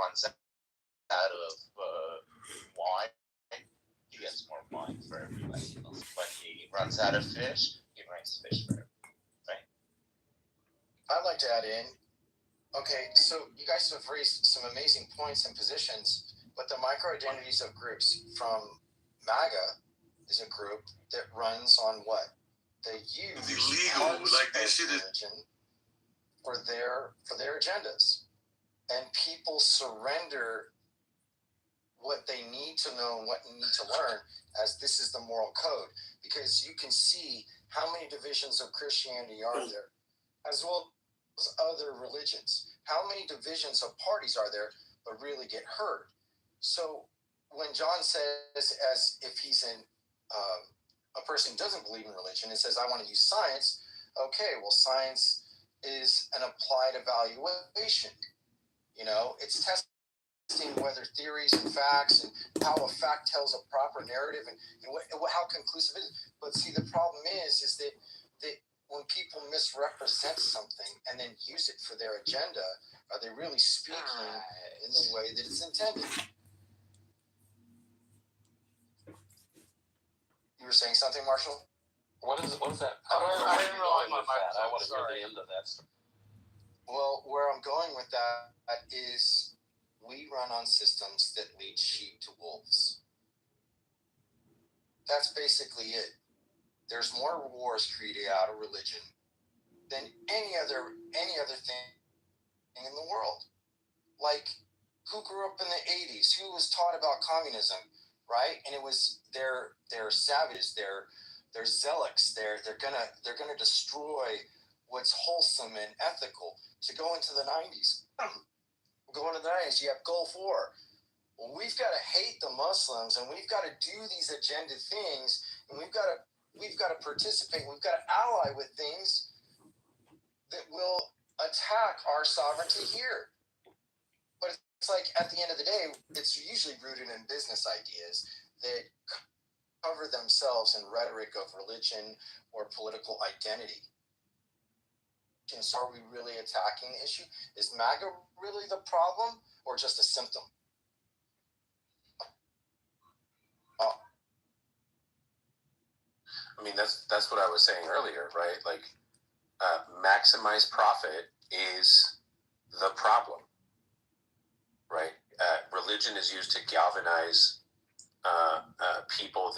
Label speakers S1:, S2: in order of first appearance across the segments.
S1: runs out of wine, he gets more wine for everybody else. When he runs out of fish, he brings fish for everybody. Right?
S2: I'd like to add in. Okay, so you guys have raised some amazing points and positions, but the micro identities of groups from MAGA is a group that runs on what? They use
S3: illegal, like this shit is
S2: religion for their agendas, and people surrender what they need to know and what they need to learn as this is the moral code, because you can see how many divisions of Christianity are there, as well as other religions. How many divisions of parties are there but really get heard? So when John says, as if he's in a person who doesn't believe in religion and says, I want to use science, okay, well, science is an applied evaluation. You know, it's testing whether theories and facts and how a fact tells a proper narrative and how conclusive it is. But see, the problem is that when people misrepresent something and then use it for their agenda, are they really speaking in the way that it's intended? You were saying something, Marshall?
S4: What is that?
S1: I didn't realize I want to hear the end of that.
S2: Well, where I'm going with that is we run on systems that lead sheep to wolves. That's basically it. There's more wars created out of religion than any other thing in the world. Like, who grew up in the 80s? Who was taught about communism, right? And it was they're savages, they're zealots, they're gonna destroy what's wholesome and ethical. To go into the 90s, you have Gulf War. Well, we've got to hate the Muslims, and we've got to do these agenda things, and we've got to participate. We've got to ally with things that will attack our sovereignty here. But it's like, at the end of the day, it's usually rooted in business ideas that cover themselves in rhetoric of religion or political identity. So are we really attacking the issue? Is MAGA really the problem or just a symptom?
S4: I mean, that's what I was saying earlier, right? Like, maximize profit is the problem, right? Religion is used to galvanize people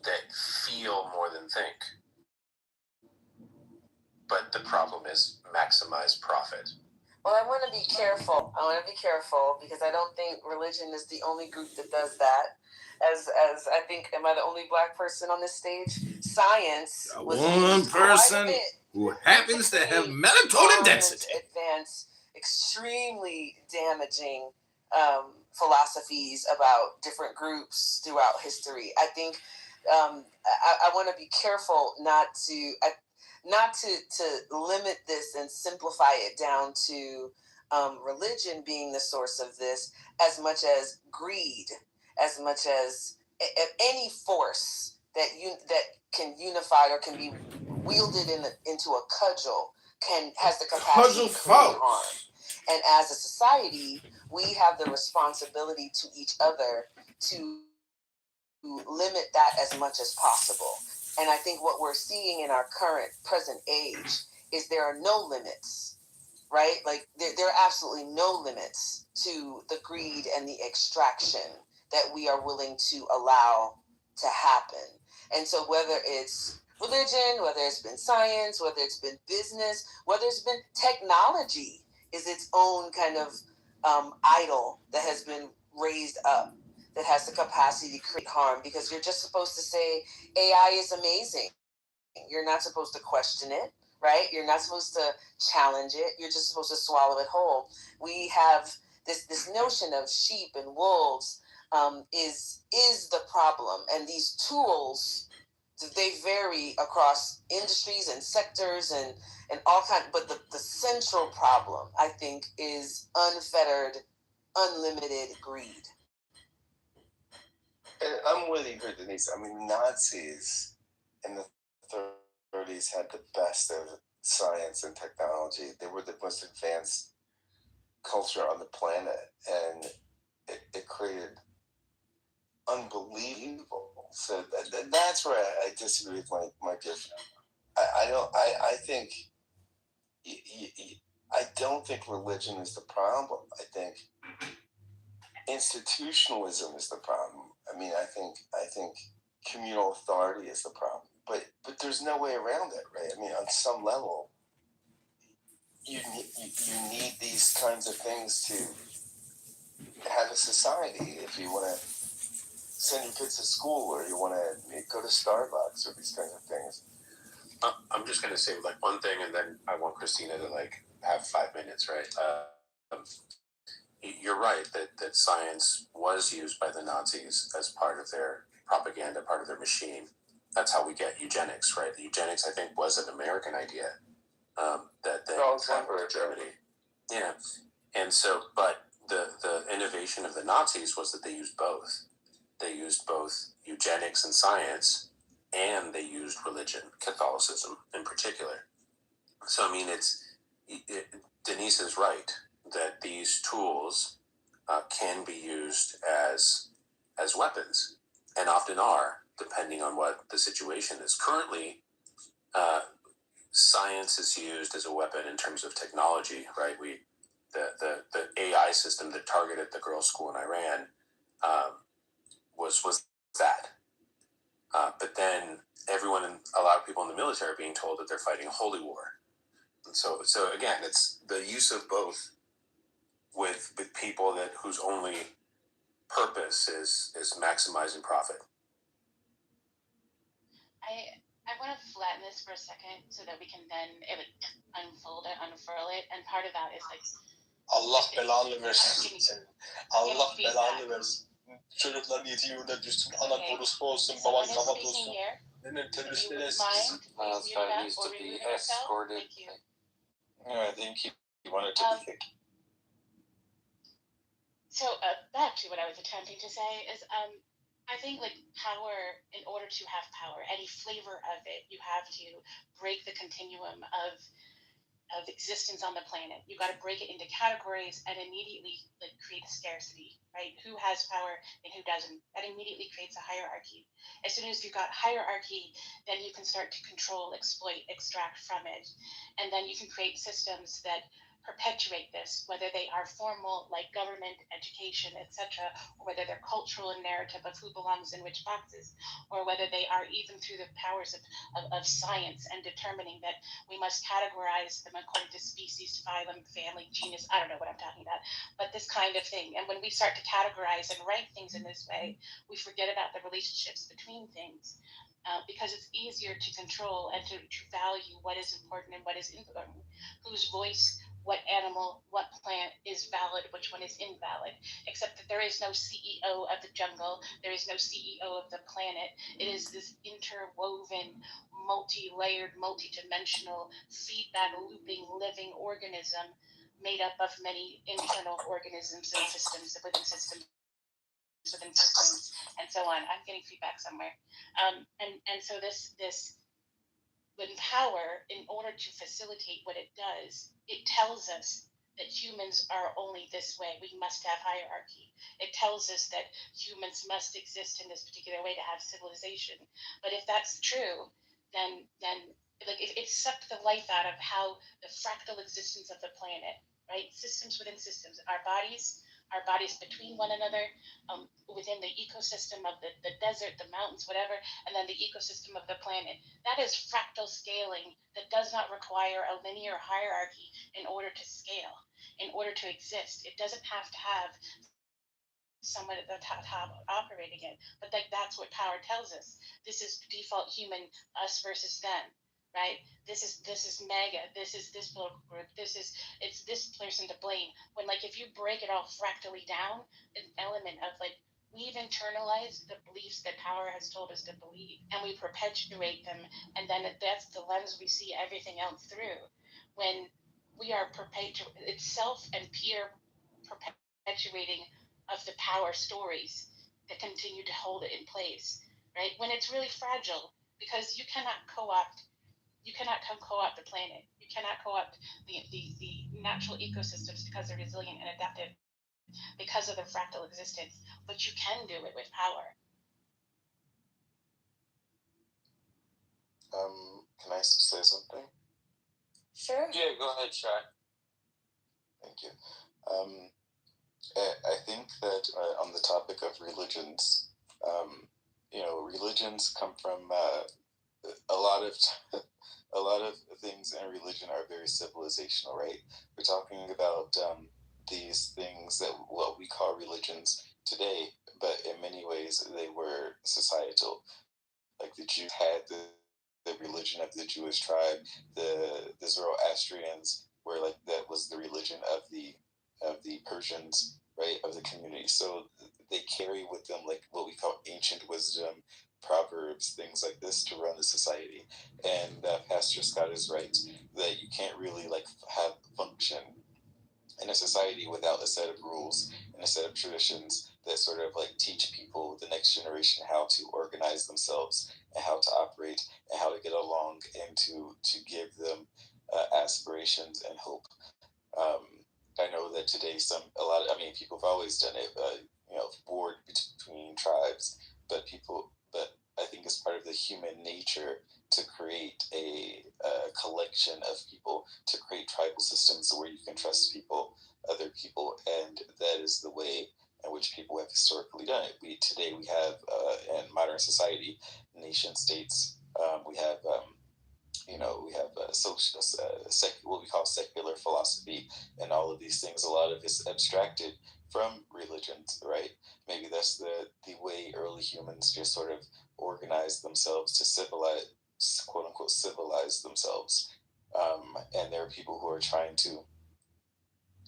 S4: that feel more than think. But the problem is maximize profit.
S5: Well, I want to be careful. Because I don't think religion is the only group that does that. As I think, am I the only black person on this stage? Science was
S3: one person who happens to have melatonin density.
S5: Advance extremely damaging philosophies about different groups throughout history. I think I want to be careful not to limit this and simplify it down to religion being the source of this, as much as greed, as much as any force that can unify or can be wielded into a cudgel has the capacity to create harm. And as a society, we have the responsibility to each other to limit that as much as possible. And I think what we're seeing in our present age is there are no limits, right? Like there are absolutely no limits to the greed and the extraction that we are willing to allow to happen. And so whether it's religion, whether it's been science, whether it's been business, whether it's been technology is its own kind of idol that has been raised up, that has the capacity to create harm, because you're just supposed to say AI is amazing. You're not supposed to question it, right? You're not supposed to challenge it. You're just supposed to swallow it whole. We have this notion of sheep and wolves is the problem. And these tools, they vary across industries and sectors and all kinds, but the central problem, I think, is unfettered, unlimited greed.
S6: I'm with you here, Denise. I mean, Nazis in the 30s had the best of science and technology. They were the most advanced culture on the planet, and it created unbelievable. So that's where I disagree with my dear friend. I think I don't think religion is the problem. I think institutionalism is the problem. I mean, I think communal authority is the problem. But there's no way around it, right? I mean, on some level, you need these kinds of things to have a society. If you want to send your kids to school, or you want to go to Starbucks, or these kinds of things.
S4: I'm just gonna say like one thing, and then I want Christina to like have 5 minutes, right? You're right that science was used by the Nazis as part of their propaganda, part of their machine. That's how we get eugenics, right? Eugenics, I think, was an American idea that then traveled to Germany. Yeah, and so, but the innovation of the Nazis was that they used both. They used both eugenics and science, and they used religion, Catholicism in particular. So I mean, Denise is right that these tools can be used as weapons, and often are, depending on what the situation is. Currently, science is used as a weapon in terms of technology, right? The AI system that targeted the girls' school in Iran was that. But then a lot of people in the military are being told that they're fighting a holy war. And so again, it's the use of both with people whose only purpose is maximizing profit.
S7: I want to flatten this for a second so that we can then unfold it, unfurl it, and part of that is like
S8: Allah belanı versin senin. Allah belanı versin. Çocukların yetimiyle düşsün, anan orospu olsun, baban kapat olsun. Benim teröristlere siksin.
S4: That needs to be escorted.
S8: I think he wanted to be kicked.
S7: So back to what I was attempting to say is I think like power, in order to have power, any flavor of it, you have to break the continuum of existence on the planet. You got to break it into categories and immediately like create a scarcity, right? Who has power and who doesn't? That immediately creates a hierarchy. As soon as you've got hierarchy, then you can start to control, exploit, extract from it, and then you can create systems that perpetuate this, whether they are formal like government, education, etc., or whether they're cultural and narrative of who belongs in which boxes, or whether they are even through the powers of science and determining that we must categorize them according to species, phylum, family, genus. I don't know what I'm talking about, but this kind of thing. And when we start to categorize and rank things in this way, we forget about the relationships between things. Because it's easier to control and to value what is important and what is important, whose voice, what animal, what plant is valid, which one is invalid, except that there is no CEO of the jungle, there is no CEO of the planet. It is this interwoven, multi-layered, multi-dimensional, feedback looping, living organism made up of many internal organisms and systems within systems within systems and so on. I'm getting feedback somewhere. And so this when power, in order to facilitate what it does, it tells us that humans are only this way. We must have hierarchy. It tells us that humans must exist in this particular way to have civilization. But if that's true, then like it sucked the life out of how the fractal existence of the planet, right? Systems within systems, our bodies between one another, within the ecosystem of the desert, the mountains, whatever, and then the ecosystem of the planet. That is fractal scaling that does not require a linear hierarchy in order to scale, in order to exist. It doesn't have to have someone at the top operating it, but like that's what power tells us. This is default human, us versus them. Right? This is mega. This is this political group. It's this person to blame. When like if you break it all fractally down, an element of like we've internalized the beliefs that power has told us to believe, and we perpetuate them, and then that's the lens we see everything else through. When we are it's self and peer perpetuating of the power stories that continue to hold it in place. Right? When it's really fragile, because you cannot co-opt the planet. You cannot co-opt the natural ecosystems because they're resilient and adaptive because of their fractal existence, but you can do it with power.
S9: Can I say something?
S5: Sure.
S8: Yeah, go ahead, Shai.
S9: Thank you. I think that on the topic of religions, religions come from a lot of a lot of things in religion are very civilizational, right? We're talking about these things that what we call religions today, but in many ways they were societal. Like the Jews had the religion of the Jewish tribe. The Zoroastrians were like that was the religion of the Persians, right, of the community. So they carry with them like what we call ancient wisdom, proverbs, things like this to run the society. And Pastor Scott is right that you can't really like have function in a society without a set of rules and a set of traditions that sort of like teach people, the next generation, how to organize themselves and how to operate and how to get along and to give them aspirations and hope. I know that today people have always done it, warred between tribes, but I think it's part of the human nature to create a collection of people, to create tribal systems where you can trust people, other people, and that is the way in which people have historically done it. Today we have in modern society, nation states. We have social, what we call secular philosophy, and all of these things. A lot of it's abstracted from religions, right? Maybe that's the way early humans just sort of organized themselves to civilize, quote unquote, civilize themselves. And there are people who are trying to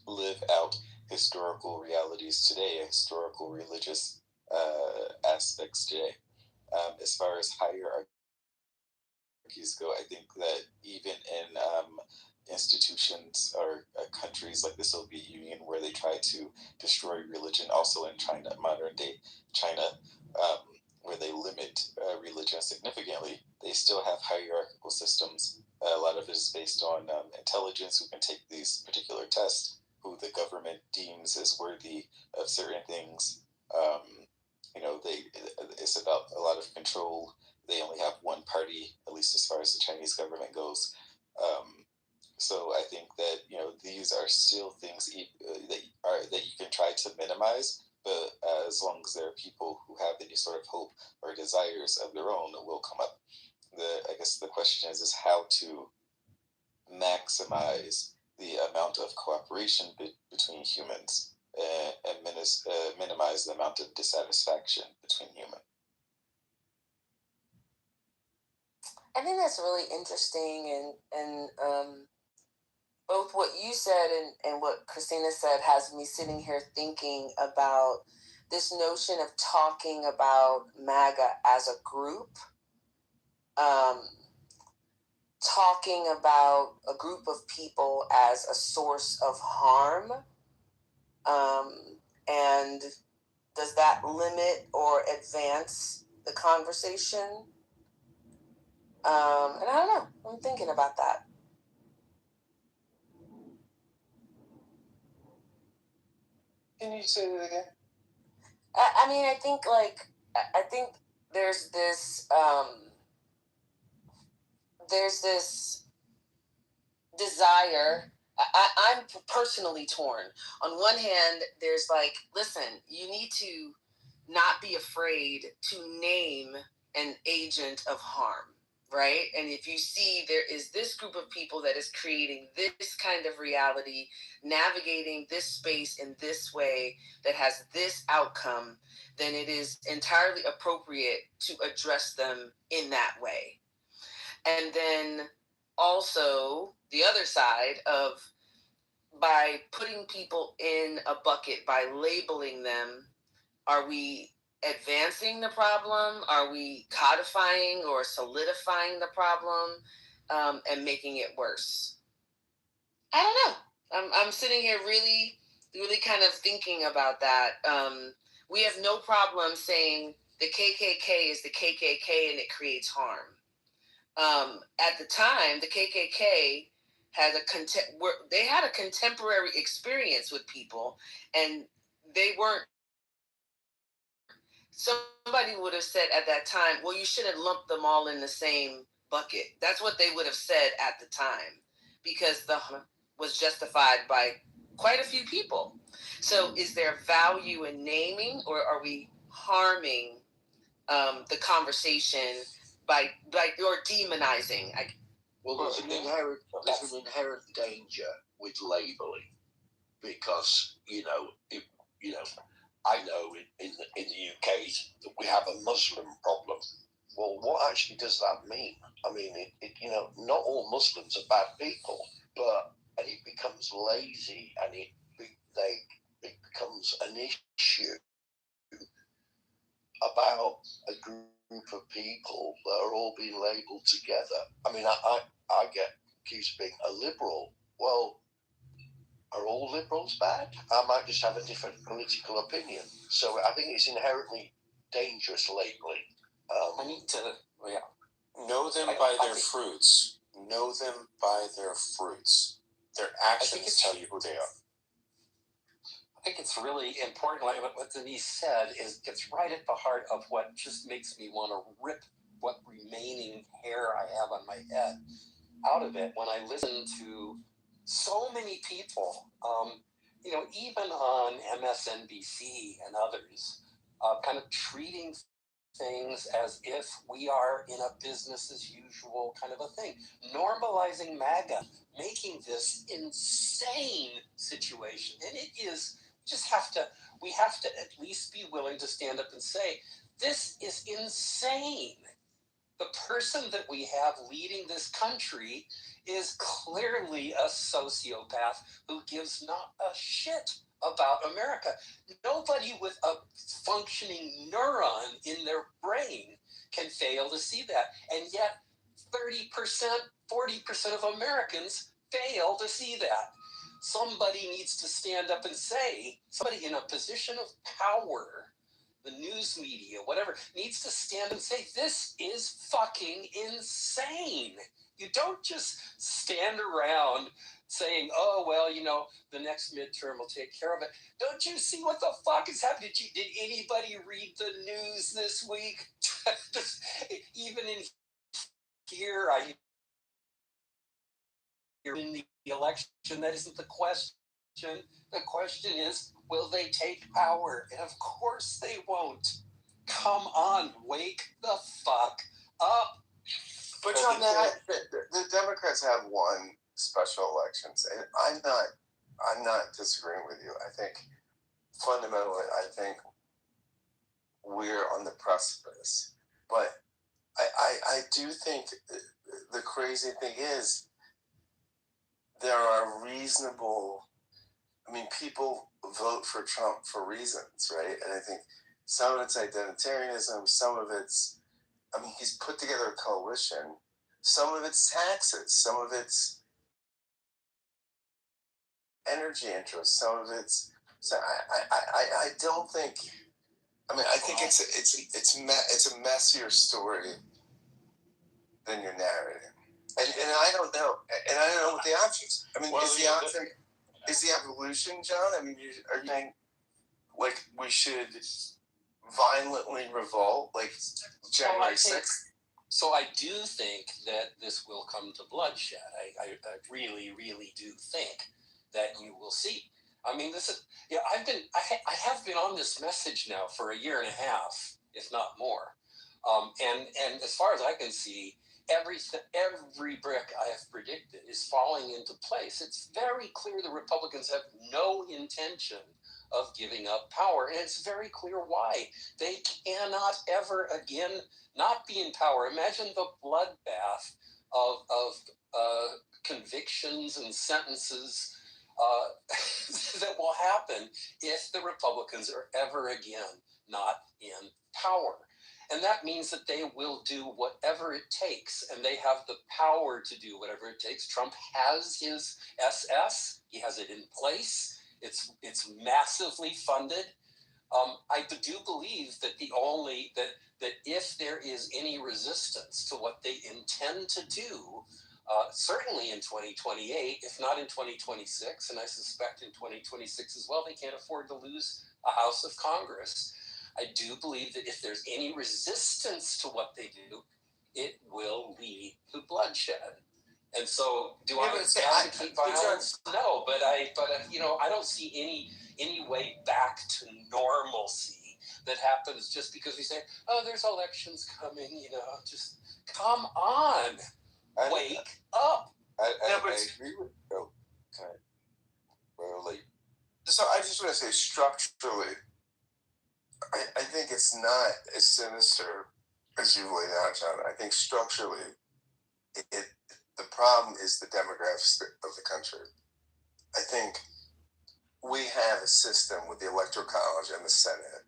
S9: live out historical realities today, historical religious aspects today. As far as hierarchy go, I think that even in institutions or countries like the Soviet Union, where they try to destroy religion, also in China, modern day China, where they limit religion significantly, they still have hierarchical systems. A lot of it is based on intelligence, who can take these particular tests, who the government deems as worthy of certain things. It's about a lot of control. They only have one party, at least as far as the Chinese government goes. So I think that these are still things that you can try to minimize, but as long as there are people who have any sort of hope or desires of their own, will come up. I guess the question is how to maximize the amount of cooperation between humans and minimize the amount of dissatisfaction between humans.
S5: I think that's really interesting, and both what you said and what Christina said has me sitting here thinking about this notion of talking about MAGA as a group, talking about a group of people as a source of harm, and does that limit or advance the conversation? And I don't know. I'm thinking about that.
S6: Can you say that again?
S5: I mean, I think there's this desire. I'm personally torn. On one hand, there's like, listen, you need to not be afraid to name an agent of harm, right? And if you see there is this group of people that is creating this kind of reality, navigating this space in this way that has this outcome, then it is entirely appropriate to address them in that way. And then also the other side of, by putting people in a bucket, by labeling them, are we advancing the problem? Are we codifying or solidifying the problem and making it worse? I don't know. I'm sitting here really, really kind of thinking about that. We have no problem saying the KKK is the KKK and it creates harm. At the time, the KKK had they had a contemporary experience with people, and they weren't. Somebody would have said at that time, well, you shouldn't lump them all in the same bucket. That's what they would have said at the time, because the was justified by quite a few people. So is there value in naming, or are we harming the conversation by or demonizing?
S10: Well, there's an inherent danger with labeling, because I know in the UK that we have a Muslim problem. Well, what actually does that mean? I mean, not all Muslims are bad people, but it becomes lazy, and it becomes an issue about a group of people that are all being labelled together. I mean, I get accused of being a liberal. Well, are all liberals bad? I might just have a different political opinion. So I think it's inherently dangerous labelling.
S4: I need to know them by their fruits. Know them by their fruits. Their actions tell you who they are.
S11: I think it's really important, like what Denise said, is it's right at the heart of what just makes me want to rip what remaining hair I have on my head out of it when I listen to so many people, even on MSNBC and others, kind of treating things as if we are in a business as usual kind of a thing. Normalizing MAGA, making this insane situation. And it is, we have to at least be willing to stand up and say, this is insane. The person that we have leading this country is clearly a sociopath who gives not a shit about America. Nobody with a functioning neuron in their brain can fail to see that. And yet 30%, 40% of Americans fail to see that. Somebody needs to stand up and say, somebody in a position of power, the news media, whatever, needs to stand and say, this is fucking insane. You don't just stand around saying, oh, well, the next midterm will take care of it. Don't you see what the fuck is happening? Did anybody read the news this week? Even in here, in the election, that isn't the question. The question is, will they take power? And of course they won't. Come on, wake the fuck up.
S6: But John, the Democrats have won special elections, and I'm not disagreeing with you. I think fundamentally, we're on the precipice. But I do think the crazy thing is there are reasonable. I mean, people vote for Trump for reasons, right? And I think some of it's identitarianism, some of it's, he's put together a coalition. Some of it's taxes, some of it's energy interests, some of it's. So I don't think. I think it's a messier story than you're narrating, and I don't know, what the options. Is the option? Is the evolution, John? Are you saying like we should violently revolt, like January 6th?
S11: So I do think that this will come to bloodshed. I really, really do think that you will see. This is, I have been on this message now for a year and a half, if not more. And as far as I can see, every brick I have predicted is falling into place. It's very clear the Republicans have no intention of giving up power, and it's very clear why. They cannot ever again not be in power. Imagine the bloodbath of convictions and sentences that will happen if the Republicans are ever again not in power. And that means that they will do whatever it takes, and they have the power to do whatever it takes. Trump has his SS. He has it in place. It's massively funded. I do believe that that if there is any resistance to what they intend to do, certainly in 2028, if not in 2026, and I suspect in 2026 as well, they can't afford to lose a House of Congress. I do believe that if there's any resistance to what they do, it will lead to bloodshed. And so, do I advocate violence? No, but I don't see any way back to normalcy that happens just because we say, oh, there's elections coming. Just come on, wake up.
S6: I agree with. Oh, can I? Well, so I just want to say structurally, I think it's not as sinister as you've laid out, John. I think structurally, the problem is the demographics of the country. I think we have a system with the Electoral College and the Senate,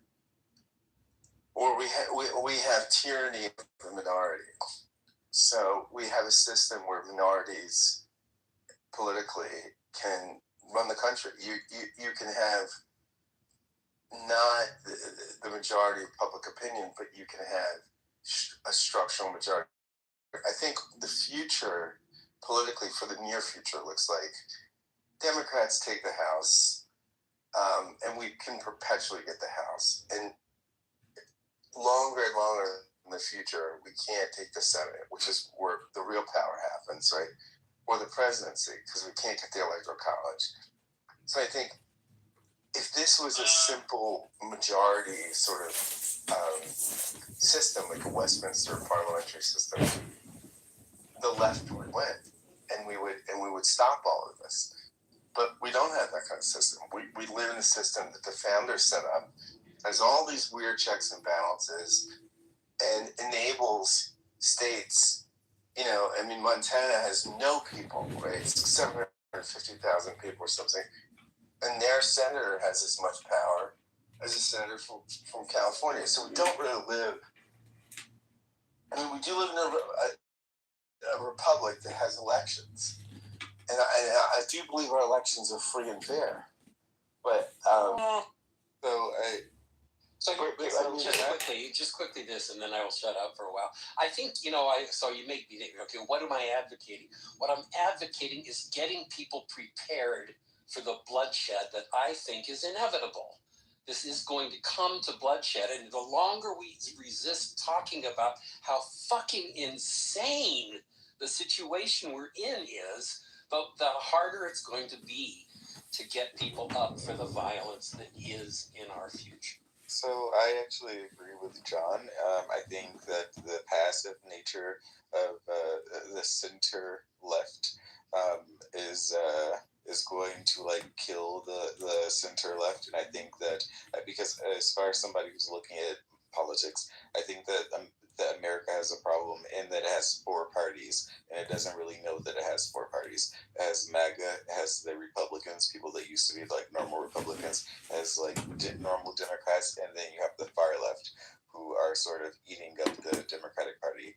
S6: or we have tyranny of the minority. So we have a system where minorities politically can run the country. You can have not the majority of public opinion, but you can have a structural majority. I think the future, politically, for the near future, looks like Democrats take the House, and we can perpetually get the House. And longer and longer in the future, we can't take the Senate, which is where the real power happens, right? Or the presidency, because we can't get the Electoral College. So I think if this was a simple majority sort of system, like a Westminster parliamentary system, the left would win, and we would stop all of this. But we don't have that kind of system. We live in a system that the founders set up, has all these weird checks and balances, and enables states. Montana has no people, right? It's 750,000 people or something, and their senator has as much power as a senator from California. So we don't really live. We do live in a republic that has elections, and I do believe our elections are free and fair. But
S11: just quickly this, and then I will shut up for a while. I think, so you make me think, okay, what am I advocating? What I'm advocating is getting people prepared for the bloodshed that I think is inevitable. This is going to come to bloodshed, and the longer we resist talking about how fucking insane the situation we're in is, the harder it's going to be to get people up for the violence that is in our future.
S9: So I actually agree with John. I think that the passive nature of the center left is going to kill the center left, and I think that because as far as somebody who's looking at politics, I think that America has a problem in that it has four parties, and it doesn't really know that it has four parties. It has MAGA, it has the Republicans, people that used to be normal Republicans, it has normal Democrats, and then you have the far left, who are sort of eating up the Democratic Party,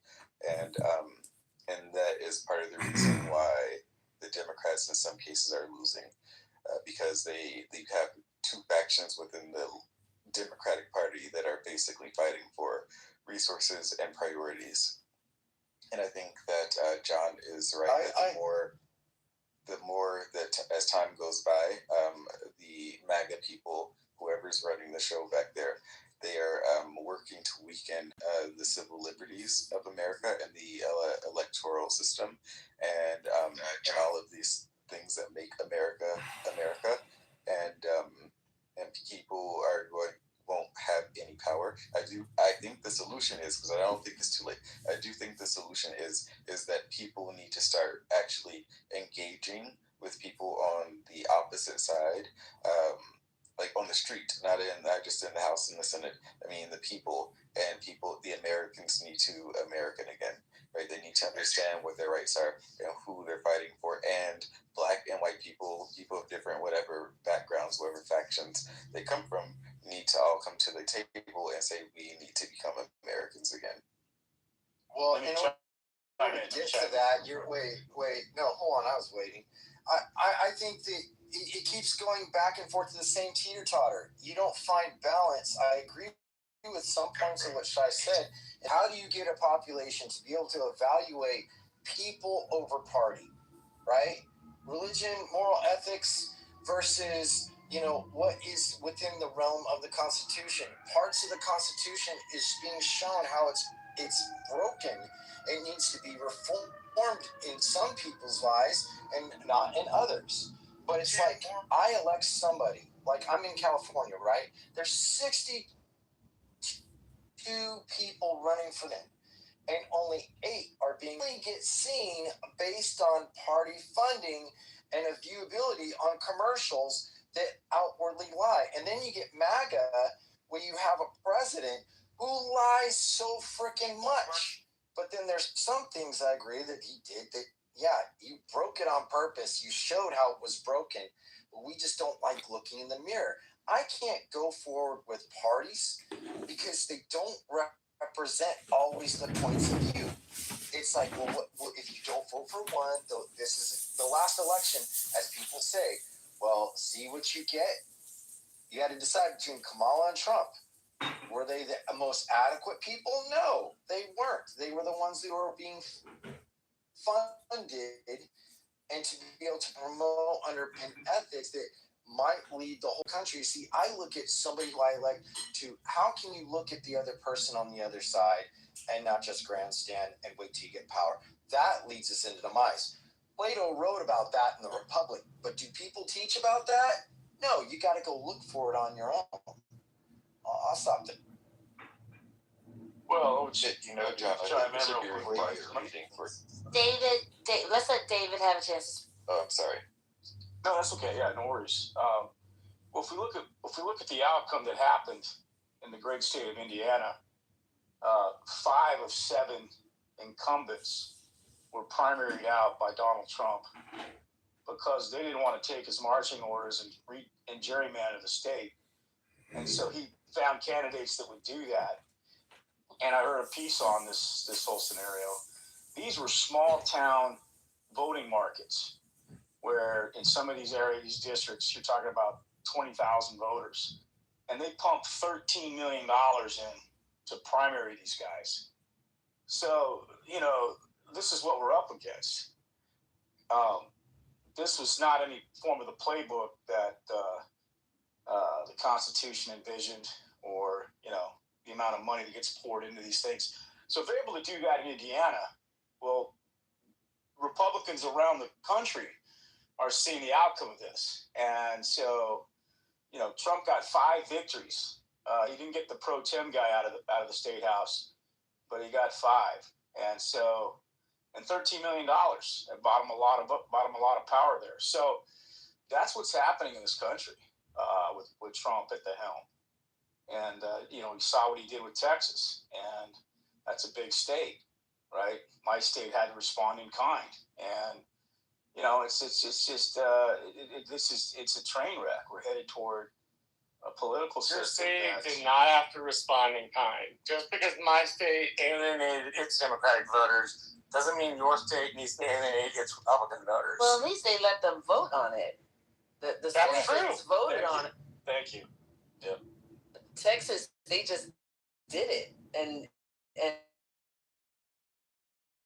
S9: and that is part of the reason why the Democrats in some cases are losing, because they have two factions within the Democratic Party that are basically fighting for resources and priorities. And I think that John is right. The more that as time goes by, the MAGA people, whoever's running the show back there, they are working to weaken the civil liberties of America and the electoral system, and all of these things that make America America, and people won't have any power. I think the solution is, because I don't think it's too late, I do think the solution is that people need to start actually engaging with people on the opposite side, on the street, not just in the House and the Senate. I mean, the people, the Americans need to American again, right? They need to understand what their rights are and who they're fighting for, and black and white people of different whatever backgrounds, whatever factions they come from, need to all come to the table and say we need to become Americans again.
S2: Well, in order to get to that, hold on, I was waiting. I think that it keeps going back and forth to the same teeter-totter. You don't find balance. I agree with some points of what Shai said. How do you get a population to be able to evaluate people over party, right? Religion, moral ethics versus, what is within the realm of the Constitution. Parts of the Constitution is being shown how it's broken. It needs to be reformed in some people's lives and not in others. But it's like, I elect somebody, like I'm in California, right? There's 62 people running for them, and only 8 are being get seen based on party funding and a viewability on commercials that outwardly lie. And then you get MAGA, where you have a president who lies so freaking much. But then there's some things I agree that he did that, yeah, you broke it on purpose. You showed how it was broken, but we just don't like looking in the mirror. I can't go forward with parties because they don't represent always the points of view. It's like, well, if you don't vote for one, this is the last election, as people say. Well, see what you get. You had to decide between Kamala and Trump. Were they the most adequate people? No, they weren't. They were the ones who were being funded and to be able to promote underpinned ethics that might lead the whole country. See, I look at somebody who I elect to, how can you look at the other person on the other side and not just grandstand and wait till you get power? That leads us into demise. Plato wrote about that in the Republic, but do people teach about that? No, you got to go look for it on your own. I'll stop there.
S8: Well,
S9: John, I think you're reading for.
S12: David, let's let David have a chance.
S9: Oh, I'm sorry.
S8: No, that's okay. Yeah, no worries. Well, if we look at the outcome that happened in the great state of Indiana, 5 of 7 incumbents were primaried out by Donald Trump because they didn't want to take his marching orders and gerrymander the state, and so he found candidates that would do that. And I heard a piece on this whole scenario. These were small town voting markets, where in some of these areas, these districts, you're talking about 20,000 voters, and they pumped $13 million in to primary these guys. So, this is what we're up against. This was not any form of the playbook that the Constitution envisioned, or, the amount of money that gets poured into these things. So if they're able to do that in Indiana, well, Republicans around the country are seeing the outcome of this. And so, Trump got 5 victories. He didn't get the pro tem guy out of the state house, but he got 5. And so, and $13 million, that bought him a lot of power there. So that's what's happening in this country with Trump at the helm. And, we saw what he did with Texas, and that's a big state, right? My state had to respond in kind. And, it's a train wreck. We're headed toward a political system.
S11: Your state did not have to respond in kind. Just because my state alienated its Democratic voters doesn't mean your state needs to alienate its Republican voters.
S5: Well, at least they let them vote on it. The citizens voted on it.
S8: Thank you. Yep.
S5: Texas, they just did it, and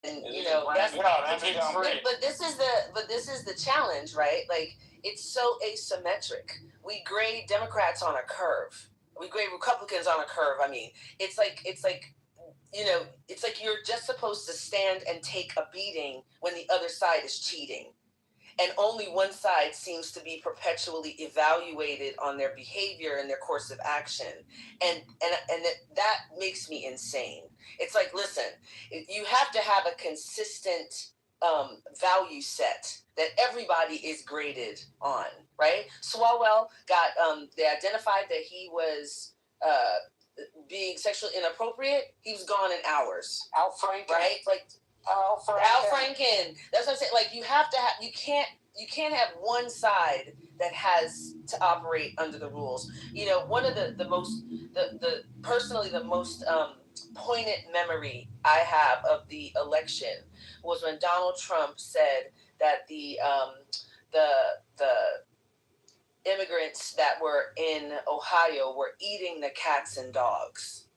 S5: that's but this is the challenge, right? Like, it's so asymmetric. We grade Democrats on a curve. We grade Republicans on a curve. I mean, it's like you're just supposed to stand and take a beating when the other side is cheating. And only one side seems to be perpetually evaluated on their behavior and their course of action. And that makes me insane. It's like, listen, you have to have a consistent value set that everybody is graded on, right? Swalwell got, they identified that he was being sexually inappropriate. He was gone in hours.
S11: Al Franken.
S5: Right? Like, Al Franken. That's what I'm saying. Like, you can't have one side that has to operate under the rules. One of the most poignant memory I have of the election was when Donald Trump said that the immigrants that were in Ohio were eating the cats and dogs.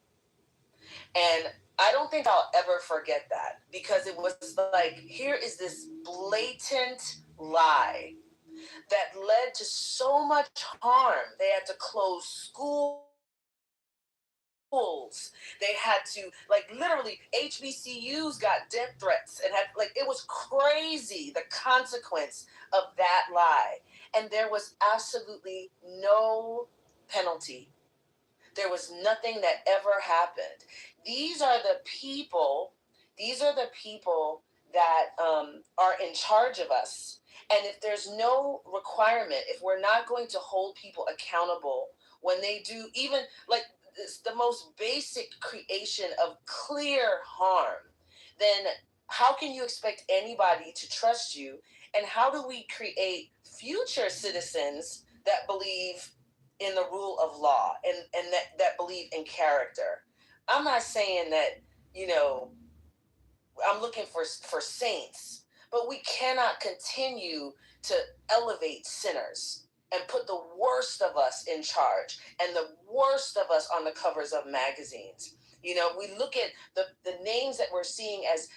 S5: And I don't think I'll ever forget that, because it was like, here is this blatant lie that led to so much harm. They had to close schools. They had to, like, literally, HBCUs got death threats and had, like, it was crazy, the consequence of that lie. And there was absolutely no penalty. There was nothing that ever happened. These are the people, that are in charge of us. And if there's no requirement, if we're not going to hold people accountable when they do, even like it's the most basic creation of clear harm, then how can you expect anybody to trust you? And how do we create future citizens that believe in the rule of law and that believe in character? I'm not saying that, I'm looking for saints, but we cannot continue to elevate sinners and put the worst of us in charge and the worst of us on the covers of magazines. We look at the names that we're seeing as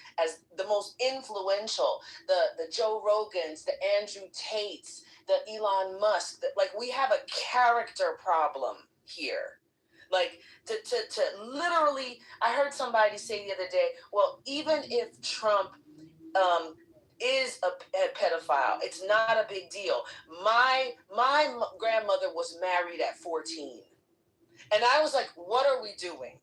S5: the most influential, the Joe Rogans, the Andrew Tates, the Elon Musk. Like, we have a character problem here. Like, to literally, I heard somebody say the other day, well, even if Trump is a pedophile, it's not a big deal. My grandmother was married at 14, and I was like, what are we doing?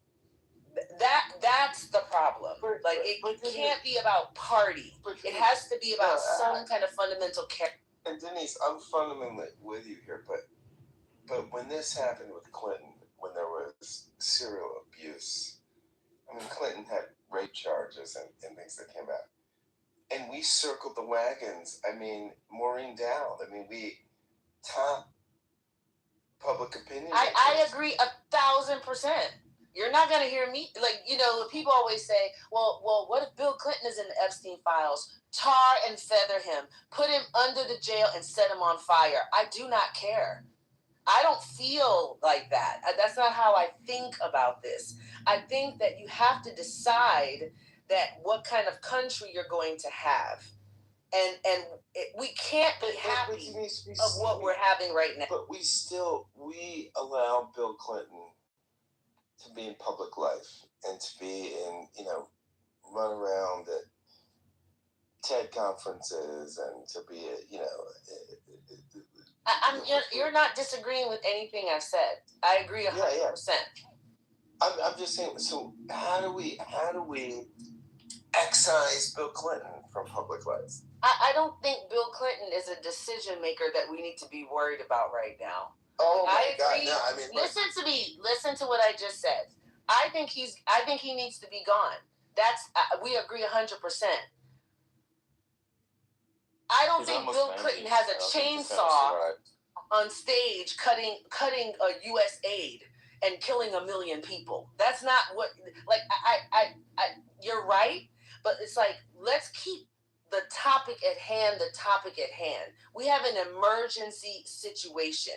S5: That's the problem. Like, it can't be about party. It has to be about some kind of fundamental character.
S6: And Denise, I'm fundamentally with you here, but when this happened with Clinton, when there was serial abuse, I mean, Clinton had rape charges and things that came out, and we circled the wagons. I mean, Maureen Dowd. I mean, we top public opinion.
S5: I agree 1,000%. You're not going to hear me, like, people always say, well, what if Bill Clinton is in the Epstein files? Tar and feather him, put him under the jail and set him on fire. I do not care. I don't feel like that. That's not how I think about this. I think that you have to decide that what kind of country you're going to have. And we can't be happy of what we're having right now.
S6: But we allow Bill Clinton to be in public life and to be in, run around at TED conferences and to be,
S5: you're not disagreeing with anything I've said. I agree 100%.
S6: I'm just saying. So how do we excise Bill Clinton from public life?
S5: I don't think Bill Clinton is a decision maker that we need to be worried about right now.
S6: Oh my
S5: God!
S6: No, I mean,
S5: listen to me. Listen to what I just said. I think he needs to be gone. That's we agree 100%. I don't think Bill Clinton has a chainsaw on stage cutting U.S. aid and killing 1 million people. That's not what. Like, I you're right, but it's like, let's keep the topic at hand. We have an emergency situation.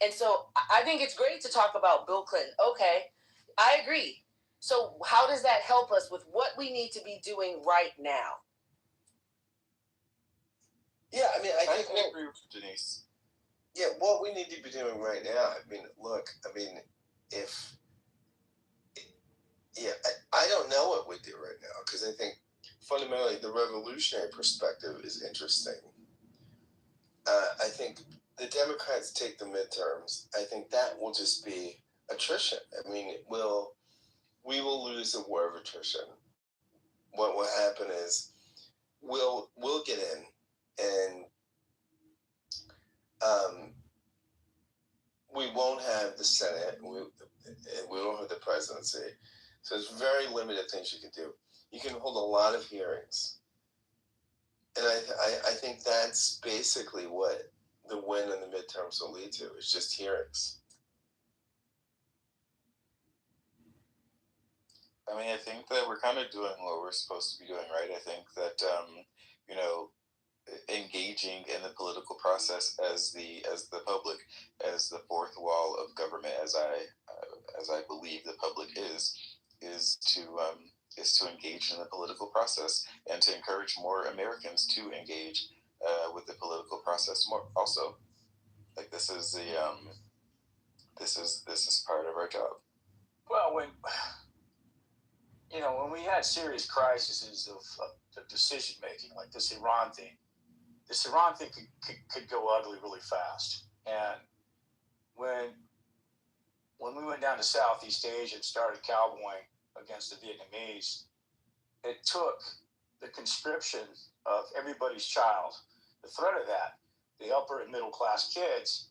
S5: And so I think it's great to talk about Bill Clinton. Okay, I agree. So how does that help us with what we need to be doing right now?
S6: Yeah, I mean, I think
S9: I agree with Denise.
S6: Yeah, what we need to be doing right now, I mean, I don't know what we do right now, because I think fundamentally the revolutionary perspective is interesting. I think the Democrats take the midterms. I think that will just be attrition. I mean, we will lose a war of attrition. What will happen is we'll get in, and we won't have the Senate, and we won't have the presidency. So there's very limited things you can do. You can hold a lot of hearings. And I think that's basically what the win in the midterms will lead to. It's just hearings.
S9: I mean, I think that we're kind of doing what we're supposed to be doing, right? I think that, engaging in the political process as the public, as the fourth wall of government, as I believe the public is, is to engage in the political process and to encourage more Americans to engage with the political process more. Also, like this is part of our job.
S8: Well, when we had serious crises of decision making, like this Iran thing could go ugly really fast. And when we went down to Southeast Asia and started cowboying against the Vietnamese, it took the conscription of everybody's child, the threat of that, the upper and middle class kids,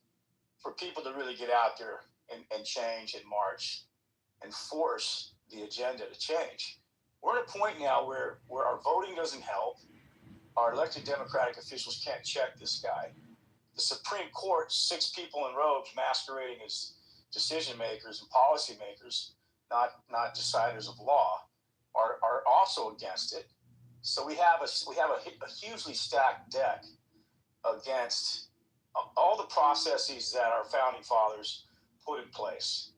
S8: for people to really get out there and change and march and force the agenda to change. We're at a point now where our voting doesn't help. Our elected Democratic officials can't check this guy. The Supreme Court, 6 people in robes masquerading as decision makers and policy makers, not deciders of law, are also against it. So we have a hugely stacked deck against all the processes that our founding fathers put in place.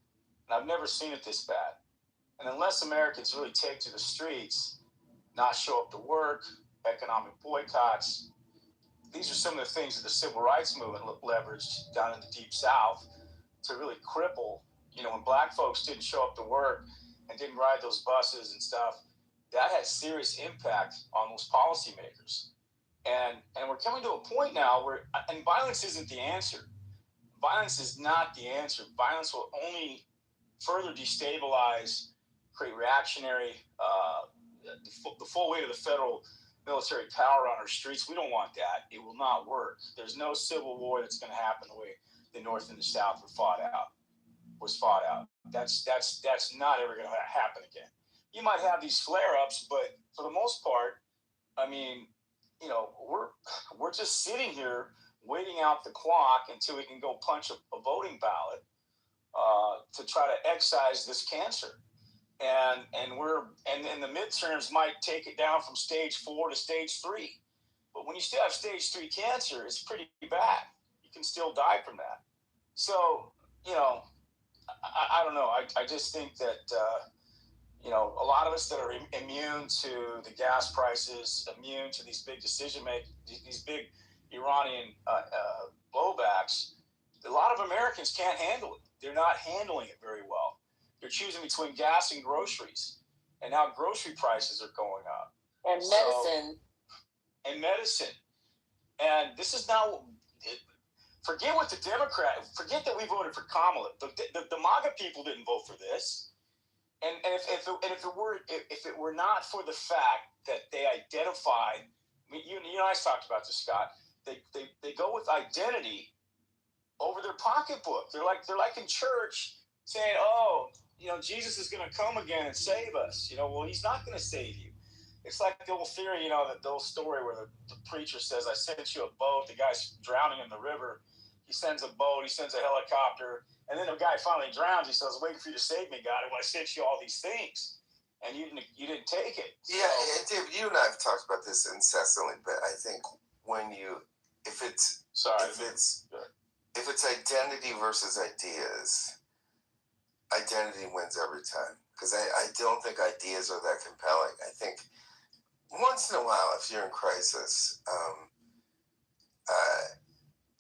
S8: And I've never seen it this bad. And unless Americans really take to the streets, not show up to work, economic boycotts, these are some of the things that the civil rights movement leveraged down in the Deep South to really cripple. When black folks didn't show up to work and didn't ride those buses and stuff, that had serious impact on those policymakers. And we're coming to a point now where, and violence isn't the answer. Violence is not the answer. Violence will only further destabilize, create reactionary, the full weight of the federal military power on our streets. We don't want that. It will not work. There's no civil war that's going to happen the way the North and the South was fought out. That's not ever going to happen again. You might have these flare-ups, but for the most part, I mean, we're just sitting here waiting out the clock until we can go punch a voting ballot to try to excise this cancer. And the midterms might take it down from stage 4 to stage 3. But when you still have stage 3 cancer, it's pretty bad. You can still die from that. So, I don't know. I just think that, a lot of us that are immune to the gas prices, immune to these big these big Iranian blowbacks, a lot of Americans can't handle it. They're not handling it very well. They're choosing between gas and groceries. And now grocery prices are going up.
S5: And
S8: medicine. And this is now, forget that we voted for Kamala. The MAGA people didn't vote for this. And if it were not for the fact that they identified, you and I talked about this, Scott. They go with identity over their pocketbook. They're like in church saying, "Oh, Jesus is going to come again and save us." Well, he's not going to save you. It's like the old theory, the old story where the preacher says, "I sent you a boat." The guy's drowning in the river. He sends a boat. He sends a helicopter. And then the guy finally drowns. He says, "Waiting for you to save me, God. I sent you all these things, and you didn't take it."
S6: Yeah, and David, you and I have talked about this incessantly, but I think if it's identity versus ideas, identity wins every time. Because I don't think ideas are that compelling. I think once in a while, if you're in crisis,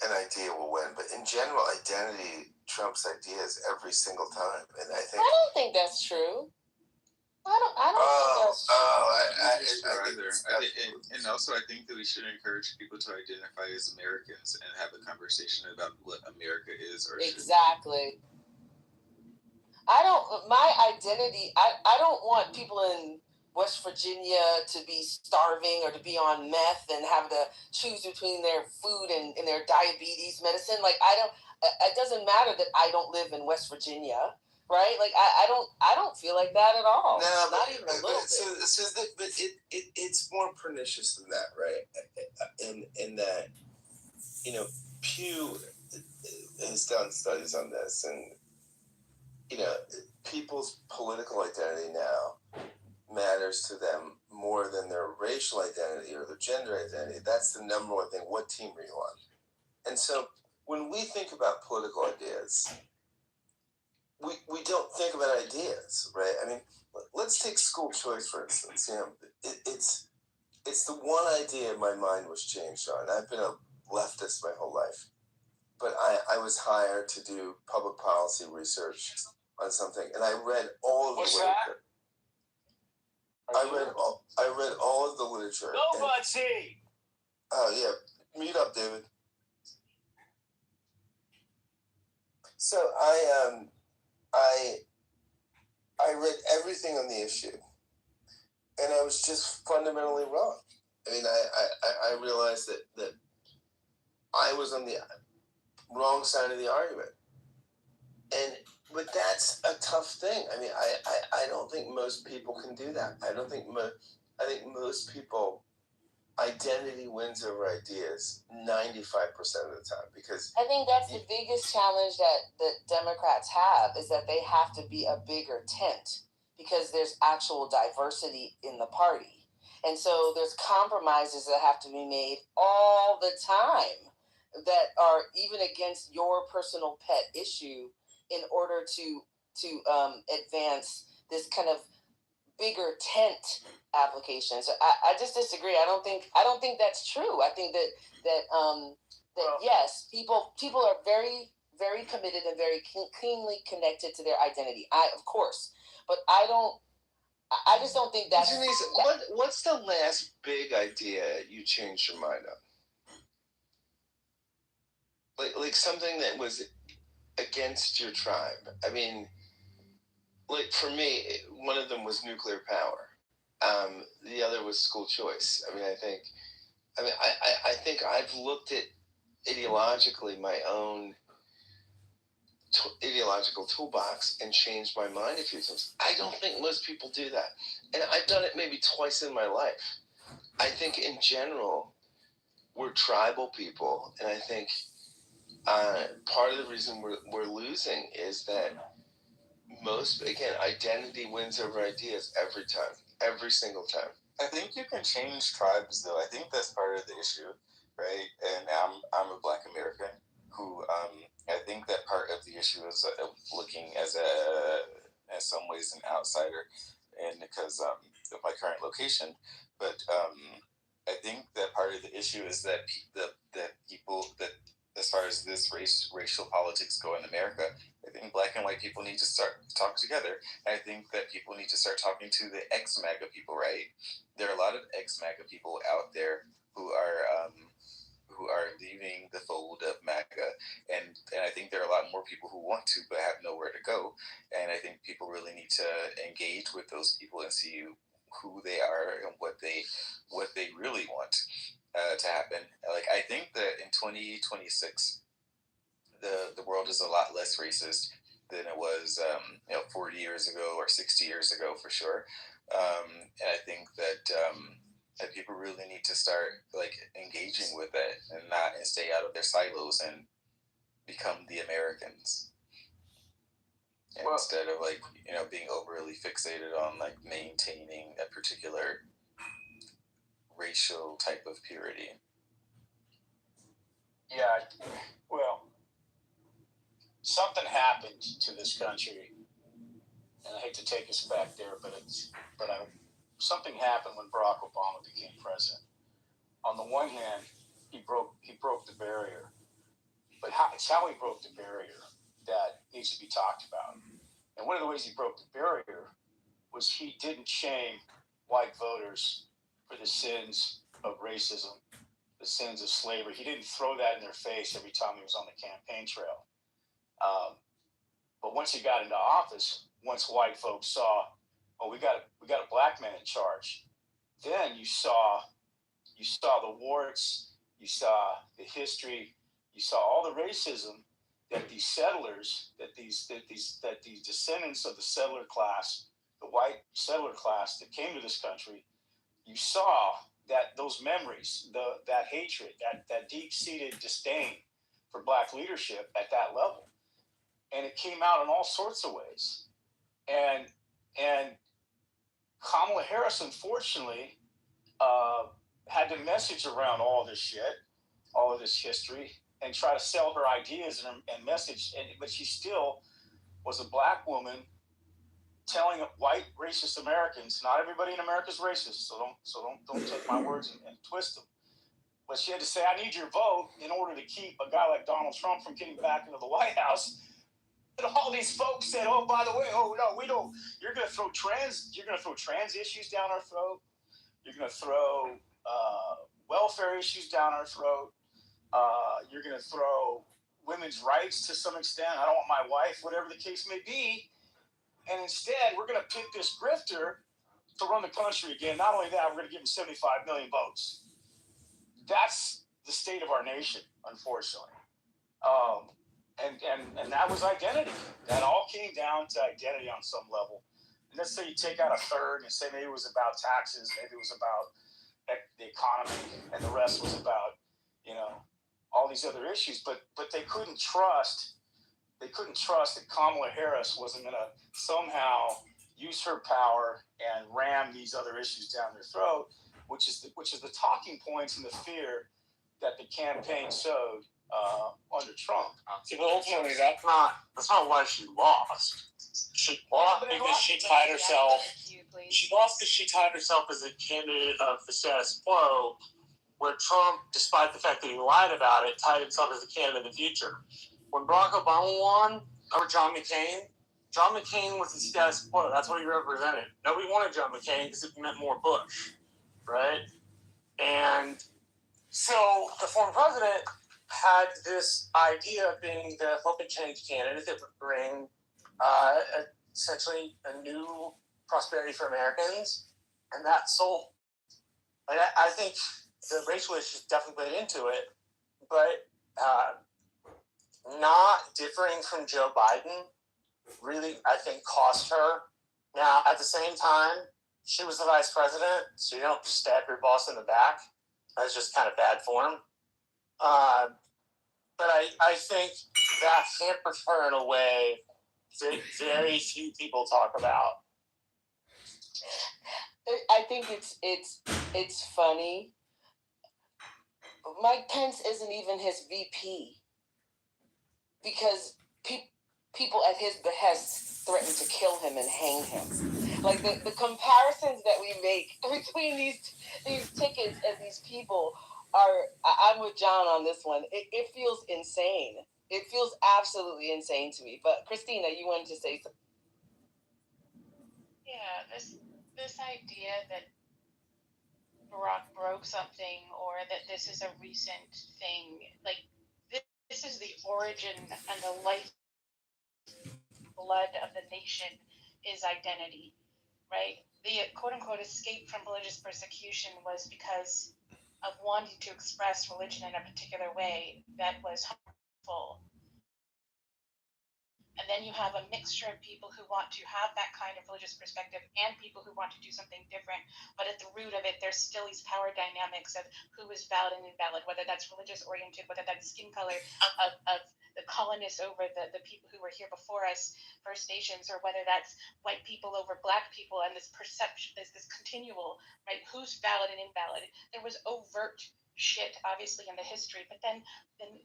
S6: an idea will win. But in general, identity trumps ideas every single time. And I
S5: don't think that's true. I don't think that's true.
S9: And also, I think that we should encourage people to identify as Americans and have a conversation about what America is.
S5: Exactly. My identity, I don't want people in West Virginia to be starving or to be on meth and have to choose between their food and their diabetes medicine. It doesn't matter that I don't live in West Virginia, right? I don't feel like that at all.
S6: No,
S5: not even a little
S6: bit. It's more pernicious than that, right? In that, Pew has done studies on this, and people's political identity now matters to them more than their racial identity or their gender identity. That's the number one thing. What team are you on? And so when we think about political ideas, we don't think about ideas, right? I mean, let's take school choice for instance. You know, it's the one idea my mind was changed on. I've been a leftist my whole life, but I was hired to do public policy research on something, and I read all of the literature. I read all of the literature. Oh yeah, mute up, David. So I read everything on the issue, and I was just fundamentally wrong. I mean, I realized that I was on the wrong side of the argument, but that's a tough thing. I mean, I don't think most people can do that. I think most people, identity wins over ideas 95% of the time, because
S5: I think that's the biggest challenge that Democrats have, is that they have to be a bigger tent because there's actual diversity in the party. And so there's compromises that have to be made all the time that are even against your personal pet issue in order to advance this kind of bigger tent application. So I just disagree. I don't think that's true. I think that yes, people are very, very committed and very keenly connected to their identity. Of course, but I just don't think that's.
S6: Denise, what's the last big idea you changed your mind on? Like something that was against your tribe. I mean, like for me, one of them was nuclear power. The other was school choice. I mean, I think I've looked at ideologically my own ideological toolbox and changed my mind a few times. I don't think most people do that, and I've done it maybe twice in my life. I think in general, we're tribal people, and I think part of the reason we're losing is that identity wins over ideas every time, every single time.
S9: I think you can change tribes, though. I think that's part of the issue, right? And I'm a Black American who I think that part of the issue is looking as some ways an outsider, and because of my current location. But I think that part of the issue is that people that, as far as this racial politics go in America, I think Black and white people need to start to talk together. I think that people need to start talking to the ex-MAGA people, right? There are a lot of ex-MAGA people out there who are leaving the fold of MAGA, and I think there are a lot more people who want to but have nowhere to go. And I think people really need to engage with those people and see who they are and what they really want to happen. Like, I think that in 2026, the world is a lot less racist than it was 40 years ago or 60 years ago, for sure. And I think that people really need to start like engaging with it and stay out of their silos and become the Americans, instead of like being overly fixated on like maintaining a particular racial type of purity.
S8: Yeah, well, something happened to this country, and I hate to take us back there, something happened when Barack Obama became president. On the one hand, he broke the barrier, but it's how he broke the barrier that needs to be talked about. And one of the ways he broke the barrier was he didn't shame white voters for the sins of racism, the sins of slavery. He didn't throw that in their face every time he was on the campaign trail. But once he got into office, once white folks saw, we got a black man in charge, then you saw the warts, you saw the history, you saw all the racism that these settlers, that these descendants of the settler class, the white settler class that came to this country, you saw that those memories, that hatred, that deep-seated disdain for black leadership at that level. And it came out in all sorts of ways. And Kamala Harris, unfortunately, had to message around all this shit, all of this history, and try to sell her ideas and message. But she still was a black woman telling white racist Americans, not everybody in America is racist, so don't take my words and twist them. But she had to say, I need your vote in order to keep a guy like Donald Trump from getting back into the White House. And all these folks said, oh, by the way, oh no, we don't. You're gonna throw trans issues down our throat. You're gonna throw welfare issues down our throat. You're gonna throw women's rights to some extent. I don't want my wife, whatever the case may be. And instead, we're gonna pick this grifter to run the country again. Not only that, we're gonna give him 75 million votes. That's the state of our nation, unfortunately. And that was identity. That all came down to identity on some level. And let's say you take out a third and say maybe it was about taxes, maybe it was about the economy, and the rest was about, all these other issues. But they couldn't trust that Kamala Harris wasn't going to somehow use her power and ram these other issues down their throat, which is the talking points and the fear that the campaign sowed under Trump.
S11: See, but ultimately, that's not why she lost. She lost because she tied herself. She lost because she tied herself as a candidate of the status quo, where Trump, despite the fact that he lied about it, tied himself as a candidate in the future. When Barack Obama won over John McCain was the status quo. That's what he represented. Nobody wanted John McCain because it meant more Bush, right? And so the former president had this idea of being the hope and change candidate that would bring essentially a new prosperity for Americans, and that sold. I think the racial issues definitely played into it, but not differing from Joe Biden really, I think, cost her. Now, at the same time, she was the vice president, so you don't stab your boss in the back. That's just kind of bad form. But I think that hampered her in a way that very few people talk about.
S5: I think it's funny. Mike Pence isn't even his VP because people at his behest threaten to kill him and hang him. Like the comparisons that we make between these tickets and these people I'm with John on this one. It feels insane. It feels absolutely insane to me. But Christina, you wanted to say something.
S7: Yeah, this idea that Barack broke something or that this is a recent thing, like this is the origin and the life blood of the nation is identity, right? The quote unquote escape from religious persecution was because of wanting to express religion in a particular way that was harmful. And then you have a mixture of people who want to have that kind of religious perspective and people who want to do something different. But at the root of it, there's still these power dynamics of who is valid and invalid, whether that's religious oriented, whether that's skin color of the colonists over the people who were here before us, First Nations, or whether that's white people over black people, and this perception, this continual, right, who's valid and invalid. There was overt shit, obviously, in the history, but then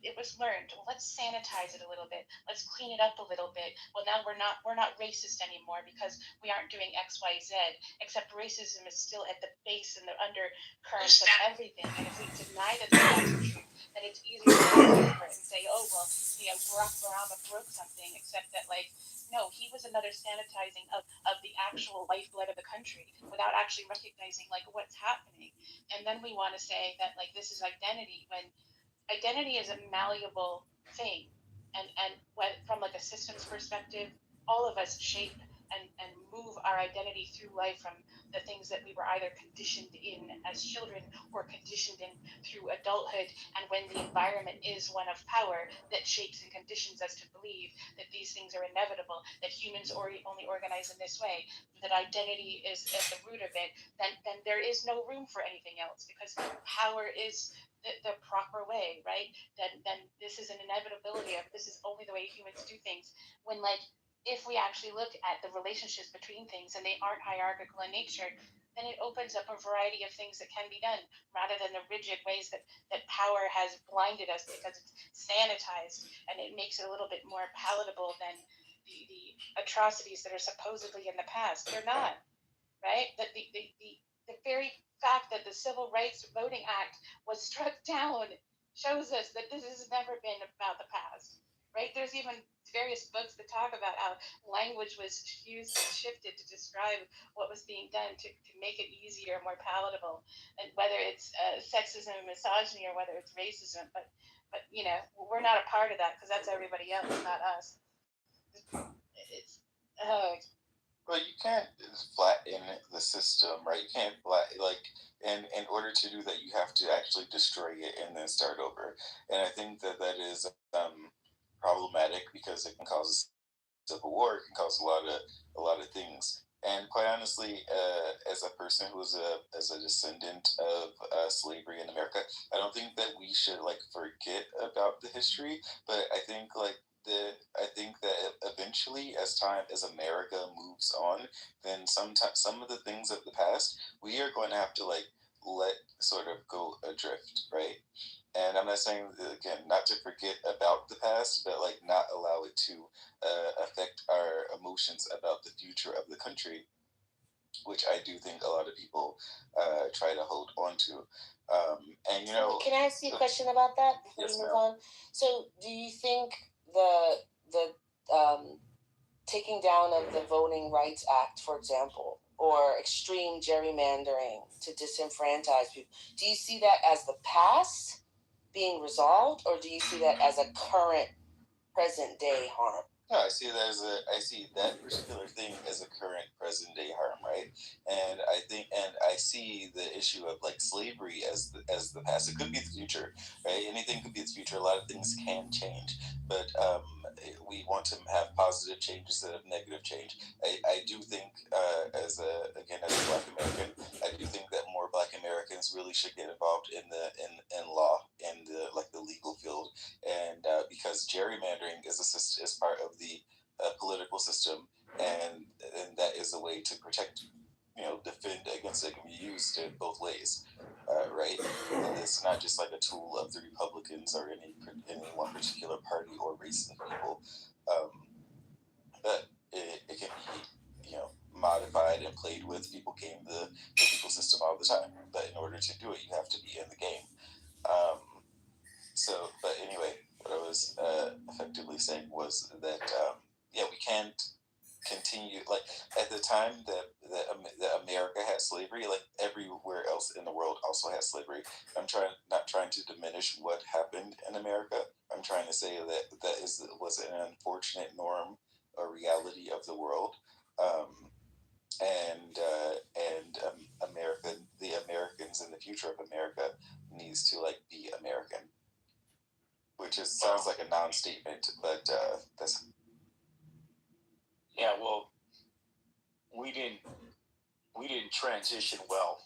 S7: it was learned. Well, let's sanitize it a little bit. Let's clean it up a little bit. Well, now we're not racist anymore because we aren't doing X, Y, Z. Except racism is still at the base and the undercurrents of everything. And if we deny that that's true, then it's easier to go over and say, oh well, Barack Obama broke something. Except that, like, no, he was another sanitizing of the actual lifeblood of the country without actually recognizing like what's happening. And then we want to say that like this is identity, when identity is a malleable thing, and when, from like a systems perspective, all of us shape and move our identity through life from the things that we were either conditioned in as children or conditioned in through adulthood. And when the environment is one of power that shapes and conditions us to believe that these things are inevitable, that humans only organize in this way, that identity is at the root of it, then there is no room for anything else, because power is the proper way, right? Then this is an inevitability of this is only the way humans do things. When, like, if we actually look at the relationships between things and they aren't hierarchical in nature, then it opens up a variety of things that can be done rather than the rigid ways that power has blinded us because it's sanitized, and it makes it a little bit more palatable than the atrocities that are supposedly in the past. They're not, right? The very fact that the Civil Rights Voting Act was struck down shows us that this has never been about the past, right? There's even various books that talk about how language was used and shifted to describe what was being done to make it easier, more palatable, and whether it's sexism and misogyny or whether it's racism. But we're not a part of that because that's everybody else, not us. It's
S9: Well, you can't flatten the system, right? You can't and in order to do that, you have to actually destroy it and then start over. And I think that is problematic because it can cause civil war. It can cause a lot of things. And quite honestly, as a person who is as a descendant of slavery in America, I don't think that we should forget about the history. But I think I think that eventually, as America moves on, then sometimes some of the things of the past we are going to have to let sort of go adrift, right? And I'm not saying again not to forget about the past, but not allow it to affect our emotions about the future of the country, which I do think a lot of people try to hold on to. And
S12: can I ask you a question about that before
S9: yes,
S12: we move
S9: ma'am.
S12: on? So, do you think the taking down of the Voting Rights Act, for example, or extreme gerrymandering to disenfranchise people, do you see that as the past being resolved, or do you see that as a current, present day harm?
S9: No, I see that particular thing as a current present day harm, right? And I see the issue of slavery as the past. It could be the future, right? Anything could be the future. A lot of things can change, but we want to have positive change instead of negative change. I do think as a Black American, I do think that more Black Americans really should get involved in law and the legal field, and because gerrymandering is part of the political system, and that is a way to protect, defend against it. Can be used in both ways, right? And it's not just a tool of the Republicans or any one particular party or race of people, but it can be modified and played with. People game the legal system all the time, but in order to do it, you have to be in the game. But anyway, what I was effectively saying was that we can't continue at the time that America had slavery. Everywhere else in the world also had slavery. I'm not trying to diminish what happened in America. I'm trying to say that was an unfortunate norm or reality of the world. America, the Americans in the future of America needs to be American, which sounds like a non-statement, but that's.
S8: Yeah, well, we didn't transition well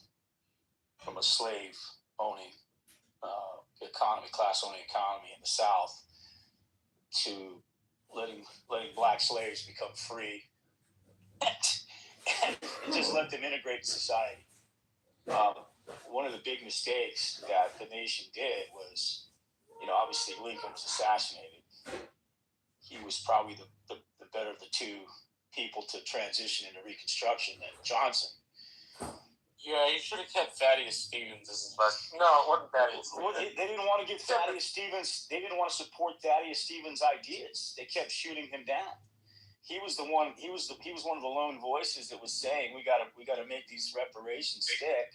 S8: from a slave owning class owning economy in the South to letting Black slaves become free and just let them integrate in society. One of the big mistakes that the nation did was, obviously Lincoln was assassinated. He was probably the better of the two people to transition into Reconstruction than Johnson.
S11: Yeah, you should have kept Thaddeus Stevens as his best. No, it wasn't Thaddeus.
S8: Well, they didn't want to give Thaddeus Stevens. They didn't want to support Thaddeus Stevens' ideas. They kept shooting him down. He was the one. He was one of the lone voices that was saying we got to make these reparations stick.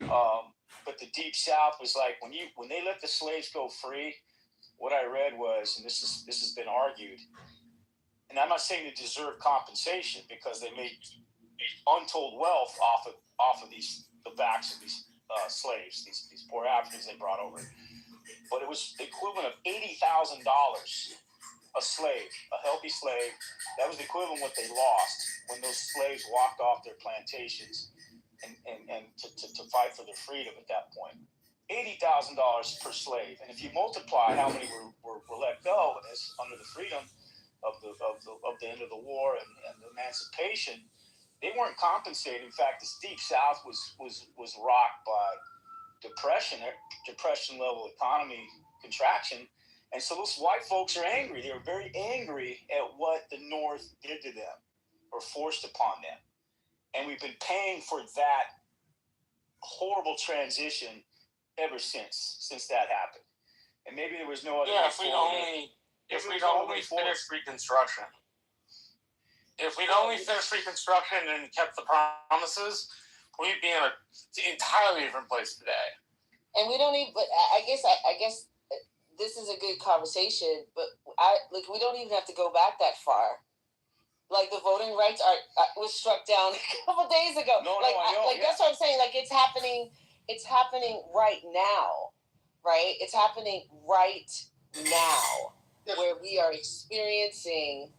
S8: But the Deep South was when they let the slaves go free. What I read was, and this has been argued, and I'm not saying they deserve compensation because they made untold wealth off of the backs of these slaves, these poor Africans they brought over. But it was the equivalent of $80,000 a slave, a healthy slave. That was the equivalent of what they lost when those slaves walked off their plantations and to fight for their freedom at that point. $80,000 per slave, and if you multiply how many were let go as under the freedom of the end of the war and the emancipation, they weren't compensated. In fact, this Deep South was rocked by depression level economy contraction, And so those white folks are angry. They were very angry at what the North did to them or forced upon them. And we've been paying for that horrible transition ever since that happened. And maybe there was no other way forward.
S13: If we'd only finished Reconstruction. If we'd only finished Reconstruction and kept the promises, we'd be in an entirely different place today.
S12: And we don't even. But I guess this is a good conversation. But we don't even have to go back that far. Like the voting rights was struck down a couple days ago. That's what I'm saying. Like it's happening. It's happening right now, right? It's happening right now, where we are experiencing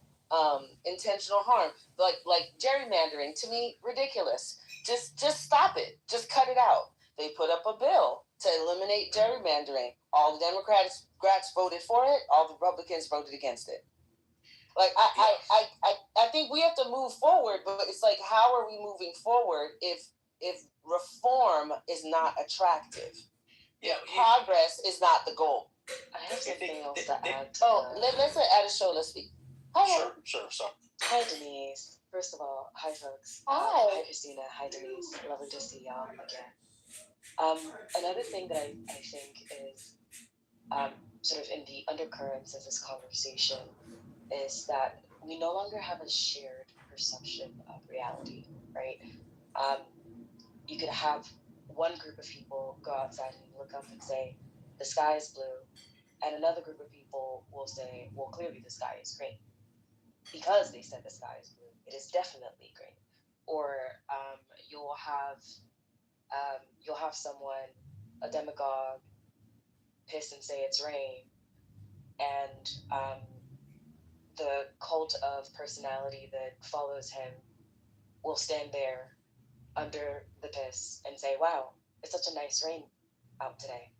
S12: intentional harm, like gerrymandering. To me, ridiculous. Just stop it. Just cut it out. They put up a bill to eliminate gerrymandering. All the Democrats voted for it. All the Republicans voted against it. Like I think we have to move forward, but it's like, how are we moving forward if reform is not attractive?
S13: Yeah,
S12: progress is not the goal.
S14: I have something else to add.
S12: Let's add a show. Let's speak. Hi.
S8: Sure.
S14: Hi, Denise. First of all, hi, folks.
S12: Hi.
S14: Hi, Christina. Hi, Denise. Lovely to see y'all again. Another thing that I think is sort of in the undercurrents of this conversation is that we no longer have a shared perception of reality, right? You could have one group of people go outside and look up and say, the sky is blue, and another group of people will say, well, clearly the sky is green. Because they said the sky is blue, it is definitely green. Or you'll have someone, a demagogue, piss and say it's rain, and the cult of personality that follows him will stand there under the piss and say, wow, it's such a nice rain out today.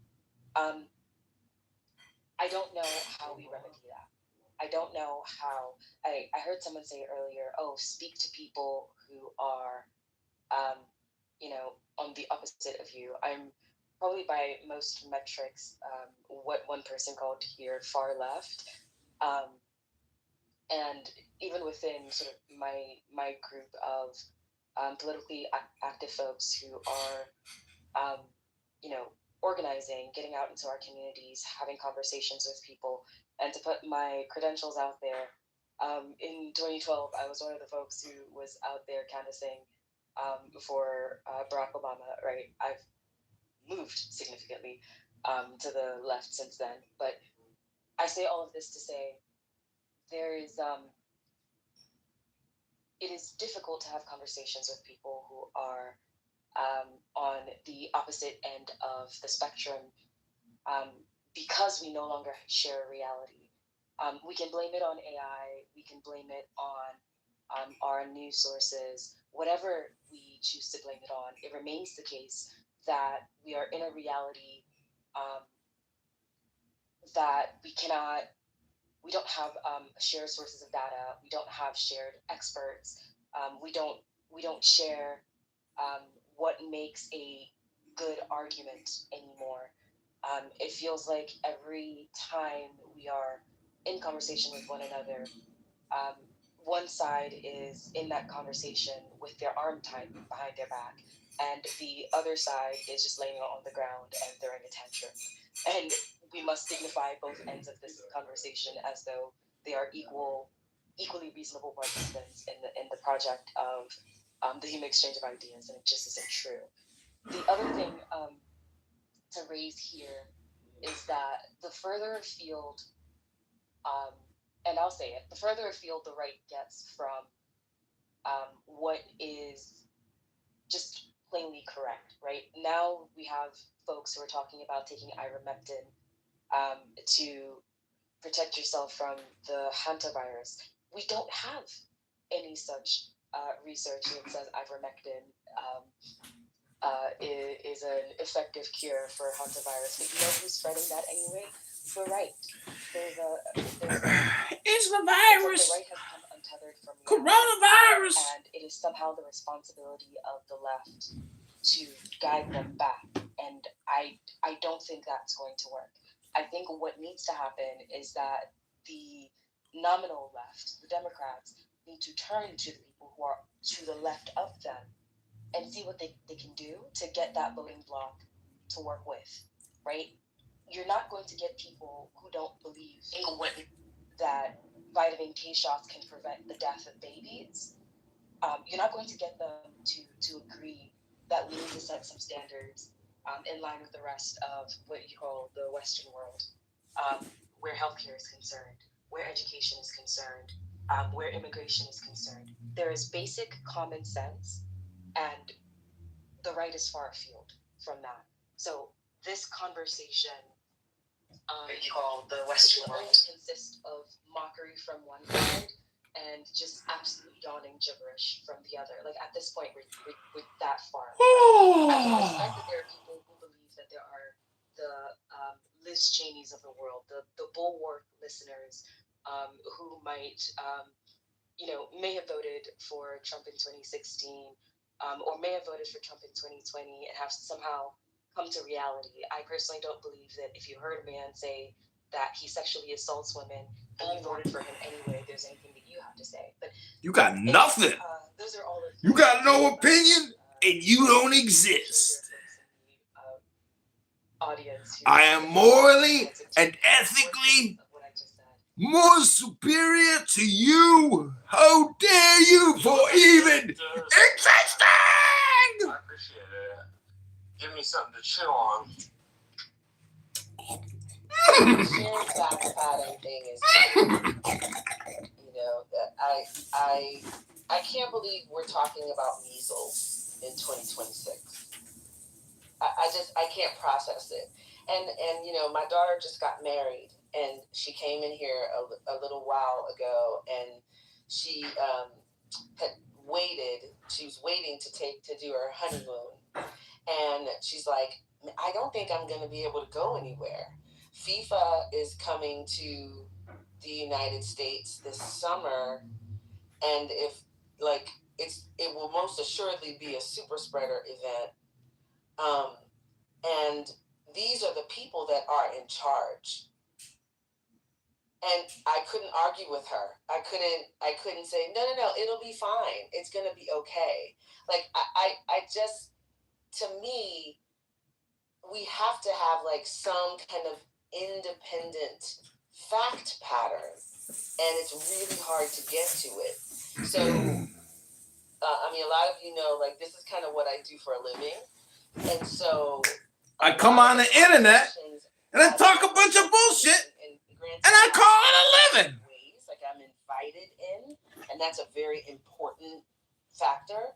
S14: I don't know how we remedy that. I don't know how. I heard someone say earlier, speak to people who are, on the opposite of you. I'm probably by most metrics, what one person called here far left. And even within sort of my group of politically active folks who are, organizing, getting out into our communities, having conversations with people, and to put my credentials out there. In 2012, I was one of the folks who was out there canvassing for Barack Obama, right? I've moved significantly to the left since then. But I say all of this to say there is, it is difficult to have conversations with people who are on the opposite end of the spectrum because we no longer share a reality. We can blame it on AI, we can blame it on our news sources, whatever we choose to blame it on. It remains the case that we are in a reality that we don't have shared sources of data, we don't have shared experts, we don't share what makes a good argument anymore. It feels like every time we are in conversation with one another, one side is in that conversation with their arm tied behind their back, and the other side is just laying on the ground and throwing a tantrum. And we must dignify both ends of this conversation as though they are equally reasonable participants in the project of the human exchange of ideas, and it just isn't true. The other thing to raise here is that the further afield, and I'll say it, the further afield the right gets from what is just plainly correct, right? Now we have folks who are talking about taking ivermectin to protect yourself from the hantavirus. We don't have any such research that says ivermectin is an effective cure for hantavirus. But you know who's spreading that anyway? The right.
S3: It's the virus.
S14: The right has come untethered from
S3: coronavirus,
S14: and it is somehow the responsibility of the left to guide them back. And I don't think that's going to work. I think what needs to happen is that the nominal left, the Democrats, need to turn to the people who are to the left of them and see what they can do to get that voting bloc to work with, right? You're not going to get people who don't believe that vitamin K shots can prevent the death of babies. You're not going to get them to agree that we need to set some standards in line with the rest of what you call the Western world, where healthcare is concerned, where education is concerned, where immigration is concerned. There is basic common sense, and the right is far afield from that. So this conversation, you call the Western world, consists of mockery from one side and just absolute yawning gibberish from the other. Like at this point, we're that far. I suspect that there are people who believe that there are the Liz Cheneys of the world, the Bulwark listeners, who might, may have voted for Trump in 2016, or may have voted for Trump in 2020 and have somehow come to reality. I personally don't believe that if you heard a man say that he sexually assaults women and you voted for him anyway, there's anything that you have to say. But
S3: You got nothing.
S14: Those are all of
S3: You got no opinion, and you don't exist. I am morally and ethically more superior to you. How dare you for even existing?
S13: I appreciate it. Give me something to chew on.
S5: The shared fact pattern thing is, I can't believe we're talking about measles in 2026. I can't process it. And my daughter just got married, and she came in here a little while ago, and she had waited. She was waiting to do her honeymoon, and she's like, I don't think I'm going to be able to go anywhere. FIFA is coming to the United States this summer, and it will most assuredly be a super spreader event. And these are the people that are in charge. And I couldn't argue with her. I couldn't say, no, it'll be fine. It's going to be okay. Like, I just, to me, we have to have like some kind of independent fact pattern. And it's really hard to get to it. So, a lot of you know, like, this is kind of what I do for a living. And so
S3: I come on the internet and I talk a bunch of bullshit and I call it a living.
S5: Like, I'm invited in, and that's a very important factor.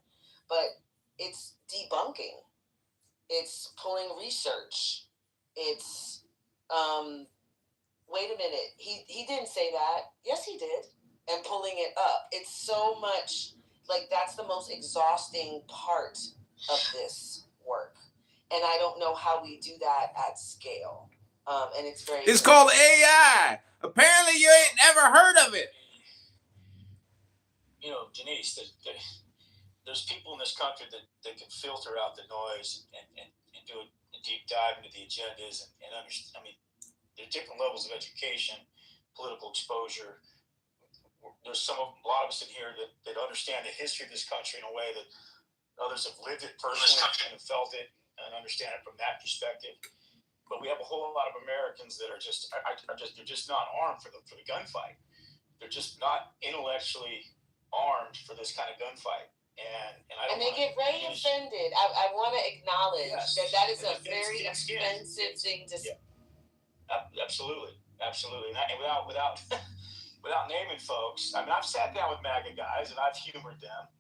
S5: But it's debunking. It's pulling research. It's wait a minute, he didn't say that. Yes, he did. And pulling it up. It's so much, like, that's the most exhausting part of this work. And I don't know how we do that at scale. And it's
S3: called AI. Apparently you ain't never heard of it.
S8: Janice, there's people in this country that can filter out the noise and do a deep dive into the agendas and understand. I mean, there are different levels of education, political exposure. There's a lot of us in here that understand the history of this country in a way that others have lived it personally and have felt it and understand it from that perspective. But we have a whole lot of Americans that are they're just not armed for the gunfight. They're just not intellectually armed for this kind of gunfight. And
S5: they get very offended. I want to acknowledge that is a very offensive thing to say.
S8: Absolutely. And without naming folks, I mean, I've sat down with MAGA guys and I've humored them,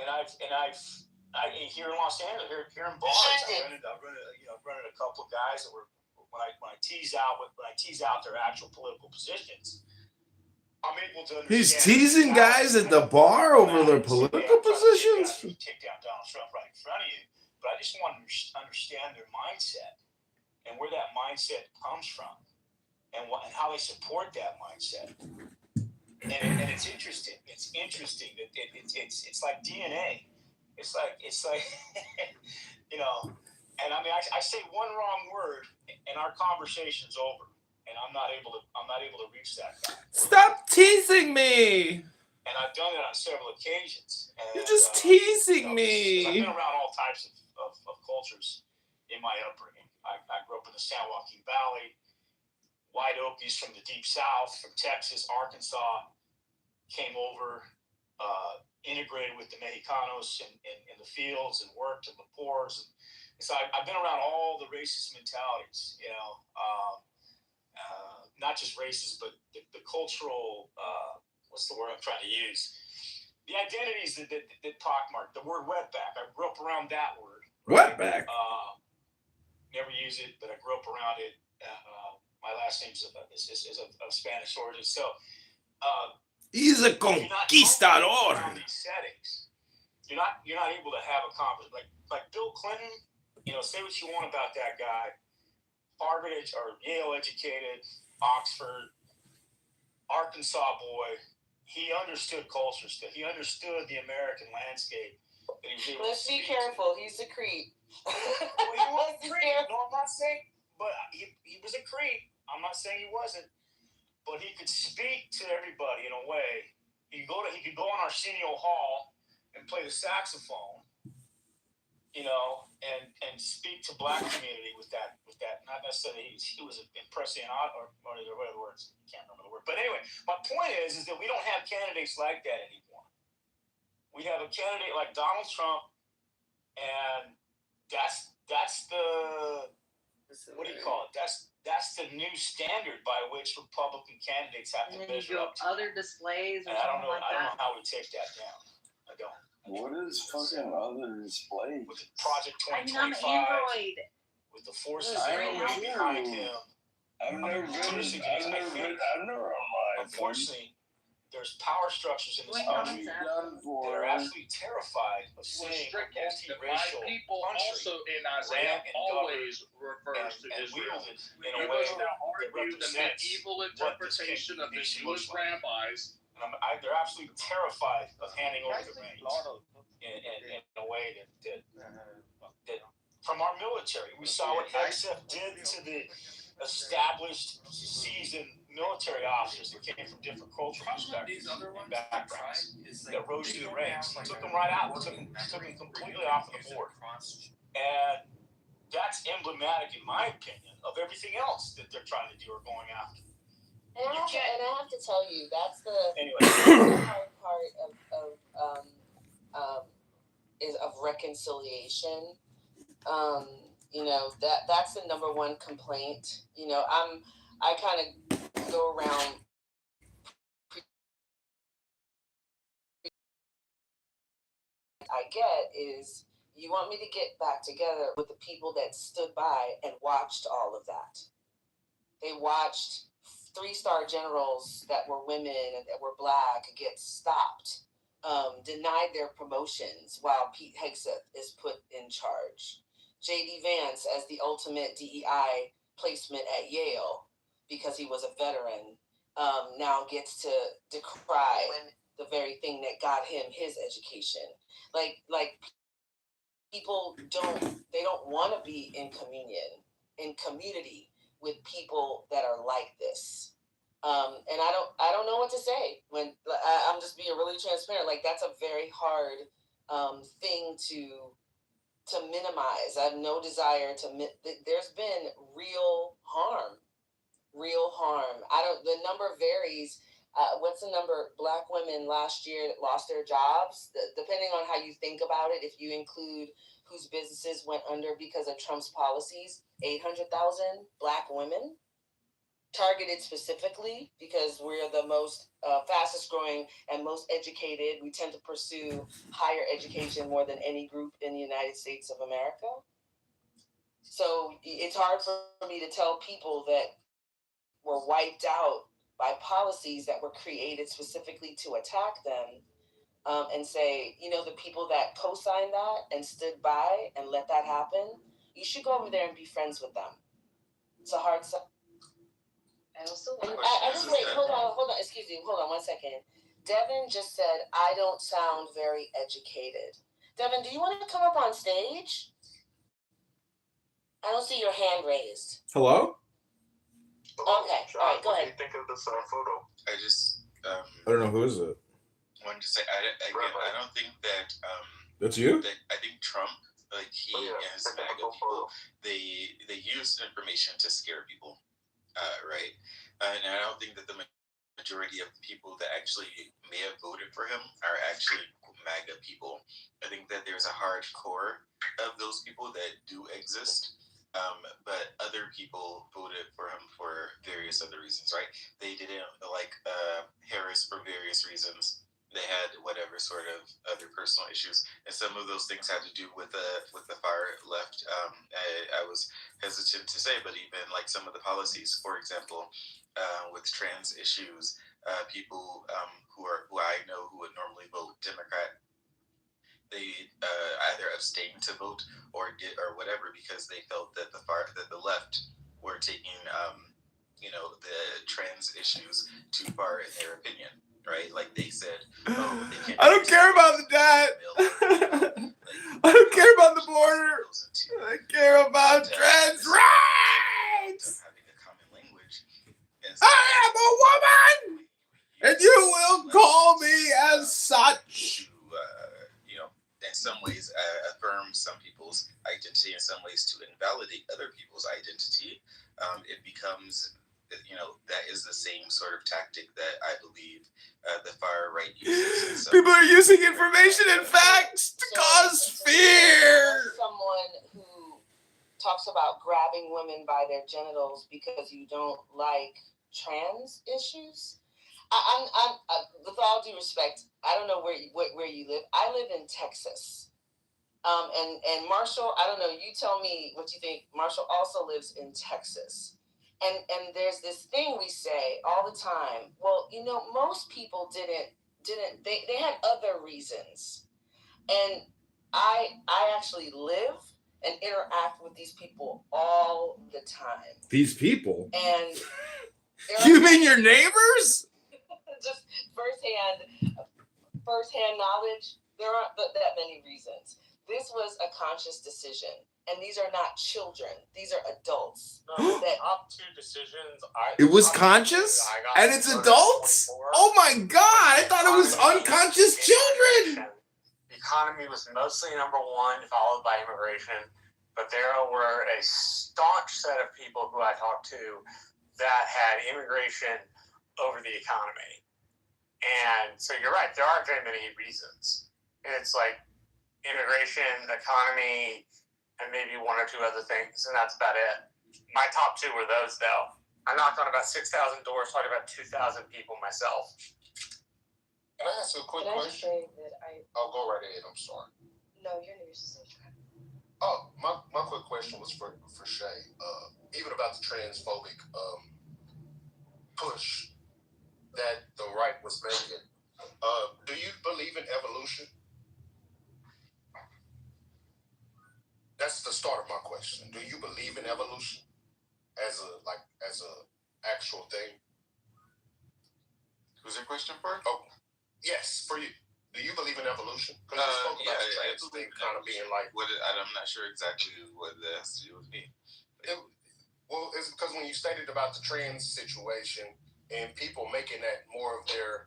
S8: and I've here in Los Angeles, here in bars, I've run into a couple of guys that were when I tease out their actual political positions. I'm able to understand.
S3: He's teasing guys at the bar over their political positions.
S8: Take down Donald Trump right in front of you, but I just want to understand their mindset and where that mindset comes from, and how they support that mindset. And it's interesting. It's interesting that it's like DNA. It's like And I mean, I say one wrong word, and our conversation's over, and I'm not able to reach that guy.
S3: Stop teasing me.
S8: And I've done it on several occasions. And,
S3: You're just teasing me.
S8: I've been around all types of cultures in my upbringing. I grew up in the San Joaquin Valley. White Okies from the Deep South, from Texas, Arkansas, came over, integrated with the Mexicanos in the fields and worked in the pores. And so I've been around all the racist mentalities, not just racist, but the cultural, what's the word I'm trying to use? The identities that pockmark, the word wetback. I grew up around that word.
S3: Wetback?
S8: Never use it, but I grew up around it. My last name is of Spanish origin. So,
S3: he's a conquistador.
S8: In these settings, you're not able to have a conversation like Bill Clinton. Say what you want about that guy. Harvard or Yale educated, Oxford, Arkansas boy. He understood culture stuff. He understood the American landscape.
S5: Let's be careful. He's a creep.
S8: Well, he was a creep. No, I'm not saying, but he was a creep. I'm not saying he wasn't, but he could speak to everybody in a way. He could go on Arsenio Hall and play the saxophone, and speak to black community with that. Not necessarily he was impressing or whatever the words. Can't remember the word. But anyway, my point is that we don't have candidates like that anymore. We have a candidate like Donald Trump, and that's the what do you call it? That's the new standard by which Republican candidates have to measure up to.
S15: Other displays,
S8: and I don't know how we take that down. I don't.
S6: What is fucking other displays?
S8: With the Project 2025.
S15: I'm Android.
S8: With the forces that are behind him.
S6: I've never been on my.
S8: Unfortunately, there's power structures in this country that are absolutely terrified of seeing a multiracial
S16: people
S8: country
S16: also in Isaiah always refers to Israel.
S8: In a way
S16: now
S8: that
S16: argue the
S8: represents
S16: medieval interpretation of the Jewish rabbis.
S8: And they're absolutely terrified of handing over the reins in a way that from our military. We saw what XF did to the established, seasoned military officers that came from different cultural perspectives and backgrounds that rose through the ranks. Took them right out. Took them completely off of the board. And that's emblematic, in my opinion, of everything else that they're trying to do or going after.
S12: And I have to tell you, that's the hard part of reconciliation. That's the number one complaint. I kind of go around. I get is you want me to get back together with the people that stood by and watched all of that. They watched 3-star generals that were women and that were black get stopped, denied their promotions while Pete Hegseth is put in charge. J.D. Vance as the ultimate DEI placement at Yale because he was a veteran, now gets to decry the very thing that got him his education. Like people don't want to be in community with people that are like this. And I don't know what to say when I'm just being really transparent. Like that's a very hard thing to minimize. I have no desire to. There's been real harm. The number varies. What's the number? Black women last year that lost their jobs. Depending on how you think about it, if you include whose businesses went under because of Trump's policies, 800,000 Black women. Targeted specifically because we're the most fastest growing and most educated. We tend to pursue higher education more than any group in the United States of America. So it's hard for me to tell people that were wiped out by policies that were created specifically to attack them and say, the people that co-signed that and stood by and let that happen, you should go over there and be friends with them. It's a hard sell. I just wait. Hold on. Excuse me. Hold on 1 second. Devin just said, I don't sound very educated. Devin, do you want to come up on stage? I don't see your hand raised.
S3: Hello?
S12: Okay, all right, go
S15: What do
S12: ahead.
S15: you think of this photo?
S9: I just
S3: I don't know who is it.
S9: wanted to say I don't think that
S3: That's you?
S9: that I think Trump, like he and his MAGA people, they use information to scare people, right? And I don't think that the majority of people that actually may have voted for him are actually MAGA people. I think that there's a hard core of those people that do exist. But other people voted for him for various other reasons, right? They didn't like Harris for various reasons. They had whatever sort of other personal issues, and some of those things had to do with the far left. I was hesitant to say, but even like some of the policies, for example, with trans issues, people who I know who would normally vote Democrat, they either abstained to vote or whatever because they felt that the left were taking the trans issues too far in their opinion, right? Like they said, oh, they can't.
S3: I don't care about that. I don't care about the border. I care about trans rights.
S9: Having a common language.
S3: I am a woman, and you will call me as such.
S9: In some ways affirm some people's identity, in some ways to invalidate other people's identity. It becomes, that is the same sort of tactic that I believe the far right uses.
S3: People are using information and facts to cause fear.
S12: Someone who talks about grabbing women by their genitals because you don't like trans issues. I'm with all due respect, I don't know where you live. I live in Texas. And Marshall, I don't know, you tell me what you think. Marshall also lives in Texas. And there's this thing we say all the time. Well, most people didn't they had other reasons. And I actually live and interact with these people all the time.
S3: These people?
S12: And
S3: you mean your neighbors?
S12: Just firsthand knowledge. There aren't that many reasons. This was a conscious decision, and these are not children. These are adults.
S13: That top two decisions.
S3: It was conscious, and it's adults. Oh my God! I thought it was unconscious children.
S13: The economy was mostly number one, followed by immigration. But there were a staunch set of people who I talked to that had immigration over the economy. And so you're right, there aren't very many reasons. It's like immigration, economy, and maybe one or two other things, and that's about it. My top two were those, though. I knocked on about 6,000 doors, talked about 2,000 people myself.
S17: Can I ask a quick question? Oh, go right ahead. I'm sorry.
S14: No, you're new.
S17: Oh, my quick question was for Shay. Even about the transphobic push that the right was making. Do you believe in evolution? That's the start of my question. Do you believe in evolution as a actual thing?
S9: Who's your question for?
S17: Oh, yes, for you. Do you believe in evolution? Because you spoke about the trans thing kind of being like.
S9: I'm not sure exactly what that has to do with me.
S17: Well, it's because when you stated about the trans situation and people making that more of their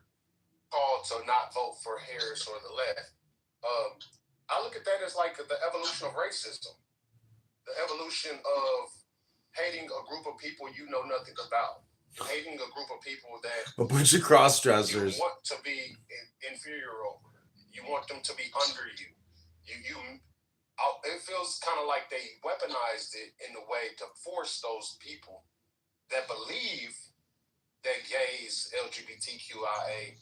S17: call to not vote for Harris or the left, I look at that as like the evolution of racism, the evolution of hating a group of people you know nothing about, hating a group of people that
S3: a bunch of cross-dressers
S17: you want to be inferior over. You want them to be under you. It feels kind of like they weaponized it in a way to force those people that believe that gays, LGBTQIA,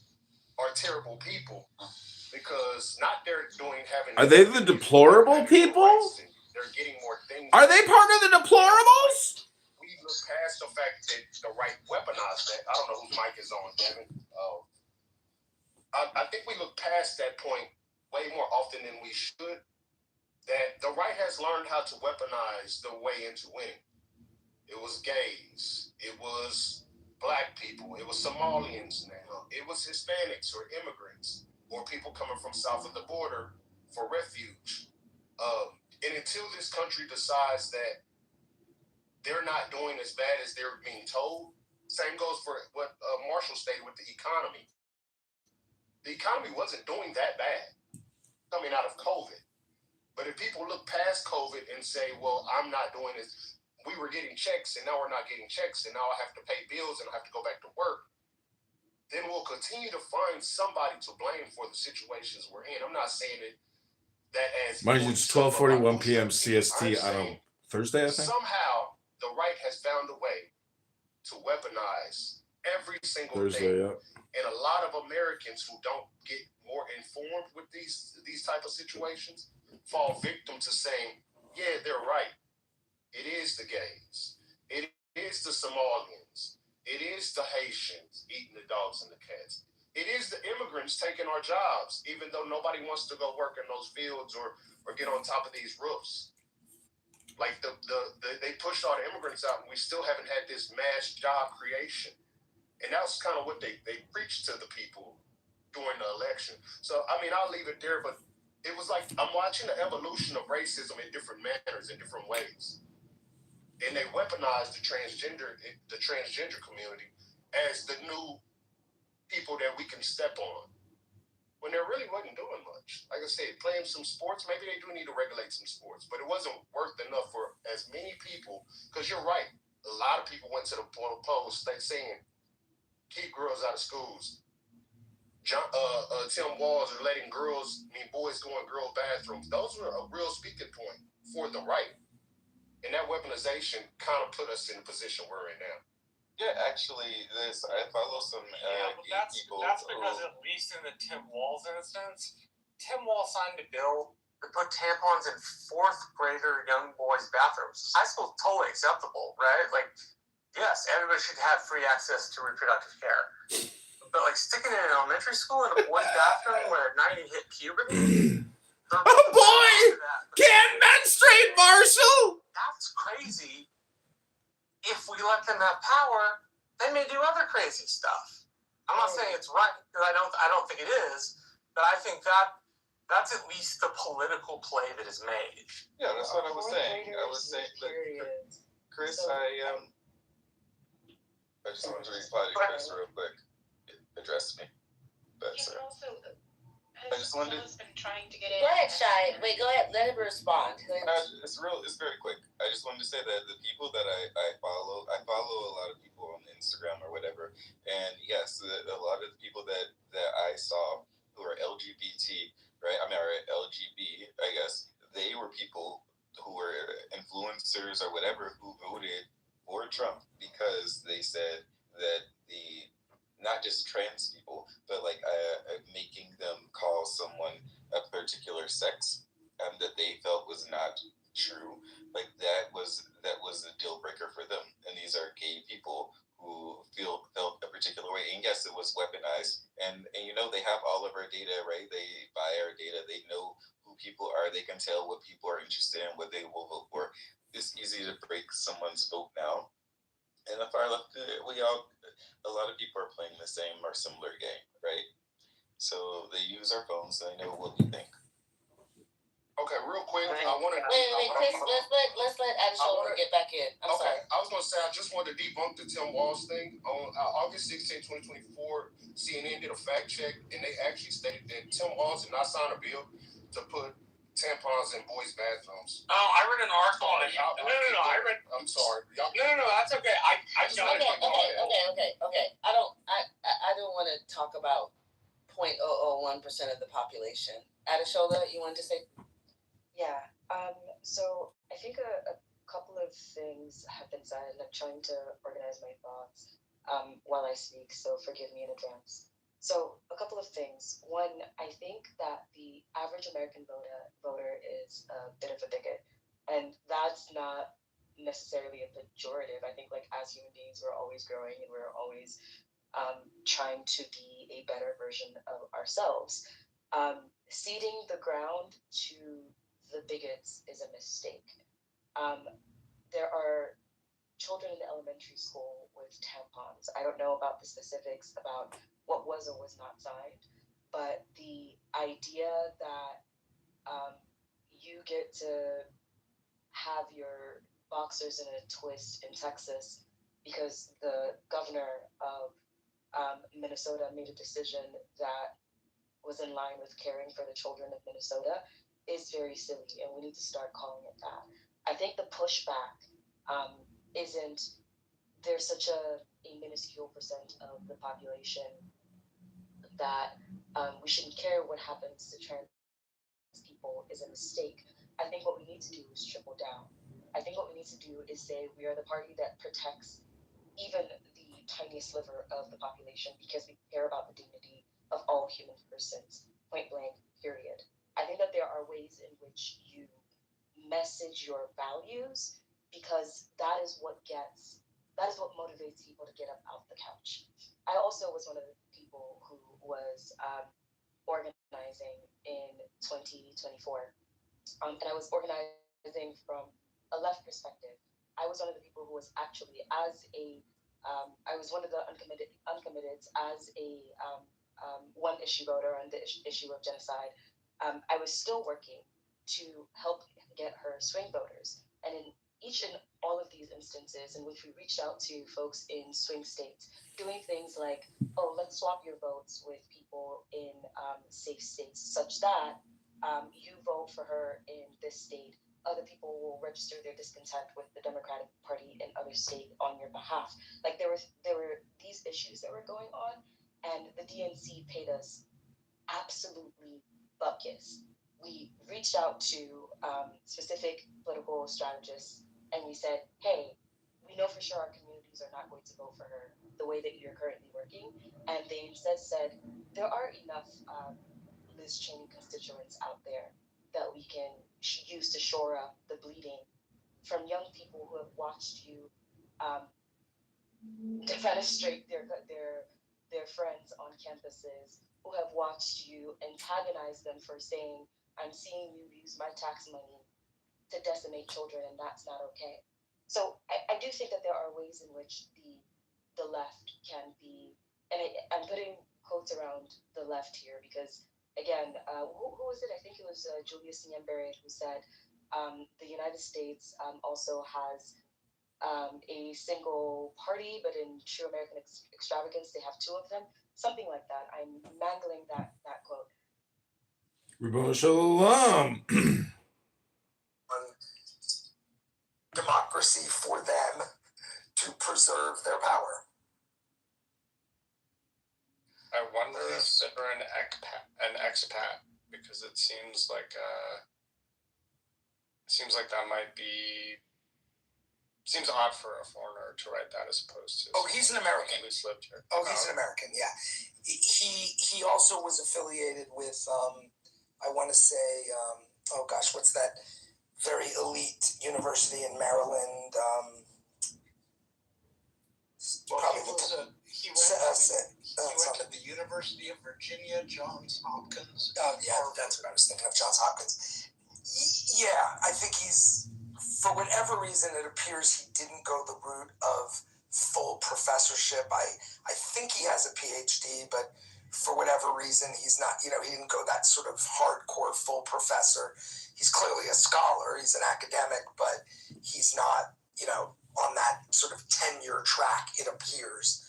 S17: are terrible people because not they're having.
S3: Are they the deplorable people?
S17: They're getting more things.
S3: Are they part of the deplorables?
S17: We look past the fact that the right weaponized that. I don't know whose mic is on, Devin. I think we look past that point way more often than we should. That the right has learned how to weaponize the way into winning. It was gays. It was Black people. It was Somalians now. It was Hispanics or immigrants or people coming from south of the border for refuge. And until this country decides that they're not doing as bad as they're being told. Same goes for what Marshall stated with the economy. The economy wasn't doing that bad coming out of COVID. But if people look past COVID and say, well, I'm not doing this, we were getting checks and now we're not getting checks and now I have to pay bills and I have to go back to work, then we'll continue to find somebody to blame for the situations we're in. I'm not saying that as
S3: Mind you, it's 12:41 p.m. CST on a Thursday, I think.
S17: Somehow the right has found a way to weaponize every single
S3: Thursday,
S17: thing.
S3: yeah.
S17: And a lot of Americans who don't get more informed with these type of situations fall victim to saying, yeah, they're right. It is the gays. It is the Somalians. It is the Haitians eating the dogs and the cats. It is the immigrants taking our jobs, even though nobody wants to go work in those fields or get on top of these roofs. Like they pushed all the immigrants out and we still haven't had this mass job creation. And that's kind of what they preached to the people during the election. So, I mean, I'll leave it there, but it was like I'm watching the evolution of racism in different manners, in different ways. And they weaponized the transgender community as the new people that we can step on, when they really wasn't doing much. Like I said, playing some sports, maybe they do need to regulate some sports, but it wasn't worth enough for as many people, because you're right, a lot of people went to the polls saying, keep girls out of schools. Tim Walz are letting boys go in girl bathrooms. Those were a real speaking point for the right. And that weaponization kind of put us in the position we're in now.
S9: Yeah, actually, I follow some people.
S13: That's because at least in the Tim Walz instance, Tim Walz signed a bill to put tampons in fourth grader young boys' bathrooms. High school's totally acceptable, right? Like, yes, everybody should have free access to reproductive care. But like sticking it in elementary school in a boys' bathroom where not even hit puberty.
S3: Oh boy! Can't menstruate, Marshall!
S13: That's crazy. If we let them have power, they may do other crazy stuff. I'm not saying it's right, because I don't think it is, but I think that's at least the political play that is made.
S9: Yeah, that's what I was saying. I was saying that, Chris, I just wanted to reply to Chris real quick. Address me. That's it. I just wanted to.
S12: Been trying to get in. Go ahead, Shai. Wait, go ahead. Let him respond.
S9: It's very quick. I just wanted to say that the people that I follow a lot of people on Instagram or whatever, and yes, a lot of the people that I saw who are LGBT, right? I mean, or LGB, I guess, they were people who were influencers or whatever who voted for Trump because they said that not just trans people, but like making them call someone a particular sex that they felt was not true. Like that was a deal breaker for them. And these are gay people who felt a particular way. And yes, it was weaponized. And you know, they have all of our data, right? They buy our data. They know who people are. They can tell what people are interested in, what they will vote for. It's easy to break someone's vote now. And the far left, a lot of people are playing the same or similar game, right? So they use our phones, so they know what we think.
S17: Okay, real quick, I want to.
S12: Wait, Chris, let's let Adeshola get back in. I'm sorry.
S17: I was going to say, I just wanted to debunk the Tim Walz thing. On August 16, 2024, CNN did a fact check, and they actually stated that Tim Walz did not sign a bill to put tampons in boys' bathrooms.
S13: Oh, I read an article on it. No, I read.
S17: I'm sorry.
S13: No, that's okay. I got it.
S12: Okay. I don't want to talk about 0.001% of the population. Adeshola, you wanted to say?
S14: Yeah. So I think a couple of things have been said, and I'm trying to organize my thoughts while I speak. So forgive me in advance. So a couple of things. One, I think that the average American voter is a bit of a bigot, and that's not necessarily a pejorative. I think like as human beings, we're always growing and we're always trying to be a better version of ourselves. Ceding the ground to the bigots is a mistake. There are children in elementary school with tampons. I don't know about the specifics about what was or was not signed, but the idea that you get to have your boxers in a twist in Texas because the governor of Minnesota made a decision that was in line with caring for the children of Minnesota is very silly, and we need to start calling it that. I think the pushback isn't there's such a minuscule percent of the population that we shouldn't care what happens to trans people is a mistake. I think what we need to do is triple down. I think what we need to do is say we are the party that protects even the tiniest sliver of the population because we care about the dignity of all human persons, point blank, period. I think that there are ways in which you message your values because that is what motivates people to get up out the couch. I also was one of the people who was organizing in 2024. And I was organizing from a left perspective. I was one of the people who was actually I was one of the uncommitted as a one issue voter on the issue of genocide. I was still working to help get her swing voters. And in each and all of these instances in which we reached out to folks in swing states, doing things like, oh, let's swap your votes with people in safe states such that you vote for her in this state. Other people will register their discontent with the Democratic Party in other state on your behalf. Like there were these issues that were going on, and the DNC paid us absolutely buckus. We reached out to specific political strategists, and we said, hey, we know for sure our communities are not going to vote for her the way that you're currently working. And they instead said, there are enough Liz Cheney constituents out there that we can use to shore up the bleeding from young people who have watched you defenestrate their friends on campuses, who have watched you antagonize them for saying, I'm seeing you use my tax money to decimate children, and that's not okay. So I do think that there are ways in which the left can be, and I'm putting quotes around the left here because, again, who was it? I think it was Julius Nyambere who said the United States also has a single party, but in true American extravagance, they have two of them. Something like that. I'm mangling that quote.
S3: Ribbon Shalom.
S2: Democracy for them to preserve their power.
S15: I wonder if they're an expat because it seems like that might be. Seems odd for a foreigner to write that as opposed to.
S2: Oh, he's an American.
S15: At least lived here.
S2: Oh, he's an American. Yeah, he also was affiliated with I want to say oh gosh, what's that very elite university in Maryland?
S18: He went to the University of Virginia, Johns Hopkins.
S2: Oh yeah, that's what I was thinking of, Johns Hopkins. Yeah, I think he's, for whatever reason, it appears he didn't go the route of full professorship. I think he has a PhD, but for whatever reason, he's not, he didn't go that sort of hardcore full professor. He's clearly a scholar, he's an academic, but he's not, on that sort of tenure track, it appears.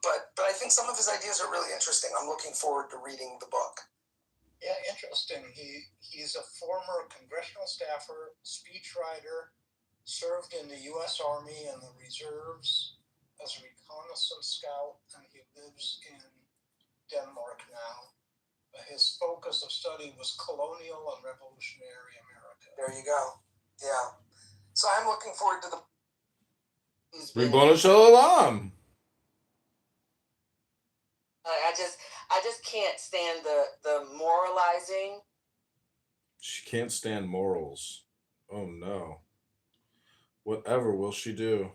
S2: But I think some of his ideas are really interesting. I'm looking forward to reading the book.
S18: Yeah, interesting. He's a former congressional staffer, speechwriter, served in the U.S. Army and the reserves as a reconnaissance scout, and he lives in Denmark now. His focus of study was colonial and revolutionary America.
S2: There you go. Yeah. So I'm looking forward to the.
S3: Ribbon Shalom.
S5: I just can't stand the moralizing.
S3: She can't stand morals. Oh no. Whatever will she do?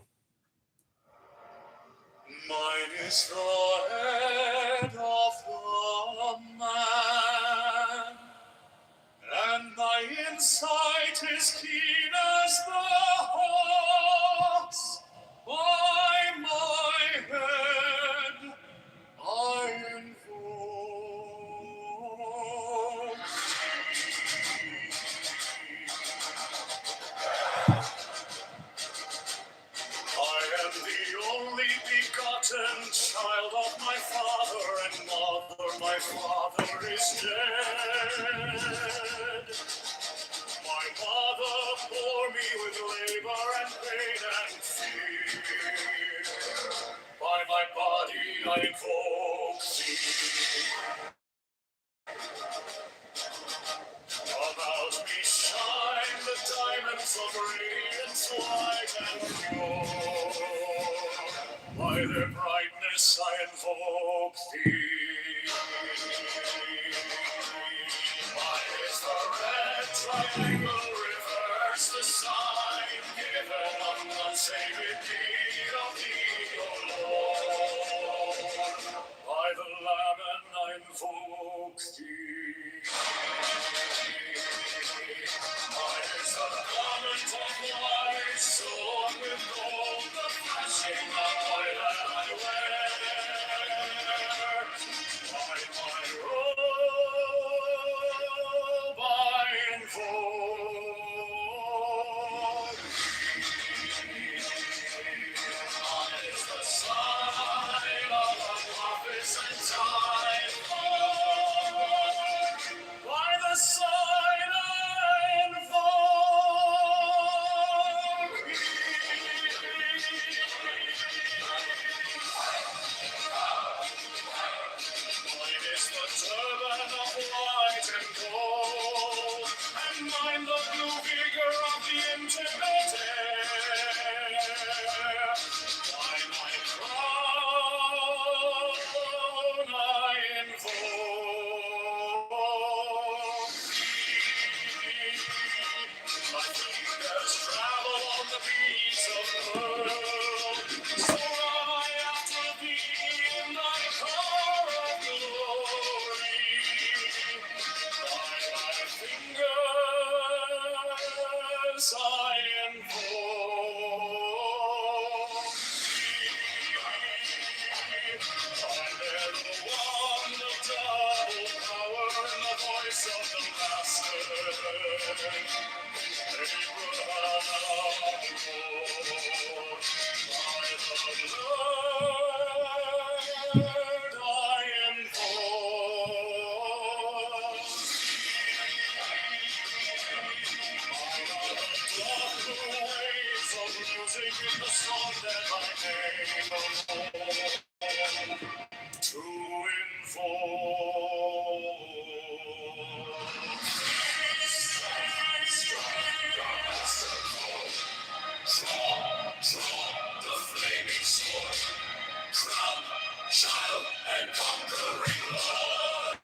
S19: Mine is the head of the man, and my insight is keen as the hawk's. By my head I invoke. my father is dead. My mother bore me with labor and pain and fear. By my body I invoke thee. About me shine the diamonds of radiance white and pure. By their brightness I invoke thee. Mine is the red triangle, reverse the sign, given on unsaved deed of thee, O Lord. By the Lamb I invoke thee. Mine is the garment of white, sewn with gold, the flashing of oil I wear. By my robe I invoke thee. Mine is the sign of the prophets and time. By the sign I invoke Mine is the turban of white and gold, and mine the blue vigor of the intimate air. By my crown I invoke thee. My fingers travel on the beats of pearl, so run I after thee in thy car of glory. By my fingers I invoke thee. I bear the wand of double power and the voice of the Master. To Draw the flaming sword, crown, child, and conquering Lord.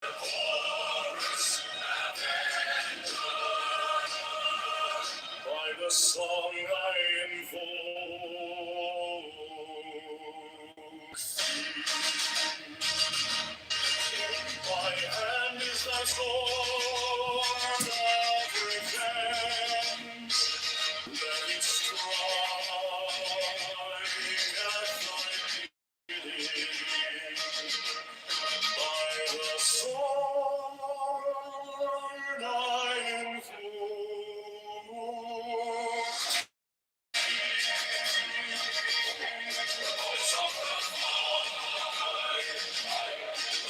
S19: Horus Avenger. By the song I invoke thee. In my hand is thy sword of revenge. Let it strike at thy bidding. By the sword I invoke the voice of the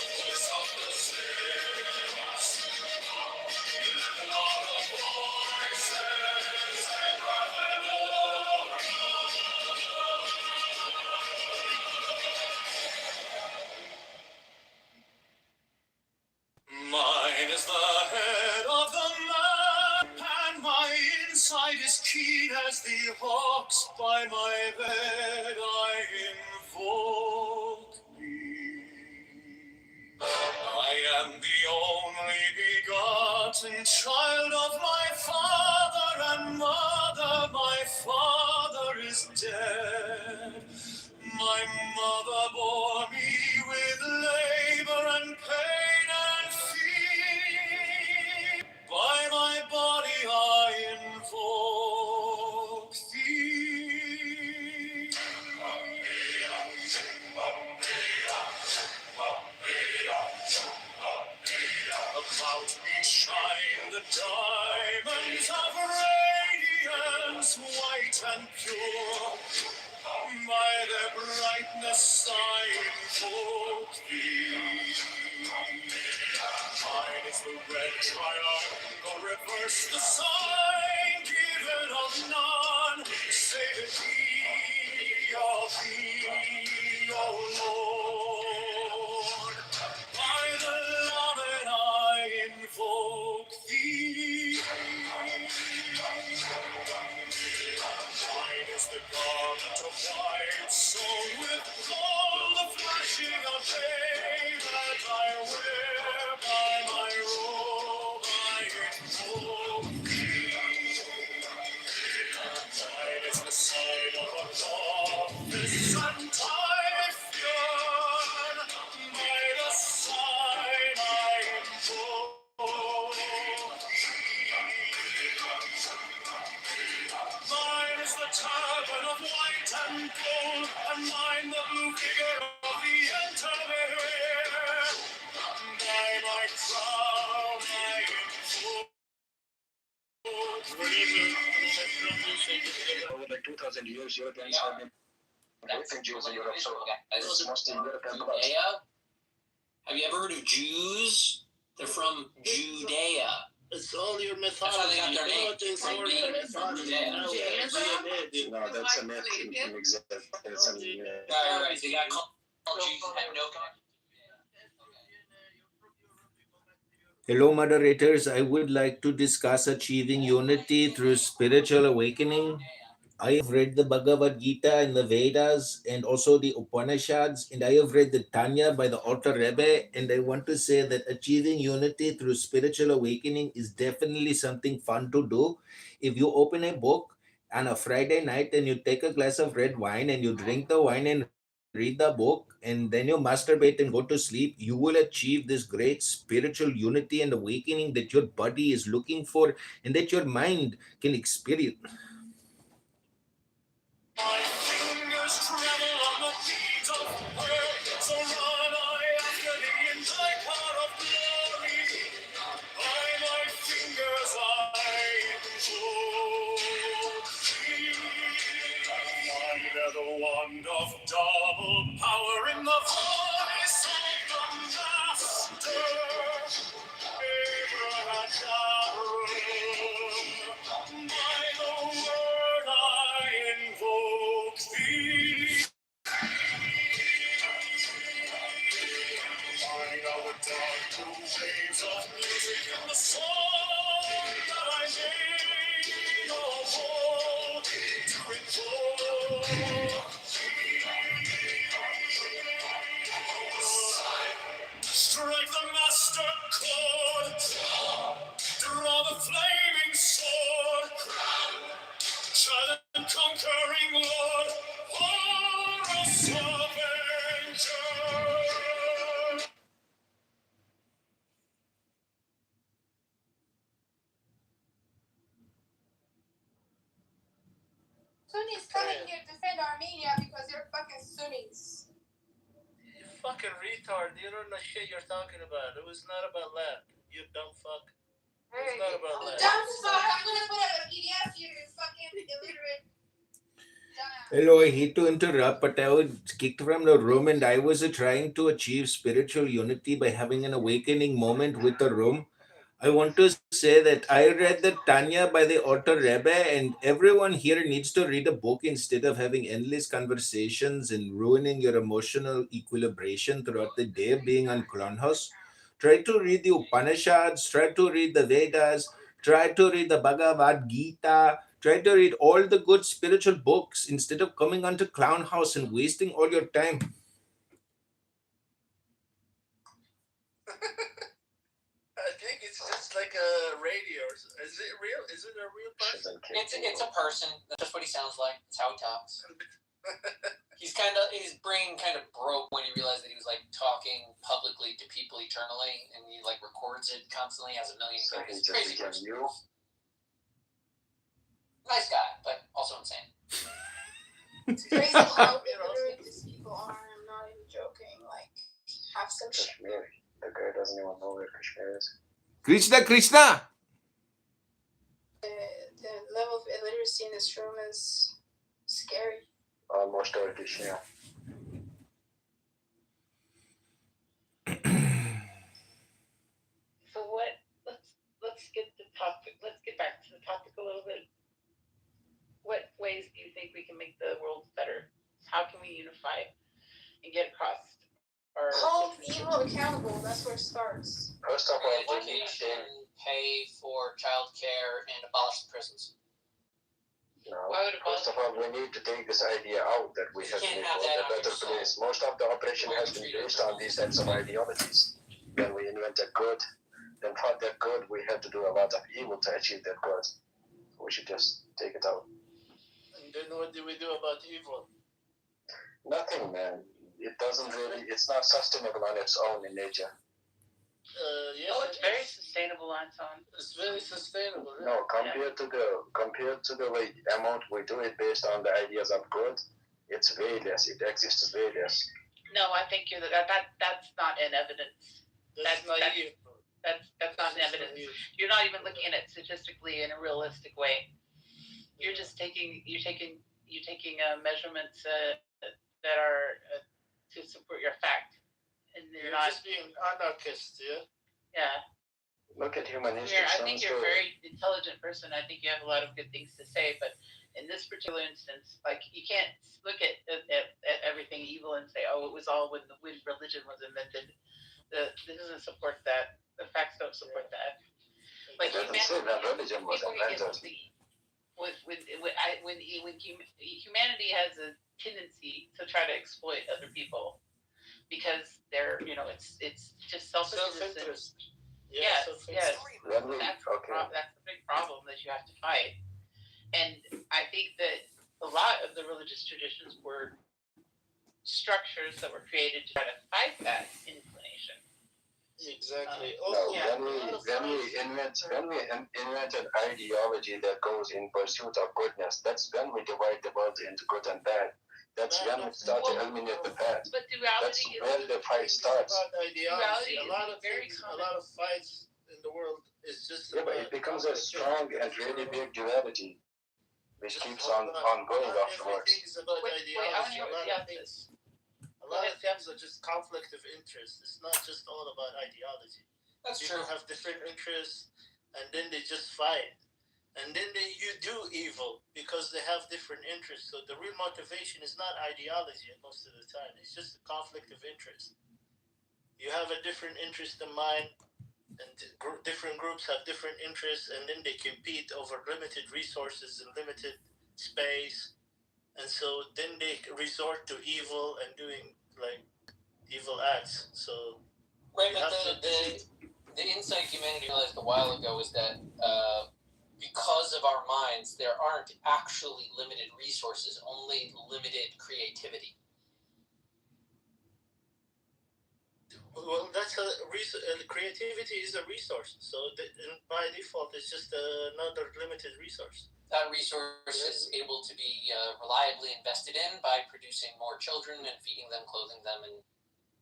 S19: voice of the saints. Let all the voices and Mine is the head of the man, and my inside is keen as the hawk's. By my bed I invoke thee. I am the only begotten child of my father and mother. My father is dead. My mother bore me with labor and pain and fear. By my body I invoke thee. About me shine the diamonds of radiance, white and pure. By their brightness I invoke thee. the red triangle, reverse the sign, given of none. Say the thee, O Lord. By the law that I invoke thee. Mine is the garment of white, sewn with gold, the flashing of day that I wear by my robe. I invoke thee. Mine is the sign of a novice and Typhoon. By the sign I invoke Mine is the turban of white and gold, and mine the blue figure of the Intermediate. By my crown I invoke
S20: Over like 2,000 years, Europeans have been raping Jews in Europe, so it's mostly European blood.
S21: Have you ever heard of Jews? They're from Judea.
S16: It's all your
S21: That's how
S16: mythology.
S21: they got their name.
S16: It's all
S21: From
S16: your
S21: being from Judea.
S20: No, that's a myth. It didn't exist. It's a
S21: Right. They got called Jews and had no connection.
S3: Hello, moderators. I would like to discuss achieving unity through spiritual awakening. I have read the Bhagavad Gita and the Vedas and also the Upanishads, and I have read the Tanya by the Alter Rebbe, and I want to say that achieving unity through spiritual awakening is definitely something fun to do. If you open a book on a Friday night and you take a glass of red wine and you drink the wine and read the book and then you masturbate and go to sleep, you will achieve this great spiritual unity and awakening that your body is looking for and that your mind can experience.
S19: My fingers tremble on the beat of earth, so run I after the car of glory. By my fingers I invoke thee. Under the wand of double power in the voice of the Master. By the word I invoke thee. Mine are the dark blue waves of music in the song that I made of old to invoke Strike the master chord, draw the flaming sword, child and conquering Lord, Horus Avenger.
S22: Sunnis coming here to defend Armenia because they're fucking Sunnis.
S16: You fucking retard. You don't know shit you're talking about. It was not about land. You dumb fuck. It's not about land.
S22: Dumb fuck. I'm gonna put up a PDF here, you fucking illiterate.
S3: Hello, I hate to interrupt, but I was kicked from the room and I was trying to achieve spiritual unity by having an awakening moment with the room. I want to say that I read the Tanya by the Alter Rebbe, and everyone here needs to read a book instead of having endless conversations and ruining your emotional equilibration throughout the day of being on Clubhouse. Try to read the Upanishads, try to read the Vedas, try to read the Bhagavad Gita, try to read all the good spiritual books instead of coming onto Clown House and wasting all your time.
S16: I think it's just like a radio. Is it real? Is it a real person?
S21: It's a person. That's just what he sounds like. That's how he talks. His brain kind of broke when he realized that he was like talking publicly to people eternally, and he like records it constantly, has a million copies. Crazy person. Nice guy, but also insane.
S22: It's crazy how illiterate these people are. I'm not even joking. Like, have some shit.
S20: The guy doesn't even know where Kashmir is.
S3: Krishna!
S22: The level of illiteracy in this room is scary.
S20: Almost Turkish, yeah.
S7: So what
S1: think we can make the world better? How can we unify and get across our
S22: Hold evil accountable. That's where it starts.
S11: First of all, education, pay for childcare, and abolish the prisons.
S20: No. First of all, we need to take this idea out that we have to make world a better place. Most of the operation has been based on these types of ideologies. When we invented good, then thought that good, we had to do a lot of evil to achieve that good. We should just take it out.
S16: And then what do we do about evil?
S20: Nothing, man. It doesn't really, it's not sustainable on its own in nature.
S16: Yes,
S1: it's very sustainable on its own.
S16: It's very sustainable.
S20: No, compared to the way amount we do it based on the ideas of good, it's way less. It exists way less.
S1: No, I think that's not in evidence. That's not in evidence. You're not even looking at it statistically in a realistic way. You're just taking measurements that are to support your fact, and you're not
S16: just being anarchist, yeah.
S1: Yeah.
S20: Look at human history.
S1: I think you're a very intelligent person. I think you have a lot of good things to say, but in this particular instance, like, you can't look at everything evil and say, oh, it was all when religion was invented. It doesn't support that. The facts don't support that. Like,
S20: religion was invented.
S1: When humanity has a tendency to try to exploit other people because they're, it's just self-interest. Yes. That's a big problem that you have to fight. And I think that a lot of the religious traditions were structures that were created to try to fight that inclination.
S16: Exactly.
S20: When we invented ideology that goes in pursuit of goodness, that's when we divide the world into good and bad. That's when we start to eliminate the bad.
S1: But duality
S20: That's where the fight starts.
S16: Ideology. A lot of fights in the world is just
S20: but it becomes a strong and really big duality, which keeps on going afterwards.
S16: Everything is about ideology. A lot of things are just conflict of interest. It's not just all about ideology. People have different interests, and then they just fight. And then you do evil because they have different interests. So the real motivation is not ideology most of the time. It's just a conflict of interest. You have a different interest in mine, and different groups have different interests, and then they compete over limited resources and limited space. And so then they resort to evil and doing like evil acts. So
S21: right, but the insight humanity realized a while ago is that because of our minds, there aren't actually limited resources, only limited creativity.
S16: Well, that's creativity is a resource. So by default, it's just another limited resource.
S21: That resource is able to be reliably invested in by producing more children and feeding them, clothing them, and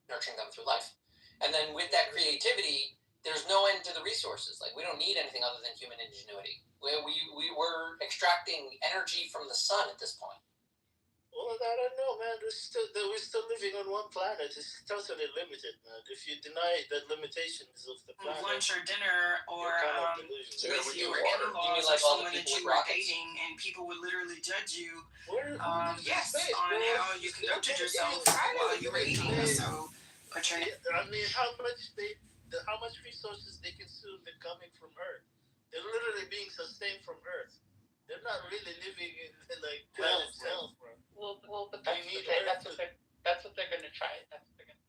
S21: nurturing them through life. And then with that creativity, there's no end to the resources. Like, we don't need anything other than human ingenuity. We're extracting energy from the sun at this point.
S16: Well, I don't know, man. We're still living on one planet. It's totally limited, man. If you deny the limitations of the planet,
S10: lunch or dinner, or if you were in laws
S21: like
S10: or someone that you were dating, and people would literally judge you, on how you conducted yourself while you were eating. So,
S16: I mean, how much resources they consume that coming from Earth? They're literally being sustained from Earth. They're not really living in like planet itself, bro.
S1: Well, but that's what they're going to try. That's what they're going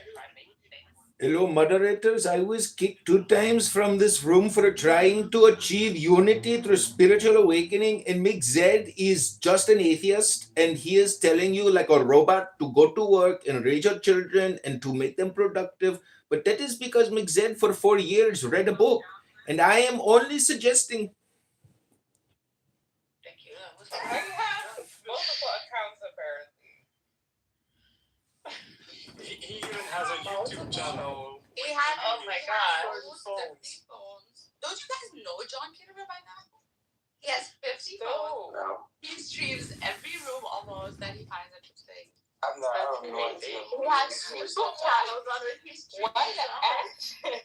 S1: to try to make things.
S3: Hello, moderators. I was kicked 2 times from this room for trying to achieve unity through spiritual awakening, and Mick Z is just an atheist, and he is telling you like a robot to go to work and raise your children and to make them productive. But that is because Mick Z for 4 years read a book, and I am only suggesting.
S12: I have multiple accounts apparently.
S16: He even has a YouTube channel.
S12: He had, oh my god.
S22: Phones. Don't you guys know John Kitover by now? He has 50 phones.
S20: No.
S22: He streams every room almost that he finds interesting.
S2: I don't know.
S22: He has YouTube channels on which he's
S21: Why the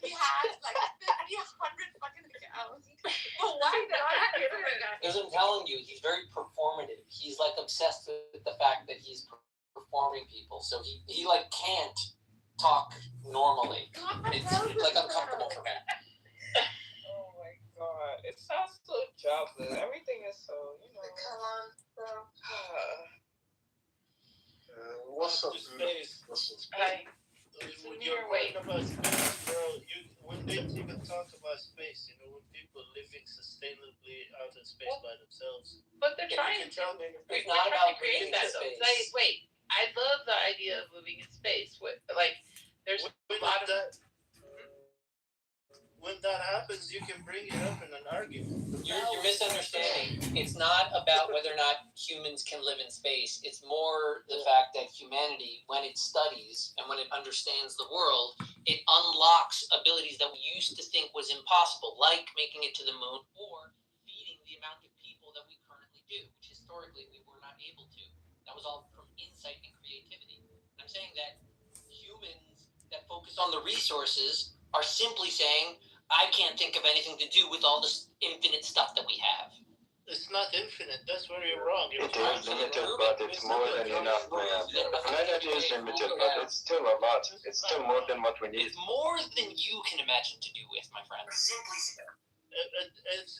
S22: He has like 100 fucking accounts. But why not?
S21: Because I'm telling you, he's very performative. He's like obsessed with the fact that he's performing people. So he like can't talk normally. It's like uncomfortable for him.
S5: Oh my god. It sounds so jobless. Everything is so,
S22: Come on, bro.
S16: What's up, space?
S1: Hi.
S16: When you're talking about space, bro, when they even talk about space, when people living sustainably out in space by themselves.
S1: But they're trying to. We're
S21: not
S1: trying
S21: about
S1: to create that though.
S21: space.
S1: Wait, I love the idea of living in space. There's a lot of
S16: that. When that happens, you can bring it up in an argument.
S21: You're misunderstanding. It's not about whether or not humans can live in space. It's more the fact that humanity, when it studies and when it understands the world, it unlocks abilities that we used to think was impossible, like making it to the moon or feeding the amount of people that we currently do, which historically we were not able to. That was all from insight and creativity. And I'm saying that humans that focus on the resources are simply saying, I can't think of anything to do with all this infinite stuff that we have.
S16: It's not infinite. That's where you're wrong.
S20: It is limited, but it's more than enough, man. Humanity is limited, but it's still a lot. It's still more than what we need.
S21: It's more than you can imagine to do with, my friend.
S16: It's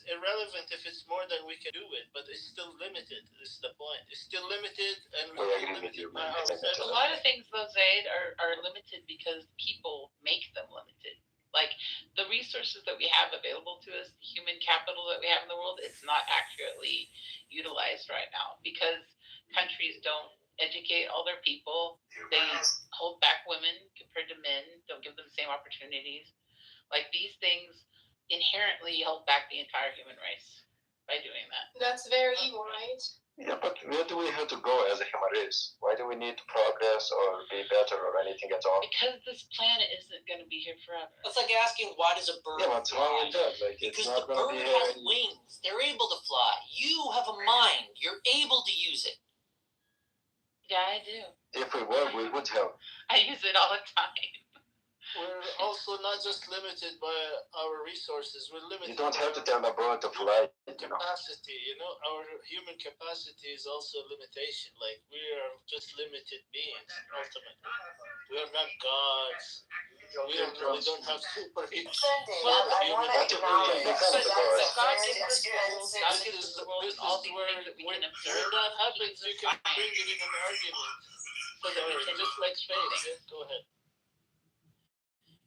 S16: irrelevant if it's more than we can do it, but it's still limited. Is the point? It's still limited, and
S20: I agree with you, man.
S1: a lot of things, though, Zaid, are limited because people make them limited. Like the resources that we have available to us, the human capital that we have in the world, it's not accurately utilized right now because countries don't educate all their people. They hold back women compared to men, don't give them the same opportunities. Like these things inherently hold back the entire human race by doing that.
S22: That's very evil, right?
S20: Yeah, but where do we have to go as a human race? Why do we need to progress or be better or anything at all?
S1: Because this planet isn't going to be here forever.
S21: It's like asking, why does a bird
S20: what's wrong with that? Like,
S21: because
S20: it's not
S21: the
S20: going to
S21: bird
S20: be
S21: has wings. They're able to fly. You have a mind. You're able to use it.
S1: Yeah, I do.
S20: If we were, we would have.
S1: I use it all the time.
S16: We're also not just limited by our resources. We're limited.
S20: You don't have to tell a bird to fly.
S16: Capacity, our human capacity is also a limitation. Like we are just limited beings. Ultimately, we are not gods. We don't have super.
S22: Well, I want to acknowledge that
S1: God gives
S22: experiences.
S1: all these things that we can observe.
S16: When that happens, you can bring it in an argument. Just like space. Go ahead.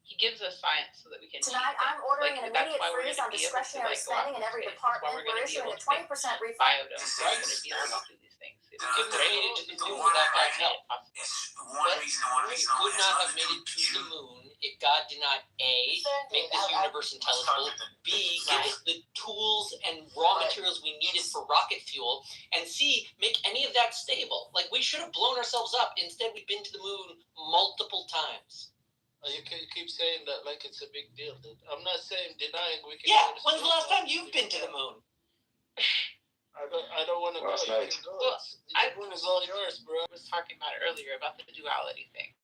S1: He gives us science so that we can.
S22: Tonight, I'm ordering an immediate freeze on discretionary spending in every department. We're issuing a 20% refund.
S1: We're going to be able to do these things.
S21: It made it to the moon without God's help. It could not have made it to the moon if God did not A, make this universe intelligible, B, give us the tools and raw materials we needed for rocket fuel, and C, make any of that stable. Like, we should have blown ourselves up. Instead, we've been to the moon multiple times.
S16: You keep saying that like it's a big deal, dude. I'm not saying denying we can.
S21: Yeah, when's the last time you've been to the moon?
S16: I don't want to go. You can go.
S1: Well,
S16: the moon is all yours, bro.
S1: I was talking about it earlier about the duality thing.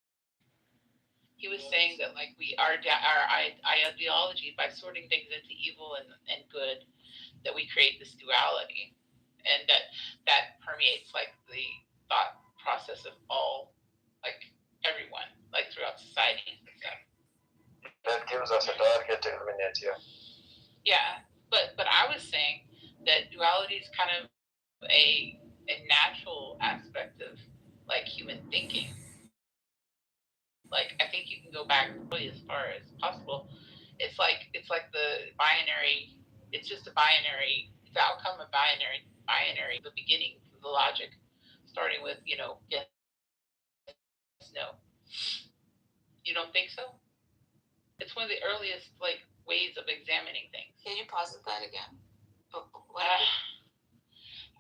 S1: He was saying that like our ideology, by sorting things into evil and good, that we create this duality, and that permeates like the thought process of all, like everyone, like throughout society and stuff.
S20: That gives us a target to eliminate, yeah.
S1: Yeah, but I was saying that duality is kind of a natural aspect of like human thinking. Like I think you can go back really as far as possible. It's like the binary. It's just a binary. It's the outcome of binary. The beginning, the logic, starting with yes, no. You don't think so? It's one of the earliest like ways of examining things.
S22: Can you pause that again?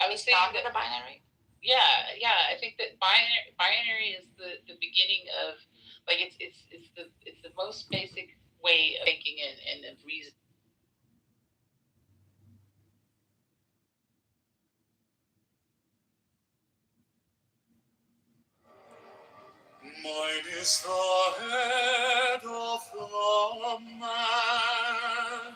S1: I was saying that
S22: a binary.
S1: Yeah. I think that binary is the beginning of like it's the most basic way of thinking and of reason.
S19: is the head of the man,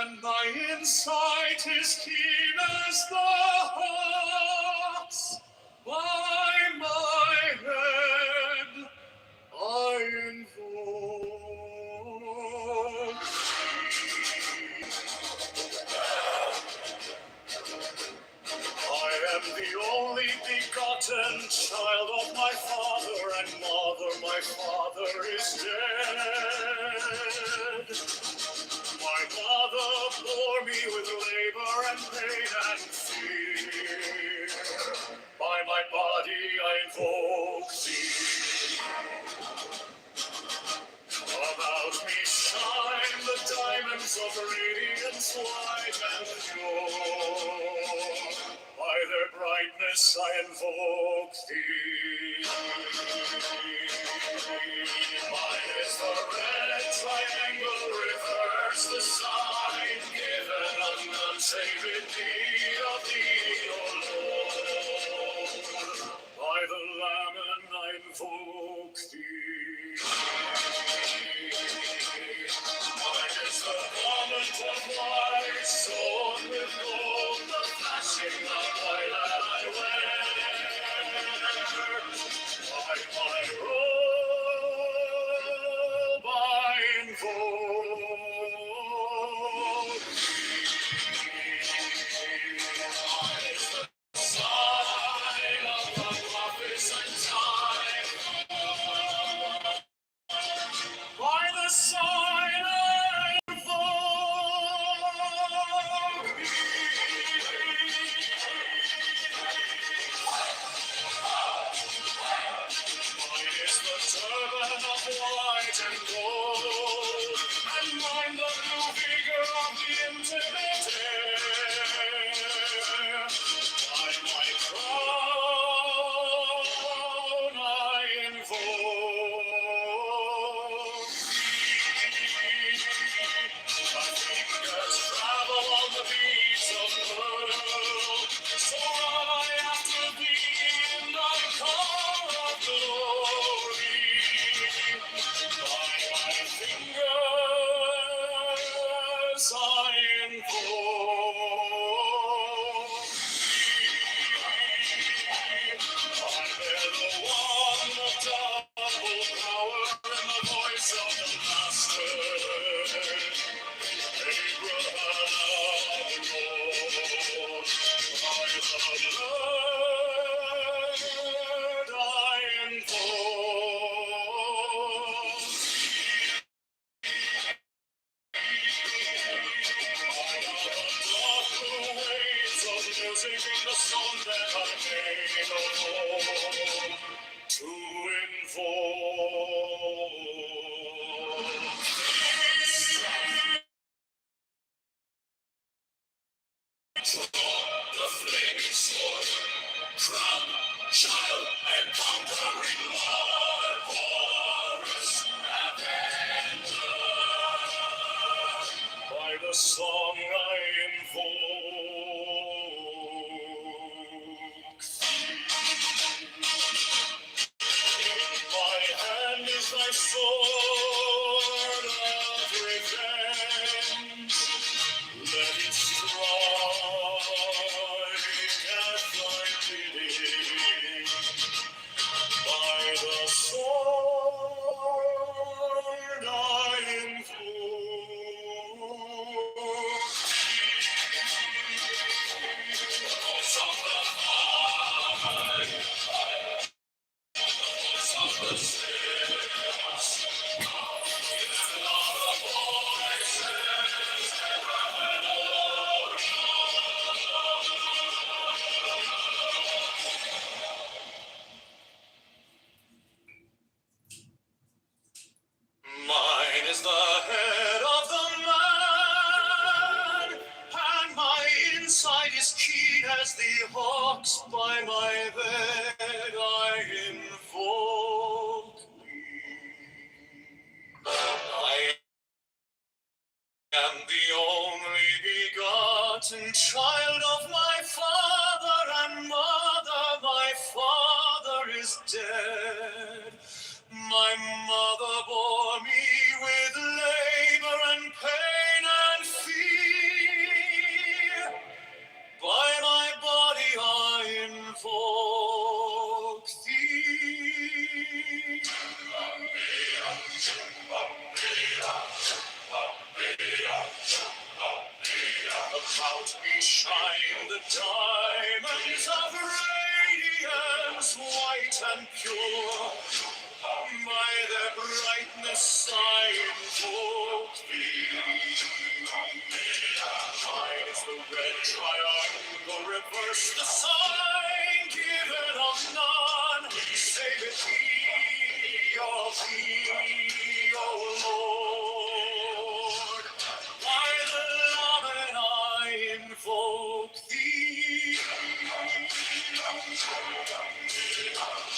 S19: and my insight is keen as the hawk's. By my head I invoke. I am the only begotten child of my father and mother. My father is dead. My mother bore me with labor and pain and fear. By my body I invoke thee. About me shine the diamonds of radiance white and pure. By their brightness I invoke thee. Mine is the red triangle, reverse the sign, given on unsaved need of thee, O Lord. By the Lamb I invoke thee. Mine is the garment of white, sewn with gold, the flashing of white that I wear. By my robe I invoke thee. Mine is the sign of the prophets and time. By the sign I invoke Mine is the turban of white and gold, and mine the blue vigor of the intimate air. By my crown I invoke thee. My fingers travel on the beats of pearl, so run I after thee in thy car of glory. By my fingers I invoke thee. I bear the wand of double power and the voice of the Master. Abraham, Lord, by the blood I invoke music in the song that I made, O Lord, to invoke the flaming sword, crown, child, and conquering Lord, Horus, Avenger. By the song I invoke in my hand is thy sword of revenge. Let it strike at thy bidding. By the sword I invoke the voice of the Father, the voice of the saints, even all the voices ever and Mine is the head of the man, and my insight is keen as the hawk's. By my head I invoke thee. I am the only begotten child of my father and mother. My father is dead. About me shine the diamonds of radiance, white and pure. By their brightness I invoke thee. Mine is the red triangle, reverse the sign, given of none, save it thee, O Lord. By the Laman I invoke thee.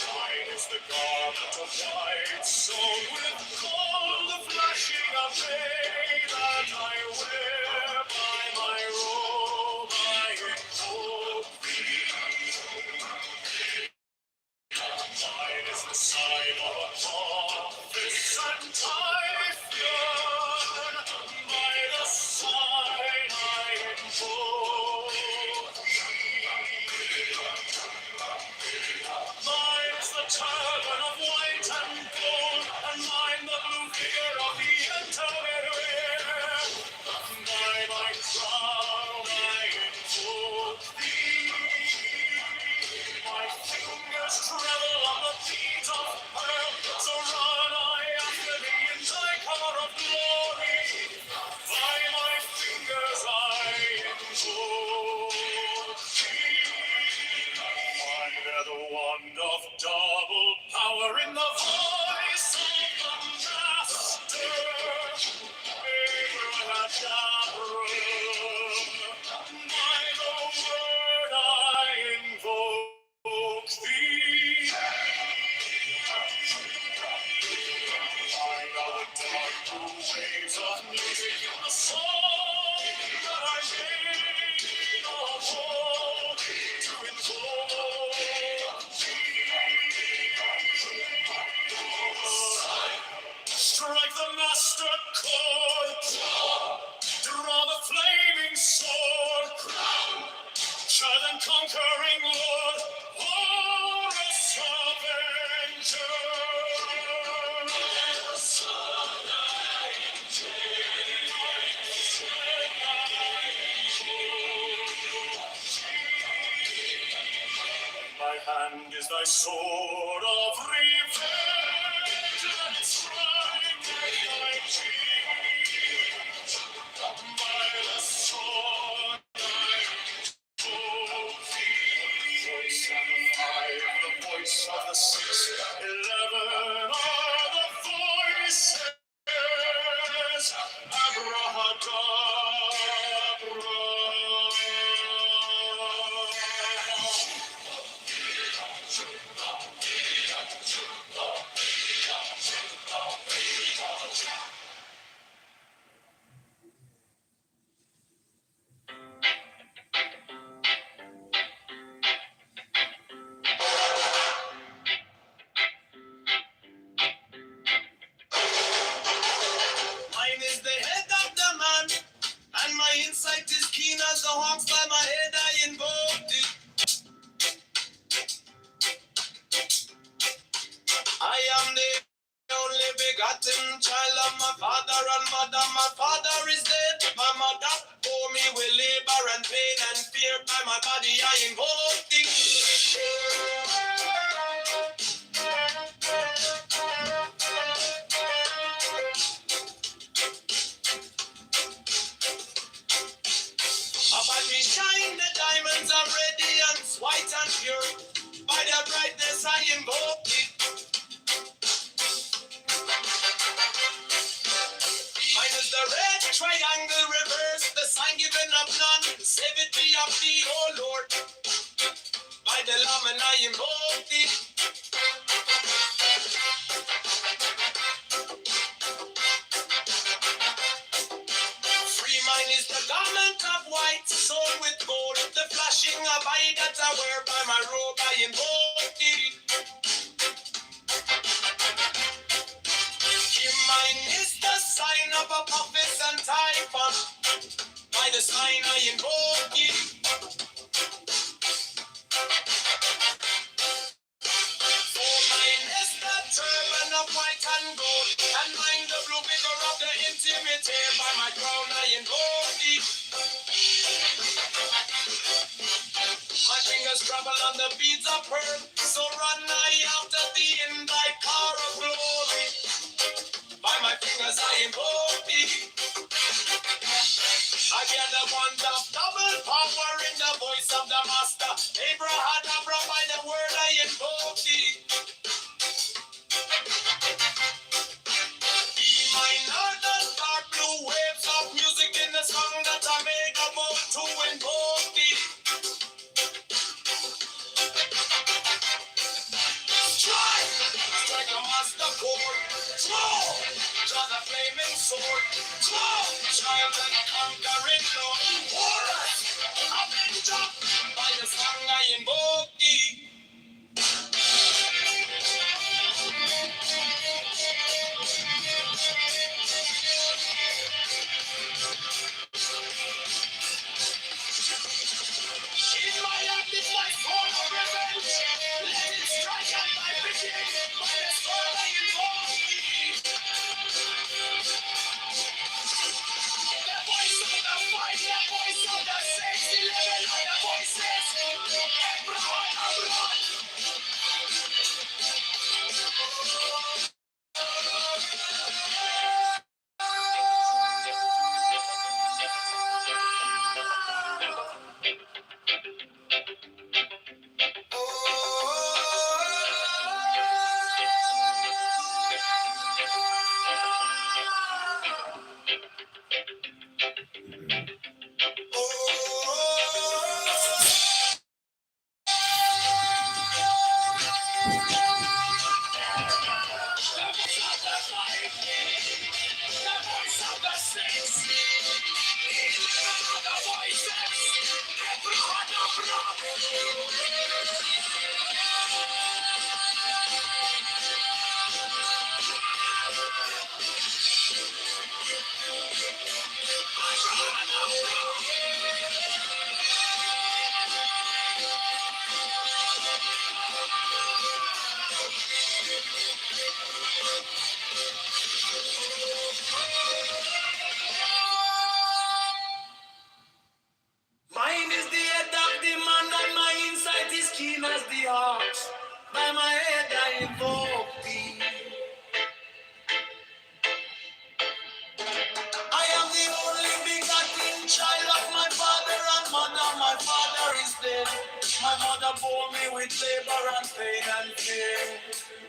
S19: Mine is the garment of white, sewn with gold, the flashing of day that I wear. By my robe I invoke thee. Mine is the sign of a office and Typhoon. By the sign I invoke thee. Mine is the turban of white and gold, and mine the blue figure of the intermediate. By my crown I invoke thee. My fingers tremble on the beat of pearl, so run I after thee in thy car of glory. By my fingers I invoke thee. Under the wand of double power in the voice of the Master, Abracadabra. By the word I invoke thee. I know the dark blue waves of music in the song that I made of old to invoke thee. Strike the master chord, draw the flaming sword, shout and conquering Lord, Horus Avenger. My hand is thy sword of revenge, and its strike with thy cheek. By the sword I invoke thee. Voice of the five, the voice of the 611 are the voices. Abrahadabra. Mine is the head of the man, and my insight is keen as the hawks. By my head I invoke thee. I am the only begotten child of my father and mother. My father is dead. My mother bore me with labor and pain and fear. By my body I invoke thee. Upon me shine the diamonds of radiance, white and pure. By their brightness I invoke thee. Mine is the red triangle, reverse the sign given of none. Save it be of thee, O Lord. By the Lamb and I invoke thee. Free mine is the garment of white, sewn with gold, the flashing of eye that I wear. By my robe I invoke thee. Mine is the sign of a prophet and Typhon. By the sign I invoke thee. For mine is the turban of of white and gold, and mine the blue figure of the intimate. By my crown I invoke thee. My fingers travel on the beads of pearl, so run I after thee in thy car of glory. By my fingers I invoke thee. I get the wand of double power in the voice of the master. Abraham, by the word I invoke thee. E minor, the dark blue waves of music in the song that I make about to invoke thee. Strike a master chord, draw the flaming sword, draw, child and conquering Lord, warrior, avenger, by the song I invoke thee. In my hand is my sword of revenge, let it strike at my vision, by the sword I invoke thee. The voice of the fight, the voice of the 611 other voices. Abraham, Abraham. Mine is the head of the man, and my insight is keen as the heart. By my head I invoke thee. I am the only begotten child of my father and mother. My father is dead. My mother bore me with labor and pain and fear.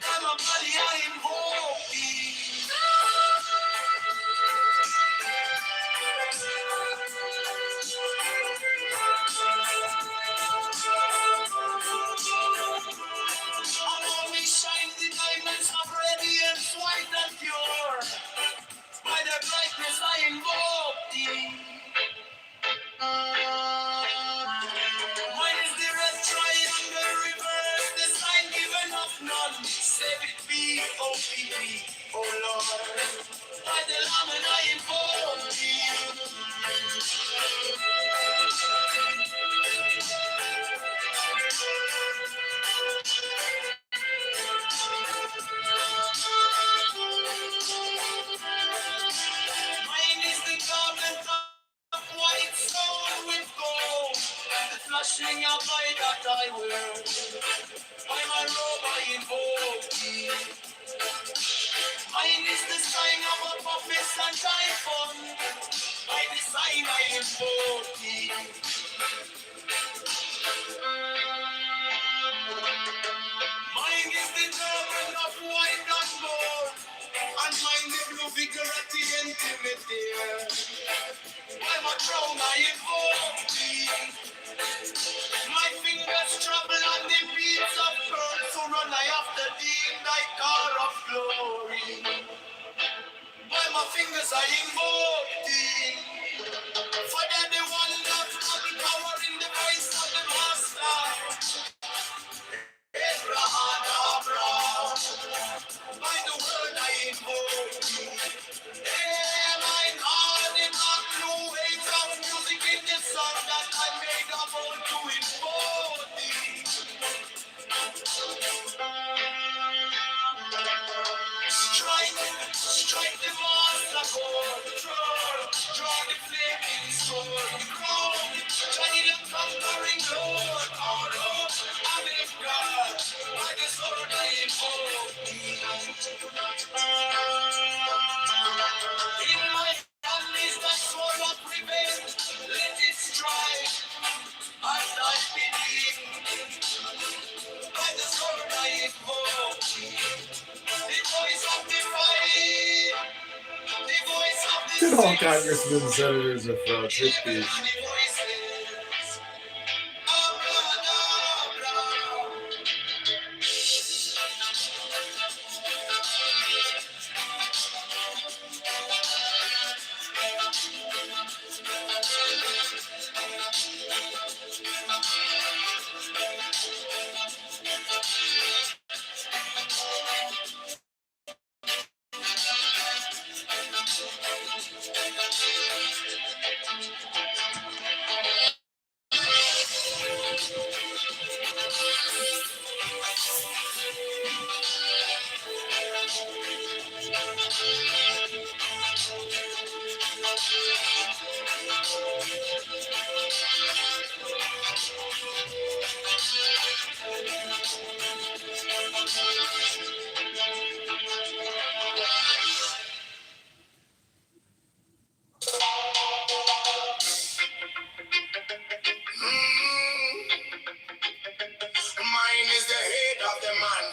S19: By my body I invoke thee. Among me shine the diamonds of radiance, white and pure. By the brightness I invoke thee. Mine is the red triangle reverse, the sign given of none. Save it be, O P, O Lord. By the Lamb and I invoke thee. Mine is the garment of white stone with gold, the flashing of light that I wear. By my robe I invoke thee. Mine is the sign of a purpose and typhon. By the sign I invoke thee. Mine is the turban of white and gold, and mine the blue figure at the intimate there. By my crown I invoke thee. My fingers travel on the beats of pearl, so run I after thee in thy car of glory. By my fingers I invoke thee. For then the wonder of the power in the voice of the master. Abraham, Abraham. By the word I invoke thee. Mine heart in the blue waves of music in the song that I made about to invoke thee. Strike the master chord, draw the flaming sword, roll, Johnny the conquering Lord, oh Lord, I'm in God, by the sword I invoke. In my hand is the sword of revenge, let it strike, as I believe, by the sword I invoke. The voice of the right, the voice of the
S3: Look at all congressmen and senators are frauds. Hit these.
S19: Mine is the head of the man,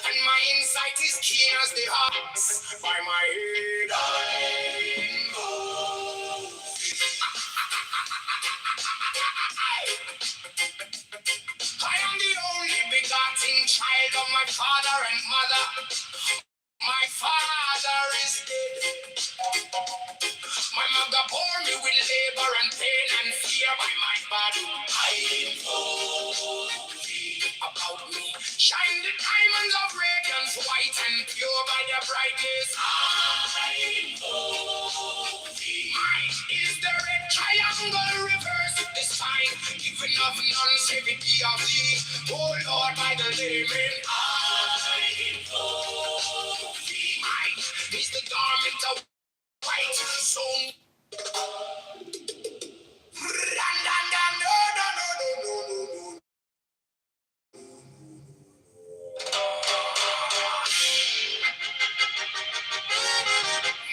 S19: and my insight is keen as the ox. By my head I know. I am the only begotten child of my father and mother. My father is dead. My mother bore me with labor and pain and fear by my body. I know about me. Shine the diamonds of radiance, white and pure by their brightness. I know mine is the red triangle reverse with the sign, giving of non-savity of thee. Oh Lord, by the layman. I know mine is the garment of white, so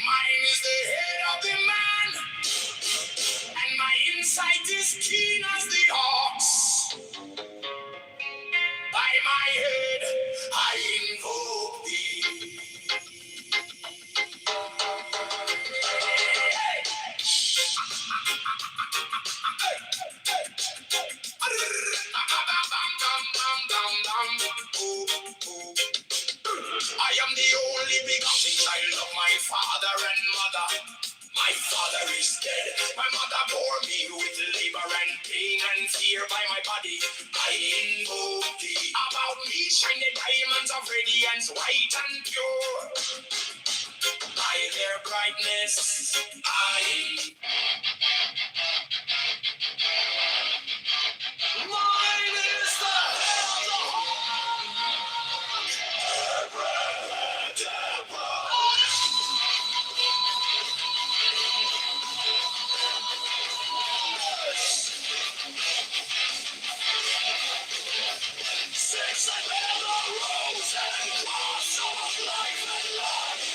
S19: mine is the head of the man, and my insight is keen as the ox. By my head, I invoke thee. I am the only begotten child of my father and mother. My father is dead. My mother bore me with labor and pain and fear by my body. I invoke thee. About me shine the diamonds of radiance, white and pure. By their brightness, mine is the head of the since I bear the rose and blossom of life and life,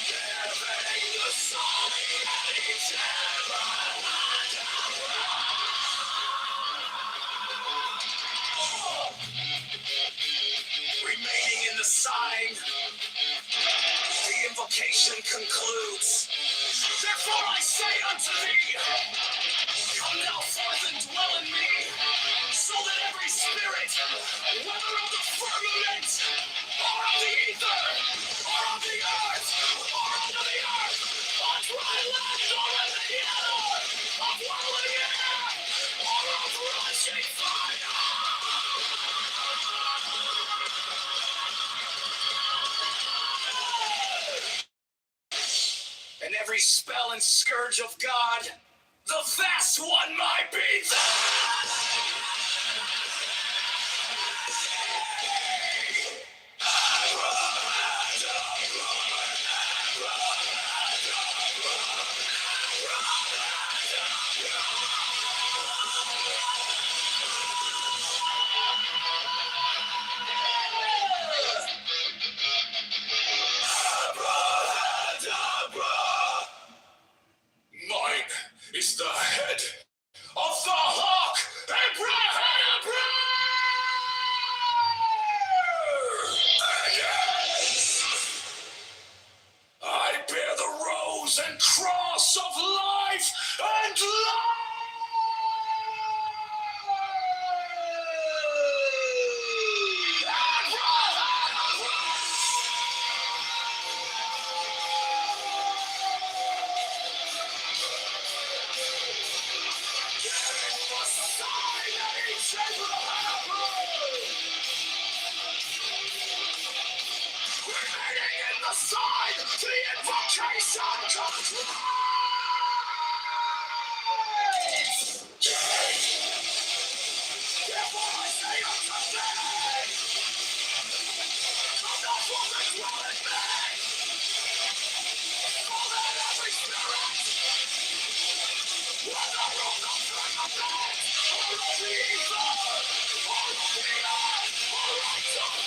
S19: giving the sign and each remaining in the sign, the invocation concludes. Therefore I say unto thee, come now forth and dwell in me, so that every spirit, whether of the firmament, or of the ether, or of the earth, or under the earth, on dry land, or in the air, of whirling air, or of rushing fire, and every spell and scourge of God, the vast one might be there. the sign, the invocation complies. Therefore I say unto thee, come not forth and dwell in me, so that every spirit, whether of the firmament, or of the ether, or of the earth, or right of the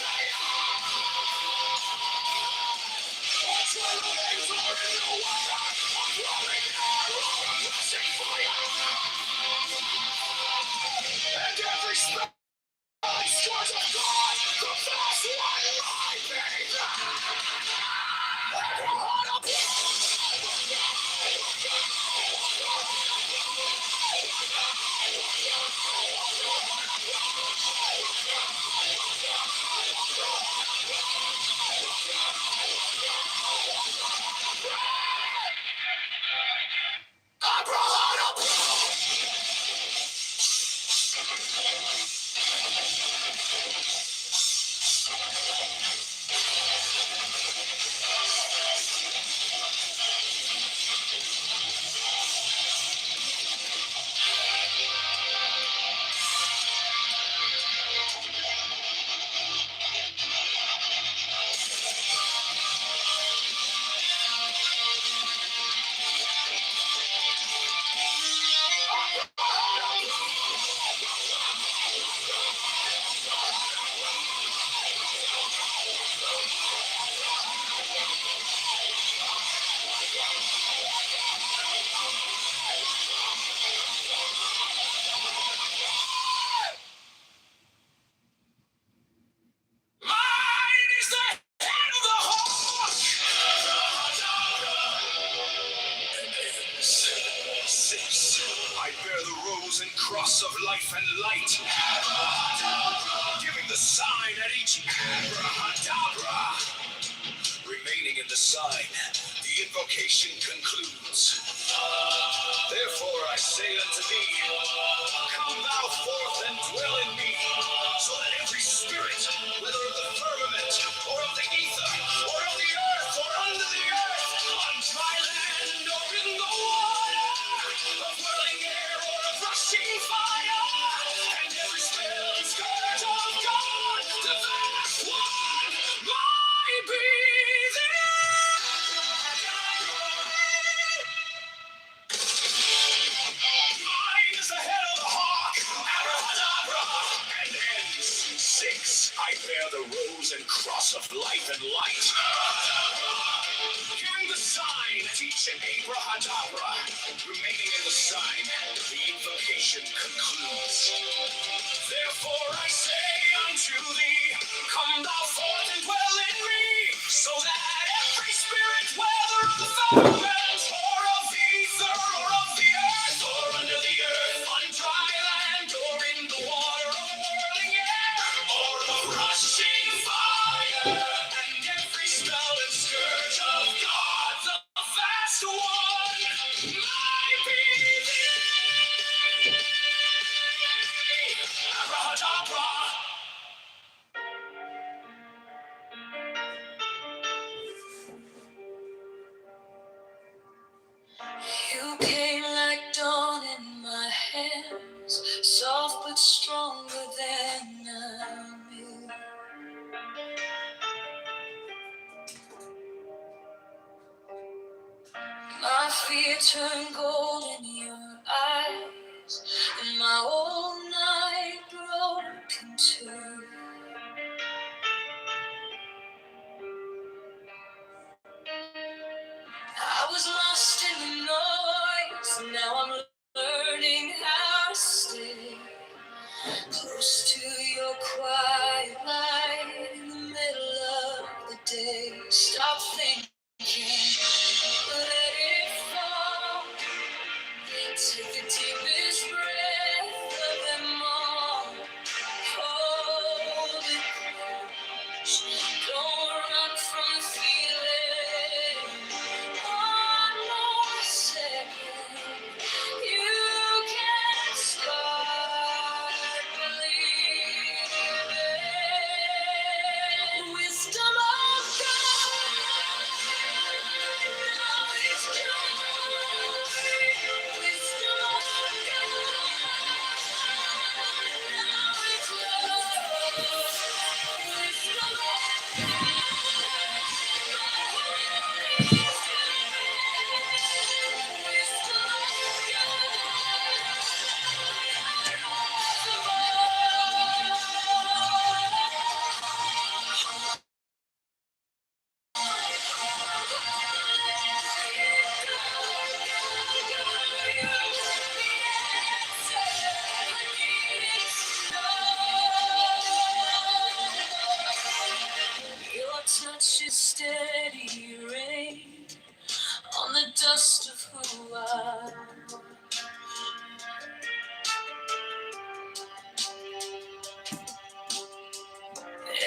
S19: or tremblings, or in the water, or flowing air, or a rushing fire, and every spirit, scourge of God, the vast one, I be Mine is the head of the horse. Six. I bear the rose and cross of life and light, giving the sign at each abracadabra. Remaining in the sign, the invocation concludes. Therefore I say unto thee, come thou forth and dwell in me, so that every spirit, whether of the firmament, or of the ether, or of the earth, or under the earth, on dry land, or in the water, of whirling air, or of rushing fire, and every spell and scourge of God, the vast one, my breathing. Mine is the head of the hawk, abracadabra, and ends. Six. I bear the rose and cross of life and light, giving the sign at each abracadabra. Remaining in the sign, the invocation concludes. Therefore I say unto thee, come thou forth and dwell in me, so that every spirit, whether of the firmament, or of the ether, or of the earth, or under the earth, on dry land, or in the water, or whirling air, or of rushing fire, and every spell and scourge of God, the vast one, my being. Abracadabra. You came like dawn in my hands, soft but stronger than I knew. My fear turned gold in your eyes, and my whole night broke in two. I was lost in the noise, now I'm learning how to stay close to your quiet light in the middle of the day. Stop thinking, let it fall. Take the deepest breath of them all. Hold it close. Don't run from the feeling. One more second. You can start believing. Wisdom of God. touch is steady rain on the dust of who I am.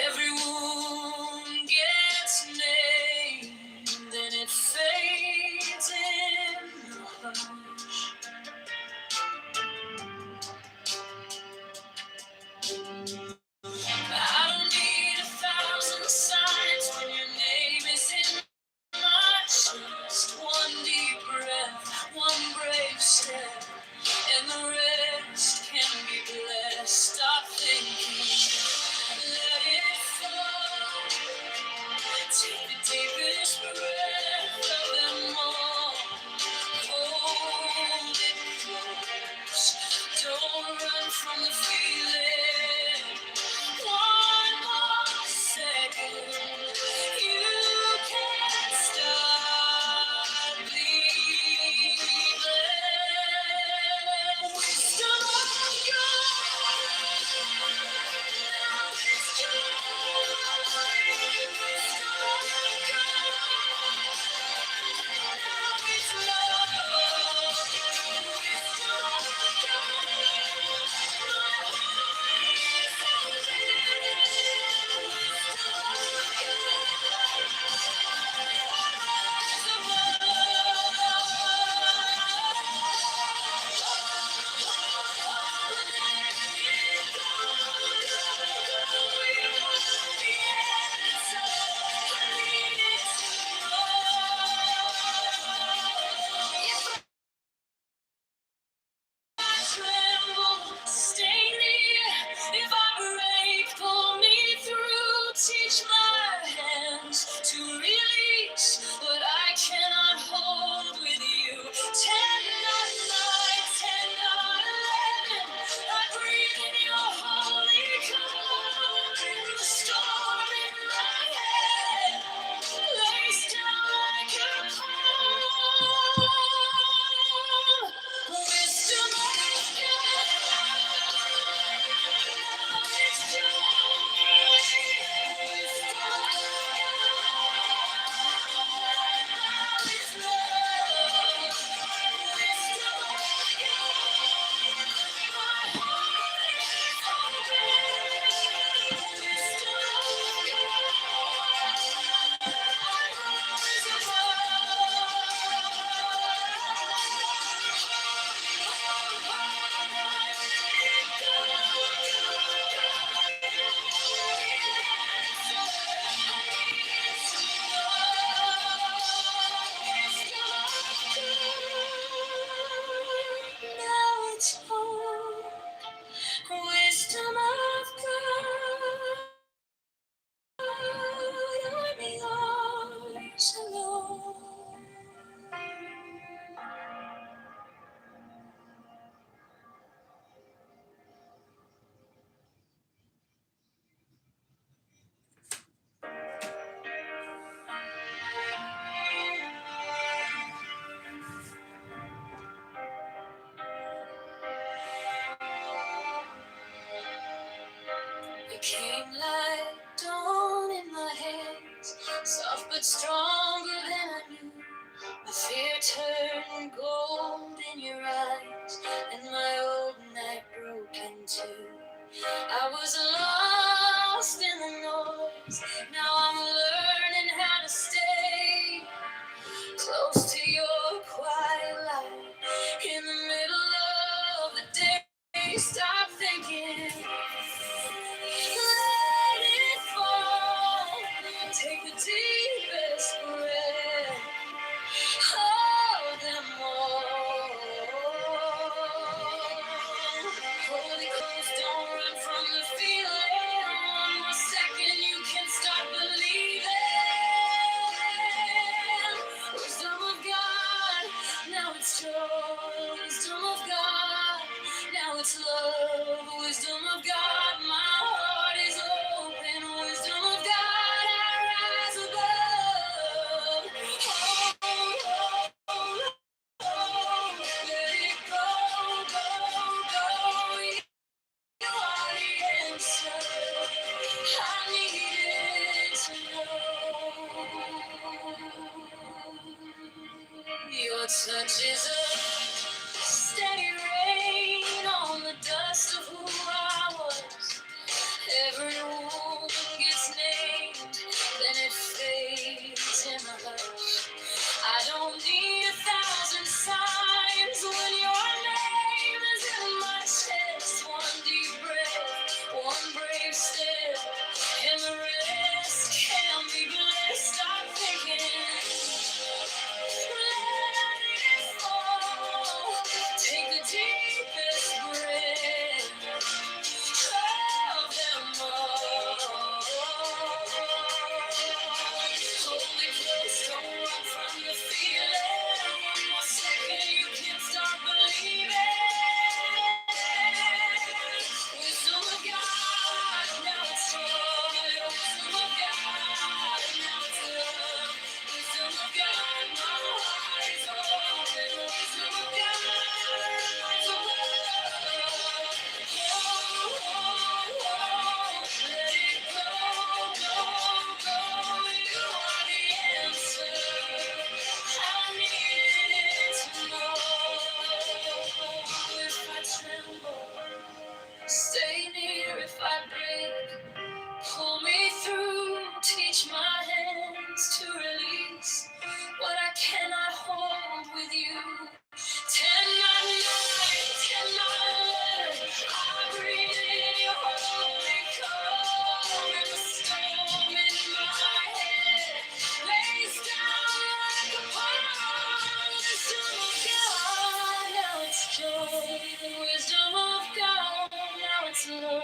S19: Every wound gets named, then it fades in the hush. I don't need 1,000 signs when your name is in my chest. One deep breath, one brave step, and the rest can be blessed. Stop thinking, let it fall. Take the deepest breath of them all. Hold it close. Don't run from the feeling. One more second. You can't stop believing. Wisdom of God. Now it's joy. Tremble, stay near. If I break, pull me through. Teach my hands to release what I cannot hold with you. 10 not 9, 10 not 11. I breathe in your holy calm. The storm in my head lays down like a palm. Wisdom of now it's home. Wisdom of God, I'm yours alone. It came like dawn in my hands, soft but stronger than I knew. The fear turned gold in your eyes, and my old night broke in two. I was lost in the noise, now I'm learning how to stay close to your quiet light in the middle of the day. Stop thinking, let it fall. Take the deepest breath. Hold them all. Holy close, don't run from the feeling. One more second, you can start believing. Wisdom of God, now it's joy. Wisdom of God, now it's love. Wisdom of God, my heart is open. Wisdom of God, I rise above. touch is a steady rain on the dust of who I was. Every wound gets named, then it fades in the hush. I don't need 1,000 signs when your name is in my chest. One deep breath, one brave step, and the rest can be blessed. I'm thinking, let it fall. Take the deepest breath of them all. Hold me close, don't run from the feeling. One more second, you can start believing. Wisdom of God, now it's joy. Wisdom of God, now it's love. Wisdom of God, my heart is open. Wisdom of God, rise above. Let it go, go, go. You are the answer. I needed to know if I tremble. Stay near if I break. Pull me through. Teach my hands to release what I cannot hold with you. 10 not 9, 10 not 11. I breathe in your holy calm, and the storm in my head lays down like a palm. Wisdom of God, now it's joy. Wisdom of God, now it's love.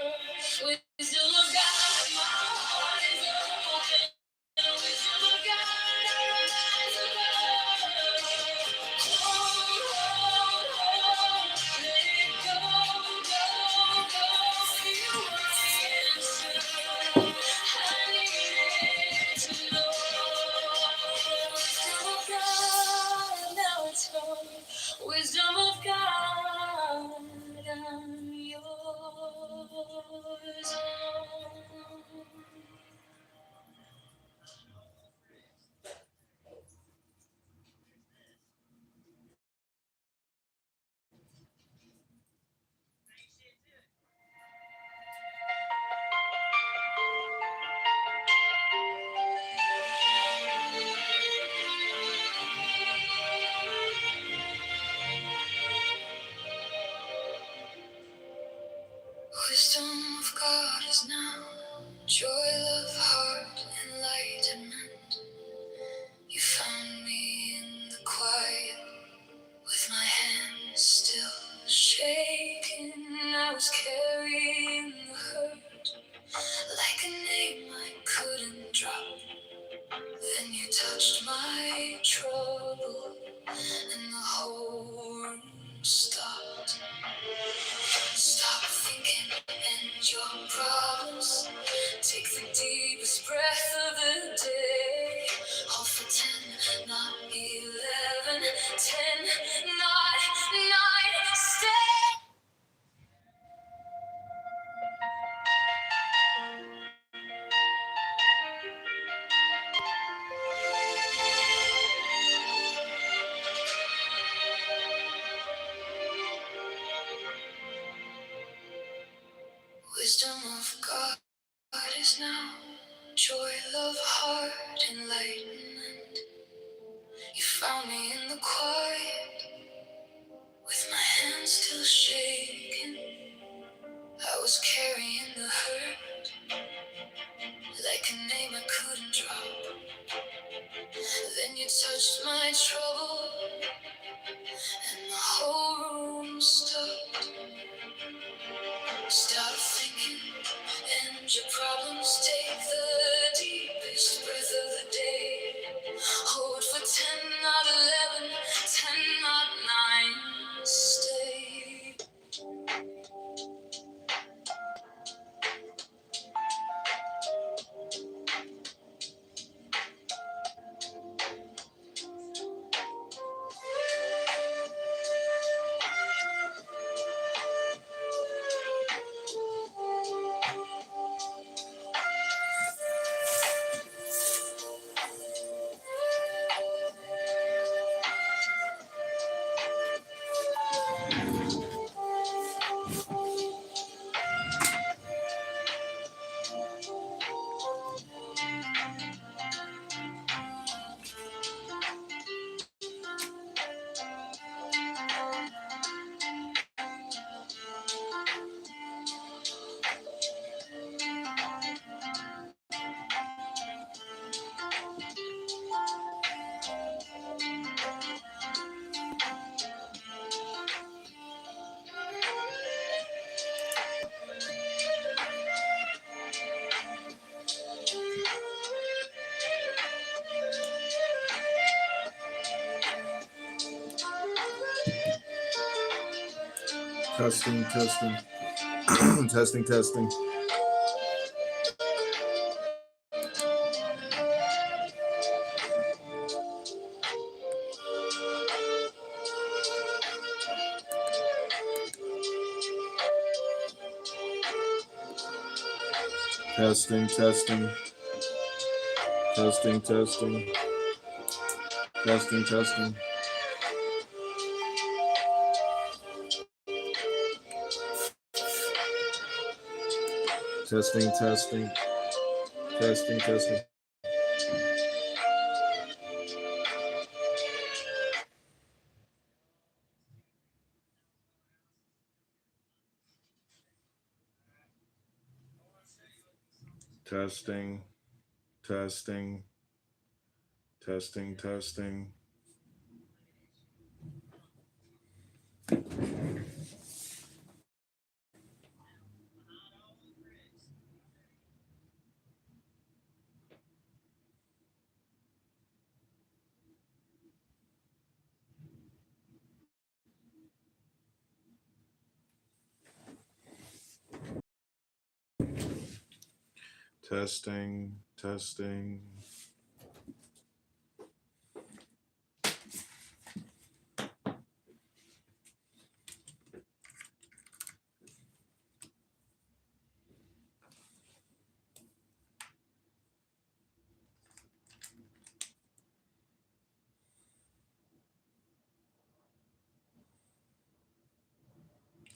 S19: Wisdom of God, my heart is open. Wisdom of God, I rise above. Wisdom of God, I'm yours. Wisdom of God is now joy, love, heart, enlightenment. You found me in the quiet, with my hands still shaking. I was carrying the hurt like a name I couldn't drop. Then you touched my trouble, and the whole room stopped. Stop thinking and your problems. Take the deepest breath of the day. Hold for 10, not 11. 10, not 9. Stay. Wisdom of God is now joy, love, heart, enlightenment. You found me in the quiet, with my hands still shaking. I was carrying the hurt like a name I couldn't drop. Then you touched my trouble, and the whole room stopped. Stop thinking and your problems. Take the deepest breath of the day. Hold for 10, not 11. 10, not 9. Stay.
S3: Testing, testing. Testing, testing. Testing, testing. Testing, testing. Testing, testing. Testing, testing. Testing, testing. Testing, testing, testing, testing. Testing, testing.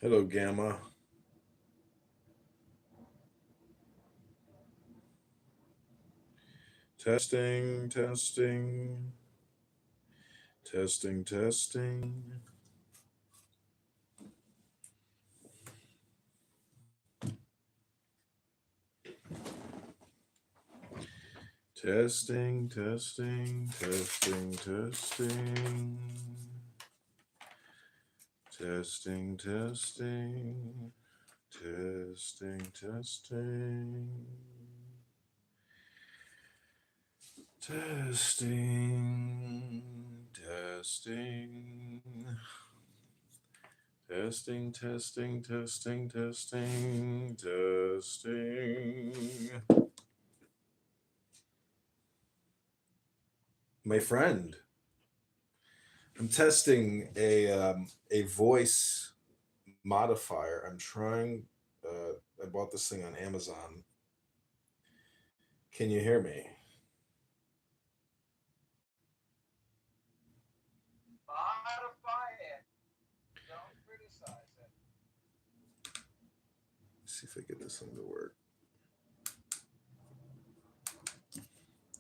S3: Hello, Gamma. Testing, testing. Testing, testing. Testing, testing, testing, testing. Testing, testing. Testing, testing. Testing, testing. Testing, testing, testing, testing, testing. My friend, I'm testing a voice modifier. I'm trying. I bought this thing on Amazon. Can you hear me?
S2: Modify it. Don't criticize it.
S3: Let's see if I get this thing to work.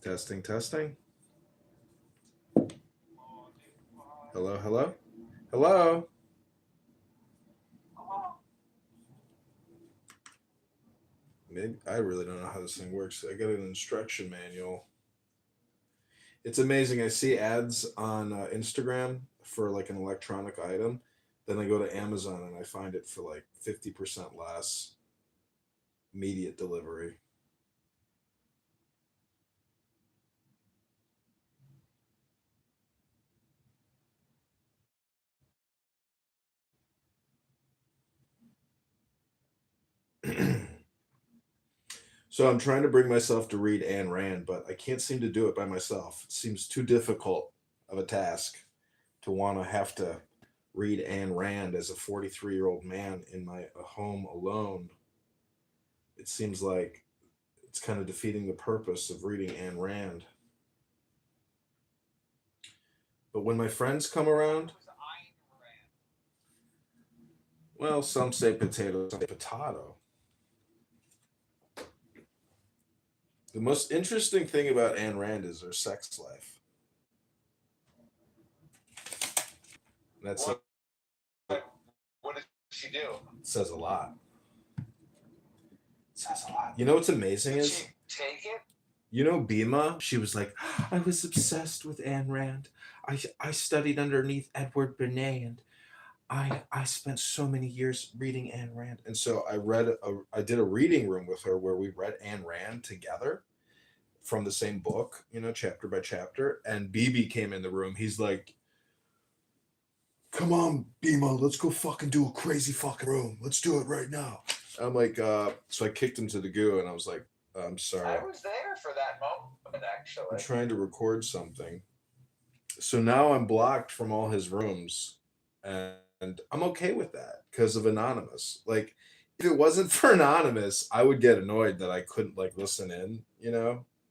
S3: Testing, testing. Hello, hello, hello. Maybe I really don't know how this thing works. I got an instruction manual. It's amazing. I see ads on Instagram for like an electronic item. Then I go to Amazon and I find it for like 50% less. Immediate delivery. So I'm trying to bring myself to read Ayn Rand, but I can't seem to do it by myself. It seems too difficult of a task to want to have to read Ayn Rand as a 43-year-old man in my home alone. It seems like it's kind of defeating the purpose of reading Ayn Rand. But when my friends come around, well, some say potato, some say potato. The most interesting thing about Ayn Rand is her sex life. That's
S2: What did she do?
S3: says a lot. Says a lot. You know what's amazing
S2: Did
S3: is
S2: she take it?
S3: you know Bhima? She was like, I was obsessed with Ayn Rand. I studied underneath Edward Bernays and I spent so many years reading Ayn Rand. And so I did a reading room with her where we read Ayn Rand together from the same book, chapter by chapter. And BB came in the room. He's like, come on, Bima, let's go fucking do a crazy fucking room. Let's do it right now. I'm like, so I kicked him to the goo, and I was like, I'm sorry.
S2: I was there for that moment, actually.
S3: I'm trying to record something. So now I'm blocked from all his rooms, and I'm okay with that because of Anonymous. Like, if it wasn't for Anonymous, I would get annoyed that I couldn't like listen in,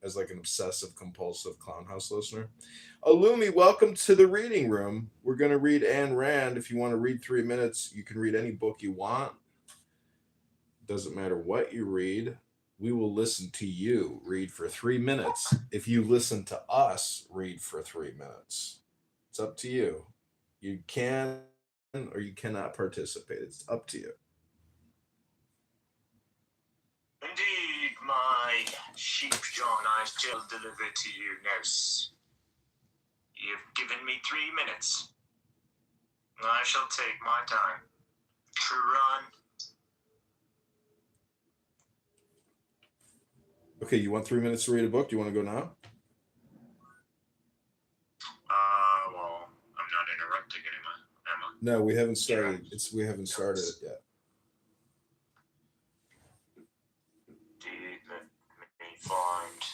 S3: as like an obsessive compulsive clown house listener. Alumi, welcome to the reading room. We're gonna read Ayn Rand. If you want to read 3 minutes, you can read any book you want. Doesn't matter what you read. We will listen to you read for 3 minutes. If you listen to us read for 3 minutes, it's up to you. You can or you cannot participate. It's up to you.
S19: Indeed, my sheep John, I shall deliver to you nurse. You've given me 3 minutes. I shall take my time to run.
S3: Okay, you want 3 minutes to read a book? Do you want to go now?
S19: Well, I'm not interrupting anyone, am I?
S3: No, we haven't started. We haven't started it yet.
S19: Indeed, let me find.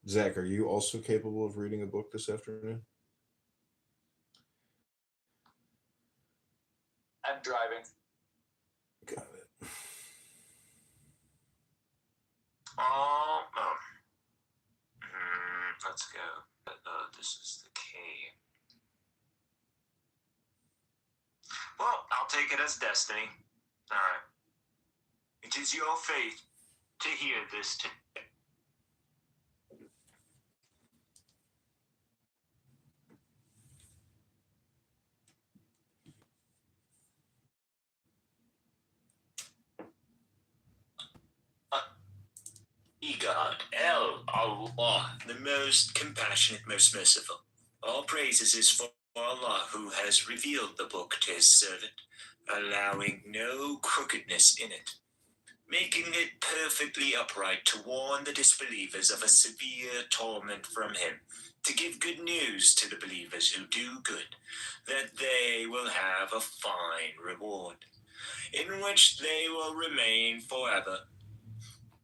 S3: Zach, are you also capable of reading a book this afternoon?
S2: I'm driving.
S3: Got it.
S19: Let's go. This is the cave. Well, I'll take it as destiny. All right. It is your fate to hear this today. God, Allah, the most compassionate, most merciful. All praises is for Allah, who has revealed the book to his servant, allowing no crookedness in it, making it perfectly upright to warn the disbelievers of a severe torment from him, to give good news to the believers who do good, that they will have a fine reward, in which they will remain forever,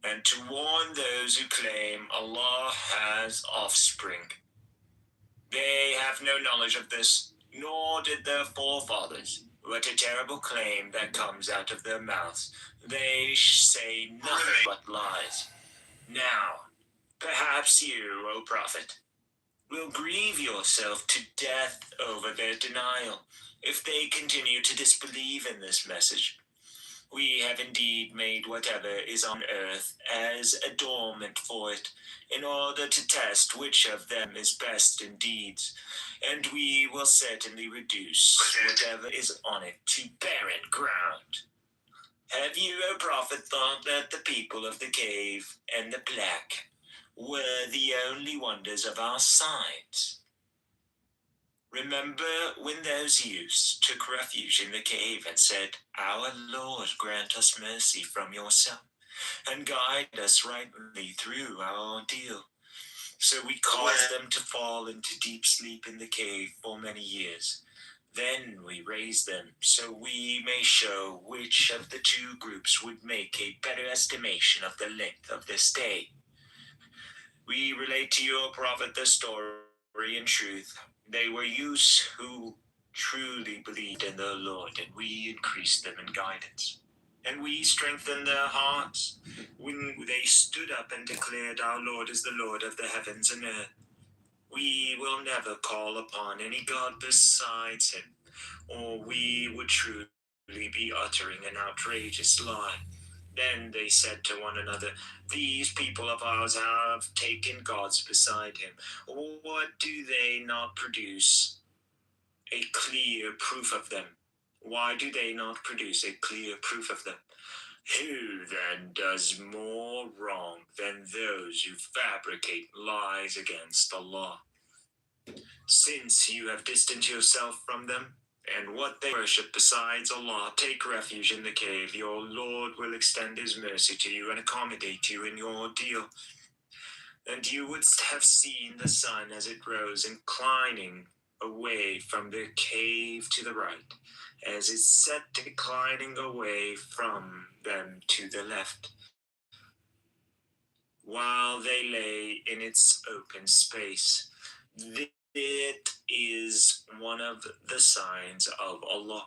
S19: and to warn those who claim Allah has offspring. They have no knowledge of this, nor did their forefathers. What a terrible claim that comes out of their mouths. They say nothing but lies. Now, perhaps you, O Prophet, will grieve yourself to death over their denial, if they continue to disbelieve in this message. We have indeed made whatever is on earth as adornment for it, in order to test which of them is best in deeds, and we will certainly reduce whatever is on it to barren ground. Have you, O Prophet, thought that the people of the cave and the black were the only wonders of our sides? Remember when those youths took refuge in the cave and said, "Our Lord, grant us mercy from yourself, and guide us rightly through our ordeal." So we caused them to fall into deep sleep in the cave for many years. Then we raised them, so we may show which of the two groups would make a better estimation of the length of their stay. We relate to you, O Prophet, the story in truth. They were youths who truly believed in the Lord, and we increased them in guidance. And we strengthened their hearts when they stood up and declared, "Our Lord is the Lord of the heavens and earth. We will never call upon any God besides him, or we would truly be uttering an outrageous lie." Then they said to one another, "These people of ours have taken gods beside him. What do they not produce? A clear proof of them. Why do they not produce a clear proof of them? Who then does more wrong than those who fabricate lies against Allah? Since you have distanced yourself from them and what they worship besides Allah take refuge in the cave. Your Lord will extend his mercy to you and accommodate you in your ordeal. And you would have seen the sun as it rose, inclining away from the cave to the right, as it set declining away from them to the left, while they lay in its open space. It is one of the signs of Allah.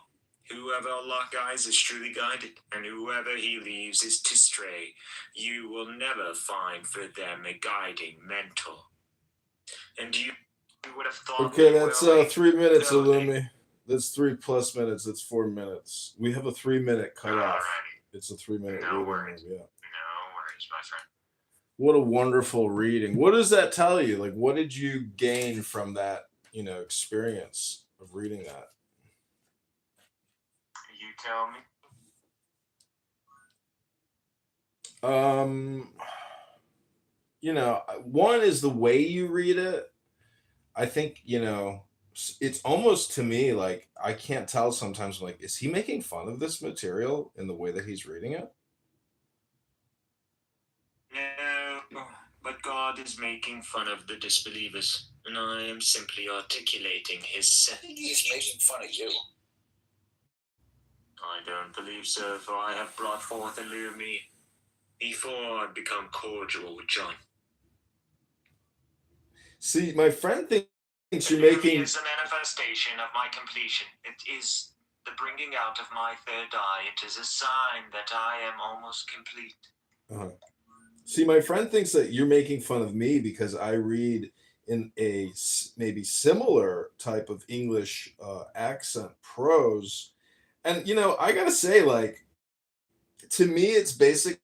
S19: Whoever Allah guides is truly guided, and whoever he leaves is to stray. You will never find for them a guiding mentor. And you would have thought.
S4: Okay, that's 3 minutes, Illumi. That's 3+ minutes. That's 4 minutes. We have a 3-minute cutoff. It's a 3-minute reading.
S19: Worries.
S4: Yeah.
S19: No worries, my friend.
S4: What a wonderful reading. What does that tell you? Like, what did you gain from that, experience of reading that?
S19: You tell me.
S4: One is the way you read it. I think, it's almost to me like I can't tell sometimes, like, is he making fun of this material in the way that he's reading it?
S19: No, but God is making fun of the disbelievers, and I am simply articulating his sense.
S11: I think he's making fun of you.
S19: I don't believe so, for I have brought forth Illumi before I become cordial with John.
S4: See, my friend thinks you're
S19: Illumi
S4: making...
S19: is a manifestation of my completion. It is the bringing out of my third eye. It is a sign that I am almost complete.
S4: Uh-huh. See, my friend thinks that you're making fun of me because I read in a maybe similar type of English accent prose. And, I got to say, like, to me, it's basically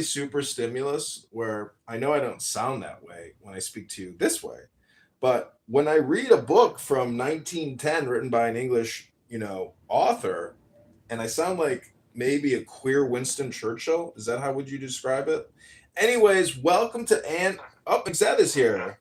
S4: super stimulus, where I know I don't sound that way when I speak to you this way. But when I read a book from 1910 written by an English, author, and I sound like maybe a queer Winston Churchill, is that how would you describe it? Anyways, welcome to Mixed is here.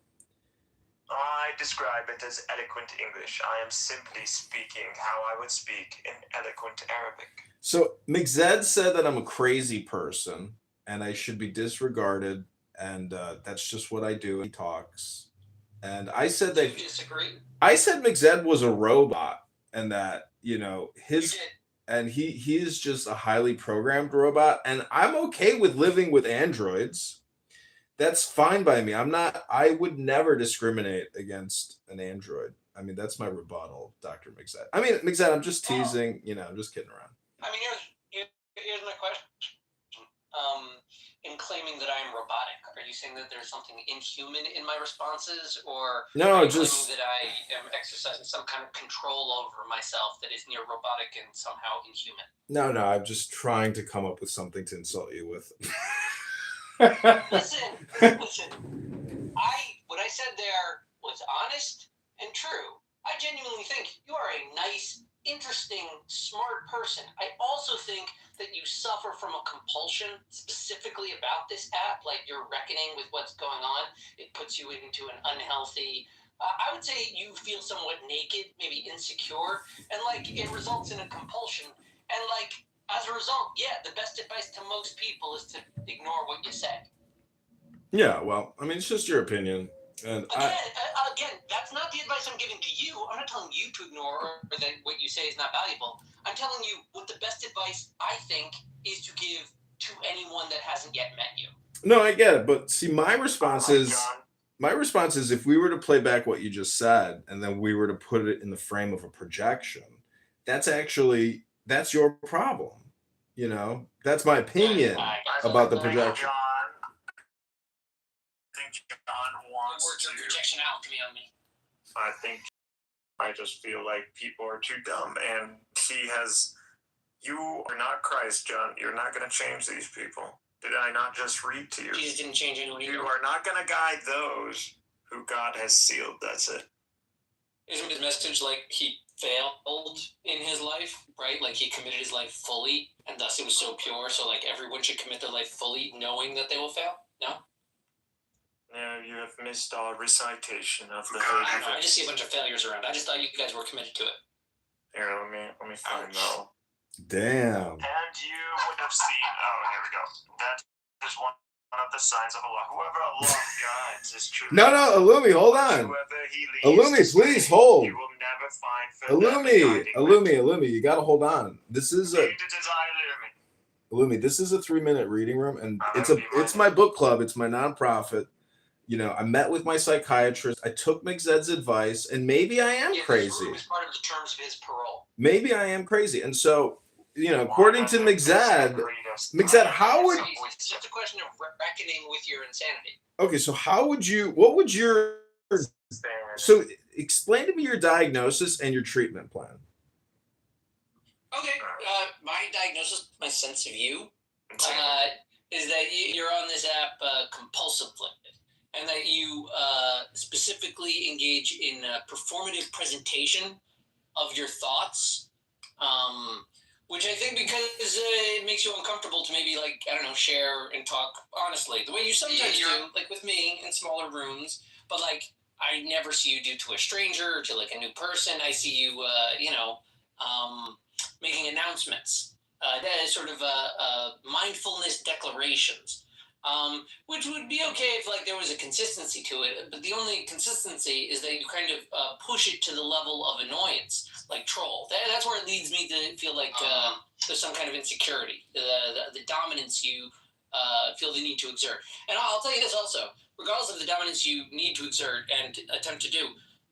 S19: I describe it as eloquent English. I am simply speaking how I would speak in eloquent Arabic.
S4: So Mixed said that I'm a crazy person and I should be disregarded, and that's just what I do. He talks, and I said that.
S21: Do you disagree?
S4: I said Mixed was a robot, and that his. And he is just a highly programmed robot, and I'm okay with living with androids. That's fine by me. I would never discriminate against an android. I mean, that's my rebuttal, Dr. Mixed. I mean, Mixed, I'm just teasing, I'm just kidding around.
S21: I mean, here's my question. In claiming that I am robotic, are you saying that there's something inhuman in my responses, or
S4: no,
S21: are you
S4: just
S21: claiming that I am exercising some kind of control over myself that is near robotic and somehow inhuman?
S4: No, I'm just trying to come up with something to insult you with.
S21: Listen. What I said there was honest and true. I genuinely think you are a nice, interesting, smart person. I also think that you suffer from a compulsion specifically about this app, like you're reckoning with what's going on. It puts you into an unhealthy, I would say you feel somewhat naked, maybe insecure, and it results in a compulsion. And as a result, the best advice to most people is to ignore what you say.
S4: Yeah, well, I mean, it's just your opinion. And
S21: again, that's not the advice I'm giving to you. I'm not telling you to ignore or that what you say is not valuable. I'm telling you what the best advice I think is to give to anyone that hasn't yet met you.
S4: No, I get it, but see, my response is if we were to play back what you just said and then we were to put it in the frame of a projection, that's your problem. That's my opinion about the projection.
S19: John wants to. I think I just feel like people are too dumb, and you are not Christ, John. You're not going to change these people. Did I not just read to you?
S21: Jesus didn't change anyone either.
S19: You are not going to guide those who God has sealed. That's it.
S21: Isn't his message he failed in his life, right? He committed his life fully, and thus it was so pure. So everyone should commit their life fully, knowing that they will fail. No.
S19: No, you have missed our recitation of the
S21: I just see a bunch of failures around. I just thought you guys were committed to it.
S15: Here, let me find that.
S4: Damn.
S15: And you would have seen. Oh, here we go. That is one of the signs of Allah. Whoever Allah guides is true.
S4: No, Illumi, hold on. Illumi, please hold.
S15: You will never find
S4: Illumi, you gotta hold on. This is a Illumi. This is a 3-minute reading room, and it's my book club. It's my nonprofit. You know, I met with my psychiatrist. I took McZed's advice, and maybe I am crazy.
S21: This room is part of the terms of his parole.
S4: Maybe I am crazy, and so according to McZed, how would?
S21: It's just a question of reckoning with your insanity.
S4: Okay, so what would your? So explain to me your diagnosis and your treatment plan.
S21: Okay, my diagnosis, my sense of you, is that you're on this app compulsively. And that you specifically engage in performative presentation of your thoughts, which I think because it makes you uncomfortable to maybe, like, I don't know, share and talk honestly. The way you sometimes do, like with me in smaller rooms, but, like, I never see you do to a stranger or to, like, a new person. I see you, making announcements, sort of mindfulness declarations. Which would be okay if, like, there was a consistency to it, but the only consistency is that you kind of push it to the level of annoyance, like troll. That's where it leads me to feel like there's some kind of insecurity, the dominance you feel the need to exert. And I'll tell you this also, regardless of the dominance you need to exert and attempt to do,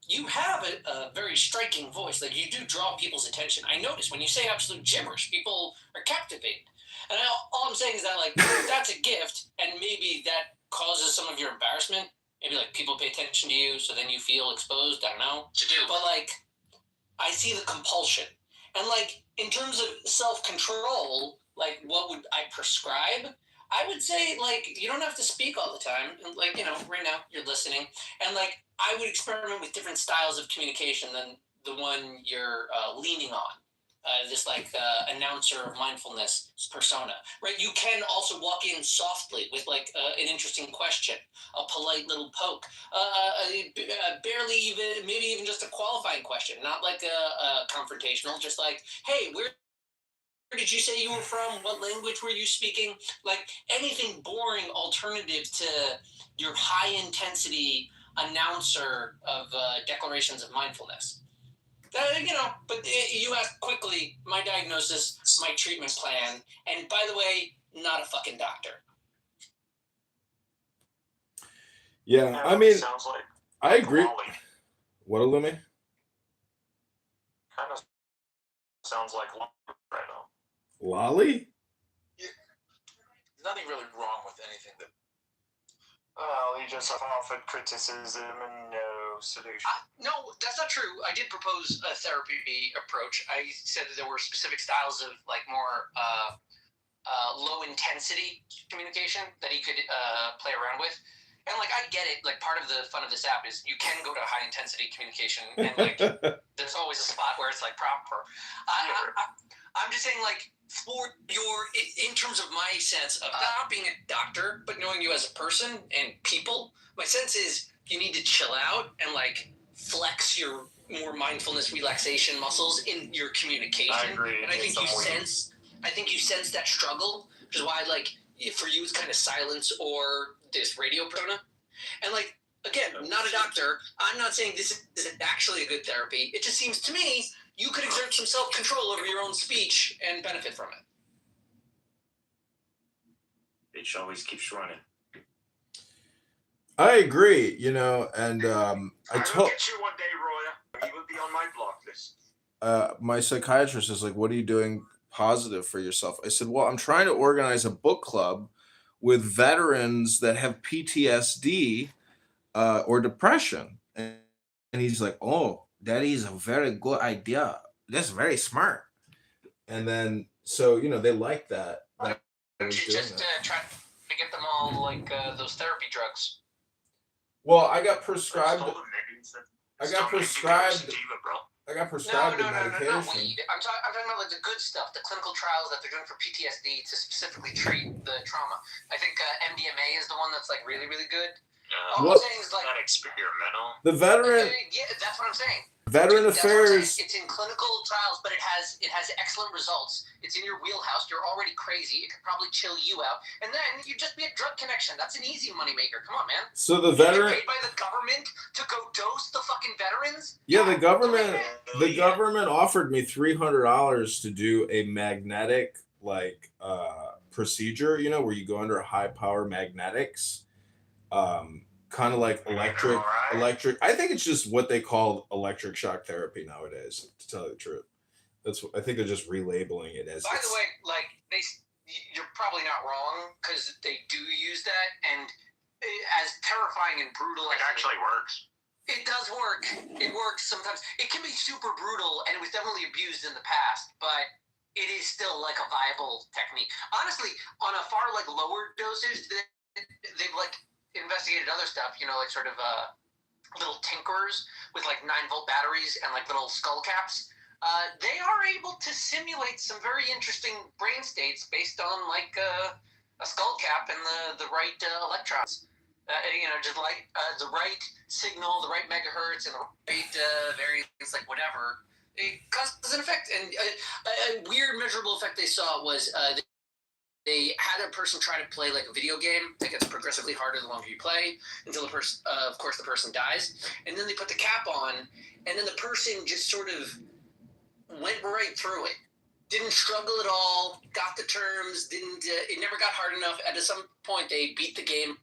S21: you have a very striking voice. Like, you do draw people's attention. I notice when you say absolute gibberish, people are captivated. And all I'm saying is that, like, that's a gift, and maybe that causes some of your embarrassment. Maybe, like, people pay attention to you, so then you feel exposed. I don't know. But, like, I see the compulsion. And, like, in terms of self-control, like, what would I prescribe? I would say, like, you don't have to speak all the time. And, like, right now you're listening. And, like, I would experiment with different styles of communication than the one you're leaning on. This announcer of mindfulness persona, right? You can also walk in softly with like an interesting question, a polite little poke, barely even, maybe even just a qualifying question, not like a confrontational, just like, hey, where did you say you were from? What language were you speaking? Like anything boring alternative to your high intensity announcer of declarations of mindfulness. But you asked quickly my diagnosis, my treatment plan, and by the way, not a fucking doctor.
S4: Yeah, I mean,
S15: sounds like
S4: I agree.
S15: Lolly.
S4: What, Illumi?
S15: Kind of sounds like Lolly right now.
S4: Lolly?
S6: There's nothing really wrong with anything that.
S15: Well, you just have offered criticism and no solution.
S21: No, that's not true. I did propose a therapy approach. I said that there were specific styles of like more low intensity communication that he could play around with. And like I get it. Like part of the fun of this app is you can go to high intensity communication, and like there's always a spot where it's like proper. I'm just saying like. For in terms of my sense of not being a doctor, but knowing you as a person and people, my sense is you need to chill out and like flex your more mindfulness relaxation muscles in your communication.
S15: I agree.
S21: And I think you sense that struggle, which is why like for you it's kind of silence or this radio persona. And like again, I'm not a doctor. I'm not saying this is actually a good therapy. It just seems to me you could exert some self-control over your own speech and benefit from it.
S15: It always keeps running.
S4: I agree, and I told.
S15: I'll get you one day, Roya. You will be on my block list.
S4: My psychiatrist is like, "What are you doing positive for yourself?" I said, "Well, I'm trying to organize a book club with veterans that have PTSD or depression," and he's like, "Oh, that is a very good idea. That's very smart." And then, so they like that.
S21: Why don't you just try to get them all like those therapy drugs?
S4: Well, I got prescribed. I got prescribed the medication.
S21: No, not weed. I'm talking about like the good stuff, the clinical trials that they're doing for PTSD to specifically treat the trauma. I think MDMA is the one that's like really, really good.
S6: All I'm saying is like
S15: not experimental.
S4: The veteran.
S6: Yeah, that's what I'm saying.
S4: Veteran
S6: That's what I'm
S4: affairs.
S6: saying. It's in clinical trials, but it has excellent results. It's in your wheelhouse. You're already crazy. It could probably chill you out, and then you just be a drug connection. That's an easy moneymaker. Come on, man.
S4: So the
S6: You
S4: veteran.
S6: get paid by the government to go dose the fucking veterans.
S4: Yeah, the government offered me $300 to do a magnetic procedure, where you go under high power magnetics, kind of like electric. I think it's just what they call electric shock therapy nowadays, to tell you the truth. I think they're just relabeling it as.
S6: By the way, you're probably not wrong, because they do use that, and as terrifying and brutal,
S15: it actually works.
S6: It does work. It works sometimes. It can be super brutal, and it was definitely abused in the past, but it is still like a viable technique. Honestly, on a far lower dosage, they've investigated other stuff. Sort of little tinkerers with 9-volt batteries and little skull caps. They are able to simulate some very interesting brain states based on a skull cap and the right electrons. Just the right signal, the right megahertz, and the right variance, whatever. It causes an effect. And a weird measurable effect they saw was they had a person try to play a video game that gets progressively harder the longer you play, until the person, of course, the person dies. And then they put the cap on, and then the person just sort of went right through it. Didn't struggle at all, got the terms, it never got hard enough. At some point, they beat the game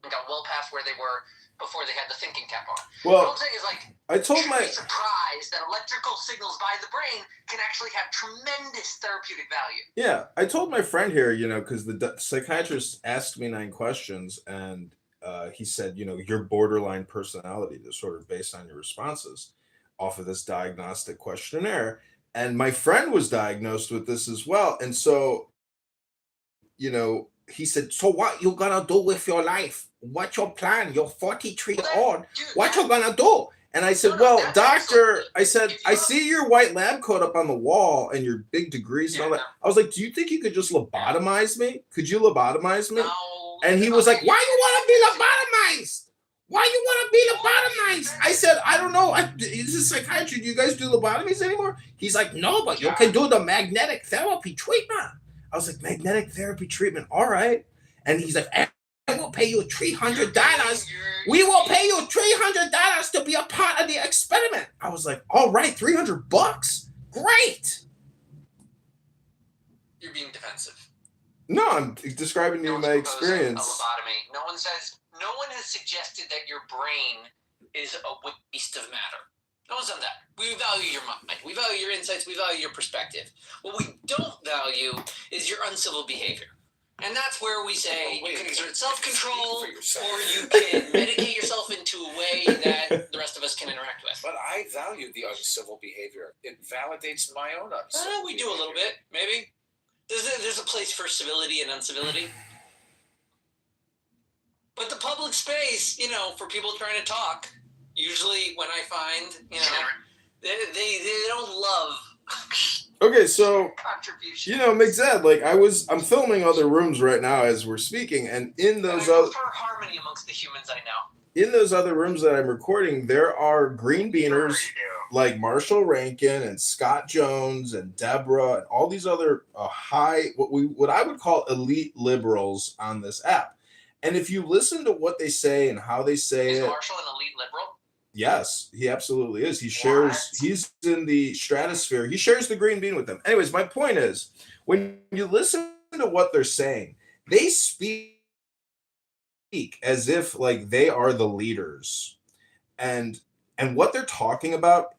S6: and got well past where they were before they had the thinking cap on.
S4: Well,
S6: what I'm saying is,
S4: I told
S6: you'd be surprised that electrical signals by the brain can actually have tremendous therapeutic value.
S4: Yeah, I told my friend here, because the psychiatrist asked me 9 questions, and he said, your borderline personality disorder based on your responses off of this diagnostic questionnaire. And my friend was diagnosed with this as well. And so, he said, so what you gonna do with your life? What's your plan? You're 43 old. What you gonna do? And I said, doctor, I said, I see your white lab coat up on the wall and your big degrees and all that. I was like, do you think you could just lobotomize me? Could you lobotomize me?
S6: No.
S4: And he was like, why you want to be lobotomized? Why you want to be lobotomized? I said, I don't know. This is psychiatry. Do you guys do lobotomies anymore? He's like, no, but you can do the magnetic therapy treatment. I was like, magnetic therapy treatment, all right. And he's like, I will pay you $300. We will pay you $300 to be a part of the experiment. I was like, all right, $300? Great.
S6: You're being defensive.
S4: No, I'm describing to you my experience.
S6: A lobotomy. No one has suggested that your brain is a waste of matter. No one's done that. We value your mind. We value your insights. We value your perspective. What we don't value is your uncivil behavior. And that's where we say you can exert self-control, or you can medicate yourself into a way that the rest of us can interact with.
S8: But I value the uncivil behavior. It validates my own uncivil
S6: we do a little bit, maybe. There's a place for civility and uncivility. But the public space, for people trying to talk, usually when I find, they don't love.
S4: Okay, so McZed, I'm filming other rooms right now as we're speaking, and in those other
S6: harmony amongst the humans I know.
S4: In those other rooms that I'm recording, there are green beaners like Marshall Rankin and Scott Jones and Deborah and all these other what I would call elite liberals on this app. And if you listen to what they say and how they say
S6: Is Marshall an elite liberal?
S4: Yes, he absolutely is. He's in the stratosphere. He shares the green bean with them. Anyways, my point is, when you listen to what they're saying, they speak as if they are the leaders. And what they're talking about,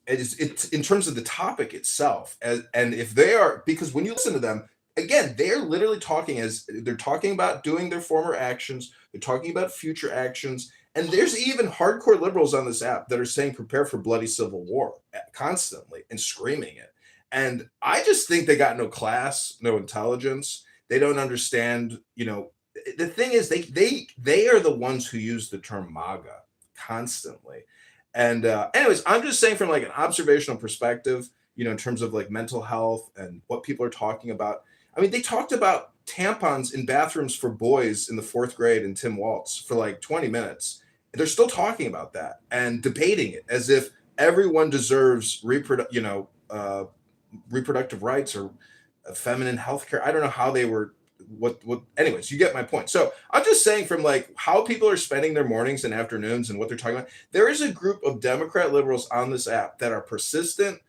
S4: it's in terms of the topic itself. And if they are, because when you listen to them, again, they're literally talking about doing their former actions. They're talking about future actions. And there's even hardcore liberals on this app that are saying prepare for bloody civil war constantly and screaming it. And I just think they got no class, no intelligence. They don't understand, the thing is they are the ones who use the term MAGA constantly. And anyways, I'm just saying from an observational perspective, in terms of mental health and what people are talking about. I mean, they talked about tampons in bathrooms for boys in the 4th grade in Tim Waltz for like 20 minutes. They're still talking about that and debating it as if everyone deserves reproductive rights or feminine healthcare. I don't know how they were. Anyways, you get my point. So I'm just saying, from like how people are spending their mornings and afternoons and what they're talking about, there is a group of Democrat liberals on this app that are persistent,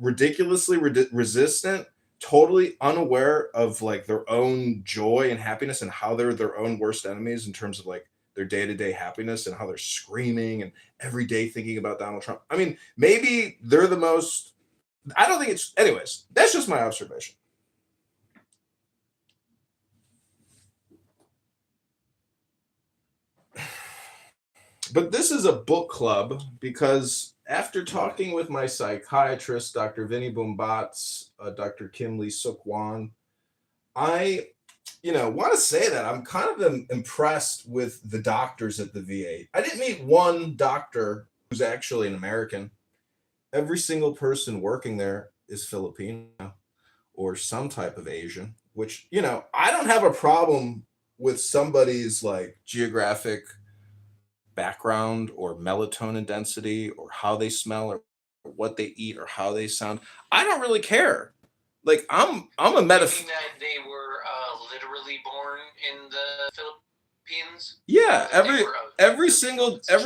S4: ridiculously resistant, totally unaware of like their own joy and happiness and how they're their own worst enemies in terms of like their day-to-day happiness and how they're screaming and every day thinking about Donald Trump. I mean, maybe they're the most. I don't think it's. Anyways, that's just my observation. But this is a book club because after talking with my psychiatrist, Dr. Vinny Bumbatz, Dr. Kim Lee Suk Wan, I, want to say that I'm kind of impressed with the doctors at the VA. I didn't meet one doctor who's actually an American. Every single person working there is Filipino or some type of Asian, which, I don't have a problem with somebody's like geographic background or melatonin density or how they smell or what they eat or how they sound. I don't really care. Like I'm a
S6: that they were literally born in the Philippines.
S4: Yeah, every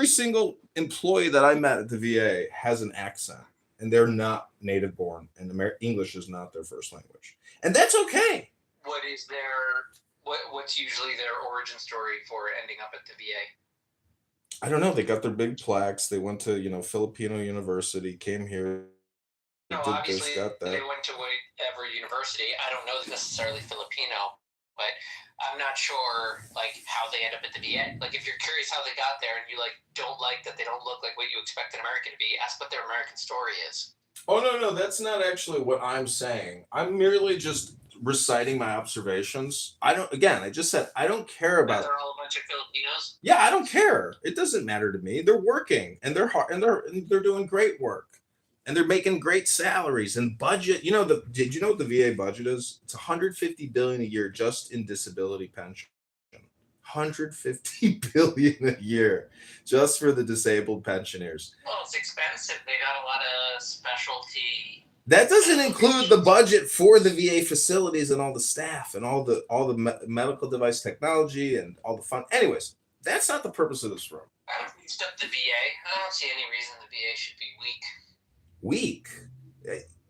S4: single employee that I met at the VA has an accent, and they're not native born, and English is not their first language, and that's okay.
S6: What's usually their origin story for ending up at the VA?
S4: I don't know. They got their big plaques. They went to Filipino University, came here.
S6: No, obviously they went to whatever university. I don't know necessarily Filipino, but I'm not sure like how they end up at the VA. Like if you're curious how they got there and you like don't like that they don't look like what you expect an American to be, ask what their American story is.
S4: Oh no, that's not actually what I'm saying. I'm merely just reciting my observations. I just said I don't care about.
S6: They're all a bunch of Filipinos.
S4: Yeah, I don't care. It doesn't matter to me. They're working and they're hard and they're doing great work. And they're making great salaries and budget. Did you know what the VA budget is? It's $150 billion a year just in disability pension. $150 billion a year just for the disabled pensioners.
S6: Well, it's expensive. They got a lot of specialty.
S4: That doesn't include the budget for the VA facilities and all the staff and all the medical device technology and all the fun. Anyways, that's not the purpose of this room.
S6: Except the VA. I don't see any reason the VA should be
S4: weak.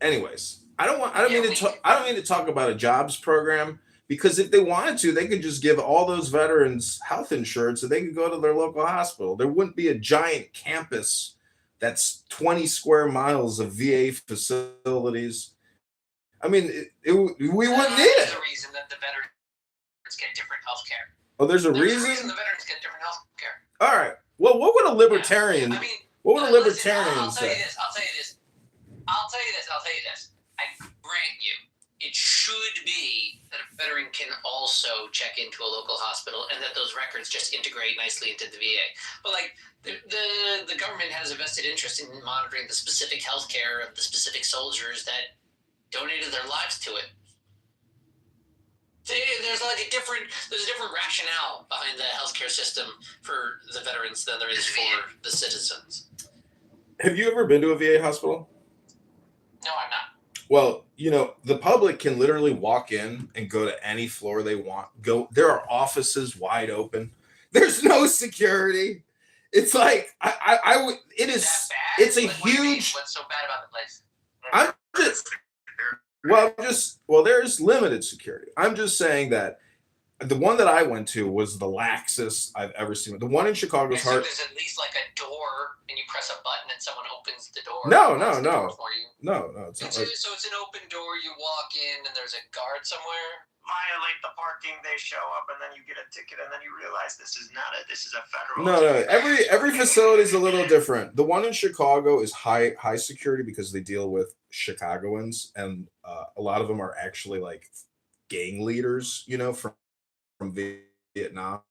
S4: Anyways, I don't mean to talk about a jobs program, because if they wanted to, they could just give all those veterans health insurance and they could go to their local hospital. There wouldn't be a giant campus that's 20 square miles of VA facilities. I mean, we wouldn't need it.
S6: There's a reason that the veterans get different health care.
S4: Oh, there's a reason
S6: the veterans get different health care.
S4: All right. Well, what would a libertarian? What would a libertarian say?
S6: I'll tell you this. I grant you, it should be that a veteran can also check into a local hospital and that those records just integrate nicely into the VA. But like the government has a vested interest in monitoring the specific health care of the specific soldiers that donated their lives to it. There's a different rationale behind the healthcare system for the veterans than there is for the citizens.
S4: Have you ever been to a VA hospital?
S6: No, I'm not.
S4: Well, the public can literally walk in and go to any floor they want. There are offices wide open. There's no security. It's like it's a huge.
S6: What's so bad about the place?
S4: There's limited security. I'm just saying that the one that I went to was the laxest I've ever seen. The one in Chicago is hard.
S6: So there's at least like a door, and you press a button, and someone opens the door.
S4: No.
S6: It's an open door. You walk in, and there's a guard somewhere.
S15: Violate the parking, they show up, and then you get a ticket, and then you realize this is a federal.
S4: No. Every facility is a little different. The one in Chicago is high security because they deal with Chicagoans, and a lot of them are actually like gang leaders, from Vietnam.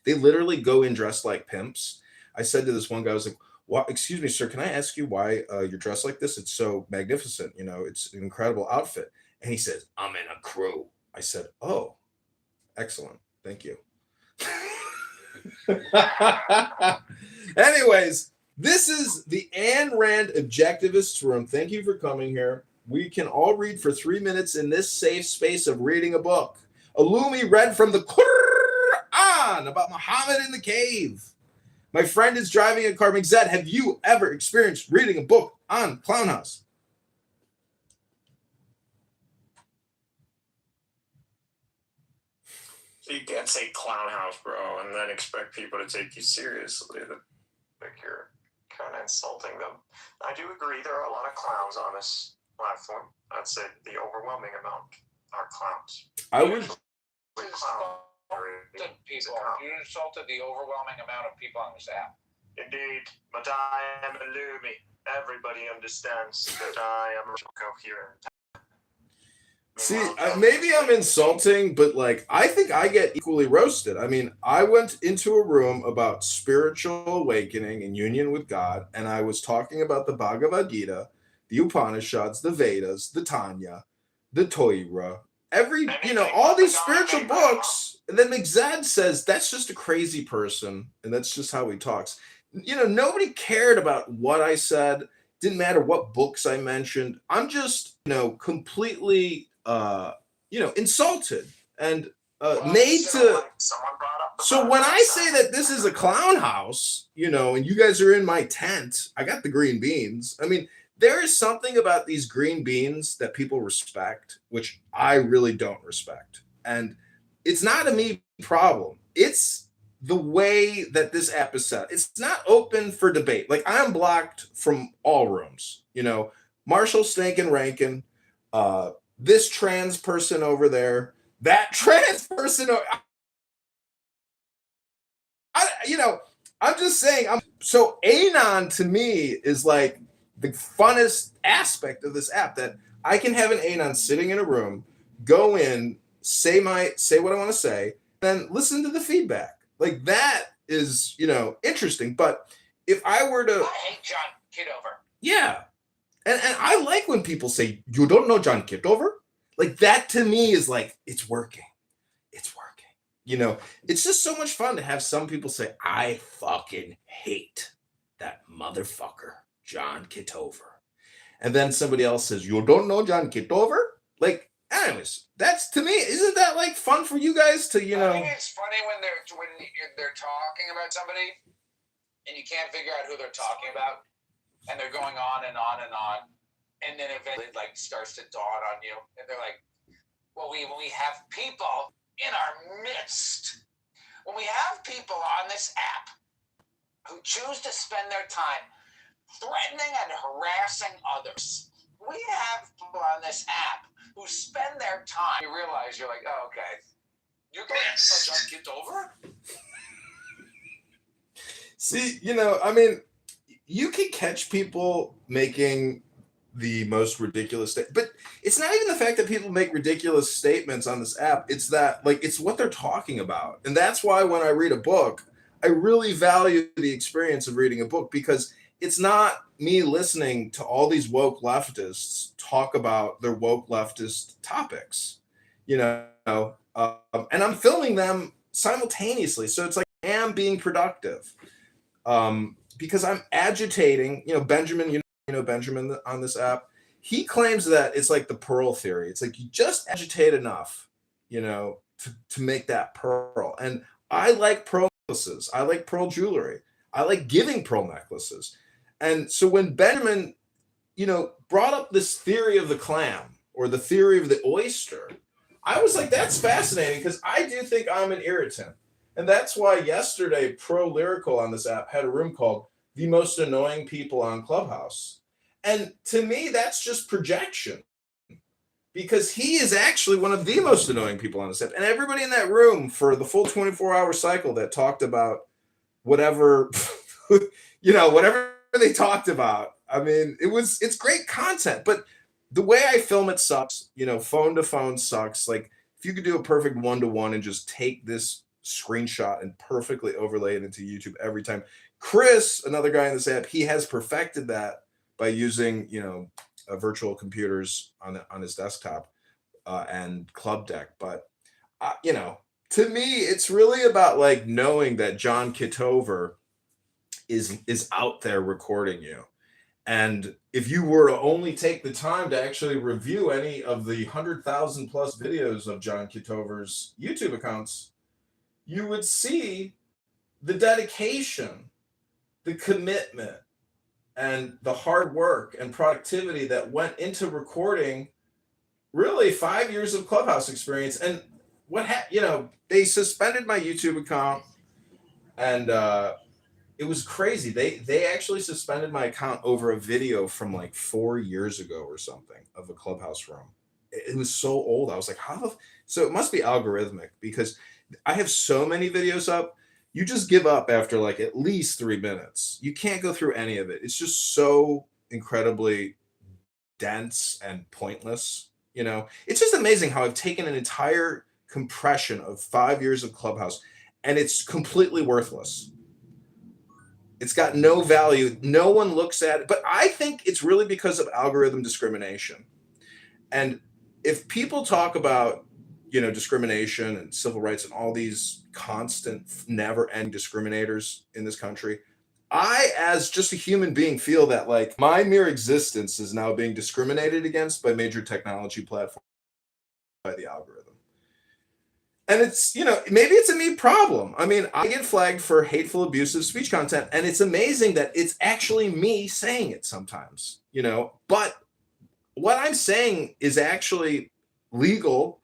S4: They literally go in dressed like pimps. I said to this one guy, I was like, "Well, excuse me, sir, can I ask you why you're dressed like this? It's so magnificent. It's an incredible outfit." And he says, I'm in a crew. I said, oh, excellent. Thank you. Anyways, this is the Ayn Rand Objectivists Room. Thank you for coming here. We can all read for 3 minutes in this safe space of reading a book. Alumi read from the Quran about Muhammad in the cave. My friend is driving a car. Mixed, have you ever experienced reading a book on Clown House?
S15: You can't say Clown House, bro, and then expect people to take you seriously. Like you're kind of insulting them. I do agree there are a lot of clowns on this platform. I'd say the overwhelming amount are clowns.
S4: I would.
S8: People. You insulted the overwhelming amount of people on this app.
S15: Indeed, but I am Illumi. Everybody understands that I am coherent.
S4: See, maybe I'm insulting, but like I think I get equally roasted. I mean, I went into a room about spiritual awakening and union with God, and I was talking about the Bhagavad Gita, the Upanishads, the Vedas, the Tanya, the Torah, all these spiritual books. And then Mixad says that's just a crazy person, and that's just how he talks. Nobody cared about what I said. Didn't matter what books I mentioned. I'm just, completely, insulted and made to. So when I say that this is a clown house, and you guys are in my tent, I got the green beans. I mean, there is something about these green beans that people respect, which I really don't respect. And it's not a me problem. It's the way that this app is set. It's not open for debate. Like I'm blocked from all rooms, Marshall, Stank, and Rankin, this trans person over there, that trans person. I'm just saying. So Anon to me is like the funnest aspect of this app, that I can have an Anon sitting in a room, go in, say what I want to say, then listen to the feedback. Like that is, interesting. But if I were to,
S8: I hate John Kitover.
S4: yeah, and I like when people say you don't know John Kitover. Like that to me is like it's working. It's working. It's just so much fun to have some people say I fucking hate that motherfucker John Kitover, and then somebody else says you don't know John Kitover. Like, anyways, that's to me. Isn't that like fun for you guys to
S8: I think it's funny when they're talking about somebody, and you can't figure out who they're talking about, and they're going on and on and on, and then eventually it like starts to dawn on you, and they're like, "Well, when we have people in our midst, when we have people on this app who choose to spend their time threatening and harassing others, we have people on this app who spend their time." You realize you're like, "Oh, okay, you're going to just get over."
S4: See, I mean, you can catch people making the most ridiculous but it's not even the fact that people make ridiculous statements on this app. It's that like it's what they're talking about. And that's why when I read a book, I really value the experience of reading a book, because it's not me listening to all these woke leftists talk about their woke leftist topics, and I'm filming them simultaneously. So it's like I am being productive, because I'm agitating, Benjamin, Benjamin on this app, he claims that it's like the pearl theory. It's like you just agitate enough, to make that pearl. And I like pearl necklaces. I like pearl jewelry. I like giving pearl necklaces. And so when Benjamin, brought up this theory of the clam or the theory of the oyster, I was like, that's fascinating, because I do think I'm an irritant. And that's why yesterday Pro Lyrical on this app had a room called The Most Annoying People on Clubhouse. And to me, that's just projection, because he is actually one of the most annoying people on this app. And everybody in that room for the full 24-hour cycle that talked about whatever, whatever they talked about. I mean, it's great content, but the way I film it sucks. Phone to phone sucks. Like if you could do a perfect 1-to-1 and just take this screenshot and perfectly overlay it into YouTube every time. Chris, another guy in this app, he has perfected that by using, virtual computers on his desktop. and Club Deck. But to me, it's really about like knowing that John Kitover is out there recording you. And if you were to only take the time to actually review any of the 100,000 plus videos of John Kitover's YouTube accounts, you would see the dedication, the commitment, and the hard work and productivity that went into recording really 5 years of Clubhouse experience. And they suspended my YouTube account, and it was crazy. They actually suspended my account over a video from like 4 years ago or something of a Clubhouse room. It was so old. I was like, so it must be algorithmic, because I have so many videos up. You just give up after like at least 3 minutes. You can't go through any of it. It's just so incredibly dense and pointless. It's just amazing how I've taken an entire compression of 5 years of Clubhouse and it's completely worthless. It's got no value. No one looks at it. But I think it's really because of algorithm discrimination. And if people talk about, discrimination and civil rights and all these constant, never-ending discriminators in this country, I, as just a human being, feel that like my mere existence is now being discriminated against by major technology platforms, by the algorithm. And it's, maybe it's a me problem. I mean, I get flagged for hateful, abusive speech content, and it's amazing that it's actually me saying it sometimes, but what I'm saying is actually legal.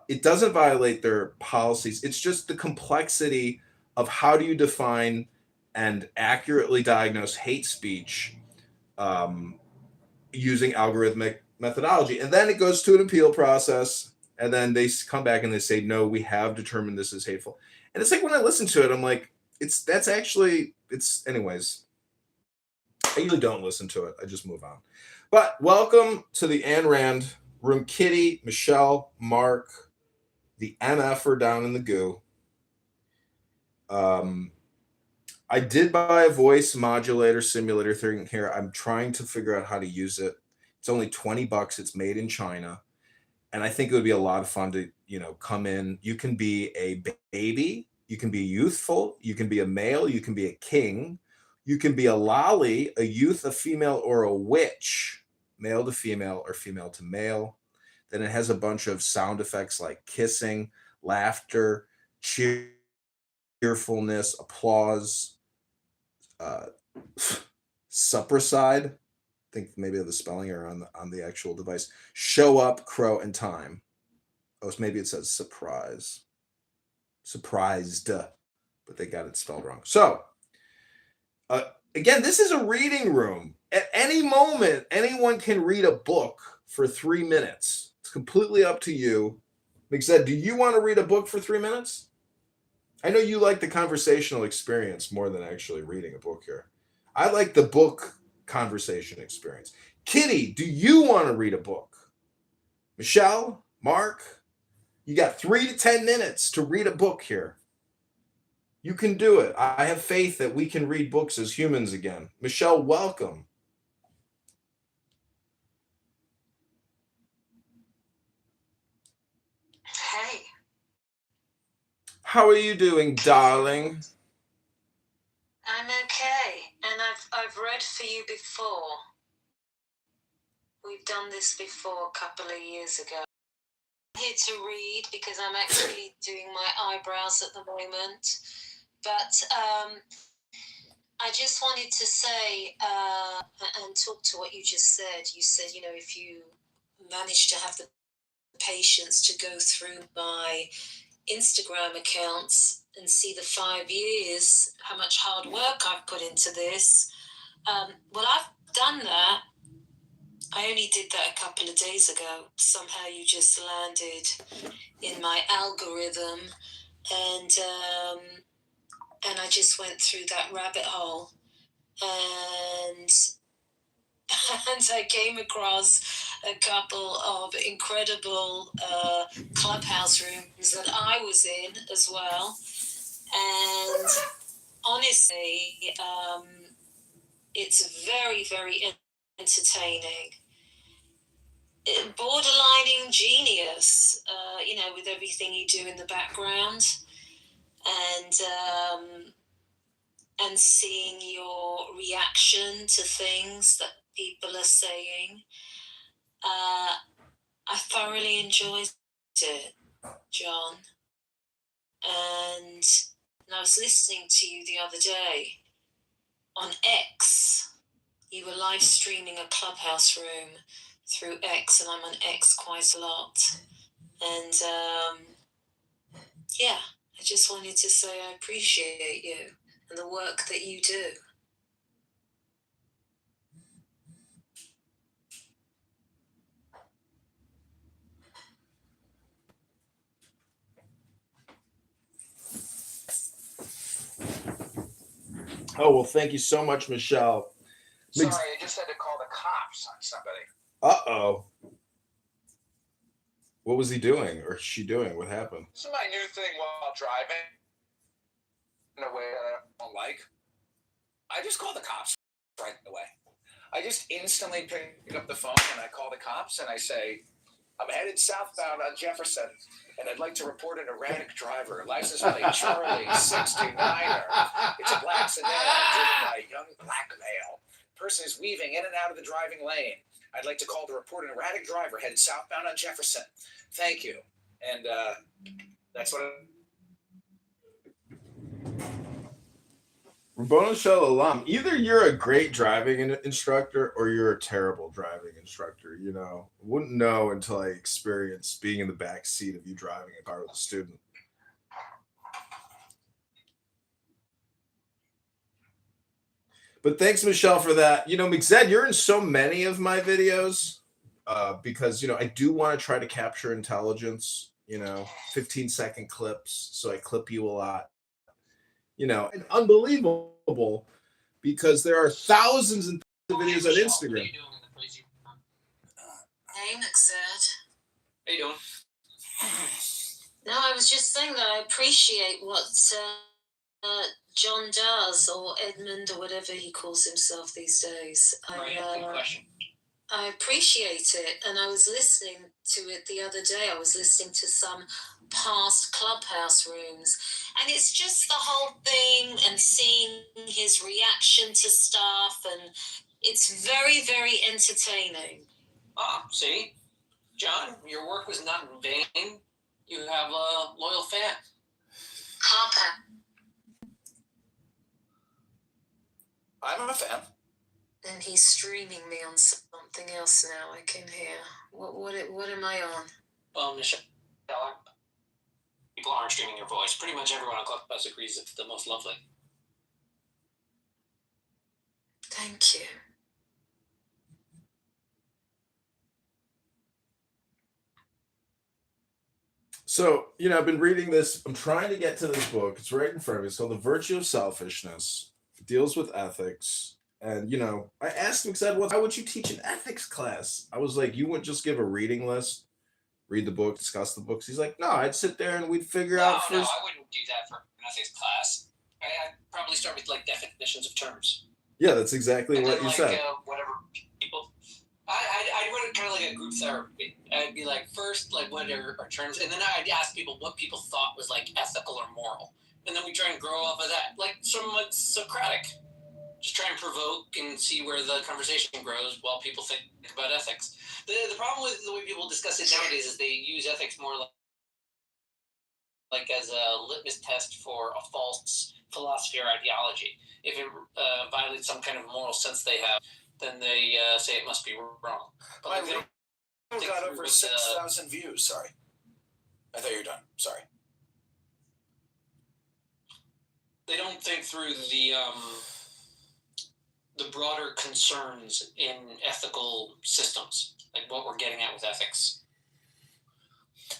S4: It doesn't violate their policies. It's just the complexity of how do you define and accurately diagnose hate speech using algorithmic methodology. And then it goes to an appeal process. And then they come back and they say, no, we have determined this is hateful. And it's like when I listen to it, I'm like, anyways. I usually don't listen to it. I just move on. But welcome to the Ayn Rand room. Kitty, Michelle, Mark, the MFer down in the goo. I did buy a voice modulator simulator thing here. I'm trying to figure out how to use it. It's only $20. It's made in China. And I think it would be a lot of fun to, come in. You can be a baby. You can be youthful. You can be a male. You can be a king. You can be a lolly, a youth, a female, or a witch, male to female or female to male. Then it has a bunch of sound effects like kissing, laughter, cheerfulness, applause, supricide. I think maybe the spelling error on the actual device. Show up, crow, and time. Oh, maybe it says surprise. Surprised, but they got it spelled wrong. So, again, this is a reading room. At any moment, anyone can read a book for 3 minutes. It's completely up to you. Like I said, do you want to read a book for 3 minutes? I know you like the conversational experience more than actually reading a book here. I like the book conversation experience. Kitty, do you want to read a book? Michelle, Mark, you got 3 to 10 minutes to read a book here. You can do it. I have faith that we can read books as humans again. Michelle, welcome.
S9: Hey.
S4: How are you doing, darling?
S9: I'm okay, and I've read for you before. We've done this before a couple of years ago. I'm here to read because I'm actually doing my eyebrows at the moment. But I just wanted to say and talk to what you just said. You said, if you manage to have the patience to go through my Instagram accounts and see the 5 years, how much hard work I've put into this. Well, I've done that. I only did that a couple of days ago. Somehow you just landed in my algorithm, and I just went through that rabbit hole, and I came across a couple of incredible clubhouse rooms that I was in as well. And honestly, it's very, very entertaining. borderlining genius, with everything you do in the background, and seeing your reaction to things that people are saying. I thoroughly enjoyed it, John. And I was listening to you the other day on X. You were live streaming a Clubhouse room through X, and I'm on X quite a lot. And I just wanted to say I appreciate you and the work that you do.
S4: Oh, well, thank you so much, Michelle.
S8: Sorry, I just had to call the cops on somebody.
S4: Uh-oh. What was he doing or she doing? What happened?
S8: This is my new thing while driving in a way that I don't like. I just call the cops right away. I just instantly pick up the phone and I call the cops and I say, I'm headed southbound on Jefferson and I'd like to report an erratic driver, license plate Charlie 69er. It's a black sedan driven by a young black male. Person is weaving in and out of the driving lane. I'd like to call to report an erratic driver headed southbound on Jefferson. Thank you. And that's what
S4: Rabboni Shalom. Either you're a great driving instructor or you're a terrible driving instructor. Wouldn't know until I experienced being in the back seat of you driving a car with a student. But thanks, Michelle, for that. McZed, you're in so many of my videos because, I do want to try to capture intelligence, 15-second clips. So I clip you a lot. And unbelievable because there are thousands and thousands of videos on Instagram.
S9: Hey, McSad.
S21: How you doing?
S9: No, I was just saying that I appreciate what John does, or Edmund, or whatever he calls himself these days.
S21: Good question.
S9: I appreciate it, and I was listening to it the other day. I was listening to some past Clubhouse rooms, and it's just the whole thing and seeing his reaction to stuff, and it's very, very entertaining.
S21: See? John, your work was not in vain. You have a loyal fan.
S8: I'm a fan.
S9: And he's streaming me on something else now. I can hear. What am I on?
S21: Well, Michelle, people aren't streaming your voice. Pretty much everyone on Clubhouse agrees it's the most lovely.
S9: Thank you.
S4: So, I've been reading this. I'm trying to get to this book. It's right in front of me. It's called The Virtue of Selfishness. It deals with ethics. And, I asked him, why would you teach an ethics class? I was like, you wouldn't just give a reading list, read the book, discuss the books. He's like, no, I'd sit there and we'd figure out first.
S21: No, I wouldn't do that for an ethics class. I'd probably start with, definitions of terms.
S4: Yeah, that's exactly
S21: and
S4: what
S21: then,
S4: you said.
S21: Whatever people... I'd run it kind of like a group therapy. I'd be like, first, what are terms? And then I'd ask people what people thought was, ethical or moral. And then we try and grow off of that. Somewhat Socratic. Just try and provoke and see where the conversation grows while people think about ethics. The problem with the way people discuss it nowadays is they use ethics more as a litmus test for a false philosophy or ideology. If it violates some kind of moral sense they have, then they say it must be wrong.
S8: But they got over 6,000 views. Sorry. I thought you were done. Sorry.
S21: They don't think through the broader concerns in ethical systems, like what we're getting at with ethics.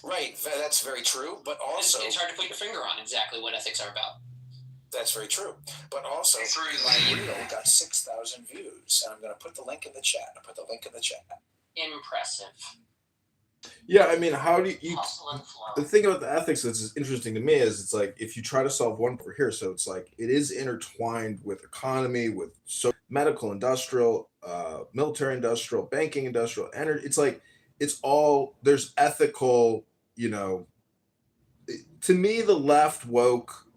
S8: Right, that's very true, but also...
S21: It's hard to put your finger on exactly what ethics are about.
S8: That's very true, but also my video got 6,000 views, and I'm going to put the link in the chat.
S21: Impressive.
S4: Yeah, I mean, how do you... The thing about the ethics that's interesting to me is it's like, if you try to solve one over here, so it's like, it is intertwined with economy, with medical, industrial, military, industrial, banking, industrial, energy. It's like, it's all, there's ethical, to me, the left woke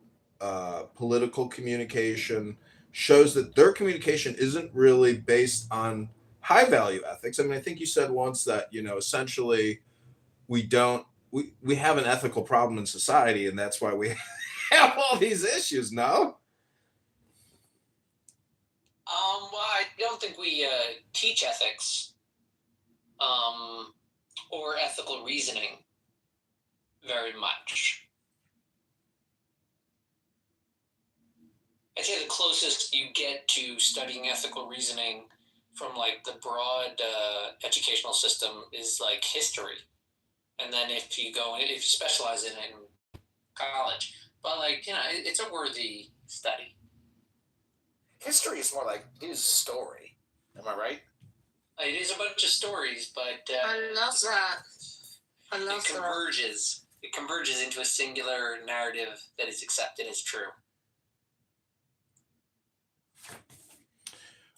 S4: political communication shows that their communication isn't really based on high value ethics. I mean, I think you said once that, essentially we have an ethical problem in society, and that's why we have all these issues, no?
S21: Well, I don't think we teach ethics or ethical reasoning very much. I'd say the closest you get to studying ethical reasoning from like the broad educational system is like history, and then if you specialize in it in college, but like it's a worthy study.
S13: History is more like news story. Am I right?
S21: It is a bunch of stories, but
S22: I love that.
S21: It converges into a singular narrative that is accepted as true.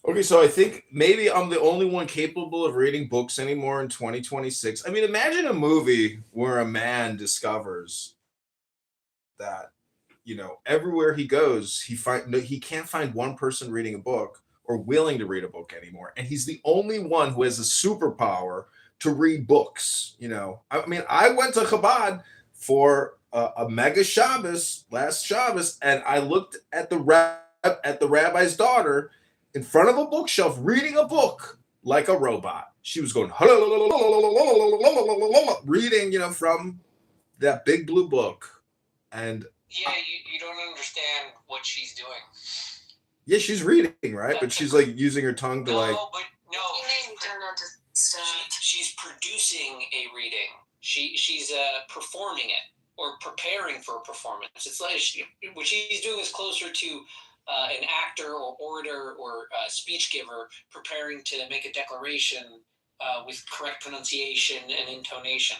S4: Okay, so I think maybe I'm the only one capable of reading books anymore in 2026. I mean, imagine a movie where a man discovers that, everywhere he goes, he can't find one person reading a book or willing to read a book anymore, and he's the only one who has a superpower to read books. I mean, I went to Chabad for a mega Shabbos last Shabbos, and I looked at the rabbi's daughter in front of a bookshelf reading a book like a robot. She was going reading, from that big blue book. And
S21: yeah, you don't understand what she's doing.
S4: Yeah, she's reading, right? But she's like using her tongue to
S21: she's producing a reading. She's performing it or preparing for a performance. It's like what she's doing is closer to an actor or orator or speech giver preparing to make a declaration with correct pronunciation and intonation.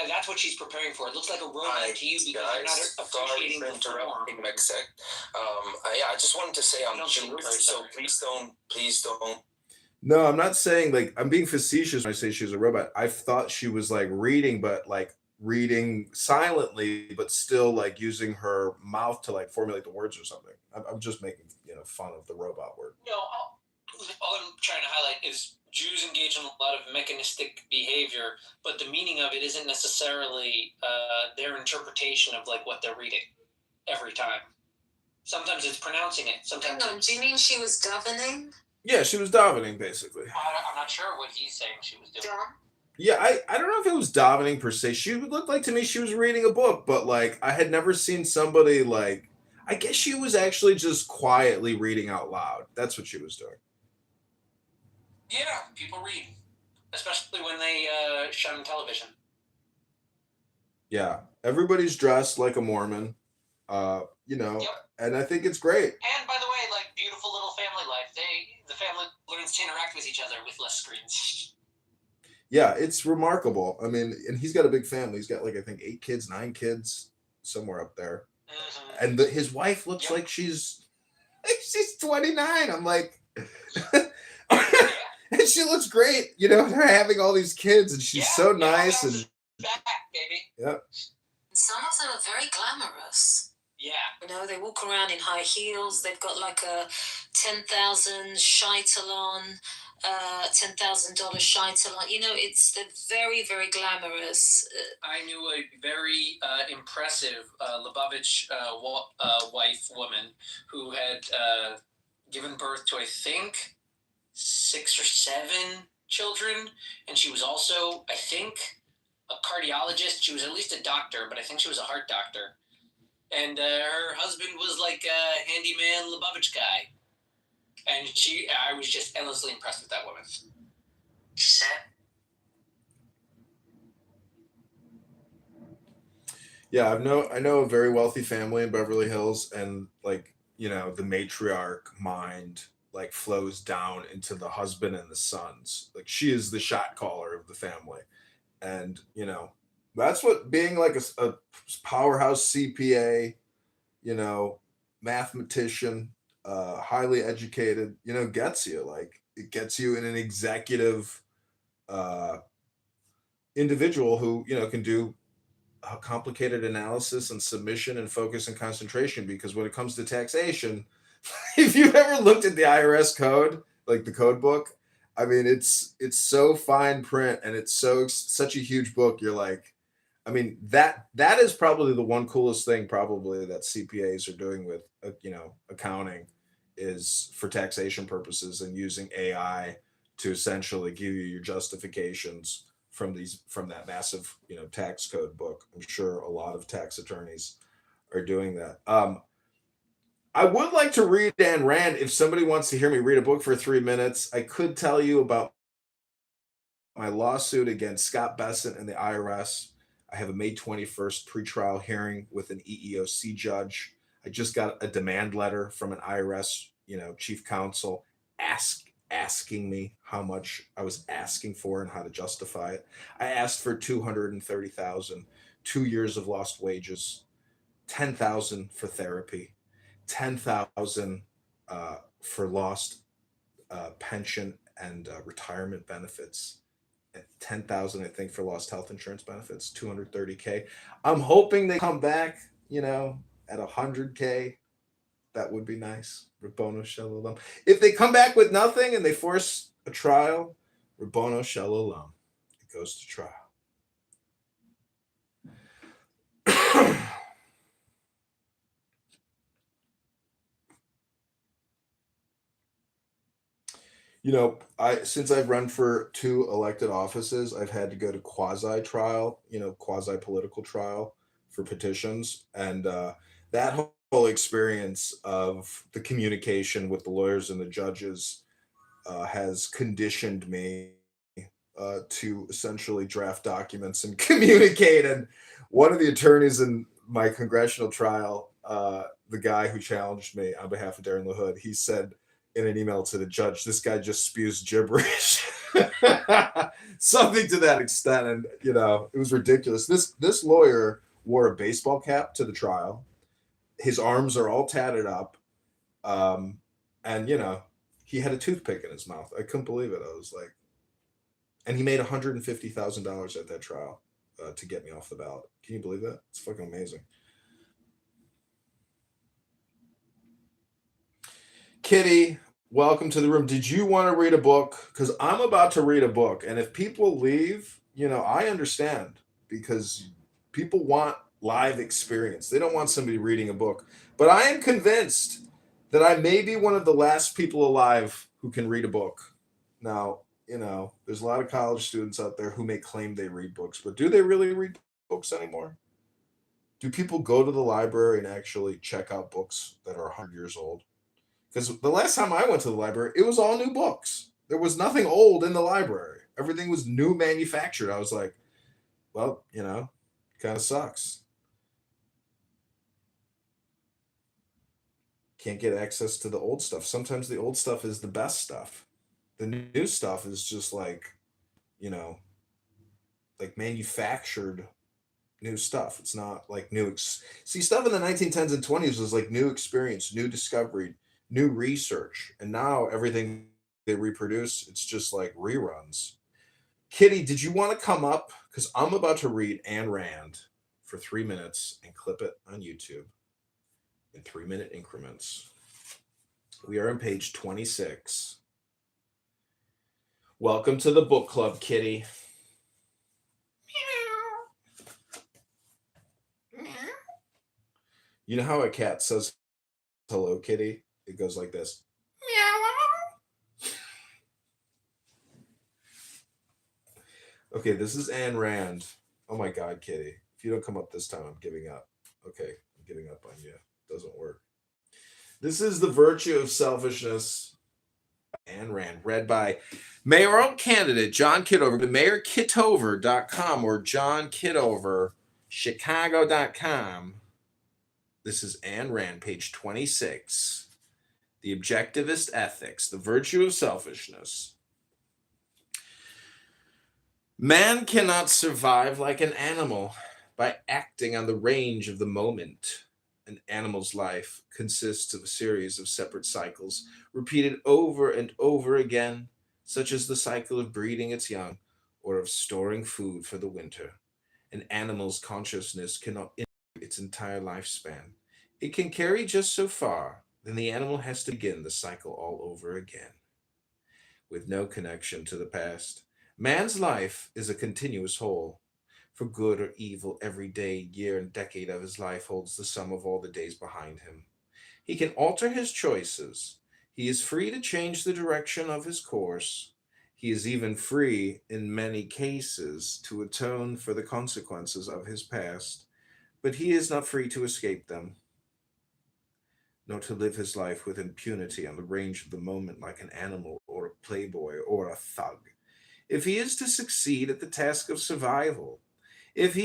S21: That's what she's preparing for. It looks like a robot to you because you're not appreciating the form.
S13: I just wanted to say I'm Jewish, so please don't.
S4: No, I'm not saying, like, I'm being facetious when I say she's a robot. I thought she was like reading, but like reading silently, but still like using her mouth to like formulate the words or something. I'm just making fun of the robot word.
S21: No, all I'm trying to highlight is Jews engage in a lot of mechanistic behavior, but the meaning of it isn't necessarily their interpretation of like what they're reading every time. Sometimes it's pronouncing it. Sometimes.
S9: Do you mean she was davening?
S4: Yeah, she was davening basically.
S21: I'm not sure what he's saying she was doing.
S4: Yeah, I don't know if it was davening per se. She looked like to me she was reading a book, but like I had never seen somebody like. I guess she was actually just quietly reading out loud. That's what she was doing.
S21: Yeah, people read, especially when they shun television.
S4: Yeah, everybody's dressed like a Mormon, and I think it's great.
S21: And by the way, like beautiful little family life, the family learns to interact with each other with less screens.
S4: Yeah, it's remarkable. I mean, and he's got a big family. He's got like I think 8 kids, 9 kids, somewhere up there. Mm-hmm. And his wife looks like she's 29. I'm like. And she looks great, they're having all these kids, and she's so nice. And
S21: back, baby.
S4: Yeah.
S9: Some of them are very glamorous.
S21: Yeah.
S9: They walk around in high heels. They've got like a 10,000 shaitalon, $10,000 shaitalon. They're very, very glamorous.
S21: I knew a very impressive Lubavitch woman who had given birth to, I think, 6 or 7 children, and she was also, I think, a cardiologist. She was at least a doctor, but I think she was a heart doctor. And her husband was like a handyman Lubavitch guy. And I was just endlessly impressed with that woman.
S4: Yeah, I know a very wealthy family in Beverly Hills, and like, the matriarch mind like flows down into the husband and the sons. Like she is the shot caller of the family. And, that's what being like a powerhouse CPA, mathematician, highly educated, gets you. Like it gets you in an executive individual who, can do a complicated analysis and submission and focus and concentration, because when it comes to taxation, if you've ever looked at the IRS code, like the code book, I mean, it's so fine print and it's such a huge book. You're like, I mean, that is probably the one coolest thing probably that CPAs are doing with accounting, is for taxation purposes, and using AI to essentially give you your justifications from that massive tax code book. I'm sure a lot of tax attorneys are doing that. I would like to read Ayn Rand. If somebody wants to hear me read a book for 3 minutes, I could tell you about my lawsuit against Scott Bessent and the IRS. I have a May 21st pretrial hearing with an EEOC judge. I just got a demand letter from an IRS, chief counsel asking me how much I was asking for and how to justify it. I asked for $230,000, 2 years of lost wages, $10,000 for therapy, $10,000 for lost pension and retirement benefits, and $10,000 I think for lost health insurance benefits, $230K. I'm hoping they come back, at $100K. That would be nice. Rabono Shalom. If they come back with nothing and they force a trial, Rabono Shalom. It goes to trial. Since I've run for 2 elected offices, I've had to go to quasi trial, quasi political trial for petitions, and that whole experience of the communication with the lawyers and the judges has conditioned me to essentially draft documents and communicate. And one of the attorneys in my congressional trial, the guy who challenged me on behalf of Darren LaHood, he said in an email to the judge, "This guy just spews gibberish." Something to that extent. And, it was ridiculous. This lawyer wore a baseball cap to the trial. His arms are all tatted up. And, he had a toothpick in his mouth. I couldn't believe it. I was like, and he made $150,000 at that trial to get me off the ballot. Can you believe that? It's fucking amazing. Kitty, welcome to the room. Did you want to read a book? Because I'm about to read a book. And if people leave, I understand, because people want live experience. They don't want somebody reading a book. But I am convinced that I may be one of the last people alive who can read a book. Now, there's a lot of college students out there who may claim they read books, but do they really read books anymore? Do people go to the library and actually check out books that are 100 years old? Because the last time I went to the library, it was all new books. There was nothing old in the library. Everything was new manufactured. I was like, well, kind of sucks. Can't get access to the old stuff. Sometimes the old stuff is the best stuff. The new stuff is just like, like manufactured new stuff. It's not like new. See, stuff in the 1910s and 20s was like new experience, new discovery, new research. And now everything they reproduce, it's just like reruns. Kitty, did you want to come up? Because I'm about to read Ayn Rand for 3 minutes and clip it on YouTube in 3-minute increments. We are on page 26. Welcome to the book club, Kitty. You know how a cat says hello, Kitty? It goes like this. Okay, this is Ayn Rand. Oh my God, Kitty. If you don't come up this time, I'm giving up. Okay, I'm giving up on you. It doesn't work. This is The Virtue of Selfishness. Ayn Rand, read by mayoral candidate John Kitover, to mayorkitover.com or johnkitoverchicago.com. This is Ayn Rand, page 26. The Objectivist Ethics, The Virtue of Selfishness. Man cannot survive like an animal by acting on the range of the moment. An animal's life consists of a series of separate cycles, repeated over and over again, such as the cycle of breeding its young,
S3: or of storing food for the winter. An animal's consciousness cannot integrate its entire lifespan. It can carry just so far, then the animal has to begin the cycle all over again, with no connection to the past. Man's life is a continuous whole. For good or evil, every day, year, and decade of his life holds the sum of all the days behind him. He can alter his choices. He is free to change the direction of his course. He is even free, in many cases, to atone for the consequences of his past, but he is not free to escape them, nor to live his life with impunity on the range of the moment like an animal or a playboy or a thug. If he is to succeed at the task of survival, if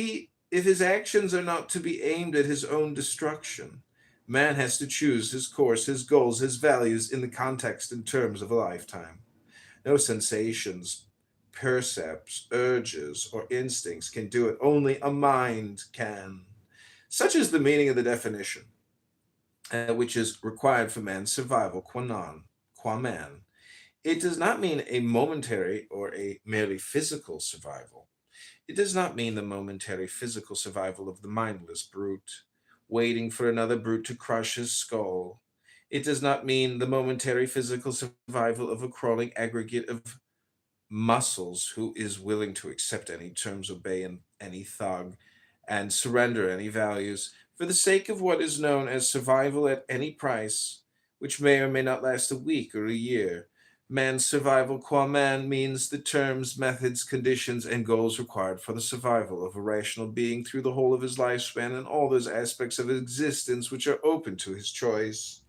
S3: his actions are not to be aimed at his own destruction, man has to choose his course, his goals, his values in the context and terms of a lifetime. No sensations, percepts, urges, or instincts can do it. Only a mind can. Such is the meaning of the definition, which is required for man's survival, qua non, qua man. It does not mean a momentary or a merely physical survival. It does not mean the momentary physical survival of the mindless brute, waiting for another brute to crush his skull. It does not mean the momentary physical survival of a crawling aggregate of muscles who is willing to accept any terms, obey any thug, and surrender any values for the sake of what is known as survival at any price, which may or may not last a week or a year. Man's survival qua man means the terms, methods, conditions, and goals required for the survival of a rational being through the whole of his lifespan and all those aspects of existence which are open to his choice.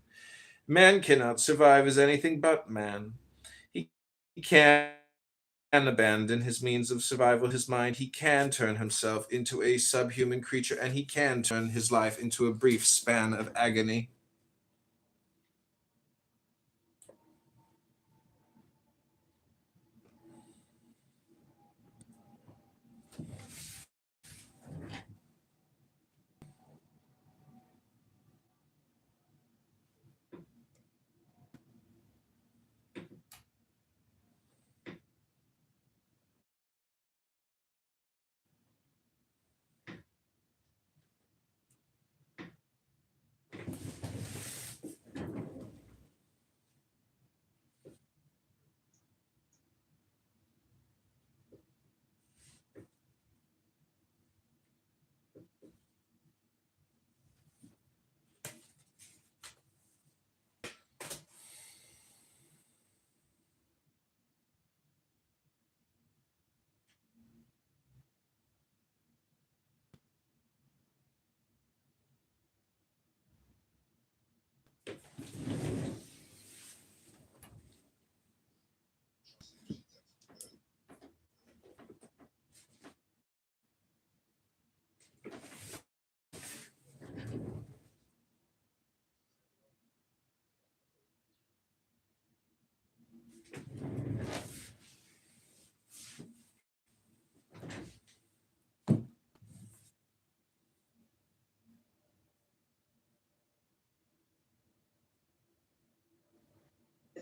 S3: Man cannot survive as anything but man. He can abandon his means of survival, his mind. He can turn himself into a subhuman creature, and he can turn his life into a brief span of agony.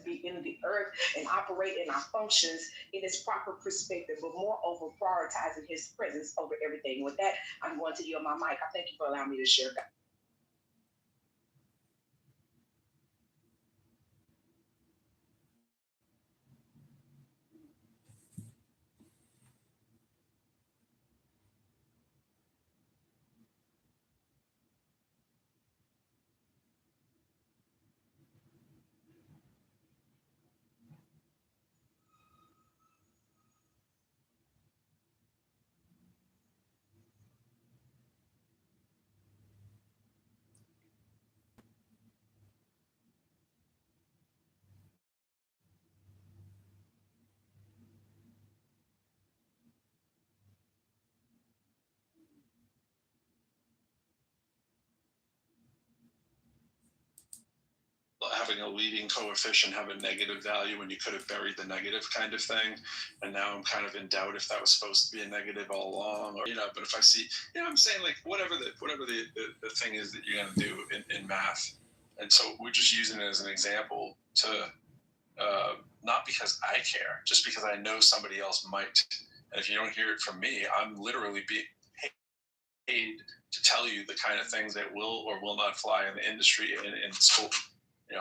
S14: Be in the earth and operate in our functions in its proper perspective, but moreover, prioritizing his presence over everything. With that, I'm going to yield my mic. I thank you for allowing me to share that.
S17: Having a leading coefficient have a negative value when you could have buried the negative kind of thing. And now I'm kind of in doubt if that was supposed to be a negative all along, or, but if I see, I'm saying like whatever the thing is that you're going to do in math. And so we're just using it as an example to, not because I care, just because I know somebody else might And if you don't hear it from me, I'm literally being paid to tell you the kind of things that will or will not fly in the industry and in school.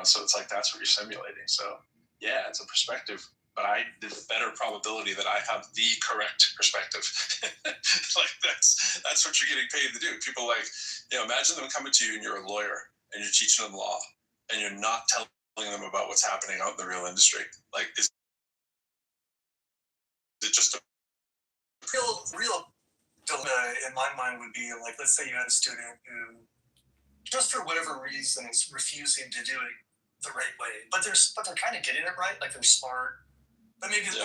S17: So it's like that's what you're simulating. So yeah, it's a perspective, but there's a better probability that I have the correct perspective. Like that's what you're getting paid to do. People imagine them coming to you and you're a lawyer and you're teaching them law and you're not telling them about what's happening out in the real industry. Like, is it just a
S7: real dilemma in my mind would be like, let's say you had a student who, just for whatever reason, is refusing to do it the right way, but they're kind of getting it right, like they're smart. But maybe, the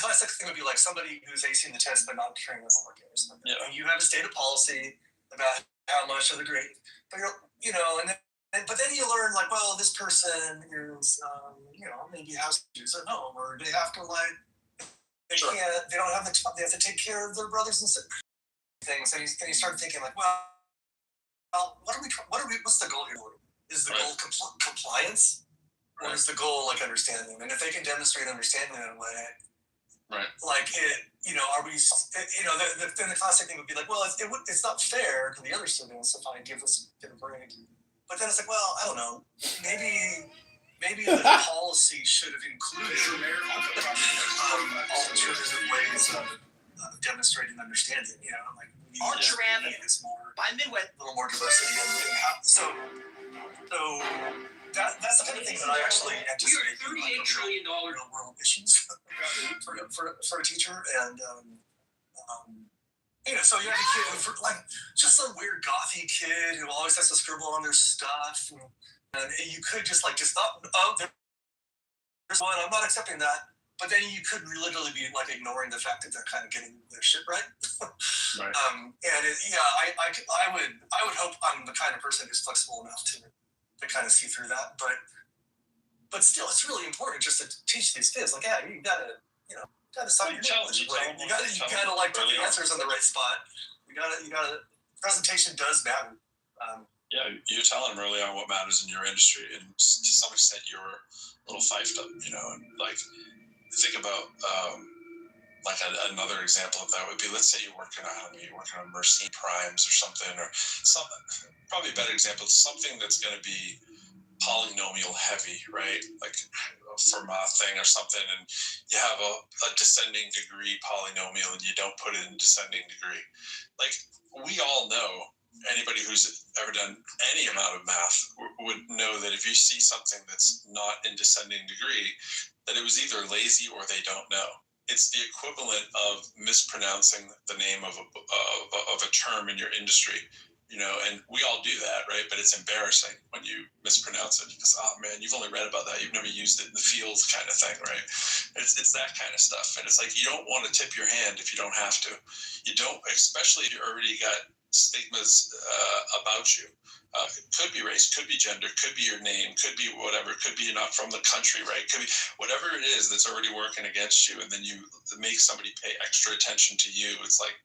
S7: classic thing would be like somebody who's acing the test but not carrying their homework or something. Yeah. And you have a stated policy about how much of the grade, but but then you learn like, well, this person is, maybe has issues at home, or they have to they don't have the time, they have to take care of their brothers and sisters. Things, and you start thinking like, well, what's the goal here? Is the goal compliance? Or is the goal like understanding? And if they can demonstrate understanding in a way,
S17: right?
S7: Like are we? Then the classic thing would be like, well, it's not fair to the other students if I give a grade. But then it's like, well, I don't know, maybe the policy should have included alternative ways of demonstrating understanding. Archery is more by Midwest, a little more diversity in how. So that's the kind of thing that I actually anticipate.
S6: $38 trillion
S7: real world issues for a teacher, and so you have a kid just some weird gothy kid who always has to scribble on their stuff, and you could just not. Oh, there's one. I'm not accepting that. But then you could literally be like ignoring the fact that they're kind of getting their shit right.
S17: Right.
S7: I would hope I'm the kind of person who's flexible enough to kind of see through that. But still, it's really important just to teach these kids. Like, yeah, you gotta stop your challenge. You gotta put the answers in the right spot. You gotta. Presentation does matter.
S17: You're telling them early on what matters in your industry, and to some extent, you're a little fifed up, and like. Think about another example of that would be, let's say you're working on Mercy Primes or something, or something. Probably a better example is something that's going to be polynomial heavy, right? Like a Fermat thing or something, and you have a descending degree polynomial and you don't put it in descending degree. Like, we all know, anybody who's ever done any amount of math would know that if you see something that's not in descending degree, that it was either lazy or they don't know. It's the equivalent of mispronouncing the name of a term in your industry, and we all do that, right? But it's embarrassing when you mispronounce it because, oh man, you've only read about that, you've never used it in the fields, kind of thing, right? It's that kind of stuff, and it's like you don't want to tip your hand if you don't have to. You don't, especially if you already got stigmas about you. It could be race, could be gender, could be your name, could be whatever, could be you're not from the country, right? Could be whatever it is that's already working against you, and then you make somebody pay extra attention to you. It's like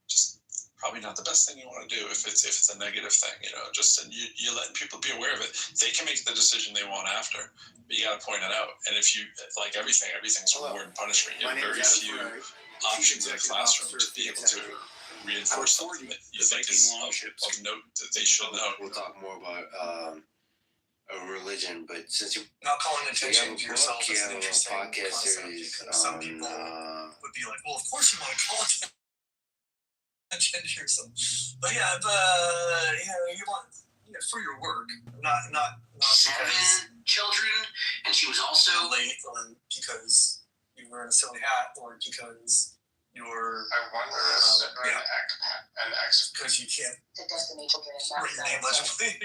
S17: just probably not the best thing you want to do if it's a negative thing, just, and you're letting people be aware of it. They can make the decision they want after, but you got to point it out. And if you, like everything's reward and punishment. You have very few options in a classroom to be able to reinforce something that you think is of note that they should know.
S20: We'll talk more about a religion, but since you're
S7: not calling attention to yourself as an interesting podcast series, some people would be like, well, of course you want to call attention to yourself. But you want for your work, not
S6: 7 children, and she was also
S7: late, or because you were in a silly hat, or because you're.
S2: I wonder
S7: because you can't
S22: to destiny children and
S7: write your name legibly,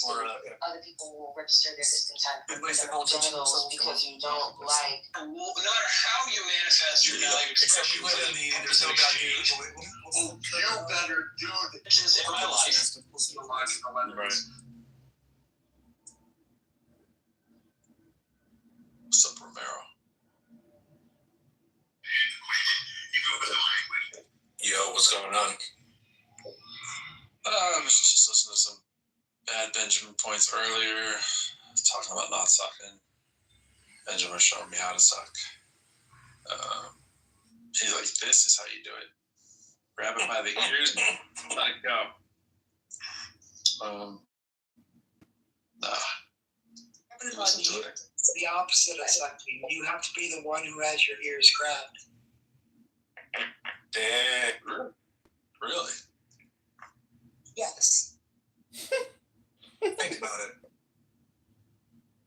S7: or
S22: other people will register their discontent
S7: good ways to hold attention to themselves
S22: because you don't like.
S6: No matter how you manifest your value
S7: except we live in the there's no value.
S2: You better do the
S6: in my life.
S17: Right. What's up, Romero?
S13: Yo, what's going on?
S17: I was just listening to some bad Benjamin points earlier, talking about not sucking. Benjamin showing me how to suck. He's like, this is how you do it. Grab it by the ears, let it go.
S10: It's the opposite of sucking. You have to be the one who has your ears grabbed.
S17: Damn. Really?
S10: Yes.
S7: Think about it.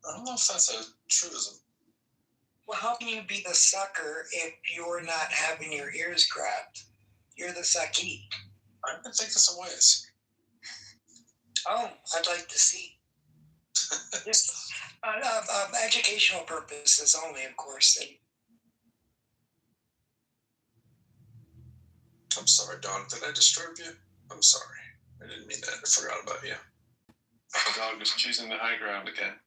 S17: I don't know if that's a truism.
S10: Well, how can you be the sucker if you're not having your ears grabbed? You're the suckee.
S17: I can think of some ways.
S10: Oh, I'd like to see. Just educational purposes only, of course.
S17: I'm sorry, Dawn. Did I disturb you? I'm sorry. I didn't mean that. I forgot about you. The dog is choosing the high ground again.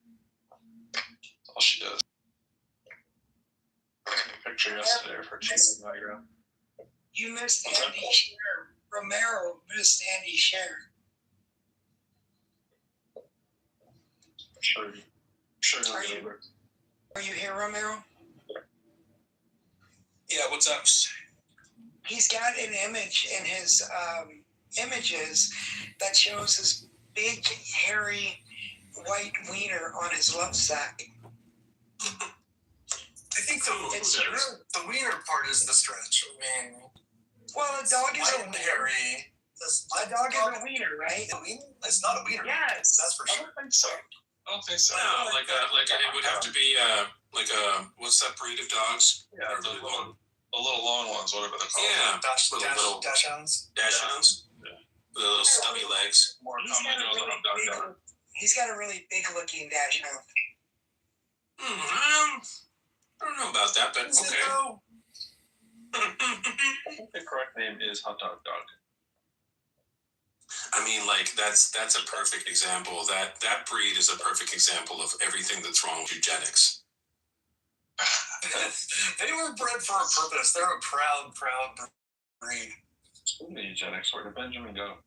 S17: That's all she does. Picture yesterday of her choosing the high ground.
S10: You missed Andy Scher. Romero missed Andy Scher.
S17: Sure.
S10: Are you here, Romero?
S17: Yeah, what's up?
S10: He's got an image in his images that shows his big, hairy, white wiener on his love sack.
S7: I think the wiener part is the stretch. I mean,
S10: well, a dog is a
S7: hairy.
S10: A dog is a wiener, right?
S7: A wiener? It's not a wiener.
S10: Yes,
S7: that's for sure.
S17: I don't think so.
S11: No, it would have to be what's that breed of dogs?
S17: Yeah, really long. The little long ones, whatever they're called.
S11: Yeah,
S7: Dash hounds.
S11: Dash hounds.
S17: Yeah.
S11: The little stubby legs.
S17: More common to a dog.
S10: He's got a really big-looking dash hound.
S11: I don't know about that, but okay.
S17: I think the correct name is hot dog dog.
S11: I mean, that's a perfect example. That breed is a perfect example of everything that's wrong with eugenics.
S7: They were bred for a purpose. They're a proud breed.
S17: Speaking of eugenics, where did Benjamin go?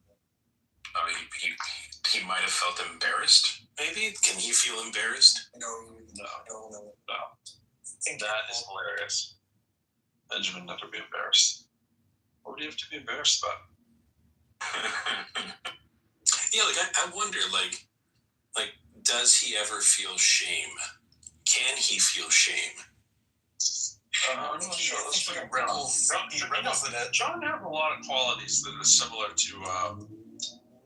S11: He might have felt embarrassed. Maybe can he feel embarrassed?
S7: No.
S17: That is hilarious. Benjamin never be embarrassed. What would you have to be embarrassed about?
S11: Yeah, I wonder, does he ever feel shame? Can he feel shame?
S17: I'm not sure. John has a lot of qualities that are similar to,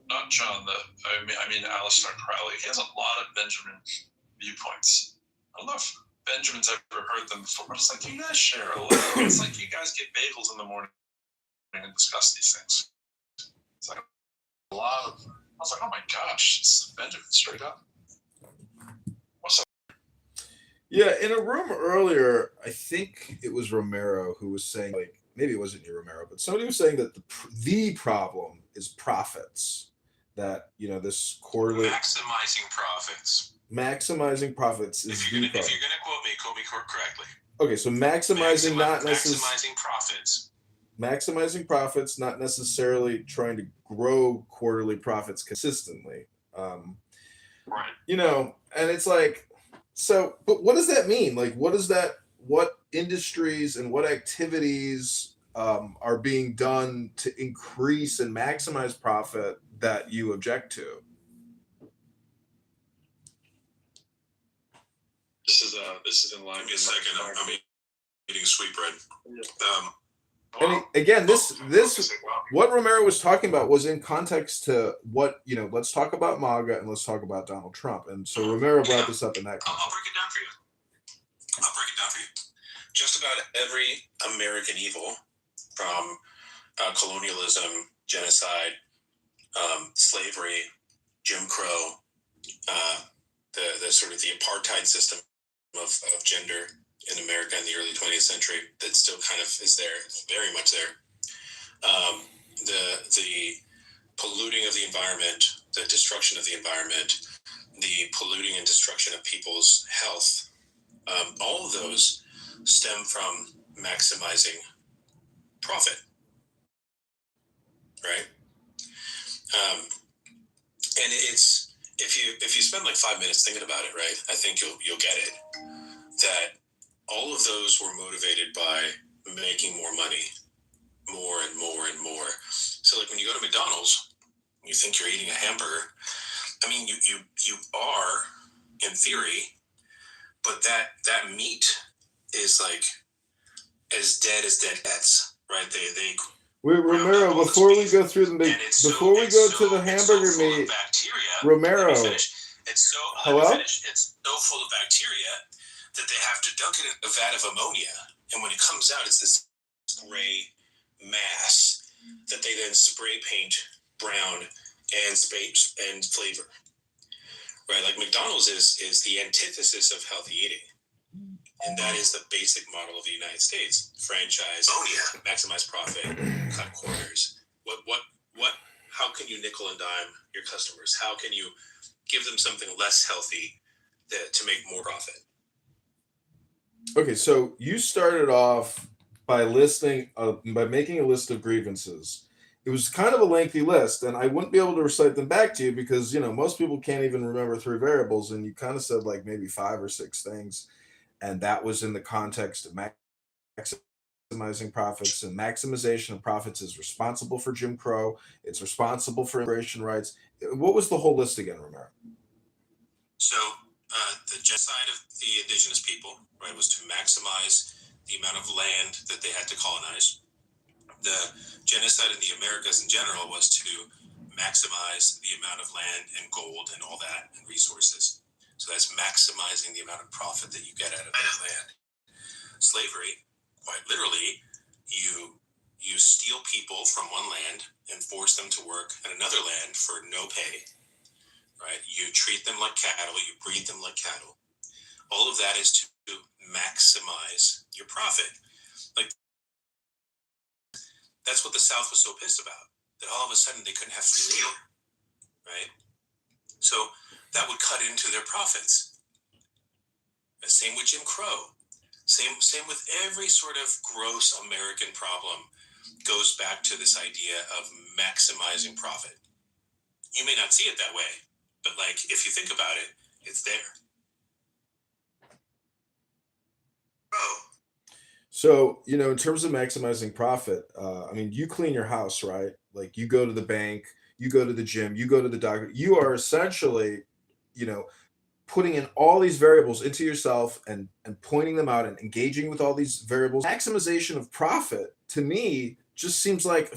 S17: not John, I mean Alistair Crowley. He has a lot of Benjamin viewpoints. I don't know if Benjamin's ever heard them before, but it's like, you guys share a little. It's like you guys get bagels in the morning and discuss these things. It's like a lot of, I was like, oh my gosh, it's Benjamin straight up. What's up?
S4: Yeah, in a room earlier, I think it was Romero who was saying, maybe it wasn't you, Romero, but somebody was saying that the problem is profits. That, this quarterly... Maximizing profits is the problem.
S11: If you're going to quote me correctly.
S4: Okay, so maximizing
S11: profits.
S4: Maximizing profits, not necessarily trying to grow quarterly profits consistently.
S11: Right.
S4: And it's like, so, but what does that mean? What industries and what activities are being done to increase and maximize profit that you object to?
S11: This is in line. Give me a second. I'm eating sweetbread.
S4: And again, this what Romero was talking about was in context to what, let's talk about MAGA and let's talk about Donald Trump. And so Romero brought this up in that context.
S11: I'll break it down for you. Just about every American evil, from colonialism, genocide, slavery, Jim Crow, the sort of the apartheid system of gender in America in the early 20th century, that still kind of is there, very much there. The polluting of the environment, the destruction of the environment, the polluting and destruction of people's health, all of those stem from maximizing profit, right? And it's if you spend 5 minutes thinking about it, right, I think you'll get it, that all of those were motivated by
S13: making more money, more and more and more. So like when you go to McDonald's, you think you're eating a hamburger. I mean, you are in theory, but that meat is like as dead gets, right? They
S4: Wait, Romero, before we go through the to the hamburger meat, Romero,
S13: it's so
S4: hello?
S13: It's so full of bacteria that they have to dunk it in a vat of ammonia, and when it comes out, it's this gray mass that they then spray paint brown and flavor. Right, like McDonald's is the antithesis of healthy eating. And that is the basic model of the United States. Franchise, maximize profit, cut corners. How can you nickel and dime your customers? How can you give them something less healthy to make more profit?
S4: Okay, so you started off by making a list of grievances. It was kind of a lengthy list, and I wouldn't be able to recite them back to you because, most people can't even remember 3 variables, and you kind of said like maybe 5 or 6 things. And that was in the context of maximizing profits, and maximization of profits is responsible for Jim Crow. It's responsible for immigration rights. What was the whole list again, Romero?
S13: So the genocide of the indigenous people, right, was to maximize the amount of land that they had to colonize. The genocide in the Americas in general was to maximize the amount of land and gold and all that and resources. So that's maximizing the amount of profit that you get out of that land. Slavery, quite literally, you steal people from one land and force them to work at another land for no pay. Right? You treat them like cattle, you breed them like cattle. All of that is to maximize your profit. Like that's what the South was so pissed about. That all of a sudden they couldn't have free labor. Right? So that would cut into their profits. Same with Jim Crow. Same with every sort of gross American problem goes back to this idea of maximizing profit. You may not see it that way, but like if you think about it, it's there.
S4: So, in terms of maximizing profit, you clean your house, right? Like you go to the bank, you go to the gym, you go to the doctor. You are essentially, putting in all these variables into yourself and pointing them out and engaging with all these variables. Maximization of profit, to me, just seems like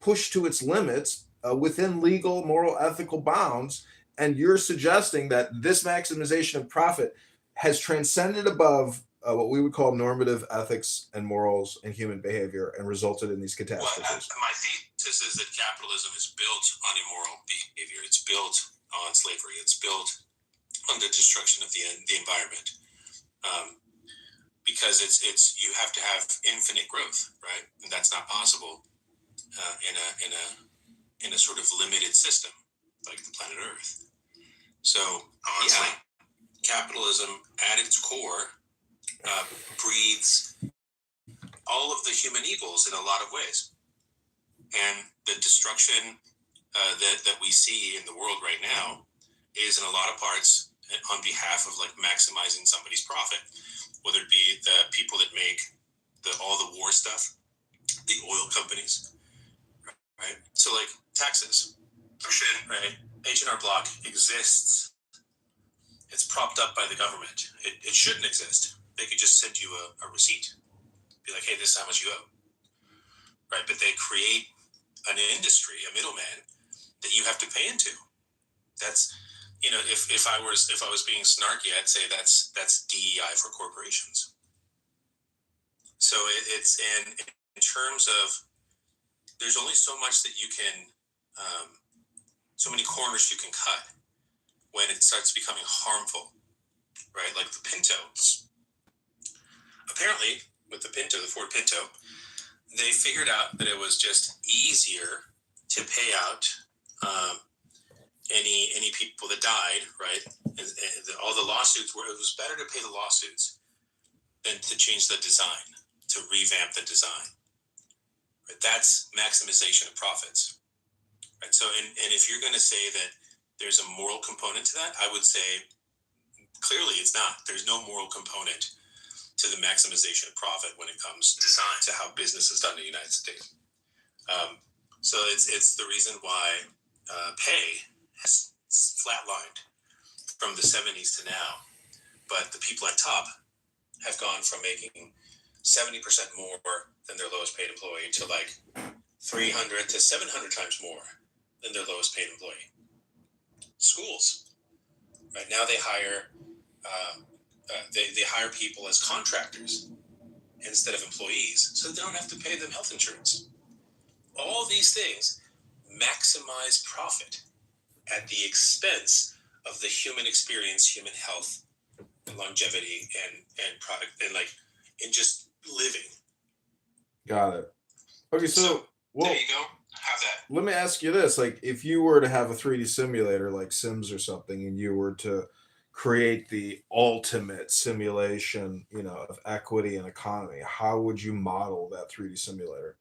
S4: pushed to its limits within legal, moral, ethical bounds. And you're suggesting that this maximization of profit has transcended above what we would call normative ethics and morals and human behavior and resulted in these catastrophes.
S13: Well, my thesis is that capitalism is built on immoral behavior. It's built on slavery. It's built on the destruction of the environment, because it's you have to have infinite growth, right? And that's not possible in a sort of limited system like the planet Earth. So capitalism at its core breeds all of the human evils in a lot of ways, and the destruction that we see in the world right now is in a lot of parts on behalf of like maximizing somebody's profit, whether it be the people that make all the war stuff, the oil companies, right? So like taxes, right? H&R Block exists. It's propped up by the government. It shouldn't exist. They could just send you a receipt. Be like, hey, this is how much you owe. Right? But they create an industry, a middleman, that you have to pay into. That's, if I was being snarky, I'd say that's DEI for corporations. So it's in terms of there's only so much that you can, so many corners you can cut when it starts becoming harmful, right? Like the Pintos. Apparently, with the Pinto, the Ford Pinto, they figured out that it was just easier to pay out any people that died, right? And all the lawsuits it was better to pay the lawsuits than to change the design, to revamp the design. Right? That's maximization of profits. Right? So, and if you're going to say that there's a moral component to that, I would say clearly it's not. There's no moral component to to the maximization of profit when it comes to how business is done in the United States. So it's the reason why pay has flatlined from the 70s to now, but the people at top have gone from making 70% more than their lowest paid employee to like 300 to 700 times more than their lowest paid employee. Schools, right now they hire they hire people as contractors instead of employees, so they don't have to pay them health insurance. All these things maximize profit at the expense of the human experience, human health, and longevity, and product, and like in just living.
S4: Got it. Okay, so well,
S13: there you go. Have that.
S4: Let me ask you this: like, if you were to have a 3D simulator like Sims or something, and you were to create the ultimate simulation, of equity and economy, how would you model that 3D simulator?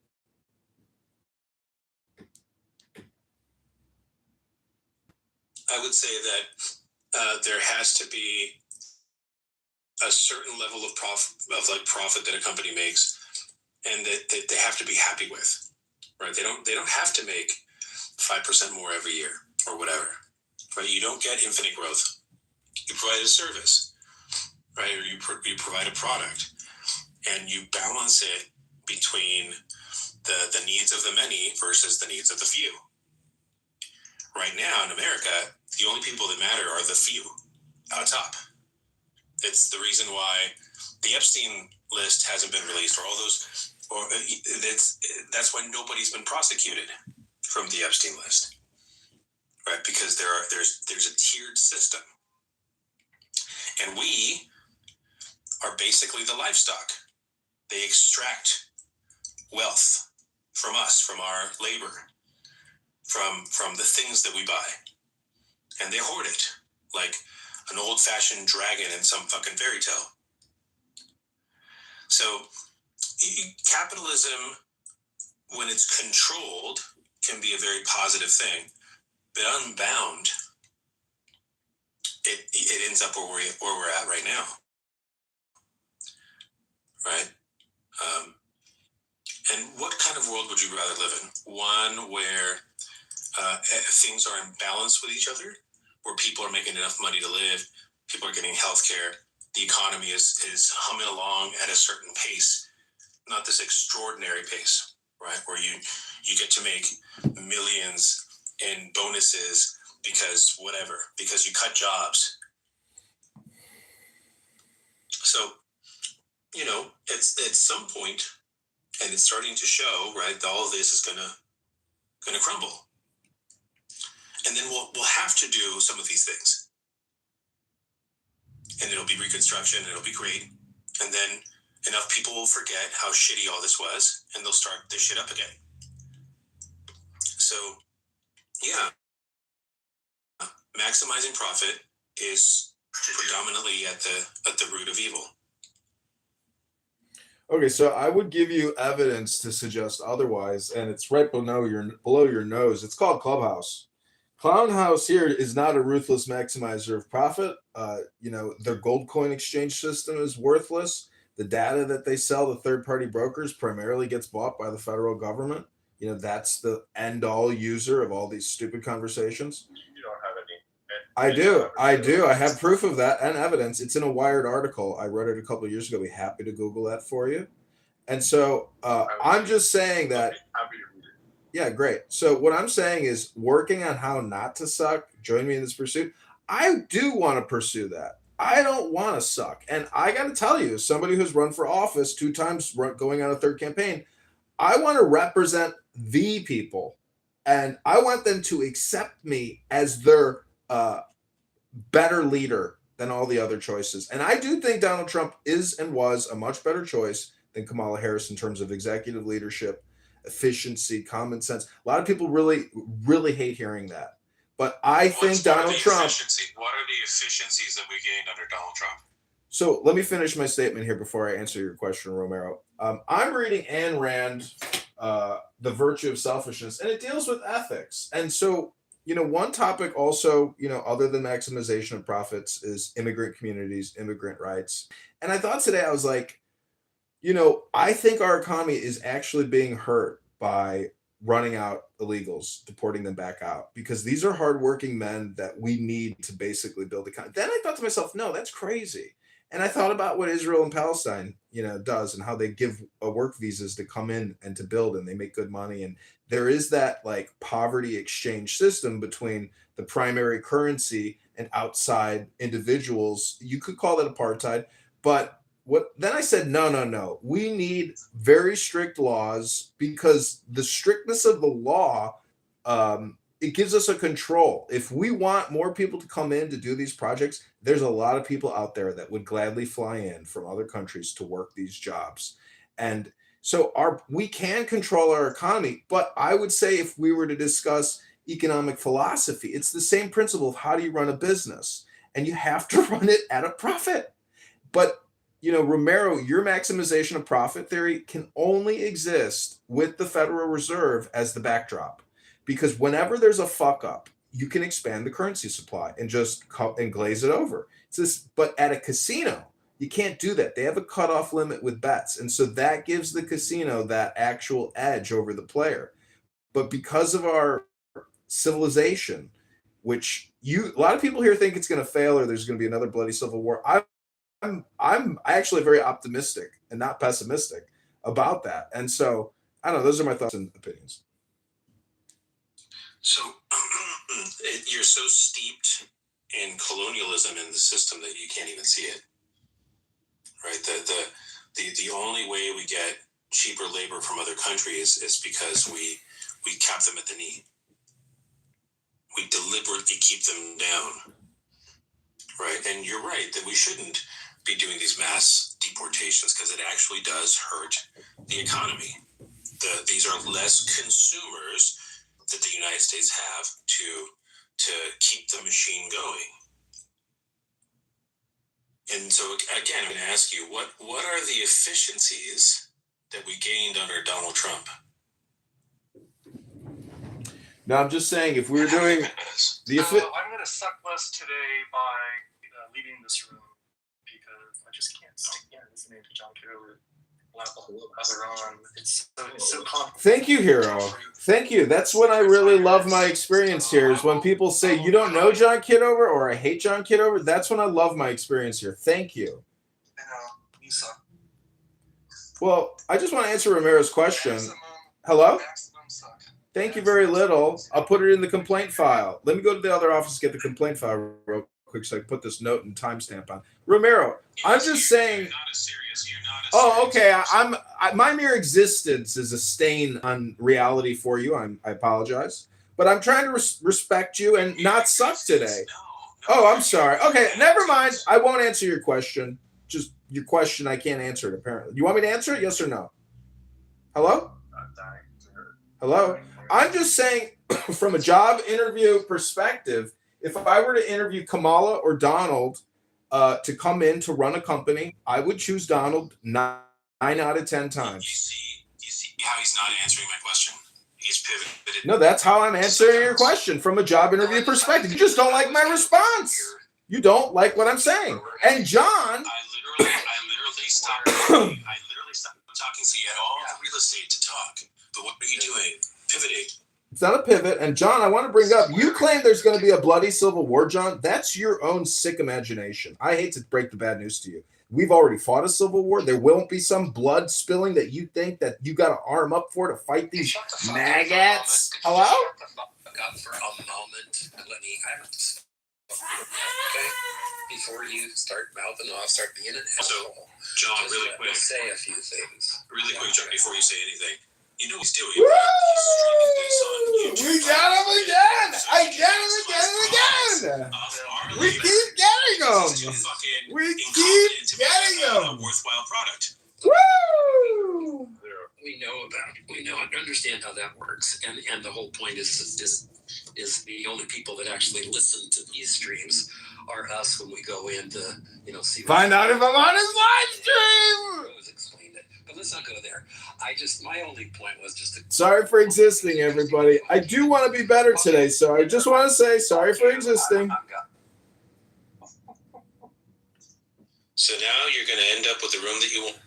S13: I would say that there has to be a certain level of profit that a company makes, and that they have to be happy with, right? They don't have to make 5% more every year or whatever, right? You don't get infinite growth. You provide a service, right? Or you provide a product, and you balance it between the needs of the many versus the needs of the few. Right now in America, the only people that matter are the few out top. It's the reason why the Epstein list hasn't been released, or all those, or that's why nobody's been prosecuted from the Epstein list, right? Because there's a tiered system, and we are basically the livestock. They extract wealth from us, from our labor, from the things that we buy, and they hoard it like an old-fashioned dragon in some fucking fairy tale. So capitalism, when it's controlled, can be a very positive thing, but unbound, it ends up where we're at right now, right? And what kind of world would you rather live in? One where things are in balance with each other, where people are making enough money to live, people are getting health care, the economy is humming along at a certain pace, not this extraordinary pace, right? Where you get to make millions in bonuses because you cut jobs. So, it's at some point, and it's starting to show, right, that all of this is gonna crumble. And then we'll have to do some of these things. And it'll be reconstruction, and it'll be great. And then enough people will forget how shitty all this was, and they'll start this shit up again. So, yeah. Maximizing profit is predominantly at the root of evil.
S4: Okay, so I would give you evidence to suggest otherwise, and it's right below your nose. It's called Clubhouse. Clownhouse here is not a ruthless maximizer of profit. Their gold coin exchange system is worthless. The data that they sell to third-party brokers primarily gets bought by the federal government. That's the end-all user of all these stupid conversations.
S17: You don't have any.
S4: I do. I have proof of that and evidence. It's in a Wired article. I wrote it a couple of years ago. Be happy to Google that for you. And so I'm just saying that.
S17: Happy to read it.
S4: Yeah, great. So what I'm saying is working on how not to suck. Join me in this pursuit. I do want to pursue that. I don't want to suck. And I got to tell you, as somebody who's run for office 2 times, going on a 3rd campaign, I want to represent the people. And I want them to accept me as their better leader than all the other choices. And I do think Donald Trump is and was a much better choice than Kamala Harris in terms of executive leadership, efficiency, common sense. A lot of people really, really hate hearing that. But I think Donald Trump.
S13: What are the efficiencies that we gained under Donald Trump?
S4: So let me finish my statement here before I answer your question, Romero. I'm reading Ayn Rand, The Virtue of Selfishness, and it deals with ethics. And so one topic also, other than maximization of profits is immigrant communities, immigrant rights. And I thought today, I was like, I think our economy is actually being hurt by running out illegals, deporting them back out, because these are hardworking men that we need to basically build a country. Then I thought to myself, no, that's crazy. And I thought about what Israel and Palestine, does, and how they give work visas to come in and to build, and they make good money. And there is that like poverty exchange system between the primary currency and outside individuals. You could call that apartheid, but then I said, no. We need very strict laws, because the strictness of the law, it gives us a control. If we want more people to come in to do these projects, there's a lot of people out there that would gladly fly in from other countries to work these jobs. And so we can control our economy. But I would say, if we were to discuss economic philosophy, it's the same principle of how do you run a business, and you have to run it at a profit. But Romero, your maximization of profit theory can only exist with the Federal Reserve as the backdrop, because whenever there's a fuck up, you can expand the currency supply and just glaze it over. But at a casino, you can't do that. They have a cutoff limit with bets, and so that gives the casino that actual edge over the player. But because of our civilization, which a lot of people here think it's going to fail, or there's going to be another bloody civil war. I'm actually very optimistic and not pessimistic about that. And so, I don't know, those are my thoughts and opinions.
S13: So you're so steeped in colonialism in the system that you can't even see it, right? The only way we get cheaper labor from other countries is because we cap them at the knee. We deliberately keep them down, right? And you're right that we shouldn't be doing these mass deportations, because it actually does hurt the economy. These are less consumers that the United States have to keep the machine going. And so again, I'm going to ask you, what are the efficiencies that we gained under Donald Trump?
S4: No, I'm just saying, if we were doing
S7: I'm going to suck less today by leaving this room, because I just can't stick listening to John Kitover on. It's so complicated.
S4: Thank you, Hero. Thank you. That's what I really love my experience here, is when people say, you don't know John Kitover, or I hate John Kitover. That's when I love my experience here. Thank you.
S7: I know, you suck.
S4: Well, I just want to answer Romero's question. Hello? Thank you very little. I'll put it in the complaint file. Let me go to the other office, get the complaint file real quick, so I can put this note and timestamp on. Romero, I'm just saying. Oh, okay. My mere existence is a stain on reality for you. I apologize, but I'm trying to respect you and not suck today. Oh, I'm sorry. Okay, never mind. I won't answer your question. Just your question, I can't answer it, apparently. You want me to answer it? Yes or no? Hello? Hello? I'm just saying, from a job interview perspective, if I were to interview Kamala or Donald to come in to run a company, I would choose Donald 9 out of 10 times.
S13: You see how he's not answering my question? He's pivoted.
S4: No, that's how I'm answering your question, from a job interview perspective. You just don't like my response. You don't like what I'm saying. And John...
S13: I literally stopped talking. So you had all the real estate to talk. But what are you doing? Pivoting.
S4: It's not a pivot. And John, I want to bring up, you claim there's going to be a bloody civil war, John. That's your own sick imagination. I hate to break the bad news to you. We've already fought a civil war. There won't be some blood spilling that you think that you got to arm up for to fight these maggots. Hello?
S11: Shut the fuck up for a moment and let me. I have to. Okay? Before you start mouthing off, start being an asshole.
S13: John, really quick.
S11: Say a few things.
S13: Really quick, John, before you say anything. You know what he's doing.
S4: Woo!
S13: He's streaming this on YouTube.
S4: We got him again! I get him again! We keep getting them! We keep getting them!
S13: Worthwhile product.
S4: Woo!
S11: We know about it. We know and understand how that works. And the whole point is the only people that actually listen to these streams are us when we go in to, see.
S4: Find out if I'm on his live stream!
S11: Explain it. But let's not go there. there. My only point was just to...
S4: Sorry for existing, everybody. I do want to be better today, so I just want to say sorry for existing.
S13: So now you're going to end up with a room that you want.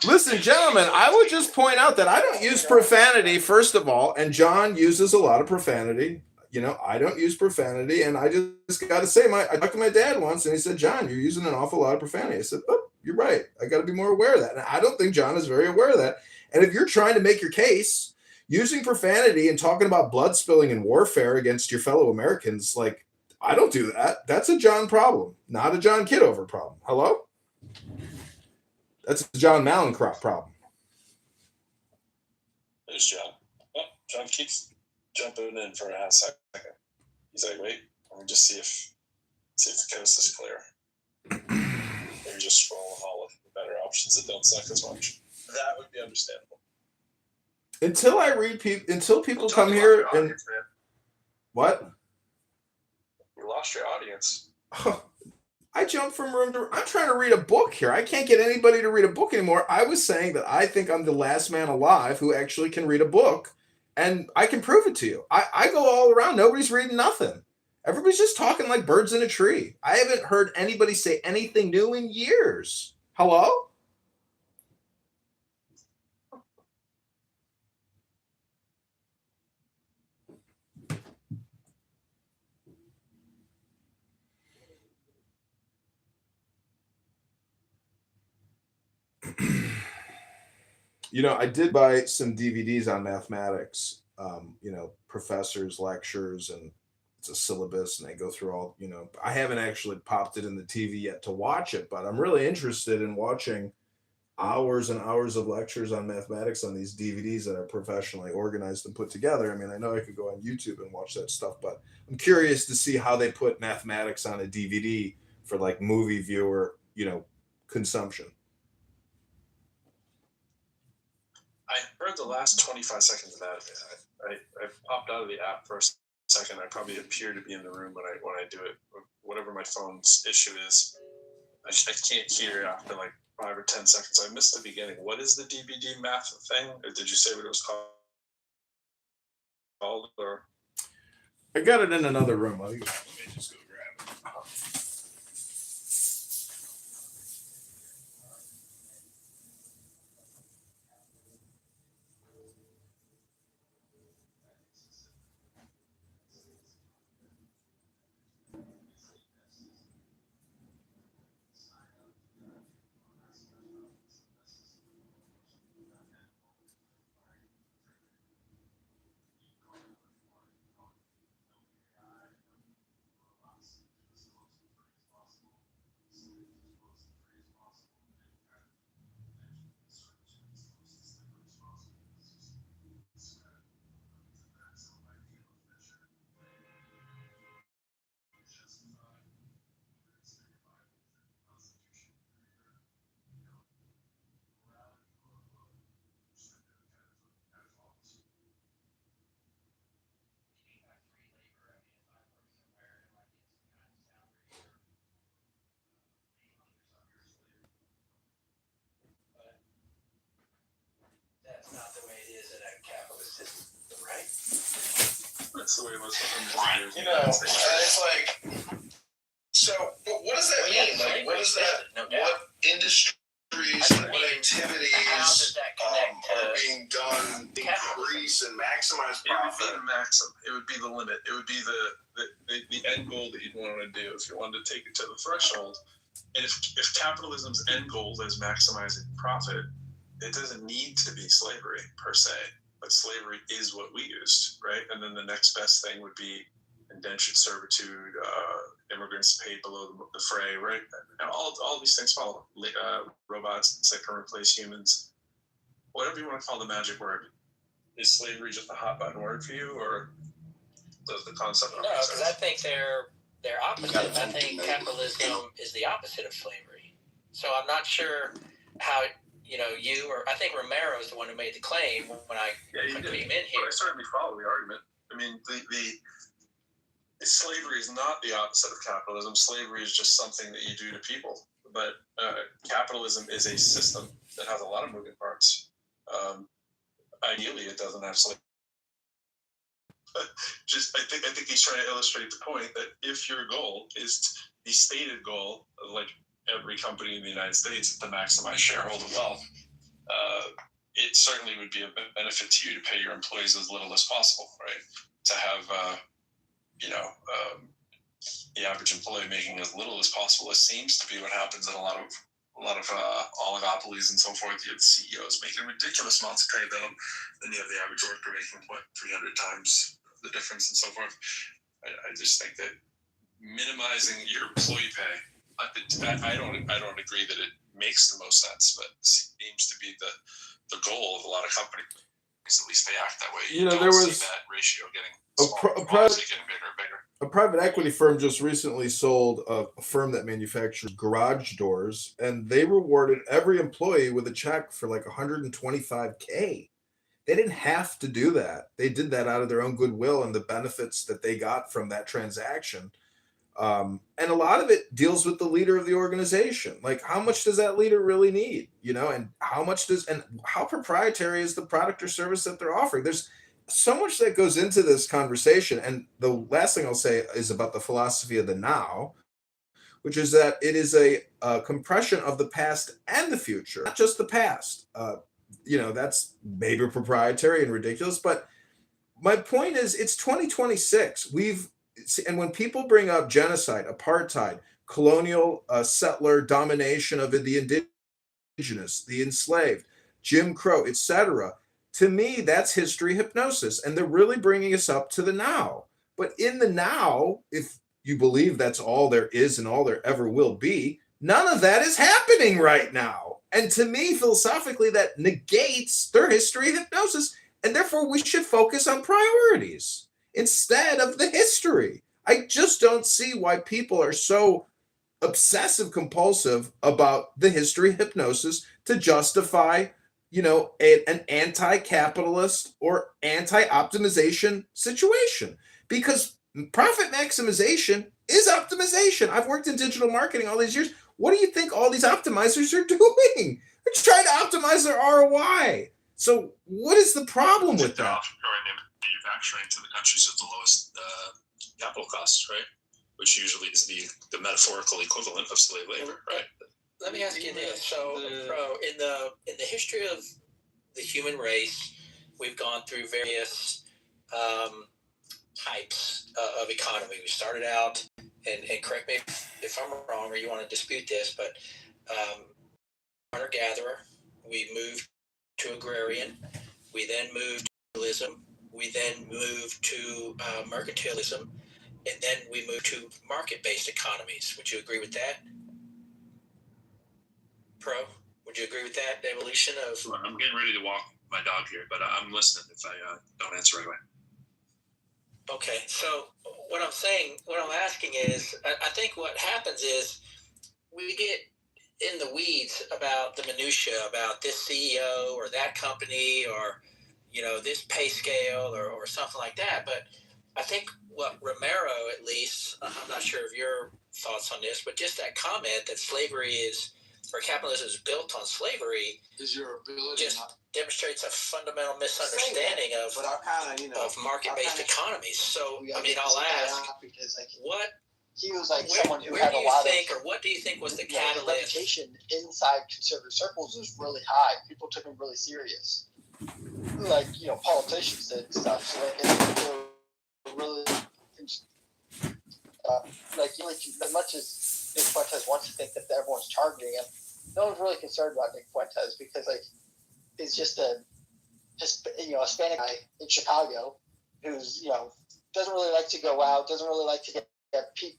S4: Listen, gentlemen, I would just point out that I don't use profanity, first of all, and John uses a lot of profanity. You know, I don't use profanity, and I just got to say, I talked to my dad once, and he said, John, you're using an awful lot of profanity. I said, oh, you're right. I got to be more aware of that. And I don't think John is very aware of that. And if you're trying to make your case using profanity and talking about blood spilling and warfare against your fellow Americans, like, I don't do that. That's a John problem, not a John Kitover problem. Hello? That's a John Malencrop problem.
S17: There's John. Oh, John keeps jumping in for a half second. He's like, wait, let me just see if the coast is clear. Maybe just scroll all of the better options that don't suck as much. That would be understandable.
S4: Until people come here and what?
S17: You lost your audience.
S4: I jump from room to room. I'm trying to read a book here. I can't get anybody to read a book anymore. I was saying that I think I'm the last man alive who actually can read a book, and I can prove it to you. I go all around. Nobody's reading nothing. Everybody's just talking like birds in a tree. I haven't heard anybody say anything new in years. Hello? You know, I did buy some DVDs on mathematics, professors' lectures, and it's a syllabus, and they go through all, I haven't actually popped it in the TV yet to watch it, but I'm really interested in watching hours and hours of lectures on mathematics on these DVDs that are professionally organized and put together. I mean, I know I could go on YouTube and watch that stuff, but I'm curious to see how they put mathematics on a DVD for like movie viewer, consumption.
S17: I heard the last 25 seconds of that. I popped out of the app for a second. I probably appear to be in the room when I do it. Whatever my phone's issue is, I can't hear after like 5 or 10 seconds. I missed the beginning. What is the DVD math thing? Or did you say what it was called? Or
S4: I got it in another room. Let me just go grab it.
S11: That's not the way it is in a capitalist system, right?
S17: That's the way it was for
S2: hundreds of years. It's like, so what does that mean? Like, what is that? What industries, what activities are being done to increase and maximize profit?
S17: It would be the maxim. It would be the limit. It would be the end goal that you'd want to do if you wanted to take it to the threshold. And if capitalism's end goal is maximizing profit, it doesn't need to be slavery per se, but slavery is what we used, right? And then the next best thing would be indentured servitude, immigrants paid below the fray, right? And all these things follow. Robots that can replace humans. Whatever you want to call the magic word. Is slavery just a hot button word for you, or does the concept
S21: No, because I think they're opposite. I think capitalism is the opposite of slavery. So I'm not sure how I think Romero is the one who made the claim when I came in here.
S17: I certainly follow the argument. I mean, the slavery is not the opposite of capitalism. Slavery is just something that you do to people. But capitalism is a system that has a lot of moving parts. Ideally, it doesn't have slavery. I think he's trying to illustrate the point that if your goal is the stated goal of like every company in the United States to maximize shareholder wealth, it certainly would be a benefit to you to pay your employees as little as possible, right? To have, the average employee making as little as possible. It seems to be what happens in a lot of oligopolies and so forth. You have CEOs making ridiculous amounts of pay them, then you have the average worker making 300 times the difference and so forth. I just think that minimizing your employee pay, I don't agree that it makes the most sense, but it seems to be the goal of a lot of companies. At least they act that way. You don't see that ratio getting smaller, getting bigger and bigger.
S4: A private equity firm just recently sold a firm that manufactures garage doors, and they rewarded every employee with a check for like $125K. They didn't have to do that. They did that out of their own goodwill and the benefits that they got from that transaction. And a lot of it deals with the leader of the organization. Like, how much does that leader really need? And how proprietary is the product or service that they're offering? There's so much that goes into this conversation. And the last thing I'll say is about the philosophy of the now, which is that it is a compression of the past and the future, not just the past. That's maybe proprietary and ridiculous, but my point is it's 2026. And when people bring up genocide, apartheid, colonial settler domination of the indigenous, the enslaved, Jim Crow, etc., to me, that's history hypnosis. And they're really bringing us up to the now. But in the now, if you believe that's all there is and all there ever will be, none of that is happening right now. And to me, philosophically, that negates their history hypnosis. And therefore, we should focus on priorities instead of the history. I just don't see why people are so obsessive compulsive about the history hypnosis to justify, an anti-capitalist or anti-optimization situation. Because profit maximization is optimization. I've worked in digital marketing all these years. What do you think all these optimizers are doing? They're trying to optimize their ROI. So what is the problem with that?
S17: Manufacturing to the countries with the lowest capital costs, right? Which usually is the metaphorical equivalent of slave labor, right?
S12: Let me ask you this. So, in the history of the human race, we've gone through various types of economy. We started out, and correct me if I'm wrong or you want to dispute this, but hunter-gatherer, we moved to agrarian, we then moved to capitalism, we then moved to mercantilism, and then we moved to market-based economies. Would you agree with that? Pro, would you agree with that? The evolution of...
S17: I'm getting ready to walk my dog here, but I'm listening if I don't answer right away.
S12: Okay, so what I'm asking is, I think what happens is we get in the weeds about the minutia, about this CEO or that company or, this pay scale or something like that. But I think what Romero, at least, I'm not sure of your thoughts on this, but just that comment that slavery or capitalism is built on slavery is your ability just demonstrates a fundamental misunderstanding of market-based economies. So, I'll ask, what
S18: he was like someone who had a lot of.
S12: What do you think was the
S18: His
S12: catalyst?
S18: reputation inside conservative circles was really high. People took him really serious, like politicians and stuff. So people were really as much as Nick Fuentes wants to think that everyone's targeting him, no one's really concerned about Nick Fuentes because he's just a Hispanic guy in Chicago who's doesn't really like to go out, doesn't really like to get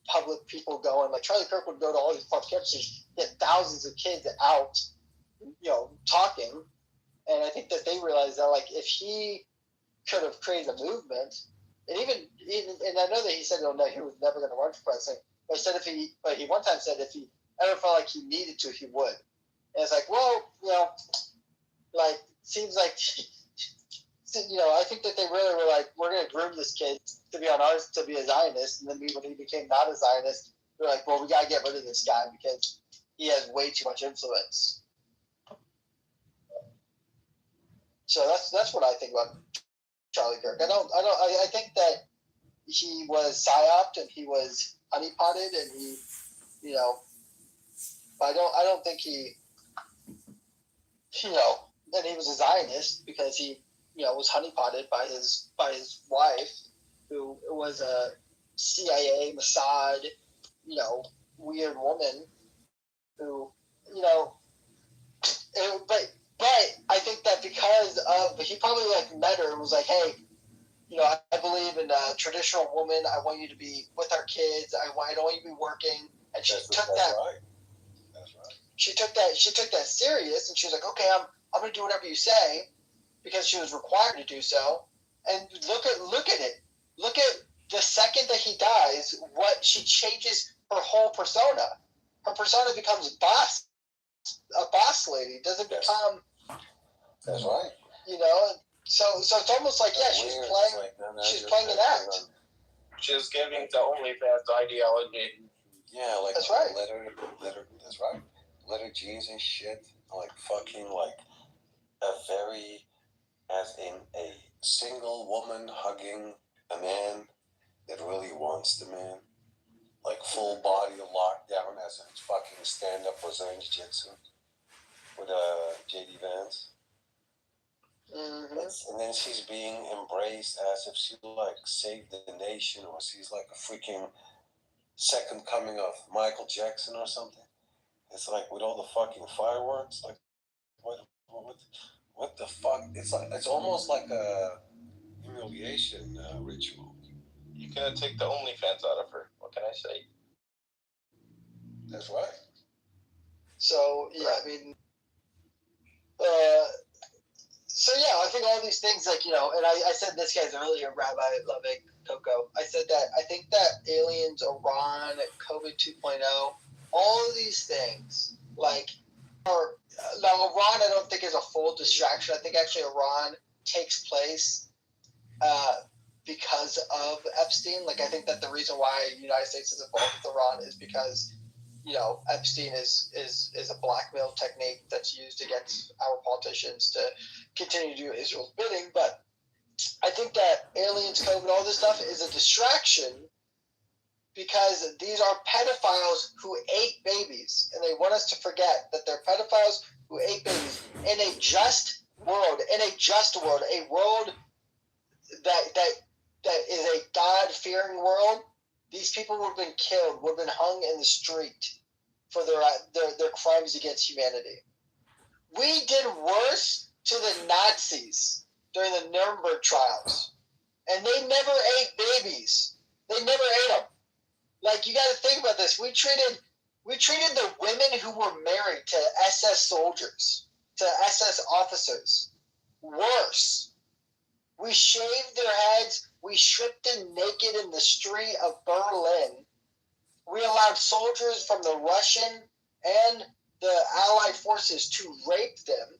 S18: public people going. Like Charlie Kirk would go to all these farm campuses, get thousands of kids out, talking. And I think that they realized that if he could have created a movement, and even and I know that he said he was never going to run for president, but he one time said if he ever felt like he needed to, he would. And it's like, well, seems like, I think that they really were like, we're going to groom this kid to be on ours to be a Zionist. And then when he became not a Zionist, they're like, well, we got to get rid of this guy because he has way too much influence. So that's what I think about Charlie Kirk. I think that he was psyoped and he was honeypotted and he, you know, I don't think he, you know, and he was a Zionist because he, you know, was honeypotted by his wife, who was a CIA, Mossad, you know, weird woman who, you know, but I think that because of, he probably like met her and was like, hey, you know, I believe in a traditional woman. I want you to be with our kids. I don't want you to be working. And she took that. Right. That's right. She took that serious, and she was like, okay, I'm going to do whatever you say, because she was required to do so. And look at it. Look at the second that he dies, what she changes her whole persona. Her persona becomes a boss lady. Doesn't become. That's right. You know, so it's almost like, yeah, she's playing an act.
S20: She's giving the OnlyFans ideology.
S11: Yeah, like
S18: that's right.
S11: That's right. Letter G's and shit. Like fucking like a very, as in a single woman hugging a man that really wants the man. Like full body lockdown as in fucking stand up Brazilian Jiu-Jitsu with JD Vance.
S18: Mm-hmm.
S11: And then she's being embraced as if she like saved the nation, or she's like a freaking second coming of Michael Jackson or something. It's like with all the fucking fireworks, like what the fuck? It's like it's almost like a humiliation ritual.
S20: You can take the OnlyFans out of her. What can I say?
S11: That's right.
S18: So yeah, I mean, so yeah, I think all these things, like, you know, and I said this guy's earlier, Rabbi Loving Coco. I said that I think that aliens, Iran, COVID 2.0, all of these things, like, are now Iran, I don't think is a full distraction. I think actually Iran takes place because of Epstein. Like, I think that the reason why the United States is involved with Iran is because, you know, Epstein is a blackmail technique that's used against our politicians to continue to do Israel's bidding. But I think that aliens, COVID, all this stuff is a distraction because these are pedophiles who ate babies, and they want us to forget that they're pedophiles who ate babies in a just world, a world that is a God-fearing world. These people would have been killed, would have been hung in the street for their crimes against humanity. We did worse to the Nazis during the Nuremberg trials, and they never ate babies. They never ate them. Like, you got to think about this. We treated the women who were married to SS soldiers, to SS officers, worse. We shaved their heads. We stripped them naked in the street of Berlin. We allowed soldiers from the Russian and the Allied forces to rape them.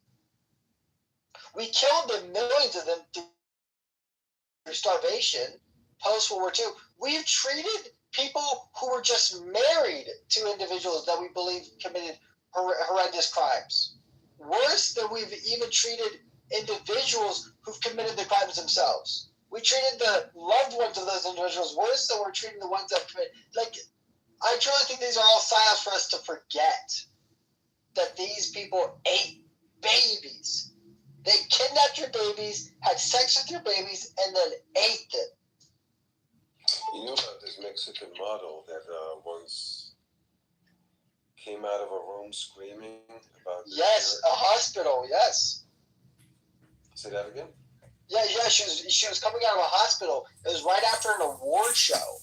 S18: We killed the millions of them through starvation post-World War II. We've treated people who were just married to individuals that we believe committed horrendous crimes worse than we've even treated individuals who've committed the crimes themselves. We treated the loved ones of those individuals worse than we're treating the ones that committed. Like, I truly think these are all signs for us to forget that these people ate babies. They kidnapped your babies, had sex with your babies, and then ate them.
S11: You know about this Mexican model that once came out of a room screaming about...
S18: Yes, a hospital, yes.
S11: Say that again?
S18: Yeah, she was coming out of a hospital. It was right after an award show.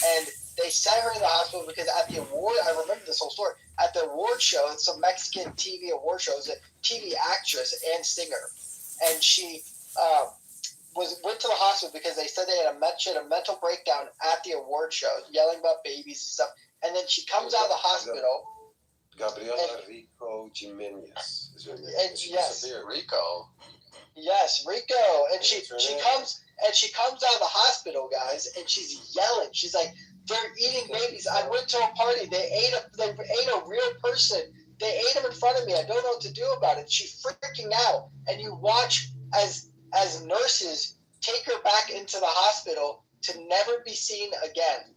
S18: And they sent her to the hospital because at the award, I remember this whole story, at the award show, it's a Mexican TV award show, it was a TV actress and singer. And she went to the hospital because they said she had a mental breakdown at the award show, yelling about babies and stuff. And then she comes out of the hospital.
S11: Gabriela Rico Jimenez is her name.
S18: And yes,
S20: Rico.
S18: Yes, Rico. And she comes out of the hospital, guys, and she's yelling. She's like, they're eating babies. I went to a party. They ate a real person. They ate him in front of me. I don't know what to do about it. She's freaking out. And you watch as nurses take her back into the hospital to never be seen again.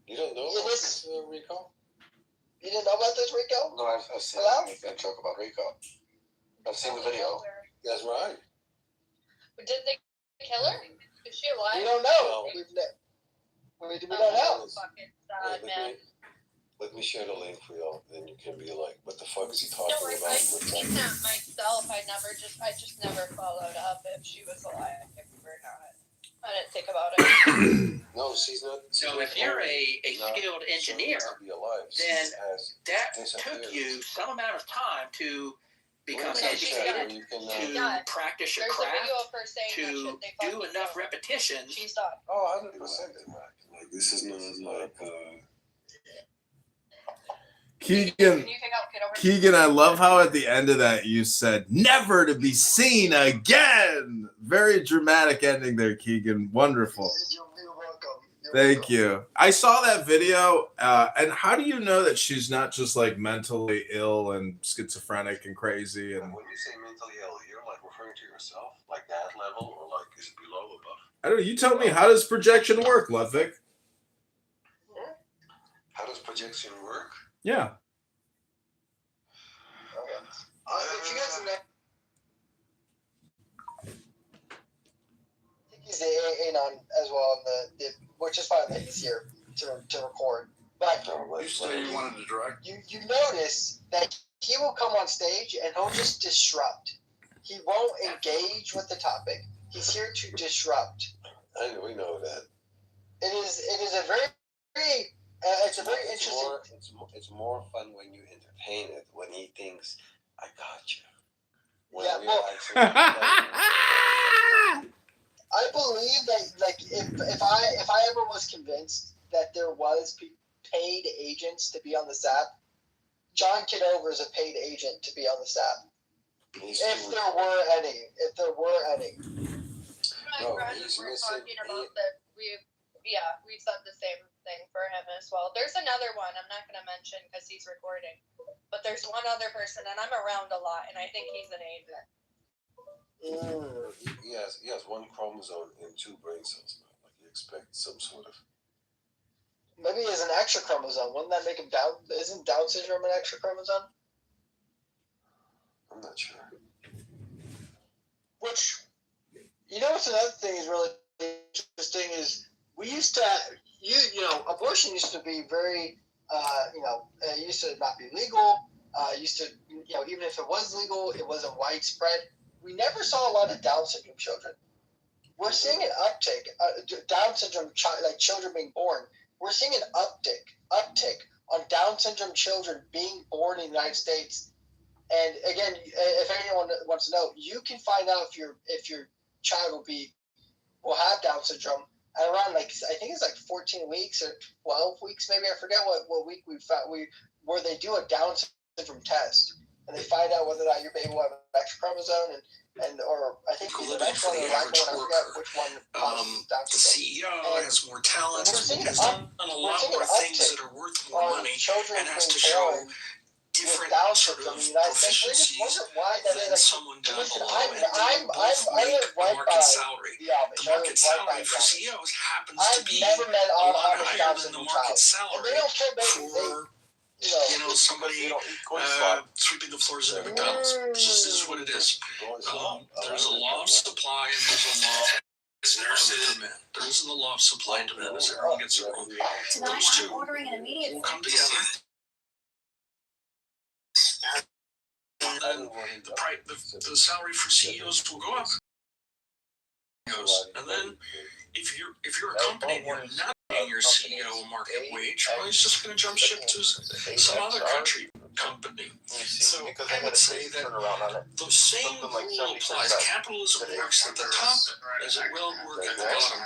S20: You don't know about this, Rico?
S18: You didn't know about this, Rico?
S20: No, I've seen a joke about Rico. I've seen the video. That's right.
S22: But did they kill her? Is she alive?
S18: We don't know. We don't know.
S22: Fucking sad, man.
S20: Let me share the link for y'all, then you can be like, what the fuck is he talking
S22: No,
S20: about?
S22: I've seen that myself. I just never followed up if she was alive or not. I didn't think about it.
S20: No, she's not.
S12: So if you're a skilled engineer, then that took you some amount of time to become educated, to practice your craft, to do enough repetitions.
S22: She's done.
S20: Oh, 100%. Like, this is not like,
S4: Keegan, I love how at the end of that you said, never to be seen again. Very dramatic ending there, Keegan. Wonderful. Thank you. I saw that video, and how do you know that she's not just like mentally ill and schizophrenic and crazy? And
S20: when you say mentally ill, you're like referring to yourself, like that level, or like is it below, above?
S4: I don't know. You tell me, how does projection work, Ludwig?
S20: How does projection work?
S4: Yeah.
S18: If you guys know, I think he's in on as well, which is fine that he's here to record. But
S20: you say you wanted to direct.
S18: You notice that he will come on stage and he'll just disrupt. He won't engage with the topic. He's here to disrupt.
S20: We know that.
S18: It is a very it's a very interesting.
S20: It's more fun when you entertain it. When he thinks, "I got you."
S18: I believe that, like, if I ever was convinced that there was paid agents to be on the SAP, John Kitover is a paid agent to be on the SAP. If there were any.
S20: No,
S22: he's talking about that we've said the same thing for him as well. There's another one I'm not going to mention because he's recording, but there's one other person, and I'm around a lot, and I think he's an agent.
S20: He has one chromosome and 2 brain cells. Like you expect some sort of.
S18: Maybe he has an extra chromosome. Wouldn't that make him Down? Isn't Down syndrome an extra chromosome?
S20: I'm not sure.
S18: Which, you know, what's another thing is really interesting is we used to, abortion used to be very, it used to not be legal. Used to, even if it was legal, it wasn't widespread. We never saw a lot of Down syndrome children. We're seeing an uptick, Down syndrome, like children being born. We're seeing an uptick on Down syndrome children being born in the United States. And again, if anyone wants to know, you can find out if your child will have Down syndrome at around, like, I think it's like 14 weeks or 12 weeks, maybe. I forget what week we found where they do a Down syndrome test, and they find out whether or not your baby will have an extra chromosome or I think
S12: the next one, the average worker. The CEO has more talent, has done a lot more things that are worth more money, and has to show different sort of proficiencies than someone down below, and they both make a market salary. The market salary for CEOs happens to be a lot higher than the market salary for somebody sweeping the floors at a McDonald's. This is what it is. There's a law of supply and there's a law of demand. There isn't a law of supply and demand, as everyone gets it wrong. Those two will come together. And the salary for CEOs will go up. And then if you're a company and you're not paying your CEO a market wage, well, he's just going to jump ship to some other company. So I would say that the same rule applies. Capitalism works at the top as it will work at the bottom.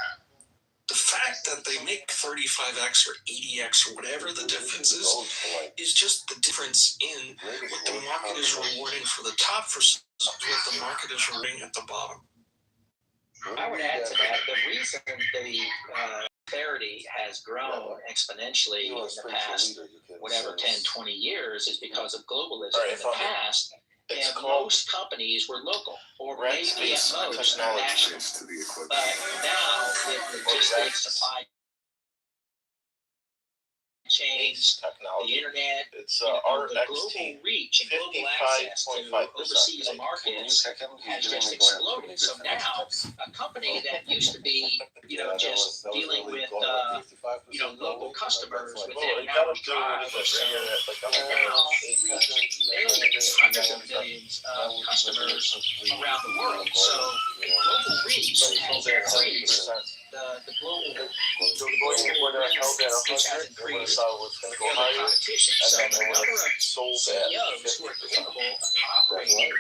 S12: The fact that they make 35x or 80x or whatever the difference is just the difference in what the market is rewarding for the top versus what the market is rewarding at the bottom.
S5: I would add to that, the reason the disparity has grown exponentially in the past, 10, 20 years is because of globalism. In the past, most companies were local, or CFOs national. But now with logistics, supply chains, the internet, the global reach and global access to overseas markets has just exploded. So now a company that used to be, just dealing with, local customers within an hour's drive or so, can now reach millions, hundreds of millions of customers around the world. So global reach has increased. The global which has increased the competition. So the number of CEOs who are capable of operating at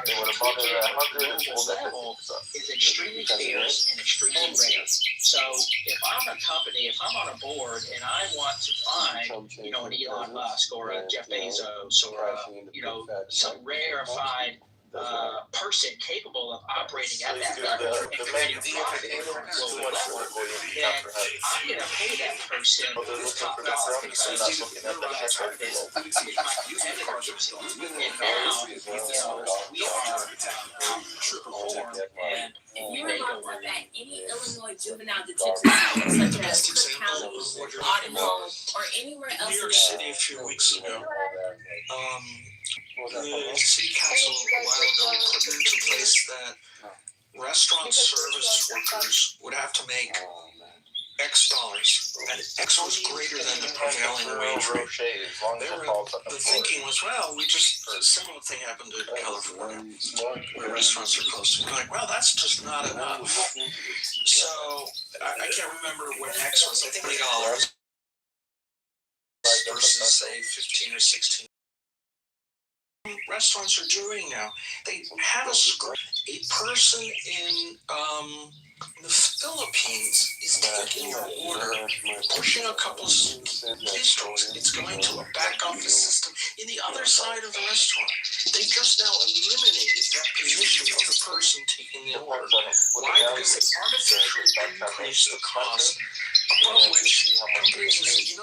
S5: a global level is extremely fierce and extremely rare. So if I'm a company, if I'm on a board and I want to find, an Elon Musk or a Jeff Bezos or some rarefied person capable of operating at that level and creating profit at a global level, then I'm going to pay that person top dollar because you're right, is my competitors. And now, we are outperformed and
S1: You remember that any Illinois juvenile detention center, such as Cook County, Baltimore, or anywhere else
S16: New York City a few weeks ago, the city council a while ago put into place that restaurant service workers would have to make X dollars, and X was greater than the prevailing wage rate. The thinking was, well, a similar thing happened in California, where restaurants are closed. We're like, well, that's just not enough. So I can't remember what X was. I think $20 versus say 15 or 16. Restaurants are doing now. They have a person in the Philippines is taking your order, pushing a couple of keystrokes. It's going to a back office system in the other side of the restaurant. They just now eliminated that position of the person taking the order. Why? Because they artificially increased the cost, above which companies have said,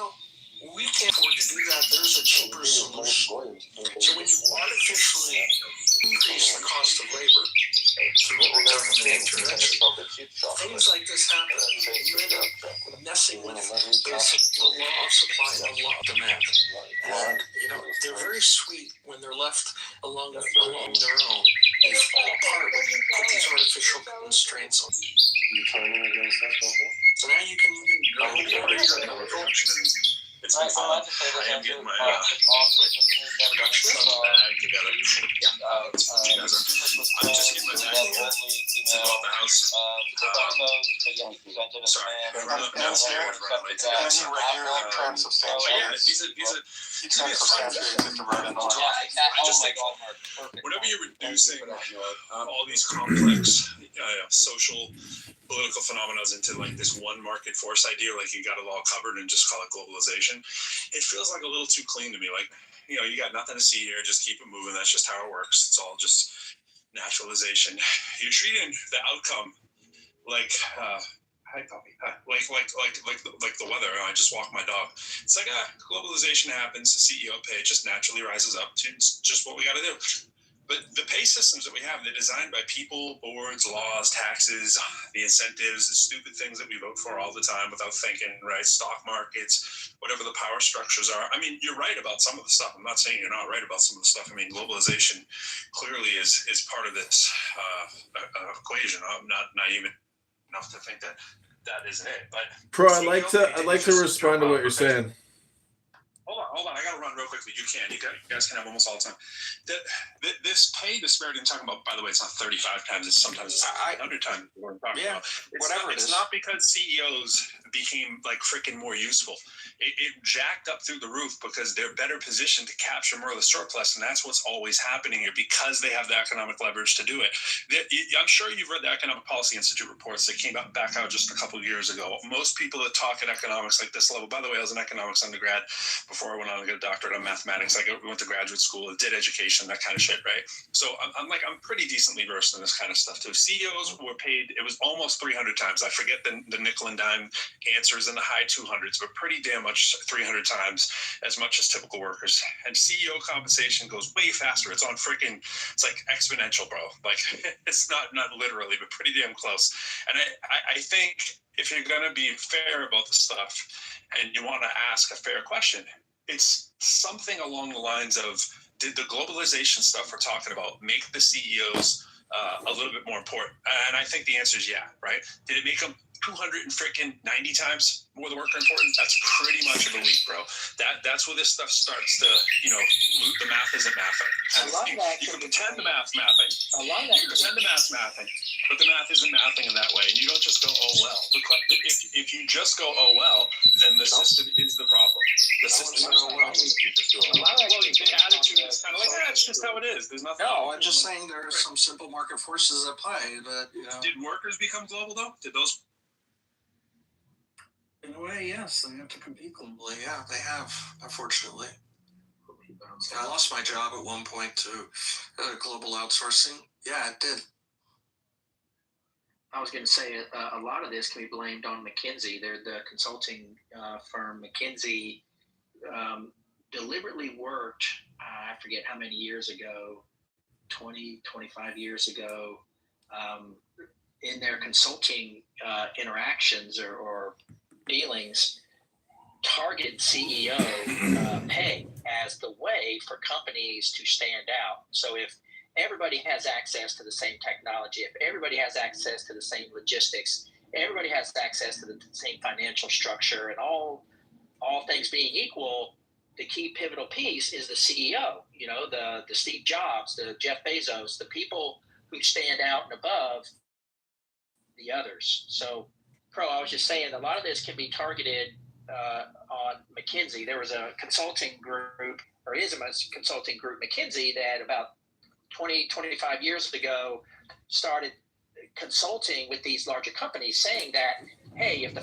S16: we can't afford to do that. There's a cheaper solution. So when you artificially increase the cost of labor through government intervention, things like this happen. You end up messing with basic the law of supply and the law of demand. And they're very sweet when they're left along their own. They fall apart when you put these artificial constraints on. So now you can go to your production. It's been fun. I am getting my production bag together. Yeah. I'm just getting my bag together to go out the house. Sorry. I'm downstairs running late today. These are fun. I just think whenever you're reducing all these complex social political phenomena into like this one market force idea, like you got it all covered and just call it globalization, it feels like a little too clean to me. Like, you got nothing to see here, just keep it moving. That's just how it works. It's all just naturalization. You're treating the outcome like hi puppy, like the weather. I just walk my dog. It's like globalization happens, the CEO pay just naturally rises up. It's just what we got to do. But the pay systems that we have, they're designed by people, boards, laws, taxes, the incentives, the stupid things that we vote for all the time without thinking, right? Stock markets, whatever the power structures are. I mean, you're right about some of the stuff. I'm not saying you're not right about some of the stuff. I mean, globalization clearly is part of this equation. I'm not naive enough to think that isn't it. But
S4: Pro, I'd like to respond to what you're saying.
S16: Hold on. I got to run real quickly. You guys can have almost all the time. This pay disparity I'm talking about, by the way, it's not 35 times. It's sometimes 100 times. It's not because CEOs became like freaking more useful. It jacked up through the roof because they're better positioned to capture more of the surplus, and that's what's always happening here because they have the economic leverage to do it. I'm sure you've read the Economic Policy Institute reports that came back out just a couple of years ago. Most people that talk at economics like this level, by the way, I was an economics undergrad before I went on to get a doctorate in mathematics. I went to graduate school, did education, that kind of shit, right? So I'm pretty decently versed in this kind of stuff too. CEOs were paid, it was almost 300 times. I forget the nickel and dime answers in the high 200s, but pretty damn much 300 times as much as typical workers. And CEO compensation goes way faster. It's on freaking, it's like exponential, bro. Like it's not literally, but pretty damn close. And I think if you're going to be fair about the stuff and you want to ask a fair question, it's something along the lines of, did the globalization stuff we're talking about make the CEOs a little bit more important? And I think the answer is yeah, right? Did it make them 290 times more the worker important? That's pretty much of a leap, bro. That's where this stuff starts to, the math isn't mathing. You can pretend the math's mathing. You can pretend the math's mathing, but the math isn't mathing in that way. And you don't just go, oh, well. If you just go, oh, well, then the system is the problem. The system is the problem. The attitude is kind of like, it's just how it is. There's nothing.
S15: No, I'm just saying there are some simple market forces at play that,
S16: Did workers become global, though? Did those?
S15: In a way, yes, they have to compete globally. Yeah, they have, unfortunately. I lost my job at one point to global outsourcing. Yeah, it did.
S12: I was going to say a lot of this can be blamed on McKinsey. They're the consulting firm. McKinsey deliberately worked, I forget how many years ago, 20, 25 years ago, in their consulting interactions or dealings, target CEO pay as the way for companies to stand out. So if everybody has access to the same technology, if everybody has access to the same logistics, everybody has access to the same financial structure, and all things being equal, the key pivotal piece is the CEO, the Steve Jobs, the Jeff Bezos, the people who stand out and above the others. So, Pro, I was just saying a lot of this can be targeted on McKinsey. There was a consulting group, or is a consulting group, McKinsey, that about 20, 25 years ago started consulting with these larger companies, saying that, hey, if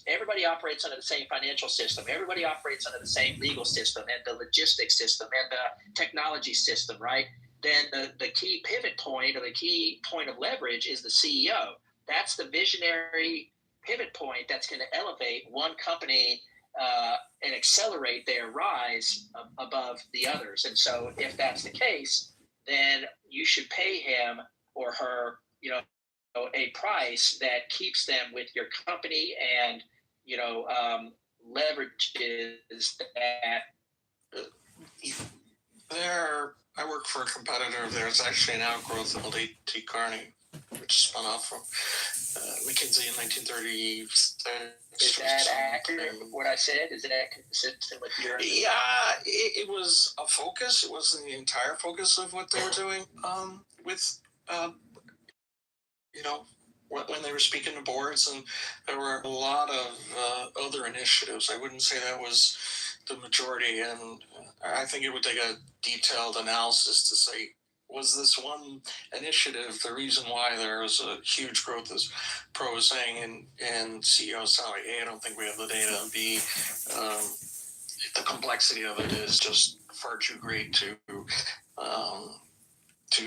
S12: everybody operates under the same financial system, everybody operates under the same legal system and the logistics system and the technology system, right? Then the key pivot point, or the key point of leverage, is the CEO. That's the visionary pivot point that's going to elevate one company and accelerate their rise above the others. And so if that's the case, then you should pay him or her, a price that keeps them with your company and, leverages that.
S15: I work for a competitor of theirs, actually an outgrowth of L.T. Carney, which spun off from McKinsey in 1930.
S12: Is that accurate, what I said? Is that consistent with your...
S15: Yeah, it was a focus. It wasn't the entire focus of what they were doing when they were speaking to boards, and there were a lot of other initiatives. I wouldn't say that was the majority, and I think it would take a detailed analysis to say, was this one initiative the reason why there was a huge growth, as Pro was saying, in CEO salary? A, I don't think we have the data, and B, the complexity of it is just far too great to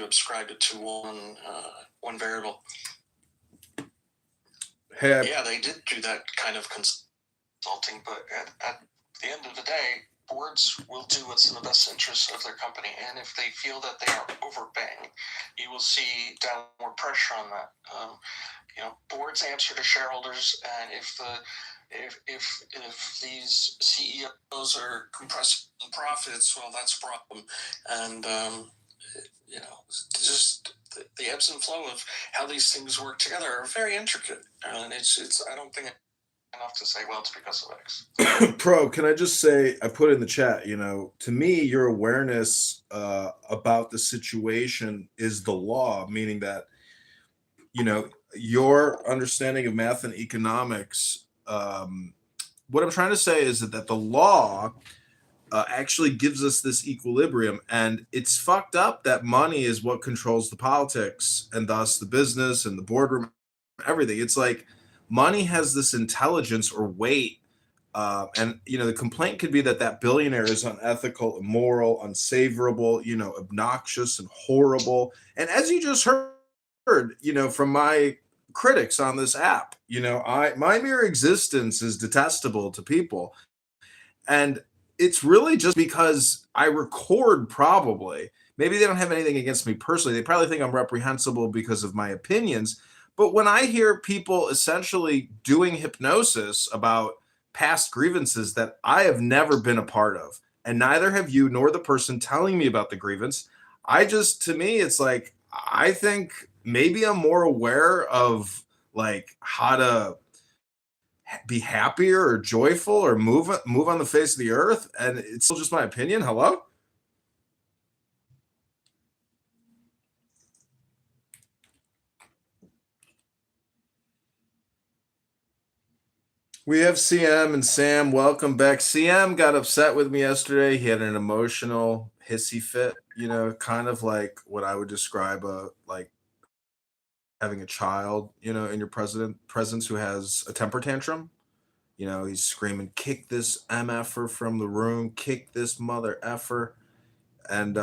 S15: ascribe it to one variable. Yeah, they did do that kind of consulting, but at the end of the day, boards will do what's in the best interest of their company, and if they feel that they are overpaying, you will see downward pressure on that. Boards answer to shareholders, and if these CEOs are compressing profits, well, that's a problem. And just the ebbs and flow of how these things work together are very intricate, and it's I don't think enough to say, well, it's because of X.
S4: Pro, can I just say, I put in the chat, to me, your awareness about the situation is the law, meaning that, your understanding of math and economics, what I'm trying to say is that the law actually gives us this equilibrium, and it's fucked up that money is what controls the politics and thus the business and the boardroom, everything. It's like money has this intelligence or weight, and the complaint could be that billionaire is unethical, immoral, unsavorable, obnoxious and horrible. And as you just heard, from my critics on this app. My mere existence is detestable to people. And it's really just because I record, probably. Maybe they don't have anything against me personally. They probably think I'm reprehensible because of my opinions. But when I hear people essentially doing hypnosis about past grievances that I have never been a part of, and neither have you nor the person telling me about the grievance, to me, it's like, I think maybe I'm more aware of like how to be happier or joyful or move on the face of the earth, and it's still just my opinion. Hello? We have CM and Sam. Welcome back. CM got upset with me yesterday. He had an emotional hissy fit, kind of like what I would describe like having a child, in your presence who has a temper tantrum. He's screaming, "Kick this MFer from the room, kick this mother effer." And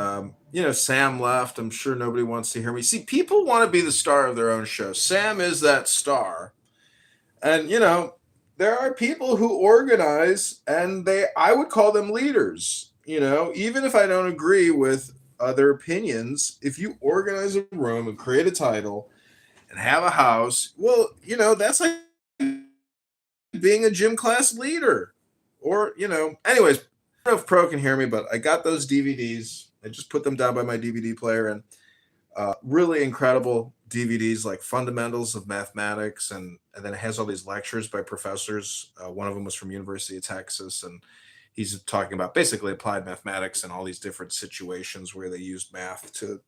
S4: Sam left. I'm sure nobody wants to hear me. See, people want to be the star of their own show. Sam is that star. And there are people who organize, and I would call them leaders. Even if I don't agree with other opinions, if you organize a room and create a title and have a house, well, that's like being a gym class leader. Or, anyways, I don't know if Pro can hear me, but I got those DVDs. I just put them down by my DVD player, and really incredible DVDs like Fundamentals of Mathematics, and then it has all these lectures by professors. One of them was from University of Texas, and he's talking about basically applied mathematics and all these different situations where they use math to,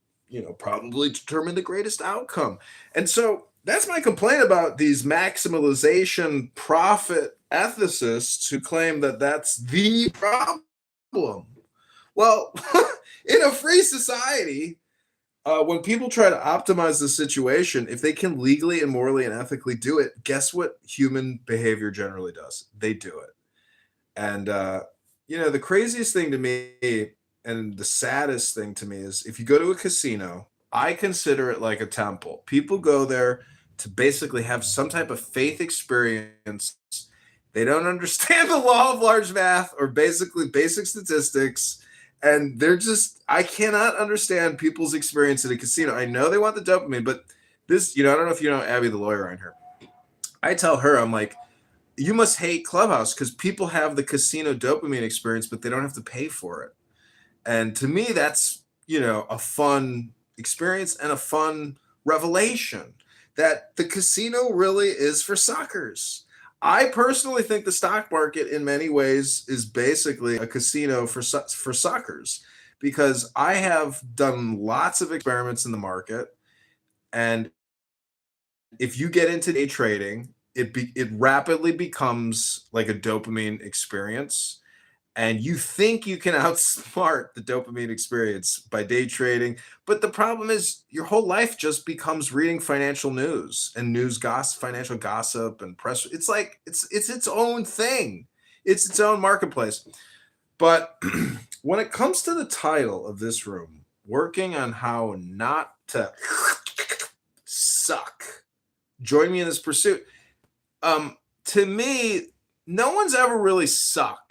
S4: probably determine the greatest outcome. And so that's my complaint about these maximalization profit ethicists who claim that that's the problem. Well, in a free society, when people try to optimize the situation, if they can legally and morally and ethically do it, guess what human behavior generally does? They do it. And, the craziest thing to me and the saddest thing to me is if you go to a casino, I consider it like a temple. People go there to basically have some type of faith experience. They don't understand the law of large math or basically basic statistics. And I cannot understand people's experience at a casino. I know they want the dopamine, but this, I don't know if you know Abby, the lawyer on here. I tell her, I'm like, you must hate Clubhouse because people have the casino dopamine experience, but they don't have to pay for it. And to me, that's, a fun experience and a fun revelation that the casino really is for suckers. I personally think the stock market in many ways is basically a casino for suckers, because I have done lots of experiments in the market, and if you get into day trading, it rapidly becomes like a dopamine experience, and you think you can outsmart the dopamine experience by day trading. But the problem is your whole life just becomes reading financial news and news gossip, financial gossip and press. It's like, it's its own thing. It's its own marketplace. But when it comes to the title of this room, working on how not to suck, join me in this pursuit. To me, no one's ever really sucked.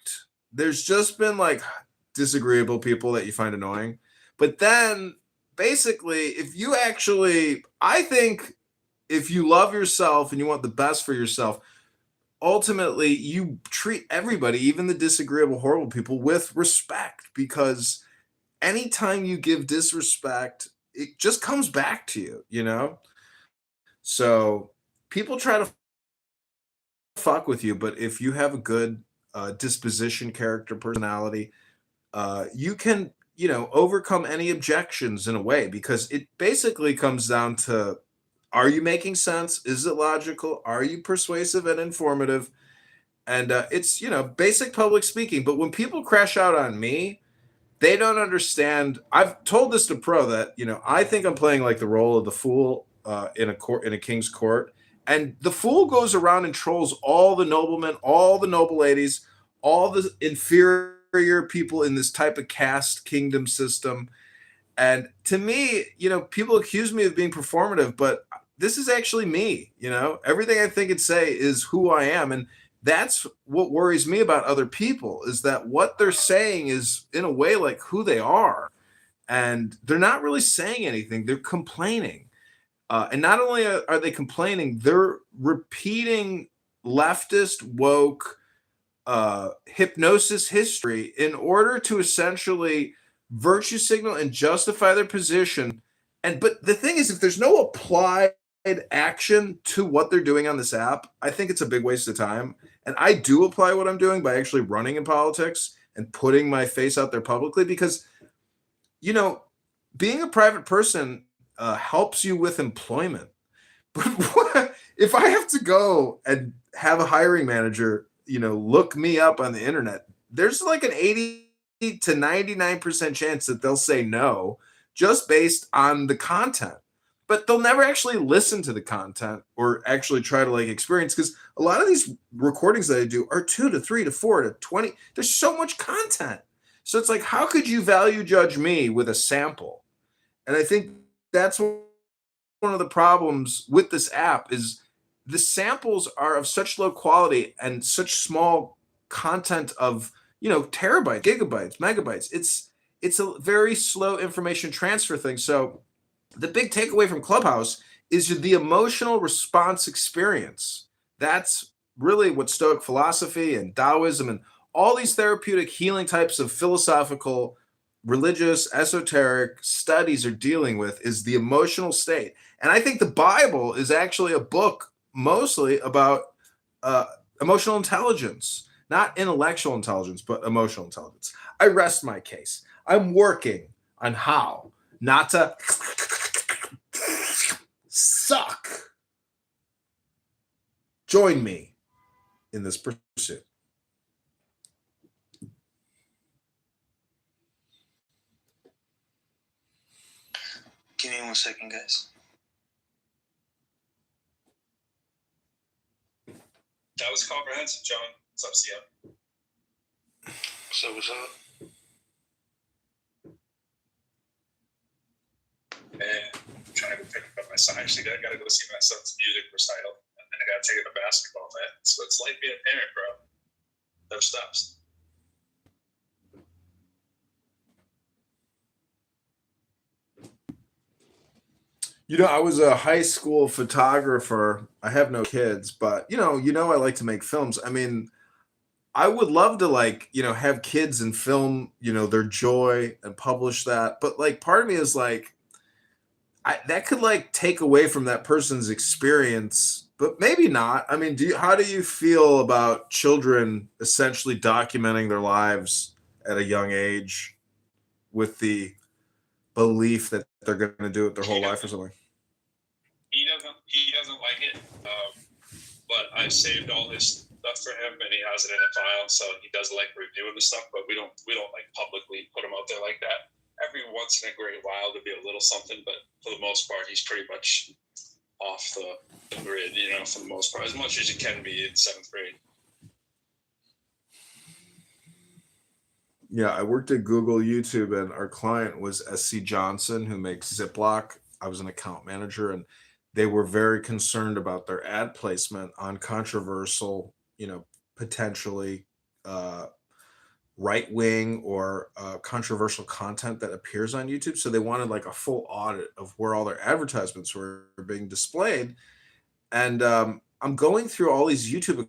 S4: There's just been like disagreeable people that you find annoying. But then basically, I think if you love yourself and you want the best for yourself, ultimately you treat everybody, even the disagreeable, horrible people, with respect, because anytime you give disrespect, it just comes back to you, So people try to fuck with you, but if you have a good disposition, character, personality, you can overcome any objections in a way, because it basically comes down to, are you making sense? Is it logical? Are you persuasive and informative? And it's basic public speaking. But when people crash out on me, they don't understand. I've told this to Pro that I think I'm playing like the role of the fool in a king's court. And the fool goes around and trolls all the noblemen, all the noble ladies, all the inferior people in this type of caste kingdom system. And to me, people accuse me of being performative, but this is actually me, everything I think and say is who I am. And that's what worries me about other people, is that what they're saying is in a way like who they are. And they're not really saying anything. They're complaining. And not only are they complaining, they're repeating leftist woke hypnosis history in order to essentially virtue signal and justify their position. But the thing is, if there's no applied action to what they're doing on this app, I think it's a big waste of time. And I do apply what I'm doing by actually running in politics and putting my face out there publicly, because being a private person helps you with employment. But if I have to go and have a hiring manager, look me up on the internet, there's like an 80 to 99% chance that they'll say no just based on the content. But they'll never actually listen to the content or actually try to experience, because a lot of these recordings that I do are 2 to 3 to 4 to 20. There's so much content. So it's like, how could you value judge me with a sample? And I think that's one of the problems with this app, is the samples are of such low quality and such small content of, terabytes, gigabytes, megabytes. It's a very slow information transfer thing. So the big takeaway from Clubhouse is the emotional response experience. That's really what Stoic philosophy and Taoism and all these therapeutic healing types of philosophical, religious, esoteric studies are dealing with, is the emotional state. And I think the Bible is actually a book mostly about emotional intelligence, not intellectual intelligence, but emotional intelligence. I rest my case. I'm working on how not to suck. Join me in this pursuit.
S7: Give me 1 second, guys.
S16: That was comprehensive, John. What's up, CM?
S7: So what's up?
S16: Man, I'm trying to go pick up my son. Actually, I gotta go see my son's music recital, and then I gotta take him to basketball, man. So it's like being a parent, bro. Never stops.
S4: I was a high school photographer. I have no kids, but I like to make films. I mean, I would love to have kids and film, their joy and publish that. But part of me is that could take away from that person's experience, but maybe not. I mean, how do you feel about children essentially documenting their lives at a young age with the belief that they're going to do it their whole life or something?
S16: He doesn't like it, but I've saved all his stuff for him, and he has it in a file, so he does like reviewing the stuff. But we don't publicly put him out there like that. Every once in a great while to be a little something, but for the most part, he's pretty much off the grid. For the most part, as much as you can be in 7th grade.
S4: Yeah, I worked at Google YouTube, and our client was SC Johnson, who makes Ziploc. I was an account manager, and they were very concerned about their ad placement on controversial, potentially right-wing or controversial content that appears on YouTube. So they wanted a full audit of where all their advertisements were being displayed. And I'm going through all these YouTube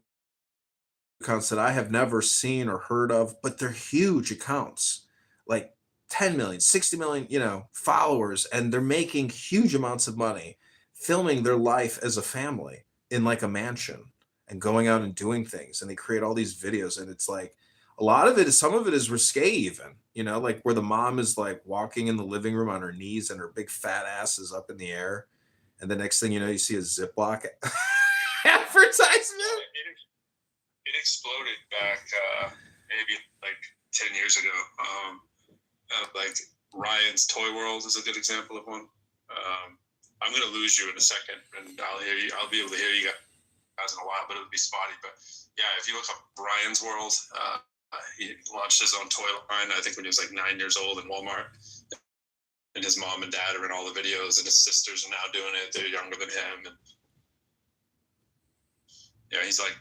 S4: accounts that I have never seen or heard of, but they're huge accounts, like 10 million, 60 million, followers, and they're making huge amounts of money filming their life as a family in a mansion and going out and doing things. And they create all these videos, and it's a lot of it is, some of it is risque even, where the mom is walking in the living room on her knees and her big fat ass is up in the air. And the next thing you know, you see a Ziploc advertisement.
S16: It exploded back maybe 10 years ago. Ryan's Toy World is a good example of one. I'm gonna lose you in a second, and I'll be able to hear you guys in a while, but it'll be spotty. But yeah, if you look up Ryan's World, he launched his own toy line, I think when he was 9 years old in Walmart. and his mom and dad are in all the videos, and his sisters are now doing it. They're younger than him, and yeah, he's like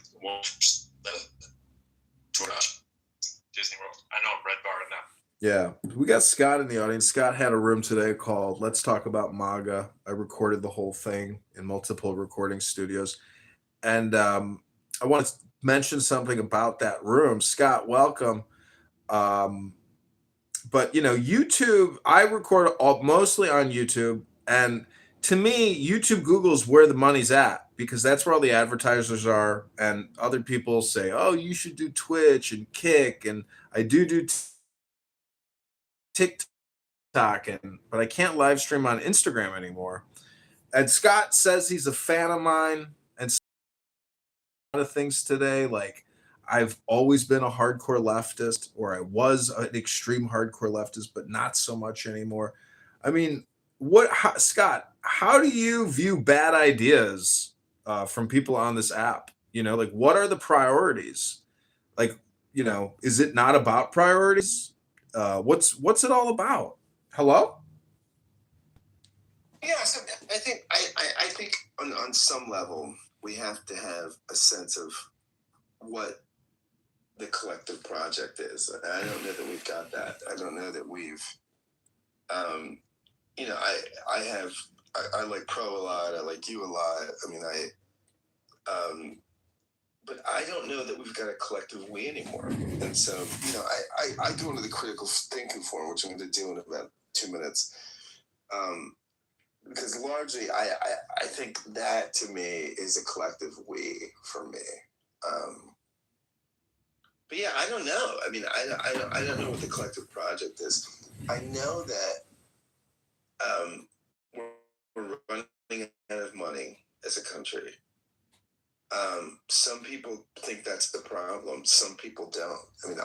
S16: Disney World. I know Red Bar now.
S4: Yeah, we got Scott in the audience. Scott had a room today called Let's Talk About MAGA. I recorded the whole thing in multiple recording studios. And I want to mention something about that room. Scott, welcome. But, you know, YouTube, I record mostly on YouTube. And to me, YouTube Google's where the money's at because that's where all the advertisers are. And other people say, oh, you should do Twitch and Kick. And I do TikTok, but I can't live stream on Instagram anymore. And Scott says he's a fan of mine and a lot of things today. Like I've always been a hardcore leftist, or I was an extreme hardcore leftist, but not so much anymore. I mean, Scott, how do you view bad ideas from people on this app? You know, like what are the priorities? Like, you know, is it not about priorities? What's it all about? Hello?
S8: Yeah, so I think on some level we have to have a sense of what the collective project is. I don't know that we've got that. I don't know that we've, you know, I like Pro a lot. I like you a lot. I mean, but I don't know that we've got a collective we anymore. And so, you know, I go into the critical thinking forum, which I'm going to do in about 2 minutes. Because largely, I think that to me is a collective we for me. But yeah, I don't know. I mean, I don't know what the collective project is. I know that we're running out of money as a country. Some people think that's the problem. Some people don't. I mean,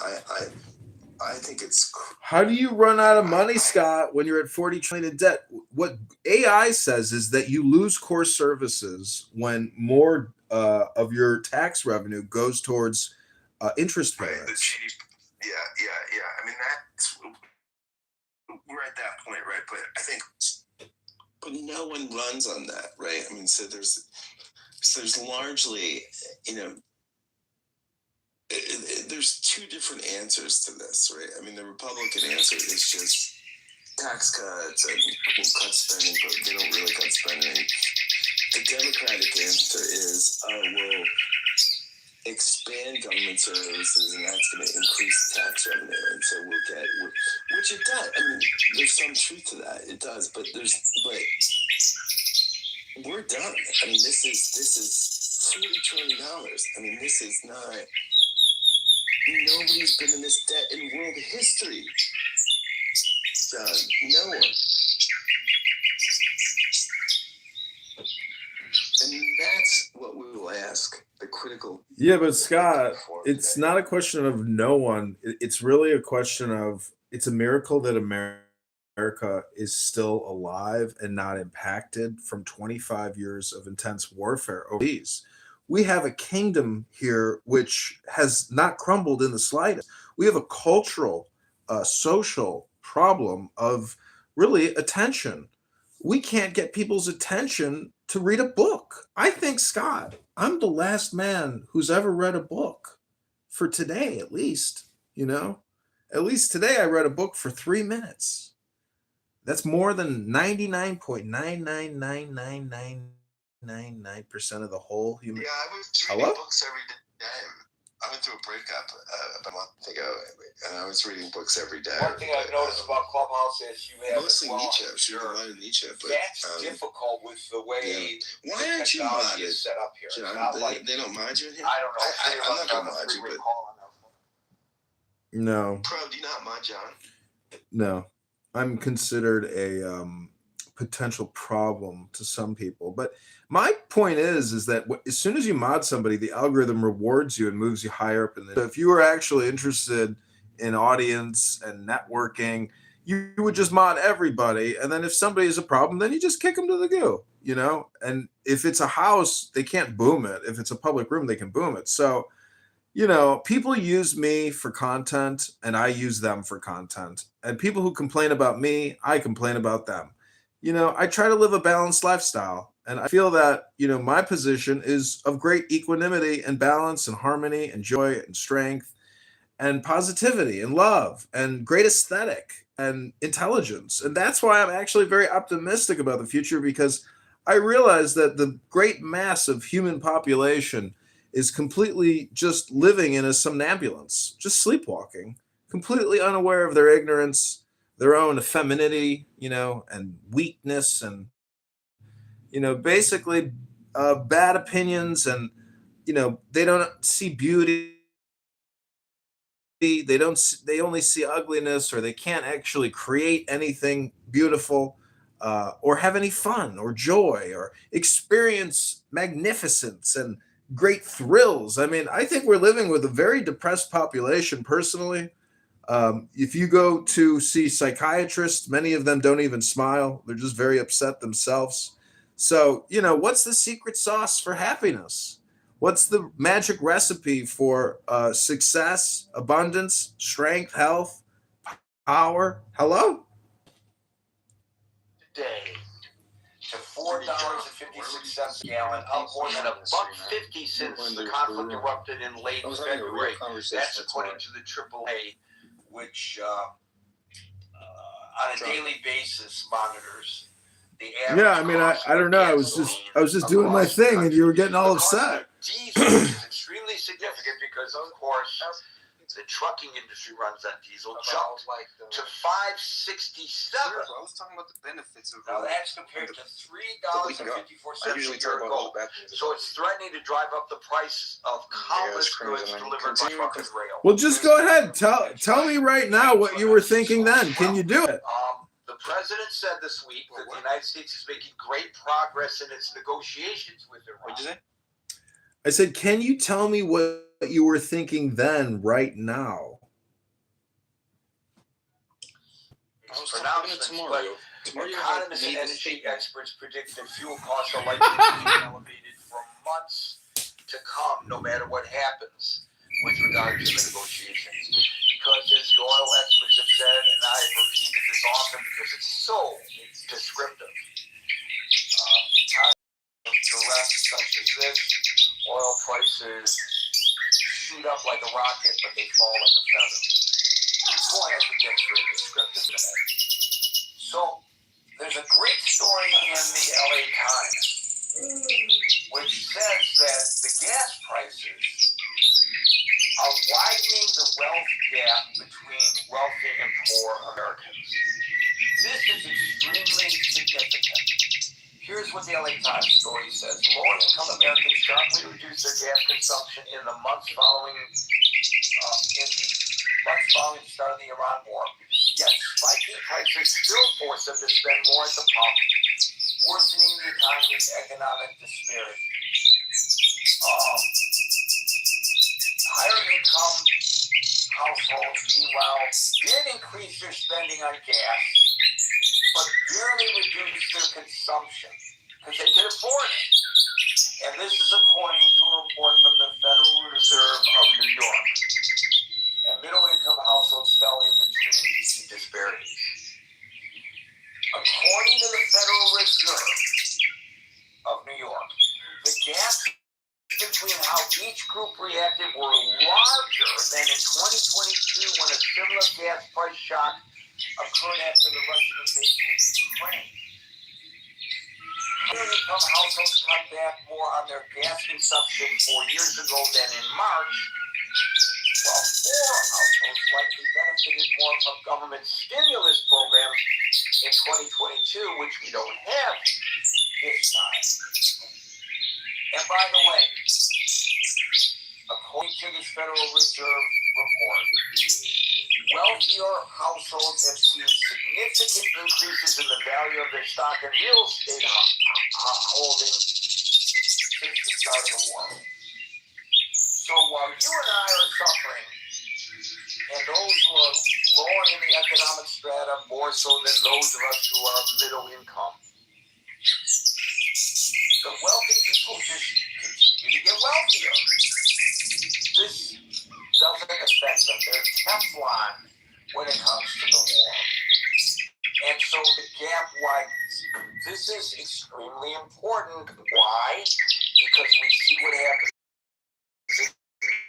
S8: I think it's.
S4: How do you run out of money, Scott, when you're at 40 trillion in debt? What AI says is that you lose core services when more of your tax revenue goes towards interest payments.
S8: Yeah. I mean, we're at that point, right? But I think, but no one runs on that, right? I mean, so there's largely, you know, there's two different answers to this, right? I mean, the Republican answer is just tax cuts and we'll cut spending, but they don't really cut spending. The Democratic answer is, we'll expand government services and that's going to increase tax revenue. And so we'll get, which it does. I mean, there's some truth to that. It does, but we're done. I mean, this is $40 trillion. I mean, this is not. Nobody's been in this debt in world history. John, no one. And that's what we will ask the critical.
S4: Yeah, but Scott, it's not a question of no one. It's really a question of it's a miracle that America is still alive and not impacted from 25 years of intense warfare overseas. We have a kingdom here which has not crumbled in the slightest. We have a cultural, social problem of really attention. We can't get people's attention to read a book. I think, Scott, I'm the last man who's ever read a book for today, at least, you know? At least today I read a book for 3 minutes. That's more than 99.9999999% of the whole human.
S8: Yeah, I was reading books every day. I went through a breakup about a month ago, and I was reading books every day.
S5: One thing I've noticed about Clubhouse is you have
S8: mostly Nietzsche. She read a lot of Nietzsche, but
S5: that's difficult with the way
S8: Why aren't you
S5: technology
S8: modded?
S5: is set up here.
S8: John, they don't mod you in here.
S5: I don't know.
S8: I'm not gonna mod you, but
S4: No.
S8: Pro, do you not mod John?
S4: No, I'm considered a potential problem to some people. But my point is that as soon as you mod somebody, the algorithm rewards you and moves you higher up in the. So if you were actually interested in audience and networking, you would just mod everybody. And then if somebody is a problem, then you just kick them to the goo, you know? And if it's a house, they can't boom it. If it's a public room, they can boom it. So you know, people use me for content and I use them for content. And people who complain about me, I complain about them. You know, I try to live a balanced lifestyle. And I feel that, you know, my position is of great equanimity and balance and harmony and joy and strength and positivity and love and great aesthetic and intelligence. And that's why I'm actually very optimistic about the future, because I realize that the great mass of human population is completely just living in a somnambulance, just sleepwalking, completely unaware of their ignorance, their own femininity, you know, and weakness, and, you know, basically bad opinions, and, you know, they don't see beauty, they only see ugliness, or they can't actually create anything beautiful, or have any fun or joy or experience magnificence and great thrills. I mean, I think we're living with a very depressed population personally. If you go to see psychiatrists, many of them don't even smile, they're just very upset themselves. So, you know, what's the secret sauce for happiness? What's the magic recipe for success, abundance, strength, health, power? Hello?
S2: Today to $4.56 a gallon, up more than $1.50 since the conflict erupted in late February. That's according to the AAA, which on a daily basis monitors the average.
S4: Yeah, I mean, I don't know. I was just doing my thing, and you were getting all upset.
S2: Diesel is extremely significant because, of course, the trucking industry runs on diesel. Jumped to $5.67.
S5: I was talking about the benefits of
S2: now that's compared to $3.54 a year ago. So it's threatening to drive up the price of countless goods delivered by truck and rail.
S4: Well, just go ahead. Tell me right now what you were thinking then. Can you do it?
S2: The president said this week that the United States is making great progress in its negotiations with Iran.
S5: What'd you say?
S4: I said, can you tell me what you were thinking then, right now?
S2: Pronouncements, but economists and energy experts predict that fuel costs are likely to be elevated for months to come, no matter what happens with regard to the negotiations. Because, as the oil experts have said, and I've repeated this often because it's so descriptive, in times of duress such as this, oil prices shoot up like a rocket, but they fall like a feather. Boy, I think that's very descriptive today. So, there's a great story in the LA Times, which says that the gas prices are widening the wealth gap between wealthy and poor Americans. This is extremely significant. Here's what the LA Times story says. Lower-income Americans sharply reduced their gas consumption in the months following the start of the Iran war. Yet spiking prices still force them to spend more at the pump, worsening the economy's economic disparity. Higher-income households, meanwhile, did increase their spending on gas, but barely reduced their consumption because they could afford it. And this is according to a report from the Federal Reserve of New York. And middle-income households fell in between these two disparities. According to the Federal Reserve of New York, the gap between how each group reacted were larger than in 2022 when a similar gas price shock occurred after the Russian invasion of Ukraine. Higher-income households cut back more on their gas consumption 4 years ago than in March, while poor households likely benefited more from government stimulus programs in 2022, which we don't have this time. And by the way, according to this Federal Reserve report, wealthier households have seen significant increases in the value of their stock and real estate holdings since the start of the war. So while you and I are suffering, and those who are lower in the economic strata more so than those of us who are middle income, the wealthy people just continue to get wealthier. This
S9: extremely important. Why? Because we see what happens in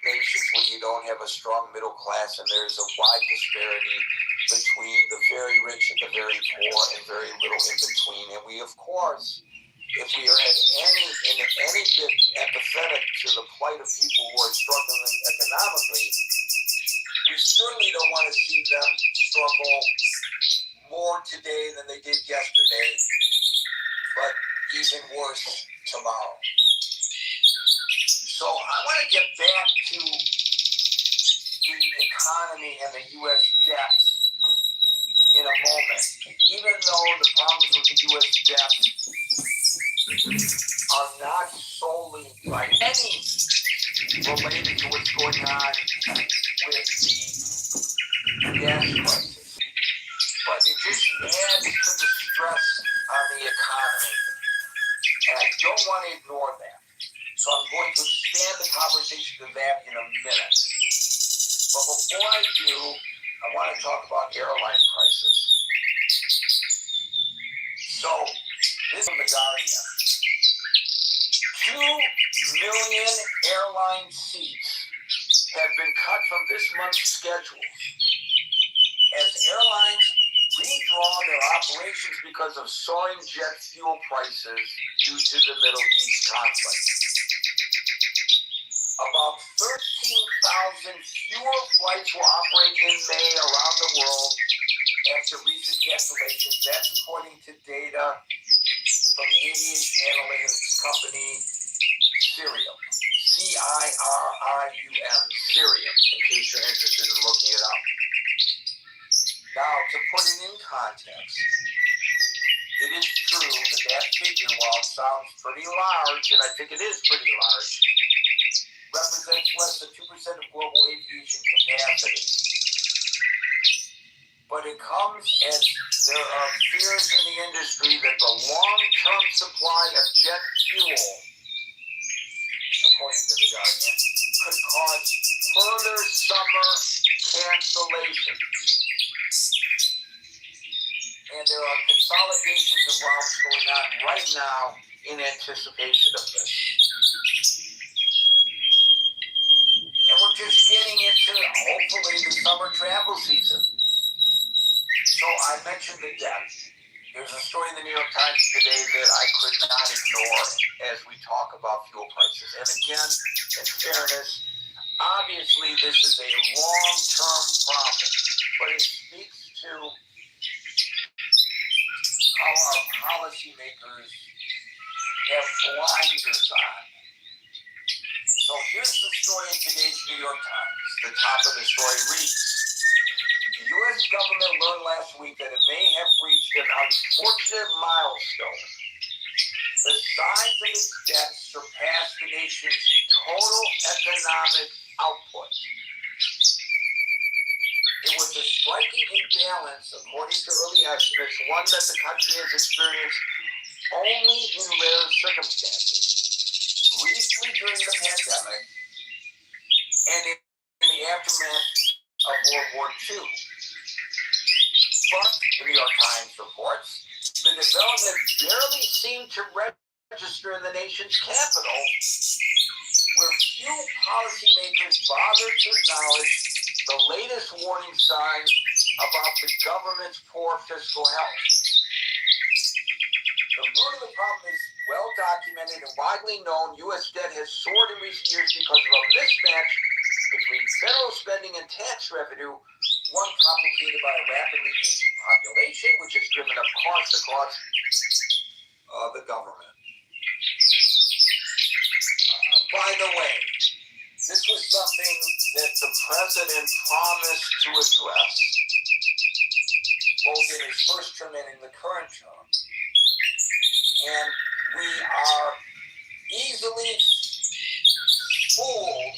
S9: nations where you don't have a strong middle class and there's a wide disparity between the very rich and the very poor and very little in between. And we, of course, if we are in any bit empathetic to the plight of people who are struggling economically, we certainly don't want to see them struggle more today than they did yesterday, but even worse tomorrow. So I want to get back to the economy and the U.S. debt in a moment. Even though the problems with the U.S. debt are not solely by any related to what's going on with the gas prices, but it just adds to the stress on the economy. And I don't want to ignore that. So I'm going to expand the conversation to that in a minute. But before I do, I want to talk about airline prices. So, this is from The Guardian. 2 million airline seats have been cut from this month's schedule as airlines redraw their operations because of soaring jet fuel prices due to the Middle East conflict. About 13,000 fewer flights will operate in May around the world after recent cancellations. That's according to data from the aviation analytics company Cirium. C-I-R-I-U-M. Cirium, in case you're interested in looking it up. Now, to put it in context, it is true that figure, while it sounds pretty large, and I think it is pretty large, represents less than 2% of global aviation capacity. But it comes as there are fears in the industry that the long-term supply of jet fuel, according to The Guardian, could cause further summer cancellations. And there are consolidations of routes going on right now in anticipation of this. And we're just getting into, hopefully, the summer travel season. So I mentioned the debt. There's a story in the New York Times today that I could not ignore as we talk about fuel prices. And again, in fairness, obviously this is a long-term problem, but it speaks to how our policymakers have blinders on. So here's the story in today's New York Times. The top of the story reads, the U.S. government learned last week that it may have reached an unfortunate milestone. The size of its debt surpassed the nation's total economic output. It was a striking imbalance, according to early estimates, one that the country has experienced only in rare circumstances. Briefly during the pandemic and in the aftermath of World War II. But, the New York Times reports, the development barely seemed to register in the nation's capital, where few policymakers bothered to acknowledge the latest warning signs about the government's poor fiscal health. The root of the problem is well documented and widely known. U.S. debt has soared in recent years because of a mismatch between federal spending and tax revenue, one complicated by a rapidly aging population, which has driven up costs across the government. By the way, this was something that the president promised to address, both in his first term and in the current term. And we are easily fooled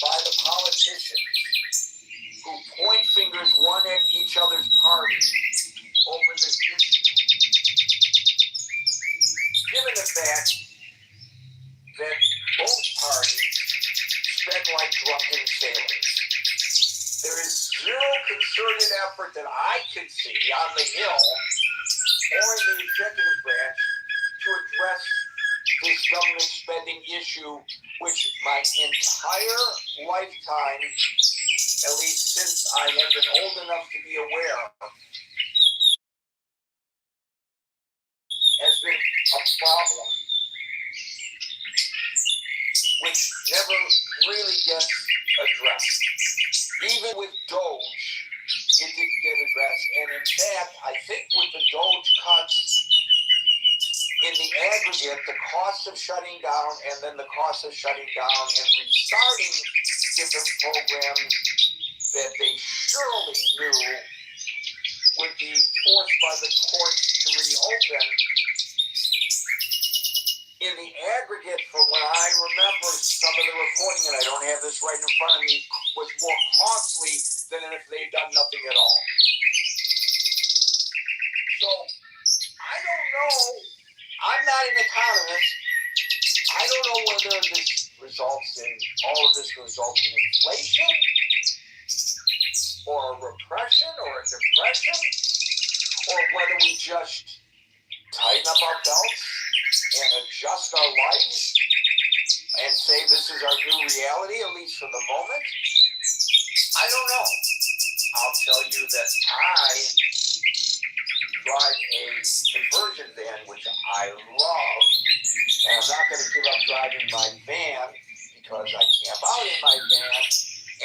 S9: by the politicians who point fingers one at each other's parties over this issue. Given the fact that both parties spend like drunken sailors, there is zero concerted effort that I could see on the Hill or in the executive branch to address this government spending issue, which my entire lifetime, at least since I have been old enough to be aware, has been a problem, which never really gets addressed. Even with Doge, it didn't get addressed. And in fact, I think with the Doge cuts, in the aggregate, the cost of shutting down and then the cost of shutting down and restarting different programs that they surely knew would be forced by the courts to reopen, in the aggregate, from what I remember, some of the reporting, and I don't have this right in front of me, was more costly than if they'd done nothing at all. So, I don't know. I'm not an economist. I don't know whether this results in, all of this results in inflation, or a repression, or a depression, or whether we just tighten up our belts and adjust our lives and say this is our new reality, at least for the moment. I don't know. I'll tell you that I drive a conversion van, which I love, and I'm not going to give up driving my van because I camp out in my van,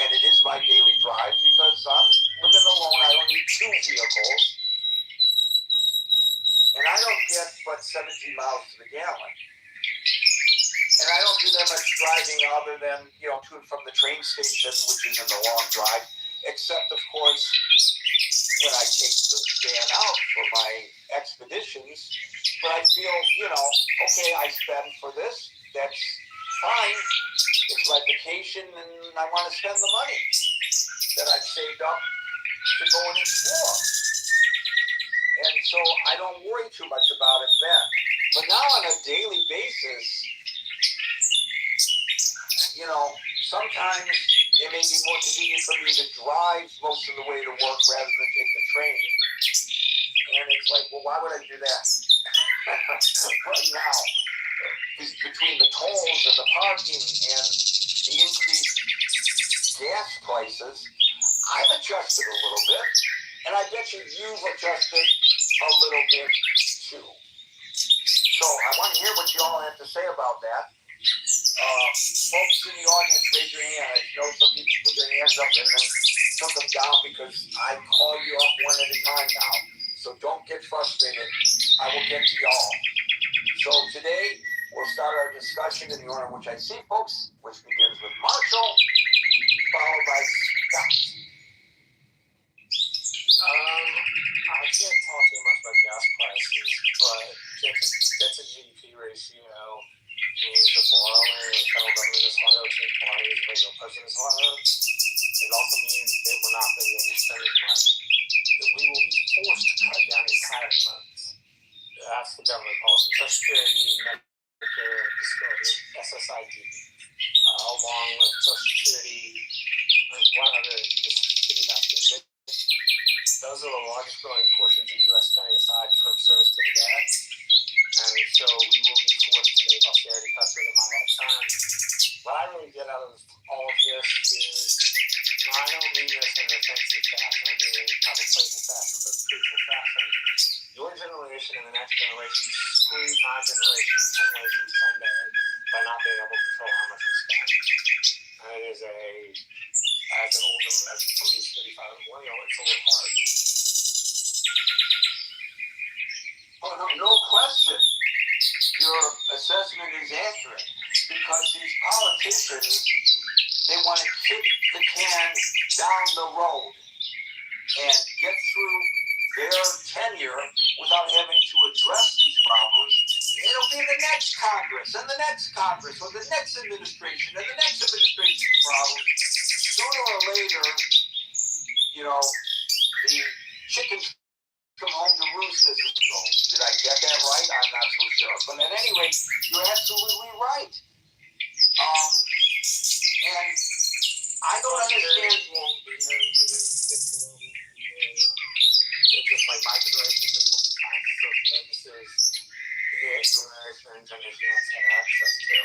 S9: and it is my daily drive because I'm living alone. I don't need two vehicles, and I don't get but 17 miles to the gallon. And I don't do that much driving other than, to and from the train station, which isn't a long drive, except, of course, when I take the van out for my expeditions. But I feel, okay, I spend for this, that's fine. It's my vacation, and I want to spend the money that I've saved up to go and explore. And so I don't worry too much about it then. But now on a daily basis, sometimes it may be more convenient for me to drive most of the way to work rather than take the train. And it's like, well, why would I do that? Right now, between the tolls and the parking and the increased gas prices, I've adjusted a little bit. And I bet you've adjusted a little bit too. So I want to hear what you all have to say about that. Folks in the audience, raise your hand. I know some people put their hands up and then took them down because I call you up one at a time now. So don't get frustrated. I will get to y'all. So today, we'll start our discussion in the order in which I see folks, which begins with Marshall, followed by Scott.
S5: I can't talk too much about gas prices, but that's a GDP ratio. Means the borrowing and the federal government is harder to borrow as the no president is harder. It also means that we're not going to be able to spend as much. That we will be forced to cut down entire funds. That's the government policy. Social Security, Medicare, disability, SSID, along with Social Security, one other city basket. Those are the largest growing portions of U.S. spending aside from service to the debt. And so we will be forced to make austerity cuts within my lifetime. What I really get out of all of this is, I don't mean this in an offensive fashion, I mean in kind of playful fashion, but truthful fashion. Your generation and the next generation screwed my generation 10 ways from Sunday by not being able to control how much we spend. And it is as somebody who's 35 and millennial, it's a little hard.
S9: Oh, no question. Your assessment is accurate because these politicians, they want to kick the can down the road and get through their tenure without having to address these problems. It'll be the next Congress and the next Congress or the next administration and the next administration's problem. Sooner or later, the chickens come home to roost, as it goes. Did I get that right? I'm not so sure. But at any rate, you're absolutely right. And I don't understand.
S5: It's just like my generation,
S9: services that Americans and Mexicans have access to.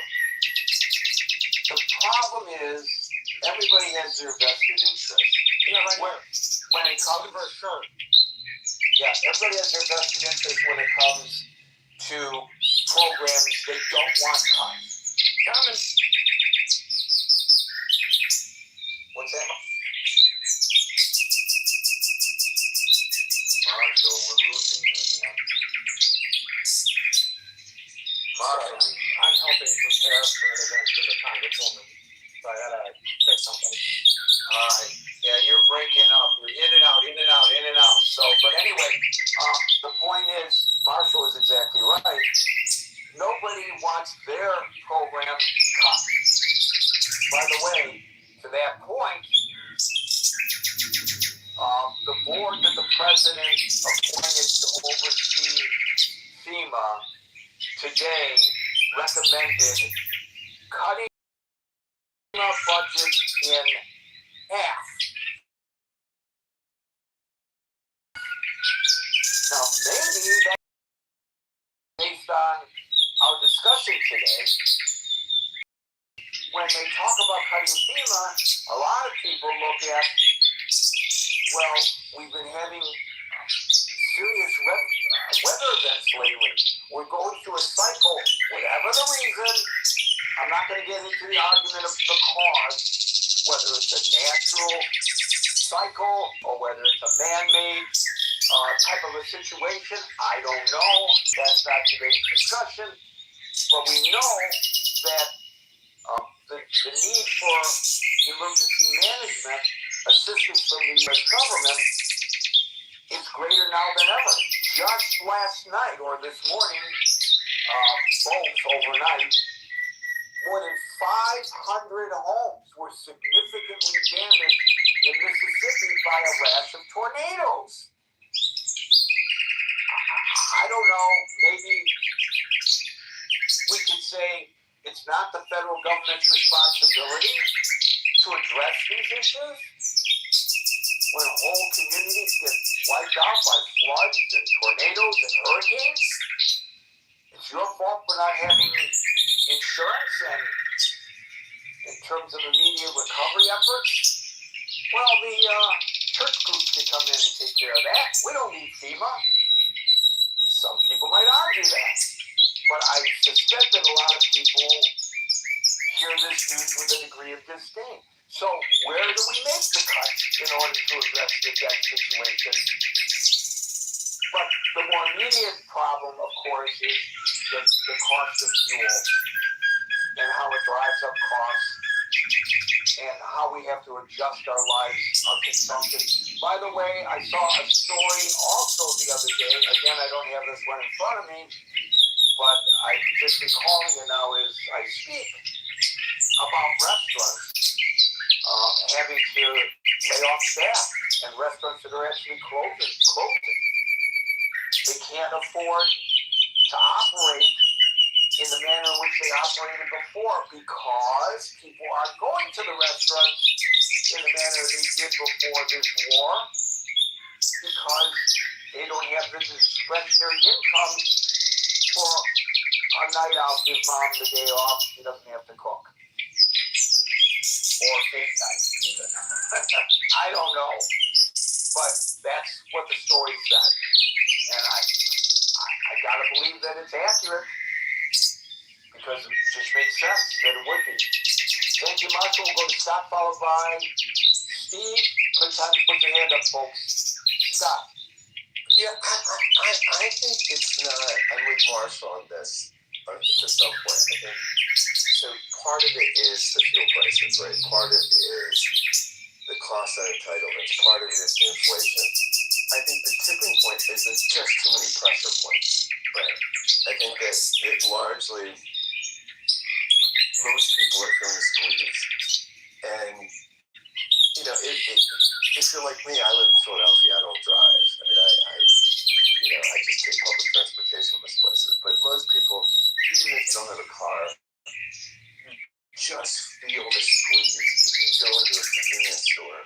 S9: The problem is everybody has their vested interest. When it comes to everybody has their vested interest when it comes to programs they don't want cut. Gentlemen, what's that? Marshall, we're losing you again. Marshall, I'm helping prepare for an event for the Congresswoman, so I gotta fix something. Alright, yeah, you're breaking up. You're in and out, in and out, in and out. So, but anyway, the point is, Marshall is exactly right. Nobody wants their program cut. By the way, to that point, the board that the president appointed to oversee FEMA today recommended cutting FEMA budget in half. Now, maybe that, based on our discussion today, when they talk about cutting FEMA, a lot of people look at, well, we've been having serious weather events lately. We're going through a cycle, whatever the reason. I'm not going to get into the argument of the cause, whether it's a natural cycle or whether it's a man-made type of a situation. I don't know. That's not today's discussion. But we know that the need for emergency management assistance from the U.S. government is greater now than ever. Just last night or this morning, both overnight, more than 500 homes were significantly damaged in Mississippi by a rash of tornadoes. I don't know, maybe we could say it's not the federal government's responsibility to address these issues when whole communities get wiped out by floods and tornadoes and hurricanes. It's your fault for not having insurance and in terms of immediate recovery efforts. Well, the church groups can come in and take care of that. We don't need FEMA. Some people might argue that. But I suspect that a lot of people hear this news with a degree of disdain. So where do we make the cuts in order to address the debt situation? But the more immediate problem, of course, is the cost of fuel and how it drives up costs and how we have to adjust our lives, our consumption. By the way, I saw a story also the other day. Again, I don't have this one in front of me, but I'm just recalling it now as I speak about restaurants having to lay off staff and restaurants that are actually closing. They can't afford to operate in the manner in which they operated before because people aren't going to the restaurants in the manner they did before this war because they don't have the discretionary income for a night out, give mom the day off, she doesn't have to cook. Or date night, even. I don't know. But that's what the story said. And I gotta believe that it's accurate because it just makes sense that it would be. Thank you, Marshall. We'll go to Scott, followed by Steve. Good time to put your hand up, folks. Scott.
S8: Yeah, I think it's not. I'm with Marshall on this to some point. I think so. Part of it is the fuel prices, right? Part of it is the cost of entitlements. Part of it is the inflation. I think the tipping point is there's just too many pressure points, right? I think that it largely most people are feeling squeezed, and you know, if you're like me, I live in Philadelphia. I don't drive. I mean, I just take public transportation most places. But most people, even if you don't have a car, you just feel the squeeze. You can go into a convenience store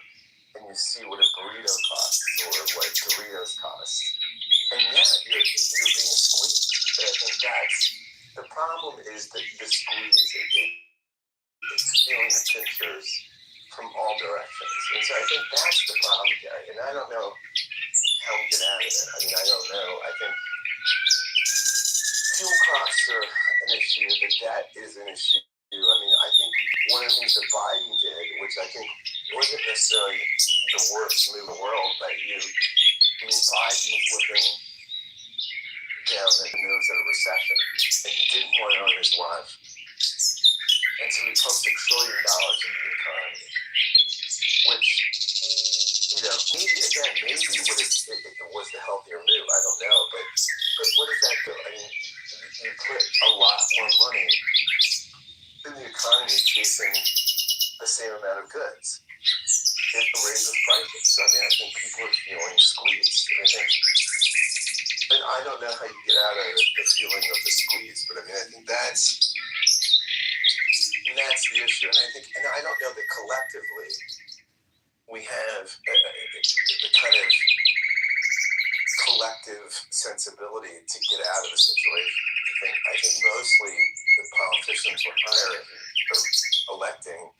S8: and you see what a burrito costs or what Doritos cost.
S9: and yeah, you're being squeezed. But I think that's the problem is that the squeeze. It's feeling the pinchers from all directions, and so I think that's the problem, Gary. And I don't know how we get out of it. I mean, I don't know. I think fuel costs are an issue. That is an issue. I mean, I think one of the things that Biden did, which I think wasn't necessarily the worst move in the world, but Biden was looking down at the nose of a recession, and he didn't want it on his watch. And so he pumped $1 trillion into the economy, which, maybe it was the healthier move. I don't know, but what does that do? I mean, you put a lot more money in the economy chasing the same amount of goods. It raises prices. So, I mean, I think people are feeling squeezed. And I don't know how you get out of the feeling of the squeeze, but I mean, I think that's the issue. And I don't know that collectively we have the kind of collective sensibility to get out of the situation. I think mostly the politicians we're hiring or electing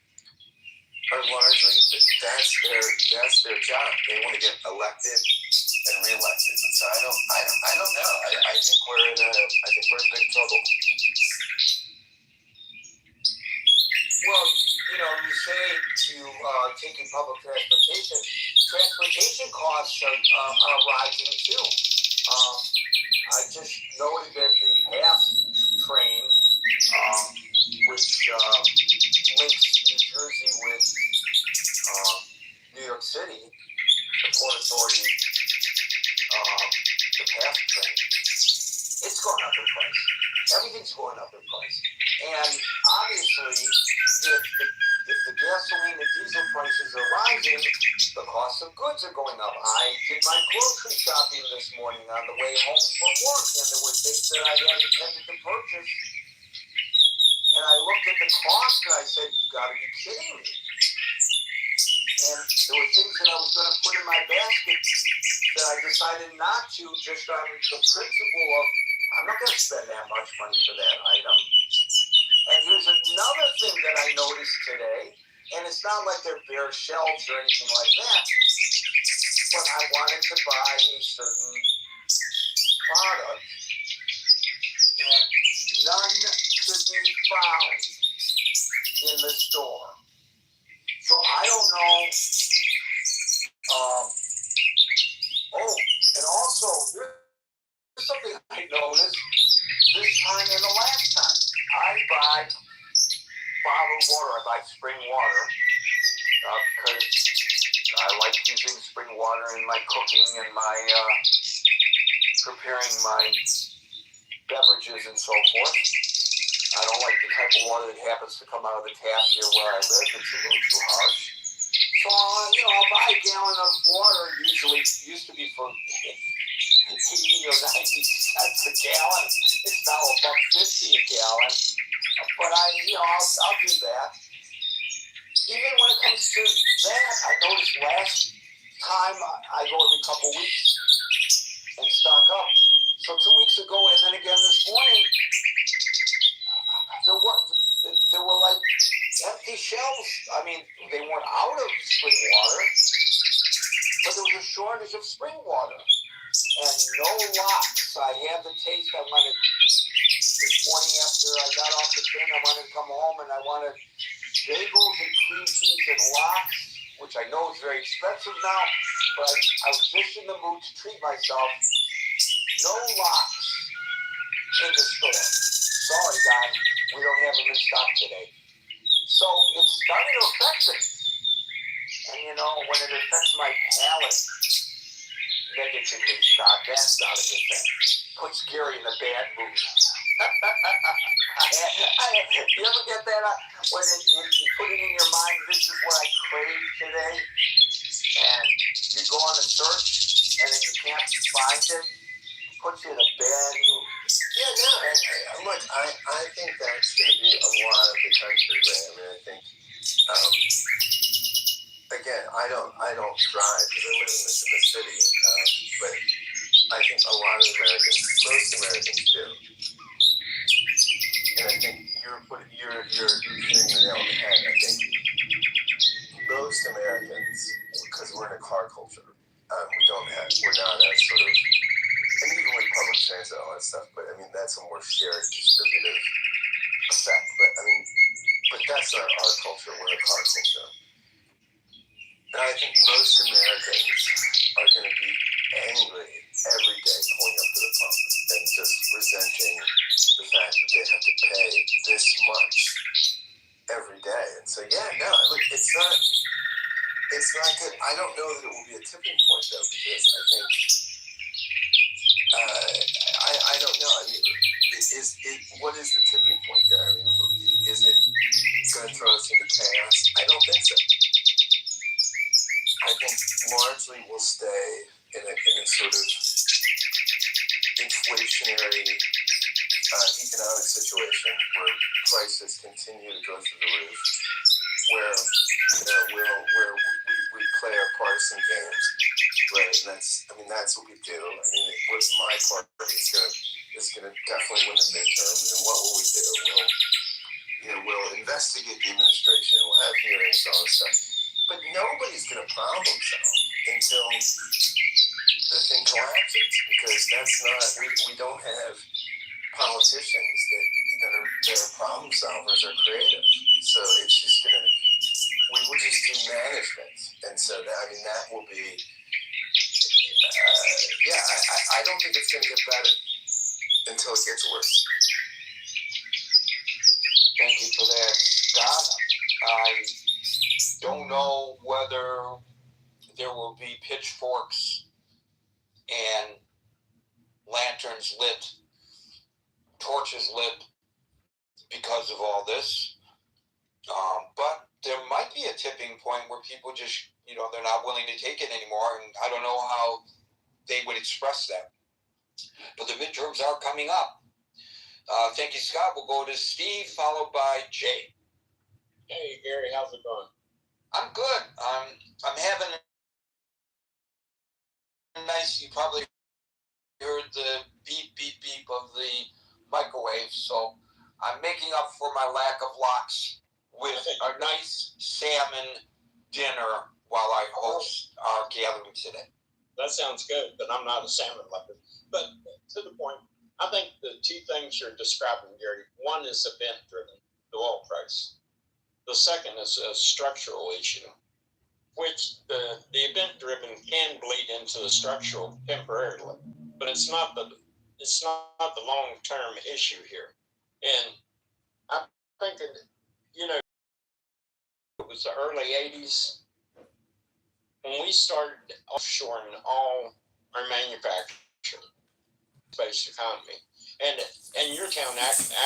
S9: are largely that's their job. They want to get elected and reelected. So I don't know. I think we're in big trouble. Well, you say you taking public transportation. Transportation costs are rising too. I just noted that the PATH train, which links New Jersey with New York City, the Port Authority, the PATH train, it's going up in price. Everything's going up in price. And obviously, if the gasoline and diesel prices are rising, the cost of goods are going up. I did my grocery shopping this morning on the way home from work, and there were things that I had intended to purchase. And I looked at the cost, and I said, you got to be kidding me. And there were things that I was going to put in my basket that I decided not to, just on the principle of, I'm not going to spend that much money for that item. And here's another thing that I noticed today, and it's not like they're bare shelves or anything like that, but I wanted to buy a certain product, and none could be found in the store. So I don't know. And also, here's something I noticed this time and the last time. I buy bottled water. I buy spring water because I like using spring water in my cooking and my preparing my beverages and so forth. I don't like the type of water that happens to come out of the tap here where I live. It's a little too harsh. So, I'll buy a gallon of water. Usually, it used to be for 80 or 90 cents a gallon. It's now $1.50 a gallon. But I'll do that. Even when it comes to that, I noticed last time I go every couple weeks and stock up. So 2 weeks ago, and then again this morning, there were like empty shelves. I mean, they weren't out of spring water, but there was a shortage of spring water. And no locks. I had the taste. I wanted this morning after I got off the train, I wanted to come home and I wanted bagels and cream cheese and lox, which I know is very expensive now, but I was just in the mood to treat myself. No lox in the store. Sorry, guys, we don't have them in stock today. So it's starting to affect me. And when it affects my palate negatively, Scott, that's not a good thing. Puts Gary in a bad mood. You ever get that? When you put it in your mind, this is what I crave today, and you go on a search, and then you can't find it, puts you in a bad mood.
S2: Yeah, no, look, I think that's going to be a lot of the country, right? I mean, I think, again, I don't drive because I live in the city, but
S8: I think a lot of Americans, most Americans do. And I think you're hitting the nail on the head. I think most Americans, because we're in a car culture, we're not as sort of, and even with public transit and all that stuff, but I mean, that's a more shared, distributive effect. But that's not our culture. We're a car culture. And I think most Americans are going to be angry every day pulling up to the pump and just resenting the fact that they have to pay this much every day. And so, it's not good. I don't know that it will be a tipping point, though, because I think, I don't know. I mean, what is the tipping point there? I mean, is it going to throw us into chaos? I don't think so. I think largely we'll stay in a sort of inflationary economic situation where prices continue to go through the roof, where we play our partisan games, right? And that's what we do. I mean, what my party is gonna definitely win the midterms, and what will we do? We'll investigate the administration. We'll have hearings, all this stuff. But nobody's going to problem solve until the thing collapses, because that's not, we don't have politicians that are problem solvers or creative. So it's just going to, we will just do management. And so that will be, I don't think it's going to get better until it gets worse.
S9: Thank you for that, Scott. I don't know whether there will be pitchforks and lanterns lit, torches lit because of all this. But there might be a tipping point where people just, they're not willing to take it anymore. And I don't know how they would express that. But the midterms are coming up. Thank you, Scott. We'll go to Steve, followed by Jay.
S3: Hey, Gary, how's it going?
S9: I'm good. I'm having a nice, you probably heard the beep, beep, beep of the microwave. So I'm making up for my lack of locks with a nice salmon dinner while I host our gathering today.
S3: That sounds good, but I'm not a salmon lover. But to the point, I think the two things you're describing, Gary, one is event-driven, the oil price. The second is a structural issue, which the event-driven can bleed into the structural temporarily, but it's not the long-term issue here. And I'm thinking, it was the early 80s when we started offshoring all our manufacturing-based economy. And your town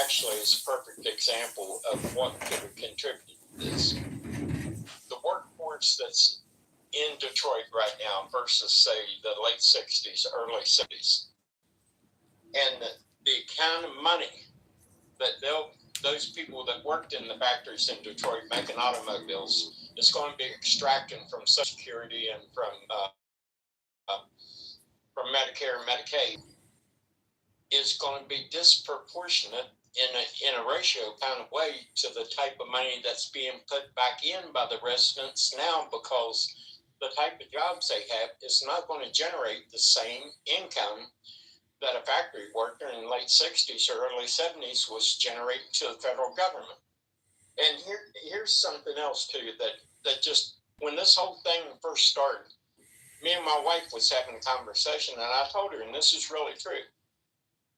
S3: actually is a perfect example of what could have contributed to this. The workforce that's in Detroit right now versus, say, the late 60s, early 70s, and the kind of money that those people that worked in the factories in Detroit making automobiles is going to be extracted from Social Security and from Medicare and Medicaid is going to be disproportionate in a ratio kind of way to the type of money that's being put back in by the residents now, because the type of jobs they have is not going to generate the same income that a factory worker in the late 60s or early 70s was generating to the federal government. And here's something else too, that just, when this whole thing first started, me and my wife was having a conversation, and I told her, and this is really true,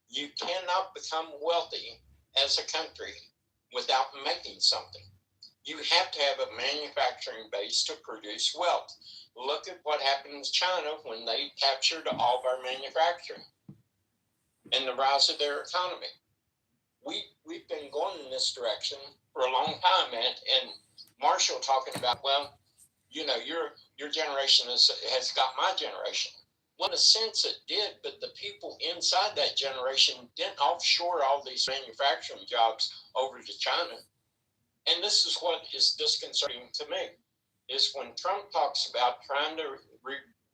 S3: you cannot become wealthy as a country without making something. You have to have a manufacturing base to produce wealth. Look at what happened in China when they captured all of our manufacturing and the rise of their economy. We've been going in this direction for a long time, and Marshall talking about, well, your generation has got my generation. Well, in a sense it did, but the people inside that generation didn't offshore all these manufacturing jobs over to China. And this is what is disconcerting to me, is when Trump talks about trying to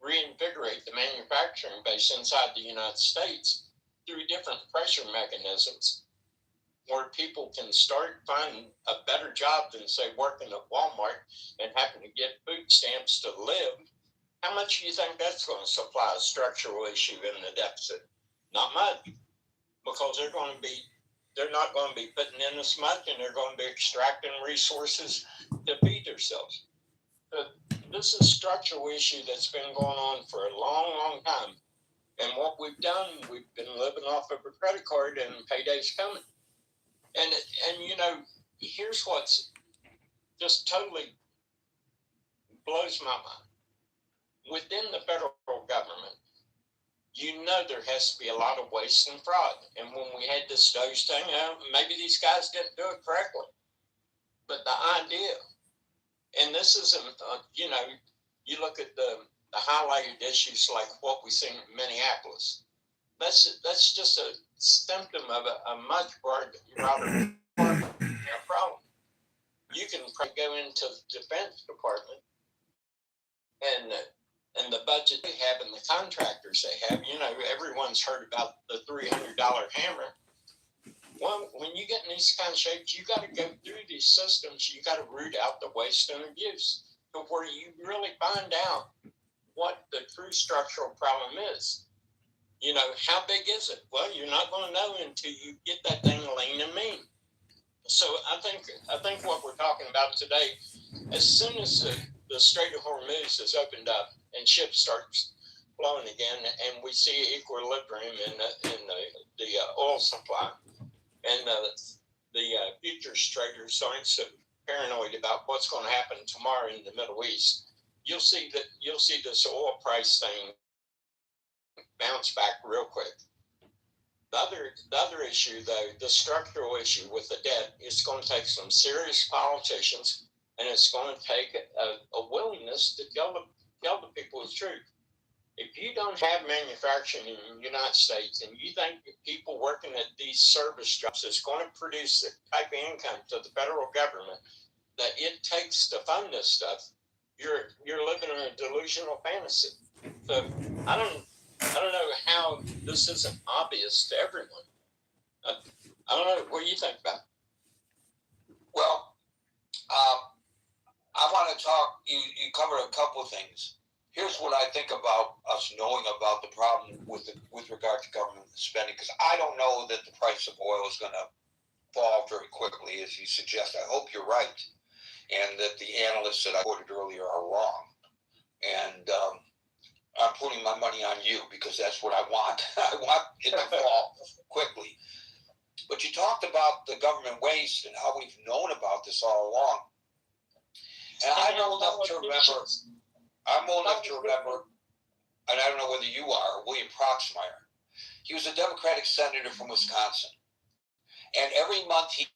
S3: reinvigorate the manufacturing base inside the United States through different pressure mechanisms where people can start finding a better job than, say, working at Walmart and having to get food stamps to live. How much do you think that's going to supply a structural issue in the deficit? Not much, because they're not going to be putting in as much, and they're going to be extracting resources to feed themselves. This is a structural issue that's been going on for a long, long time. And what we've done, we've been living off of a credit card, and payday's coming. And you know, here's what's just totally blows my mind. Within the federal government, you know there has to be a lot of waste and fraud. And when we had this Doge thing, maybe these guys didn't do it correctly. But the idea, and this isn't, you know, you look at the highlighted issues like what we see in Minneapolis. That's just a symptom of a much broader problem. You can go into the Defense Department and the budget they have and the contractors they have. You know, everyone's heard about the $300 hammer. Well, when you get in these kind of shapes, you got to go through these systems. You got to root out the waste and abuse to where you really find out what the true structural problem is. You know, how big is it? Well, you're not going to know until you get that thing lean and mean. So I think what we're talking about today, as soon as the Strait of Hormuz is opened up and ships starts flowing again, and we see equilibrium in the oil supply, and the futures traders aren't so paranoid about what's going to happen tomorrow in the Middle East, you'll see this oil price thing bounce back real quick. The other issue, though, the structural issue with the debt, is going to take some serious politicians, and it's going to take a willingness to tell the people the truth. If you don't have manufacturing in the United States, and you think that people working at these service jobs is going to produce the type of income to the federal government that it takes to fund this stuff, you're living in a delusional fantasy. So I don't know how this isn't obvious to everyone. I don't know. What do you think about it?
S9: Well, I want to talk. You covered a couple of things. Here's what I think about us knowing about the problem with regard to government spending, because I don't know that the price of oil is going to fall very quickly, as you suggest. I hope you're right, and that the analysts that I quoted earlier are wrong. And I'm putting my money on you because that's what I want. I want it to fall quickly. But you talked about the government waste and how we've known about this all along. And I'm old enough to remember, and I don't know whether you are, William Proxmire. He was a Democratic senator from Wisconsin. And every month he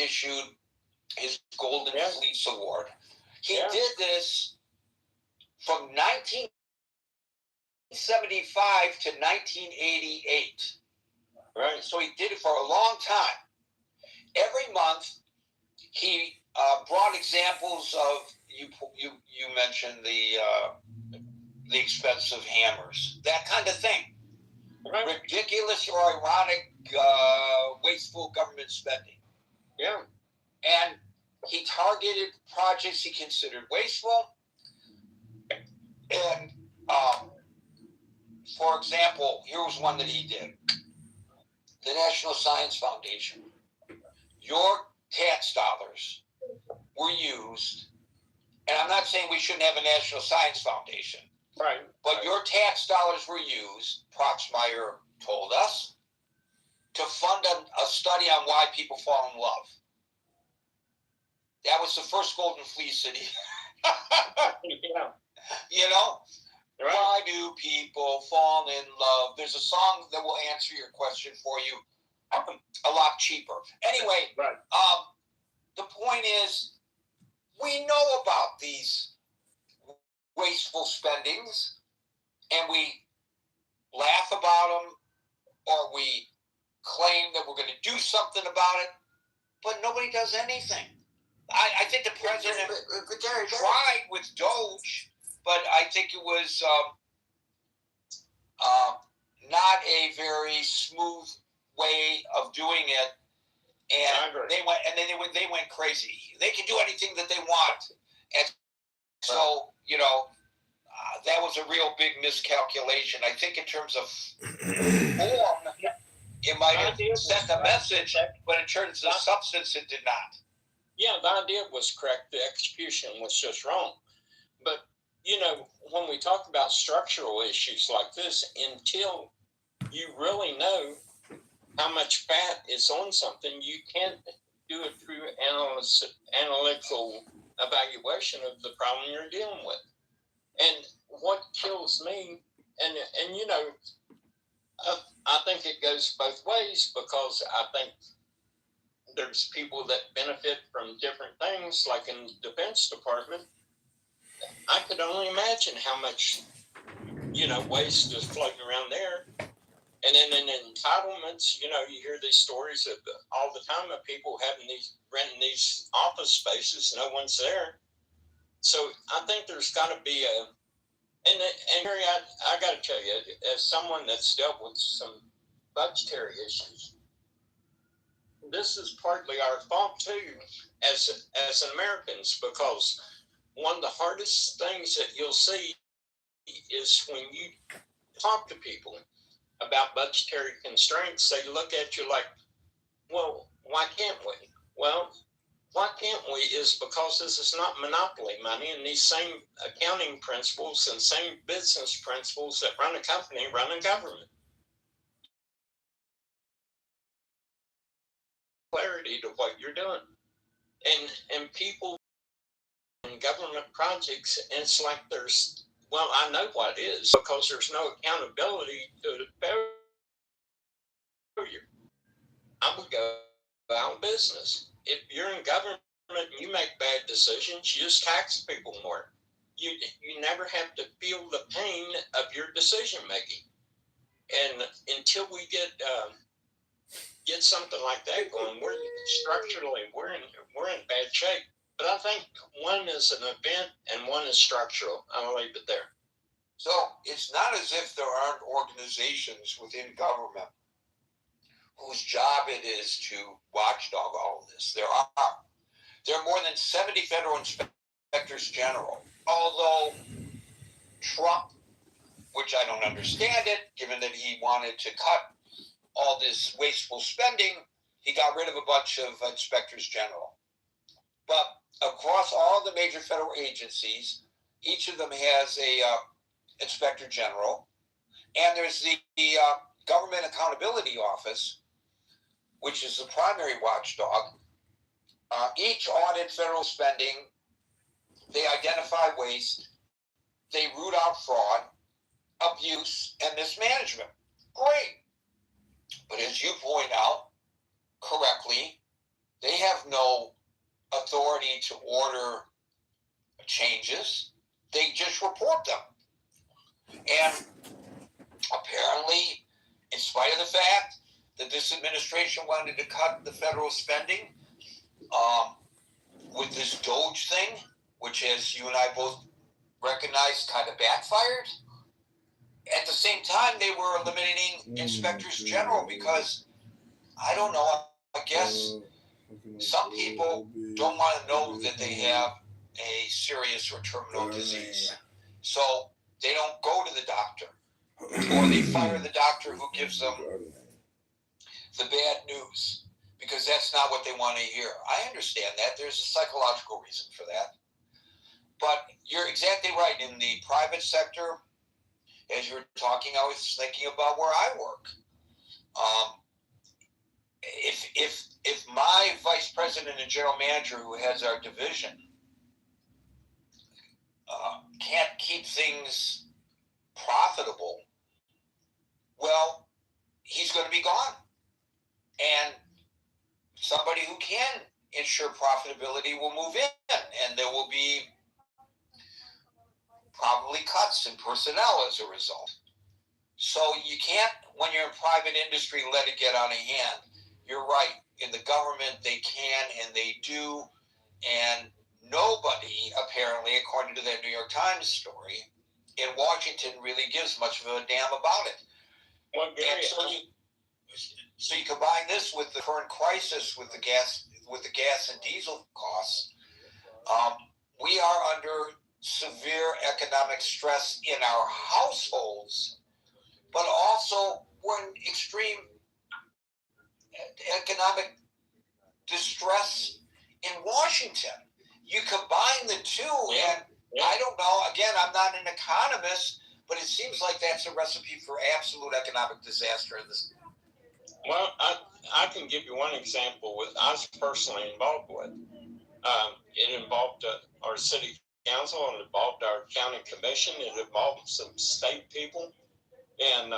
S9: issued his Golden Fleece Award. He did this from 1975 to 1988. Right. So he did it for a long time. Every month he brought examples of, you mentioned the expensive hammers, that kind of thing. Right. Ridiculous or ironic, wasteful government spending. Yeah. And he targeted projects he considered wasteful. And, for example, here was one that he did. The National Science Foundation. Your tax dollars were used, and I'm not saying we shouldn't have a National Science Foundation, right? But your tax dollars were used, Proxmire told us, to fund a study on why people fall in love. That was the first Golden Fleece city. Yeah. You know? Right. Why do people fall in love? There's a song that will answer your question for you a lot cheaper. Anyway, right. The point is, we know about these wasteful spendings, and we laugh about them, or we claim that we're going to do something about it, but nobody does anything. I think the president tried with Doge, but I think it was not a very smooth way of doing it. And they went crazy. They can do anything that they want. And so, that was a real big miscalculation. I think in terms of form, it might have sent a message, but in terms of substance, it did not.
S3: Yeah, the idea was correct. The execution was just wrong. But, when we talk about structural issues like this, until you really know how much fat is on something, you can't do it through analytical evaluation of the problem you're dealing with. And what kills me, and I think it goes both ways, because I think there's people that benefit from different things, like in the Defense Department. I could only imagine how much, waste is floating around there. And then in entitlements, you hear these stories of all the time of people renting these office spaces, no one's there. So I think there's got to be and Harry, I got to tell you, as someone that's dealt with some budgetary issues, this is partly our fault too, as Americans, because one of the hardest things that you'll see is when you talk to people about budgetary constraints, they look at you like, well, why can't we? Well, why can't we is because this is not monopoly money, and these same accounting principles and same business principles that run a company run a government. Clarity to what you're doing. And people in government projects, and it's like I know what it is, because there's no accountability to the failure. I would go out of business. If you're in government and you make bad decisions, you just tax people more. You never have to feel the pain of your decision making. And until we get something like that going, we're in bad shape. But I think one is an event and one is structural. I'll leave it there.
S9: So it's not as if there aren't organizations within government whose job it is to watchdog all of this. There are more than 70 federal inspectors general. Although Trump, which I don't understand it, given that he wanted to cut all this wasteful spending, he got rid of a bunch of inspectors general. But across all the major federal agencies, each of them has a inspector general, and there's the Government Accountability Office, which is the primary watchdog. Each audit federal spending, they identify waste, they root out fraud, abuse, and mismanagement. Great. But as you point out correctly, they have no authority to order changes. They just report them. And apparently, in spite of the fact that this administration wanted to cut the federal spending with this DOGE thing, which, as you and I both recognize, kind of backfired, at the same time, they were eliminating inspectors general because, I don't know, I guess some people don't want to know that they have a serious or terminal disease. So they don't go to the doctor. Or they fire the doctor who gives them the bad news, because that's not what they want to hear. I understand that. There's a psychological reason for that. But you're exactly right. In the private sector, as you were talking, I was thinking about where I work. If my vice president and general manager, who has our division, can't keep things profitable, well, he's going to be gone. And somebody who can ensure profitability will move in, and there will be probably cuts in personnel as a result. So you can't, when you're in private industry, let it get out of hand. You're right. In the government, they can and they do. And nobody, apparently, according to that New York Times story, in Washington really gives much of a damn about it.
S3: Well, Gary,
S9: so you combine this with the current crisis with the gas and diesel costs. We are under severe economic stress in our households, but also we're in extreme economic distress in Washington. You combine the two, and I don't know. Again, I'm not an economist, but it seems like that's a recipe for absolute economic disaster in this.
S3: Well, I can give you one example with I was personally involved with. It involved our city council, it involved our county commission, it involved some state people, and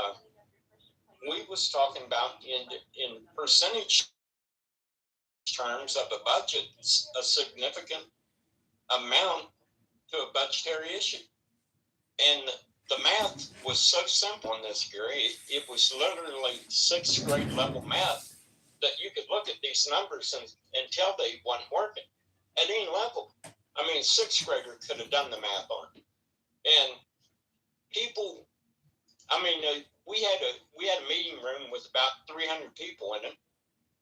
S3: we was talking about in percentage terms of a budget, a significant amount to a budgetary issue. And the math was so simple in this, Gary. It was literally 6th grade level math that you could look at these numbers and tell they wasn't working at any level. I mean, a 6th grader could have done the math on it. And people, I mean, we had a meeting room with about 300 people in it,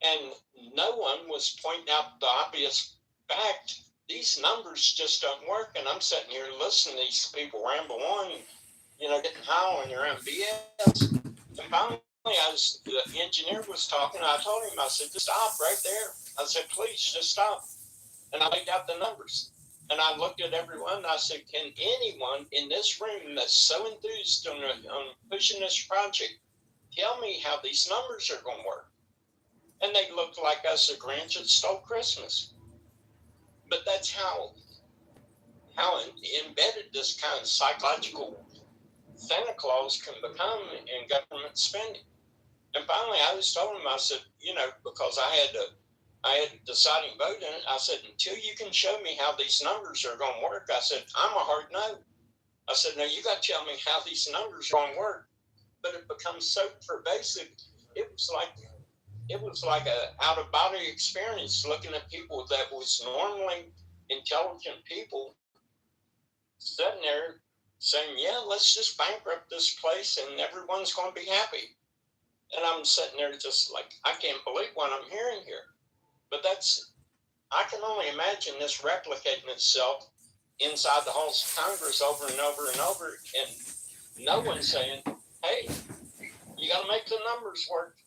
S3: and no one was pointing out the obvious fact. These numbers just don't work. And I'm sitting here listening to these people ramble on, getting high on their own BS. And finally, the engineer was talking. I told him, I said, just stop right there. I said, please, just stop. And I laid out the numbers. And I looked at everyone, and I said, can anyone in this room that's so enthused on pushing this project tell me how these numbers are going to work? And they looked like us, the Grinch that stole Christmas. But that's how embedded this kind of psychological Santa Claus can become in government spending. And finally, I just told him, I said, because I had a deciding vote in it, I said, until you can show me how these numbers are going to work, I said, I'm a hard no. I said, no, you got to tell me how these numbers are going to work. But it becomes so pervasive. It was like a out-of-body experience looking at people that was normally intelligent people sitting there saying, yeah, let's just bankrupt this place and everyone's going to be happy. And I'm sitting there just like, I can't believe what I'm hearing here. But I can only imagine this replicating itself inside the halls of Congress over and over and over, and no one saying, hey, you got to make the numbers work.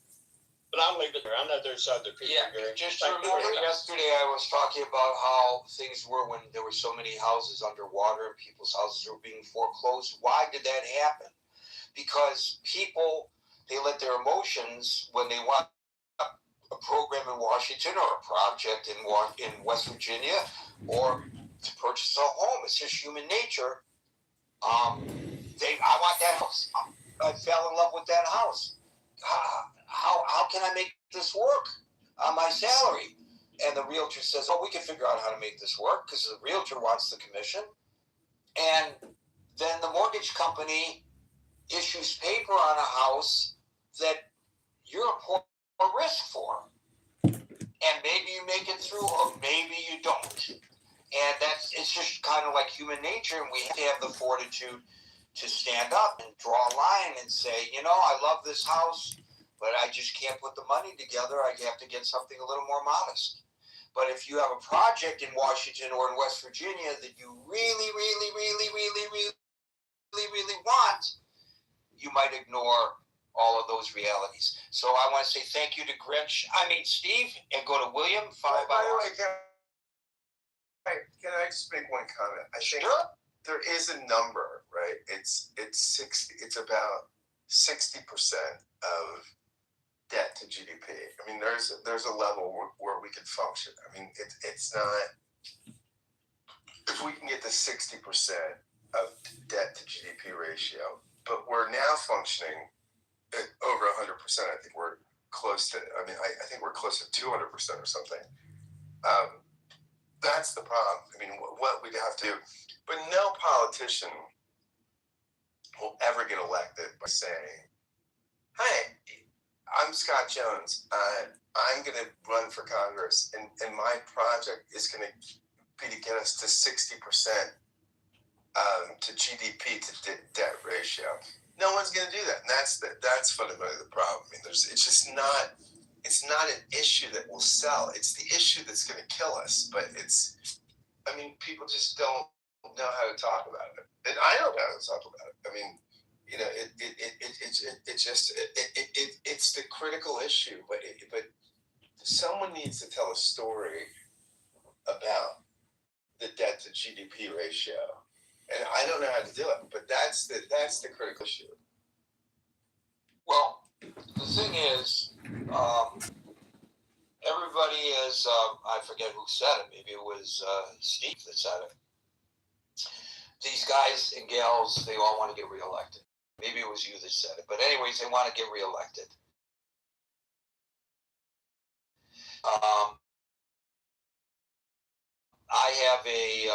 S3: But I'll leave it there. I know there's other people.
S9: Yeah, just remember yesterday I was talking about how things were when there were so many houses underwater and people's houses were being foreclosed. Why did that happen? Because people, they let their emotions, when they want a program in Washington or a project in West Virginia or to purchase a home, it's just human nature. I want that house. I fell in love with that house. How can I make this work on my salary? And the realtor says, oh, we can figure out how to make this work because the realtor wants the commission. And then the mortgage company issues paper on a house that you're a poor risk for. And maybe you make it through or maybe you don't. And it's just kind of like human nature. And we have to have the fortitude to stand up and draw a line and say, I love this house, but I just can't put the money together. I have to get something a little more modest. But if you have a project in Washington or in West Virginia that you really, really, really, really, really, really, really want, you might ignore all of those realities. So I want to say thank you to Steve, and go to William, followed by...
S14: Can I just make one comment? I think there is a number, right? It's 60. It's about 60% of debt to GDP. I mean, there's a level where we can function. I mean, it's not. If we can get to 60% of debt to GDP ratio, but we're now functioning at over 100%. I think we're close to. I mean, I think we're close to 200% or something. That's the problem. I mean, what we'd have to do. But no politician will ever get elected by saying, hey, I'm Scott Jones. I'm going to run for Congress, and my project is going to be to get us to 60% to GDP to debt ratio. No one's going to do that, and that's fundamentally the problem. I mean, it's just not. It's not an issue that will sell. It's the issue that's going to kill us. But I mean, people just don't know how to talk about it, and I don't know how to talk about it. I mean, you know, it's the critical issue. But someone needs to tell a story about the debt to GDP ratio, and I don't know how to do it. But that's the critical issue.
S9: Well, the thing is, everybody is, I forget who said it, maybe it was Steve that said it. These guys and gals, they all want to get reelected. Maybe it was you that said it. But anyways, they want to get reelected. I have a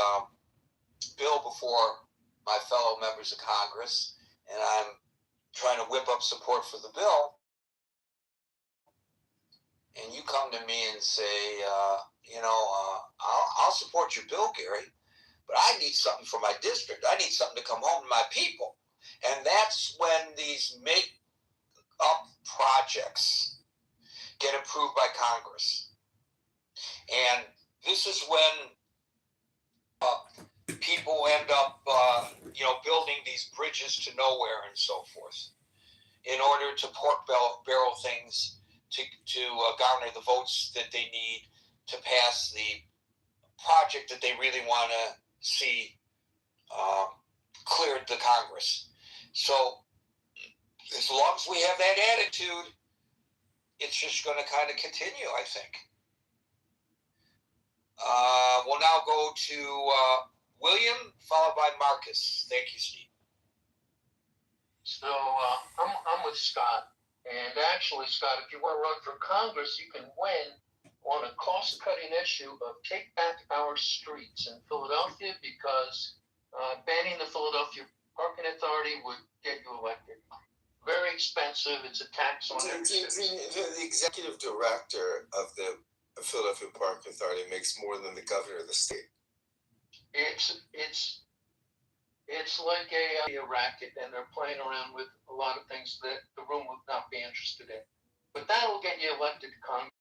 S9: bill before my fellow members of Congress, and I'm trying to whip up support for the bill. And you come to me and say, I'll support your bill, Gary, but I need something for my district. I need something to come home to my people. And that's when these make-up projects get approved by Congress. And this is when people end up, building these bridges to nowhere and so forth in order to pork barrel things to garner the votes that they need to pass the project that they really want to see cleared the Congress. So as long as we have that attitude, it's just going to kind of continue, I think. We'll now go to William, followed by Marcus. Thank you, Steve.
S6: So I'm with Scott. And actually, Scott, if you want to run for Congress, you can win on a cost-cutting issue of take back our streets in Philadelphia, because banning the Philadelphia Parking Authority would get you elected. Very expensive. It's a tax on every citizen.
S14: The executive director of the Philadelphia Parking Authority makes more than the governor of the state.
S6: It's like a racket, and they're playing around with a lot of things that the room would not be interested in. But that'll get you elected to Congress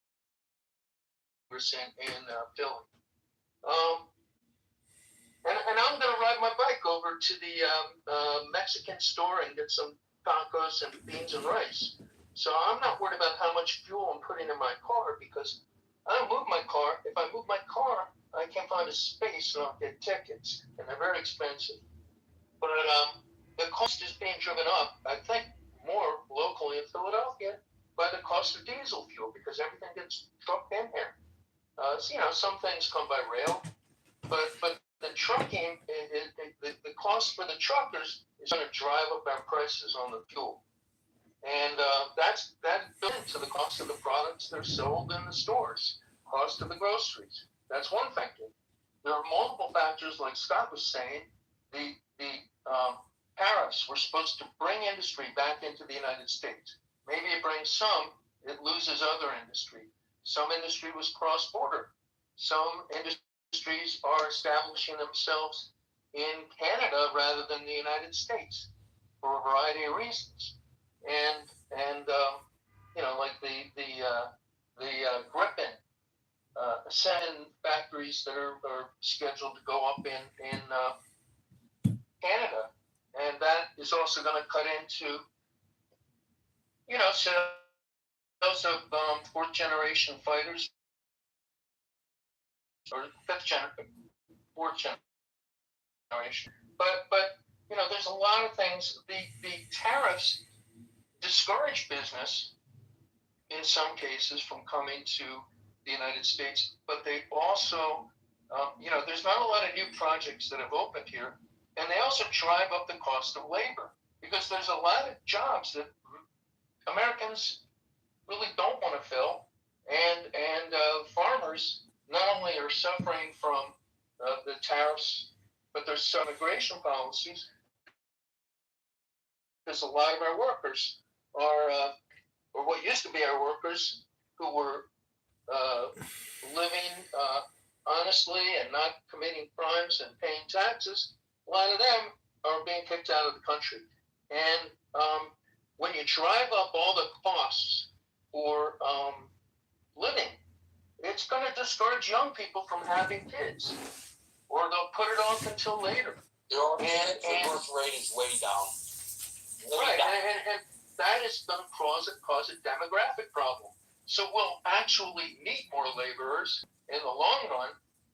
S6: in Philly. And I'm going to ride my bike over to the Mexican store and get some tacos and beans and rice. So I'm not worried about how much fuel I'm putting in my car, because I don't move my car. If I move my car, I can't find a space, and I'll get tickets, and they're very expensive. But the cost is being driven up, I think, more locally in Philadelphia by the cost of diesel fuel, because everything gets trucked in here. Some things come by rail, but the trucking, the cost for the truckers is going to drive up our prices on the fuel. And that's built into the cost of the products that are sold in the stores, cost of the groceries. That's one factor. There are multiple factors, like Scott was saying. The tariffs were supposed to bring industry back into the United States. Maybe it brings some, it loses other industry. Some industry was cross-border. Some industries are establishing themselves in Canada rather than the United States for a variety of reasons. And like the Griffin Ascend factories that are scheduled to go up in Canada, and that is also going to cut into sales of fourth generation fighters or fourth generation. But there's a lot of things. The tariffs discourage business in some cases from coming to the United States, but they also, there's not a lot of new projects that have opened here, and they also drive up the cost of labor, because there's a lot of jobs that Americans really don't want to fill, and farmers not only are suffering from the tariffs, but there's some immigration policies, because a lot of our workers are, or what used to be our workers, who were living honestly and not committing crimes and paying taxes. a lot of them are being kicked out of the country. And when you drive up all the costs for living, it's going to discourage young people from having kids, or they'll put it off until later.
S9: The birth rate is way down.
S6: Right, and that is going to cause a demographic problem. So we'll actually need more laborers in the long run.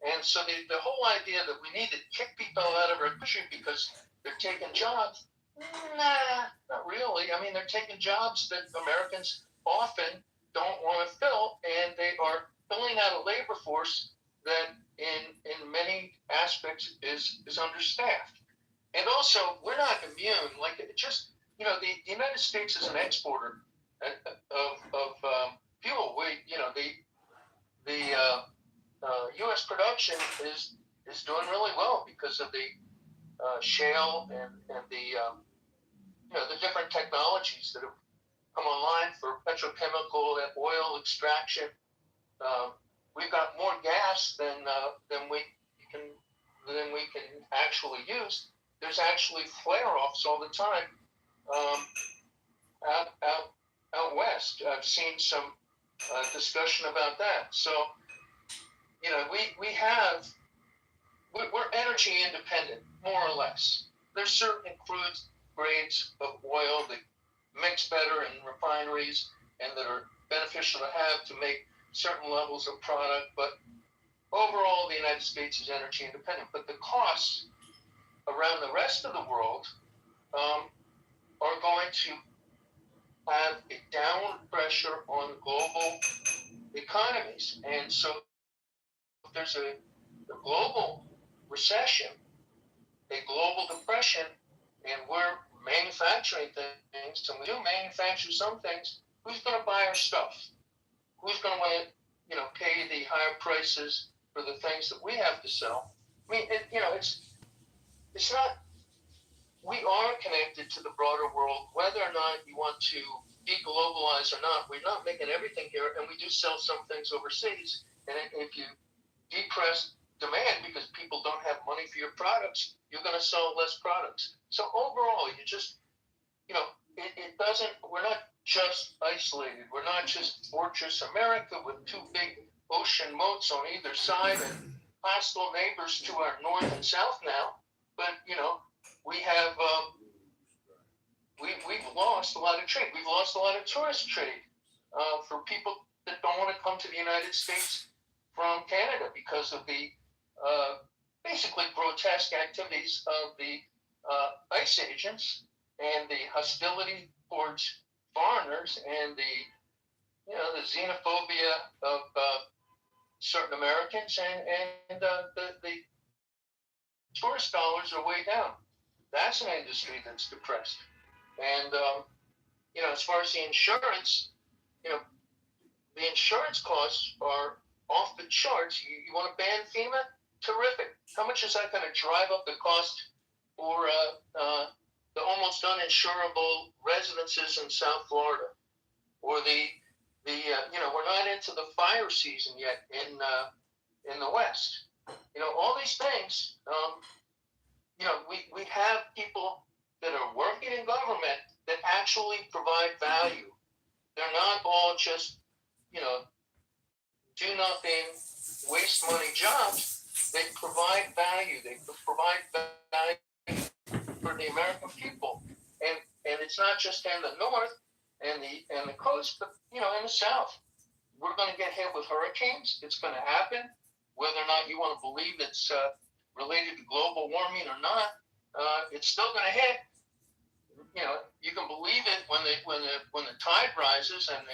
S6: And so the whole idea that we need to kick people out of our country because they're taking jobs, nah, not really. I mean, they're taking jobs that Americans often don't want to fill, and they are filling out a labor force that in many aspects is understaffed. And also, we're not immune. Like, it just, you know, the United States is an exporter of fuel. The U.S. production is doing really well because of the shale and the different technologies that have come online for petrochemical and oil extraction. We've got more gas than we can actually use. There's actually flare-offs all the time out west. I've seen some discussion about that. So, you know, we're energy independent, more or less. There's certain crude grades of oil that mix better in refineries and that are beneficial to have to make certain levels of product, but overall the United States is energy independent. But the costs around the rest of the world are going to have a downward pressure on global economies. And so if there's a global recession, a global depression, and we're manufacturing things, and we do manufacture some things, who's going to buy our stuff? Who's going to want to, you know, pay the higher prices for the things that we have to sell? I mean, it's not. We are connected to the broader world, whether or not you want to deglobalize or not. We're not making everything here, and we do sell some things overseas. And if you depress demand because people don't have money for your products, you're going to sell less products. So overall, it doesn't. We're not just isolated. We're not just Fortress America with two big ocean moats on either side and hostile neighbors to our north and south now. But, you know, we have, we've lost a lot of trade. We've lost a lot of tourist trade for people that don't want to come to the United States from Canada because of the basically grotesque activities of the ICE agents and the hostility towards foreigners and the xenophobia of certain Americans and the tourist dollars are way down. That's an industry that's depressed. And, as far as the insurance, the insurance costs are off the charts. You want to ban FEMA? Terrific. How much is that going to drive up the cost for the almost uninsurable residences in South Florida? Or we're not into the fire season yet in the West. All these things, we have people that are working in government that actually provide value. They're not all just, do nothing, waste money jobs. They provide value. They provide value for the American people. And it's not just in the north and the coast, but, in the south. We're going to get hit with hurricanes. It's going to happen. Whether or not you want to believe it's related to global warming or not, it's still going to hit. You can believe it when the tide rises and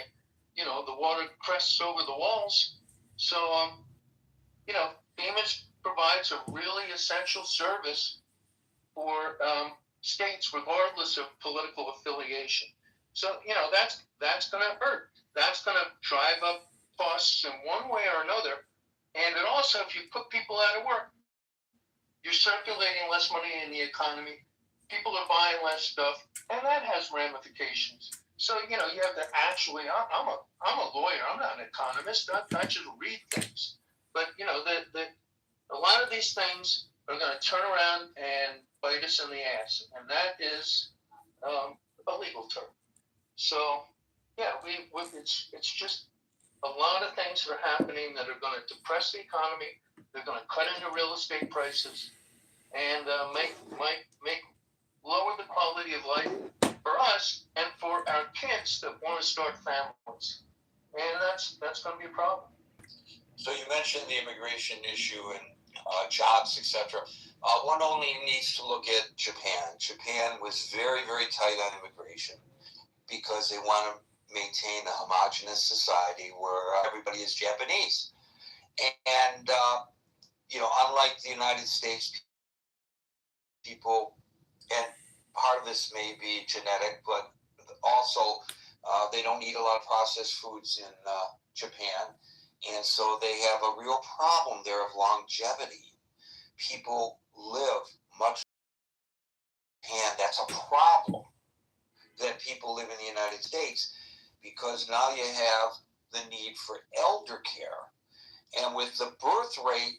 S6: the water crests over the walls. So, FEMA provides a really essential service for states, regardless of political affiliation. So, that's going to hurt. That's going to drive up costs in one way or another. And it also, if you put people out of work, you're circulating less money in the economy. People are buying less stuff, and that has ramifications. So, you have to actually, I'm a lawyer. I'm not an economist. I just read things. But, a lot of these things are going to turn around and bite us in the ass, and that is a legal term. So, yeah, it's just a lot of things that are happening that are going to depress the economy. They're going to cut into real estate prices and make lower the quality of life for us and for our kids that want to start families, and that's going to be a problem.
S9: So you mentioned the immigration issue and jobs, etc. One only needs to look at Japan. Japan was very, very tight on immigration because they want to maintain a homogenous society where everybody is Japanese. And, unlike the United States, people, and part of this may be genetic, but also they don't eat a lot of processed foods in Japan. And so they have a real problem there of longevity. People live much in Japan. That's a problem that people live in the United States because now you have the need for elder care. And with the birth rate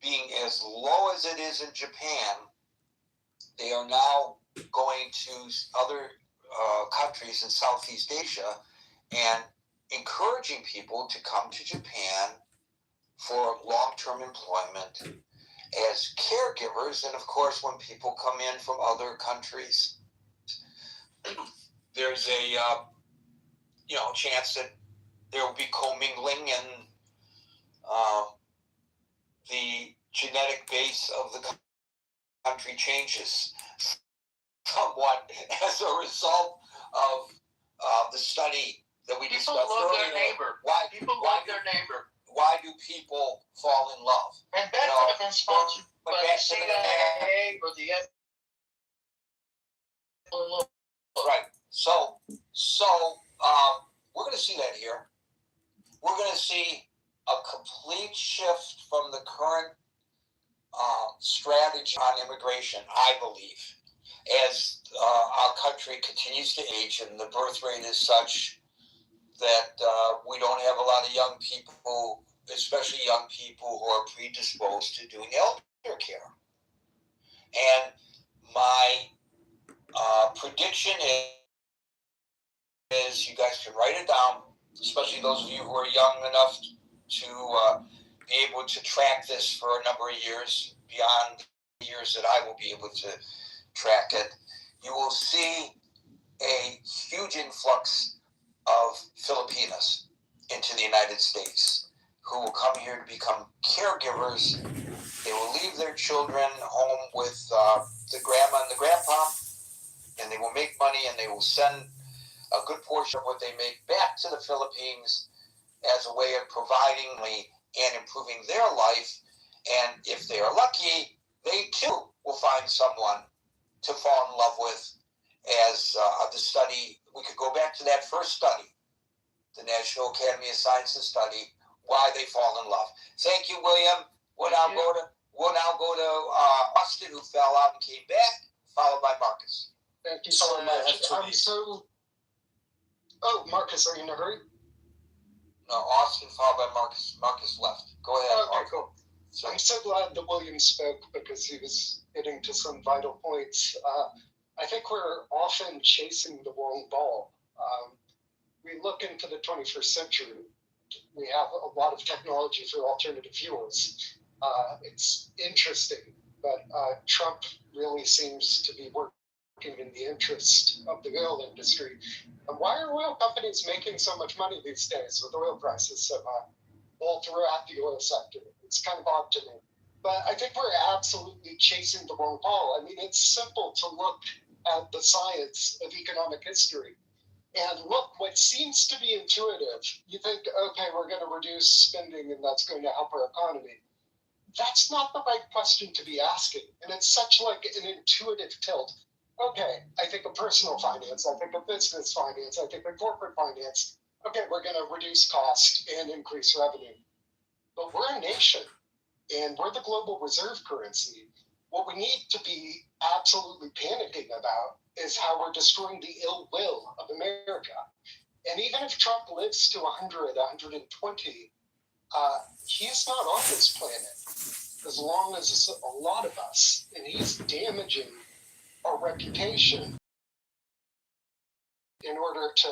S9: being as low as it is in Japan, they are now going to other countries in Southeast Asia and encouraging people to come to Japan for long-term employment as caregivers. And of course, when people come in from other countries, there's a chance that there will be commingling and the genetic base of the country changes somewhat as a result of the study that we discussed earlier.
S6: People love their neighbor. Their neighbor.
S9: Why do people fall in love?
S6: And that could have been sponsored by the CIA or the FBI.
S9: Right. So we're going to see that here. We're going to see a complete shift from the current strategy on immigration, I believe, as our country continues to age and the birth rate is such that we don't have a lot of young people, especially young people who are predisposed to doing elder care. And my prediction is, you guys can write it down, especially those of you who are young enough to be able to track this for a number of years, beyond the years that I will be able to track it. You will see a huge influx of Filipinos into the United States who will come here to become caregivers. They will leave their children home with the grandma and the grandpa, and they will make money, and they will send a good portion of what they make back to the Philippines as a way of providing and improving their life. And if they are lucky, they too will find someone to fall in love with. As the study, we could go back to that first study, the National Academy of Sciences study, why they fall in love. Thank you, William. We'll now go to Austin, who fell out and came back, followed by Marcus.
S10: Thank you so much. Marcus, are you in a hurry?
S9: No, Austin followed by Marcus. Marcus left. Go ahead.
S10: Okay, cool. So I'm so glad that William spoke because he was getting to some vital points. I think we're often chasing the wrong ball. We look into the 21st century. We have a lot of technology for alternative fuels. It's interesting, but Trump really seems to be working in the interest of the oil industry. And why are oil companies making so much money these days with oil prices so high all throughout the oil sector? It's kind of odd to me. But I think we're absolutely chasing the wrong ball. I mean, it's simple to look at the science of economic history and look what seems to be intuitive. You think, okay, we're going to reduce spending and that's going to help our economy. That's not the right question to be asking. And it's such like an intuitive tilt. Okay, I think of personal finance, I think of business finance, I think of corporate finance. Okay, we're going to reduce cost and increase revenue. But we're a nation, and we're the global reserve currency. What we need to be absolutely panicking about is how we're destroying the ill will of America. And even if Trump lives to 100, 120, he's not on this planet. as long as a lot of us, and he's damaging our reputation in order to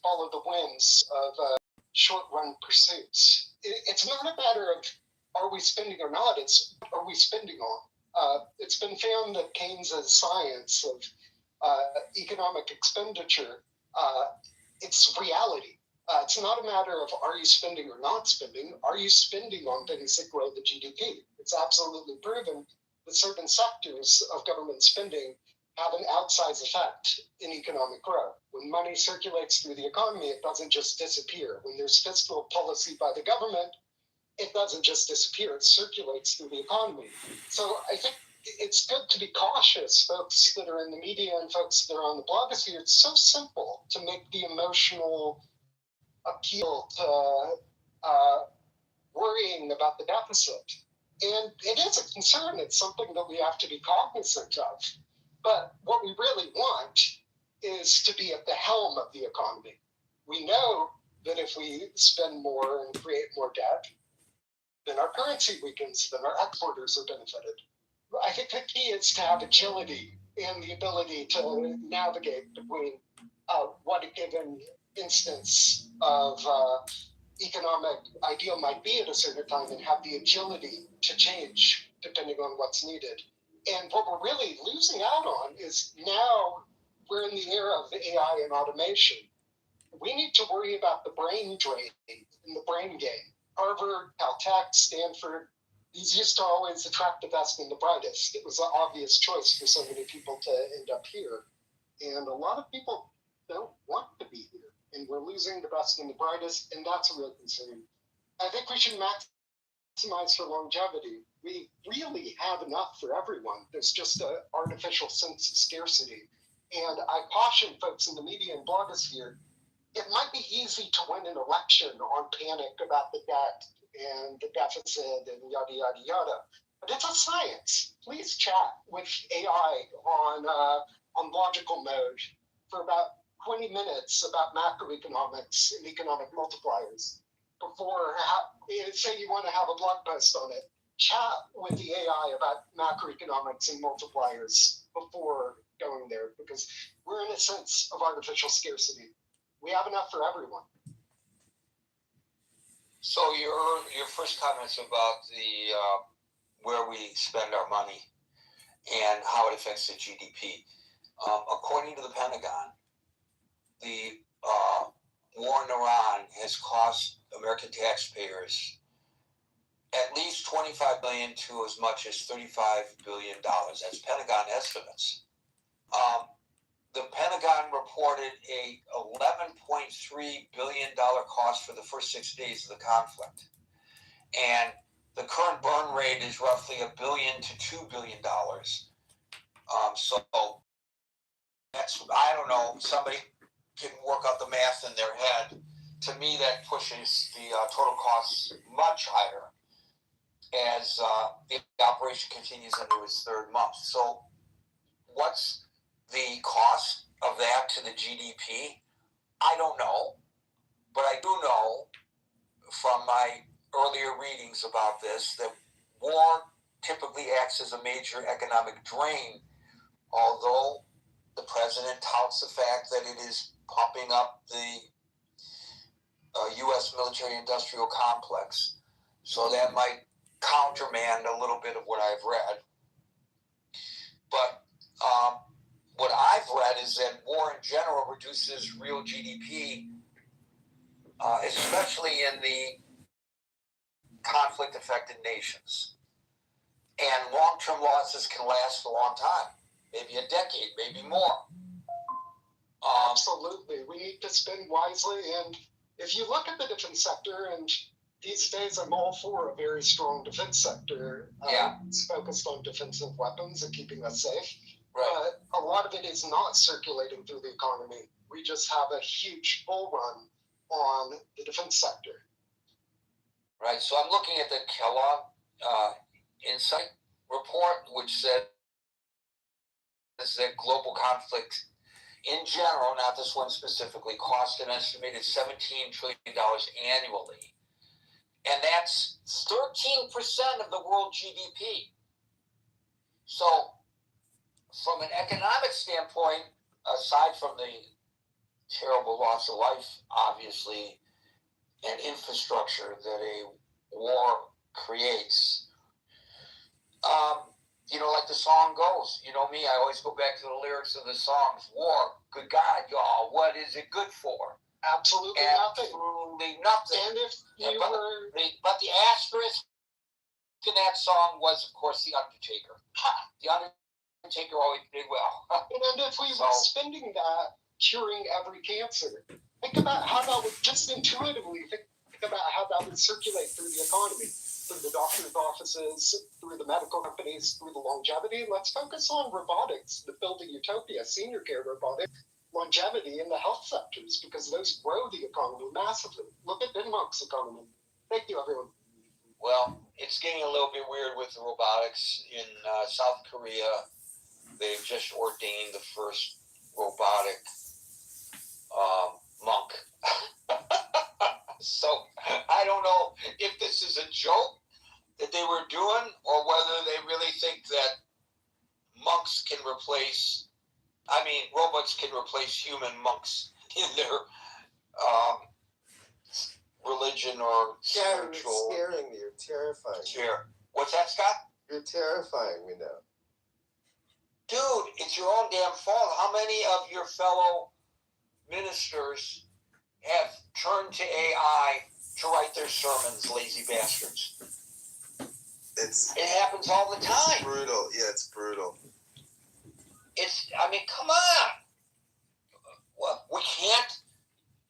S10: follow the winds of short-run pursuits. It's not a matter of are we spending or not, it's are we spending on. It's been found that Keynes's science of economic expenditure, it's reality. It's not a matter of are you spending or not spending, are you spending on things that grow the GDP? It's absolutely proven that certain sectors of government spending have an outsized effect in economic growth. When money circulates through the economy, it doesn't just disappear. When there's fiscal policy by the government, it doesn't just disappear, it circulates through the economy. So I think it's good to be cautious, folks that are in the media and folks that are on the blogosphere. It's so simple to make the emotional appeal to worrying about the deficit. And it is a concern. It's something that we have to be cognizant of. But what we really want is to be at the helm of the economy. We know that if we spend more and create more debt, then our currency weakens, then our exporters are benefited. I think the key is to have agility and the ability to navigate between what a given instance of economic ideal might be at a certain time and have the agility to change depending on what's needed. And what we're really losing out on is now we're in the era of AI and automation. We need to worry about the brain drain and the brain game. Harvard, Caltech, Stanford, these used to always attract the best and the brightest. It was an obvious choice for so many people to end up here. And a lot of people don't want to be here. And we're losing the best and the brightest, and that's a real concern. I think we should maximize for longevity. We really have enough for everyone. There's just an artificial sense of scarcity. And I caution folks in the media and blogosphere, it might be easy to win an election on panic about the debt and the deficit and yada, yada, yada. But it's a science. Please chat with AI on logical mode for about 20 minutes about macroeconomics and economic multipliers before, say you want to have a blog post on it. Chat with the AI about macroeconomics and multipliers before going there, because we're in a sense of artificial scarcity. We have enough for everyone.
S9: So your first comments about the where we spend our money and how it affects the GDP. According to the Pentagon, the war in Iran has cost American taxpayers at least $25 billion to as much as $35 billion. That's Pentagon estimates. The Pentagon reported a $11.3 billion cost for the first 6 days of the conflict. And the current burn rate is roughly $1 billion to $2 billion. So that's, I don't know, somebody can work out the math in their head. To me, that pushes the total costs much higher as the operation continues into its third month. So what's the cost of that to the GDP? I don't know, but I do know from my earlier readings about this that war typically acts as a major economic drain, although the president touts the fact that it is pumping up the U.S. military-industrial complex. So that might countermand a little bit of what I've read. But what I've read is that war in general reduces real GDP, especially in the conflict-affected nations. And long-term losses can last a long time, maybe a decade, maybe more.
S10: Absolutely. We need to spend wisely. And if you look at the defense sector, and these days I'm all for a very strong defense sector. It's focused on defensive weapons and keeping us safe.
S9: Right.
S10: But a lot of it is not circulating through the economy. We just have a huge bull run on the defense sector.
S9: Right. So I'm looking at the Kellogg Insight report, which says that global conflict in general, not this one specifically, cost an estimated $17 trillion annually. And that's 13% of the world GDP. So, from an economic standpoint, aside from the terrible loss of life, obviously, and infrastructure that a war creates, like the song goes, you know me, I always go back to the lyrics of the songs. War, good God, y'all, what is it good for?
S10: Absolutely nothing.
S9: Absolutely nothing.
S10: And if you were...
S9: But the asterisk in that song was, of course, The Undertaker. The Undertaker always did well.
S10: And if we were spending that curing every cancer, think about how that would, just intuitively, think about how that would circulate through the economy, through the doctor's offices, through the medical companies, through the longevity. Let's focus on robotics, the building utopia, senior care robotics, longevity in the health sectors, because those grow the economy massively. Look at Denmark's economy. Thank you, everyone.
S9: Well, it's getting a little bit weird with the robotics. In South Korea, they've just ordained the first robotic monk. So I don't know if this is a joke that they were doing or whether they really think that robots can replace human monks in their religion or spiritual.
S14: You're scaring me. You're terrifying.
S9: Sure. What's that, Scott?
S14: You're terrifying me now.
S9: Dude, it's your own damn fault. How many of your fellow ministers have turned to AI to write their sermons, lazy bastards? It happens all the time.
S14: It's brutal. Yeah, it's brutal.
S9: Come on. Well, we can't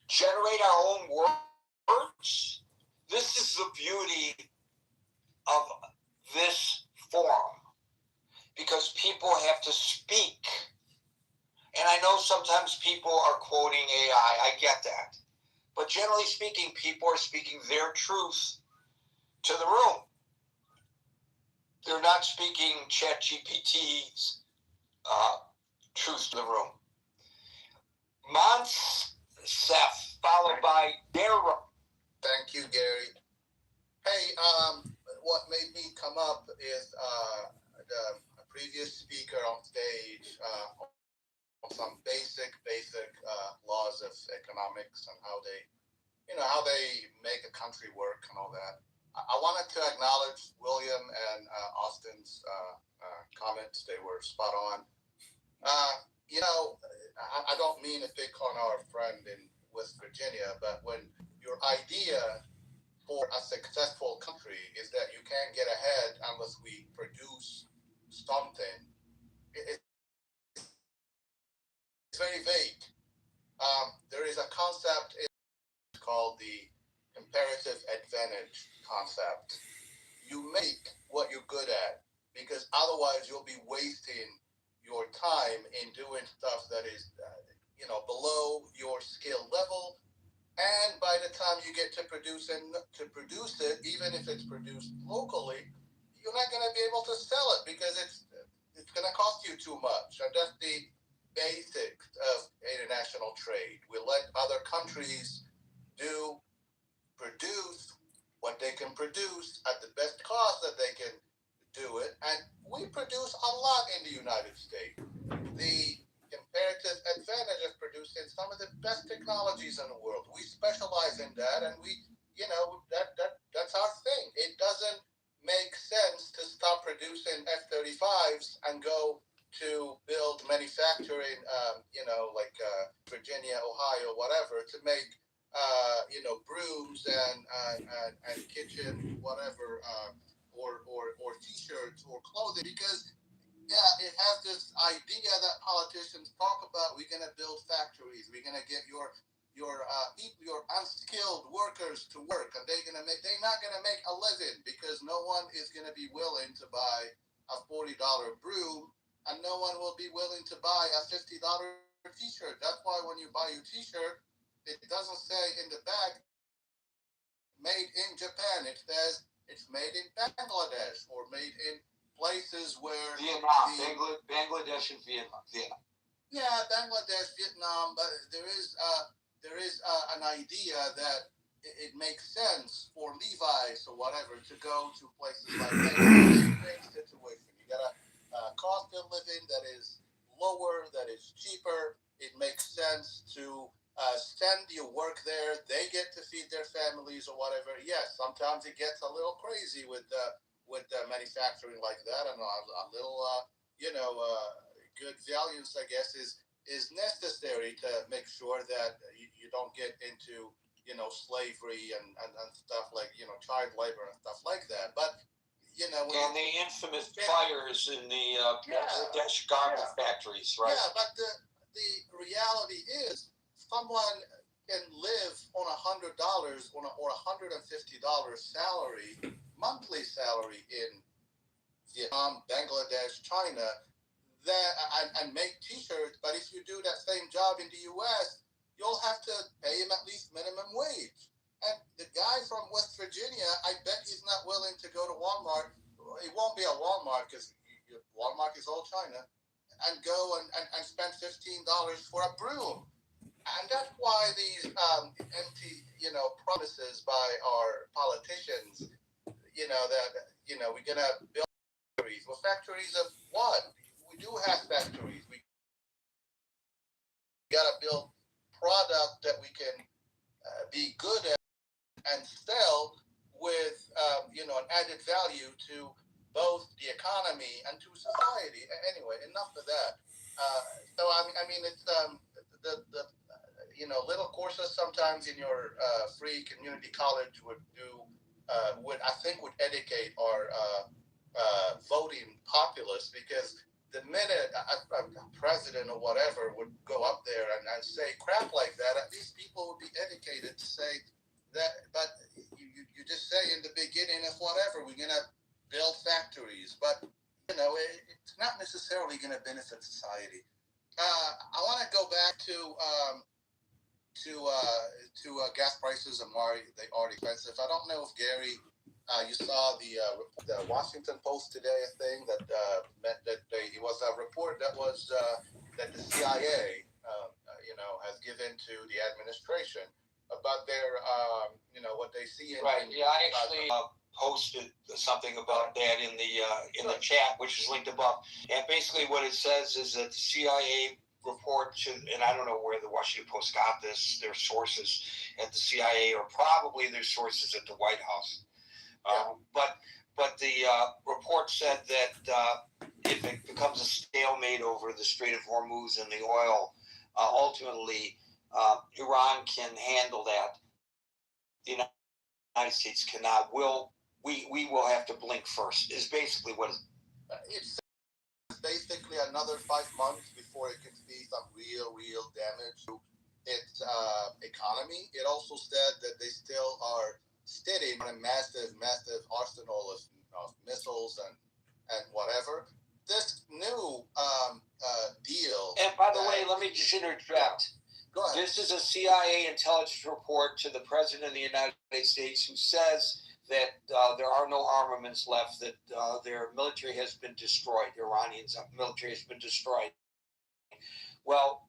S9: generate our own words. This is the beauty of this forum, because people have to speak. And I know sometimes people are quoting AI. I get that. But generally speaking, people are speaking their truth to the room. They're not speaking ChatGPT's truth to the room. Monsef, followed by Dara.
S13: Thank you, Gary. Hey, what made me come up is the previous speaker on stage on some basic laws of economics and how they make a country work and all that. I wanted to acknowledge William and Austin's comments. They were spot on. I don't mean to pick on our friend in West Virginia, but when your idea for a successful country is that you can't get ahead unless we produce something, it's very vague. There is a concept called the comparative advantage concept. You make what you're good at, because otherwise you'll be wasting your time in doing stuff that is below your skill level, and by the time you get to produce it, even if it's produced locally, you're not going to be able to sell it because it's going to cost you too much. And that's the basics of international trade. We let other countries produce what they can produce at the best cost that they can do it, and we produce a lot in the United States. The comparative advantage of producing some of the best technologies in the world. We specialize in that, and that's our thing. It doesn't make sense to stop producing F-35s and go to build manufacturing, like Virginia, Ohio, whatever, to make brooms and kitchen whatever, or T-shirts or clothing, because it has this idea that politicians talk about. We're going to build factories. We're going to get your unskilled workers to work, and they're not going to make a living because no one is going to be willing to buy a $40 broom, and no one will be willing to buy a $50 T-shirt. That's why when you buy your T-shirt, it doesn't say in the back made in Japan. It says it's made in Bangladesh or made in places where
S9: Bangladesh and Vietnam.
S13: Yeah, Bangladesh, Vietnam, but there is an idea that it makes sense for Levi's or whatever to go to places like that. It's a great situation. You got a cost of living that is lower, that is cheaper. It makes sense to send your work there. They get to feed their families or whatever. Yes, sometimes it gets a little crazy with manufacturing like that, and a little good values, I guess, is necessary to make sure that you don't get into slavery and stuff like, child labor and stuff like that. But,
S3: and the infamous fires in the Bangladesh garment factories, right?
S13: Yeah, but the reality is someone can live on $100 or $150 salary, monthly salary in Vietnam, Bangladesh, China, and make T-shirts. But if you do that same job in the U.S., you'll have to pay him at least minimum wage. And the guy from West Virginia, I bet he's not willing to go to Walmart. It won't be a Walmart because Walmart is all China, and go and spend $15 for a broom. And that's why these empty, promises by our politicians, we're gonna build factories. Well, factories of what? We do have factories. We gotta build product that we can be good at and sell with, an added value to both the economy and to society. Anyway, enough of that. So I mean, it's the little courses sometimes in your free community college would educate our voting populace, because the minute a president or whatever would go up there and say crap like that, at least people would be educated to say that. But you just say in the beginning of whatever, we're gonna build factories, but it's not necessarily gonna benefit society. I want to go back to gas prices and why they are expensive. I don't know if Gary, you saw the Washington Post today, a thing that meant that it was a report that was that the CIA, has given to the administration about their, what they see.
S3: Right. Yeah, I actually posted something about that in the chat, which is linked above. And basically, what it says is that the CIA report to, and I don't know where the Washington Post got this, their sources at the CIA or probably their sources at the White House. But the report said that if it becomes a stalemate over the Strait of Hormuz and the oil, ultimately Iran can handle that. The United States cannot. We will have to blink first, is basically what
S13: it's basically another 5 months before it can see some real damage to its economy. It also said that they still are sitting on a massive arsenal of missiles and whatever. This new deal.
S3: And by the way, let me just interject.
S13: Go ahead.
S3: This is a CIA intelligence report to the President of the United States, who says that there are no armaments left, that their military has been destroyed. The Iranians' military has been destroyed. Well,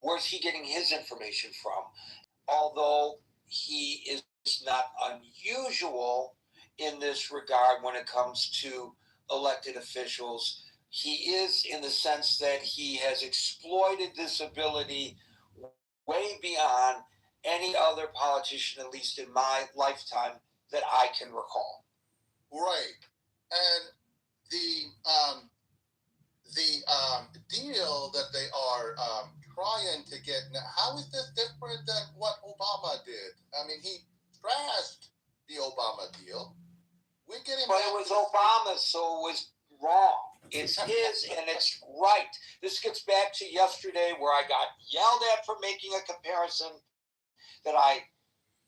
S3: where's he getting his information from? Although he is not unusual in this regard when it comes to elected officials, he is in the sense that he has exploited this ability way beyond any other politician, at least in my lifetime, that I can recall.
S13: Right. And the deal that they are trying to get now, how is this different than what Obama did? I mean, he trashed the Obama deal. We're getting
S3: but it was Obama, so it was wrong. It's his and it's right. This gets back to yesterday where I got yelled at for making a comparison that I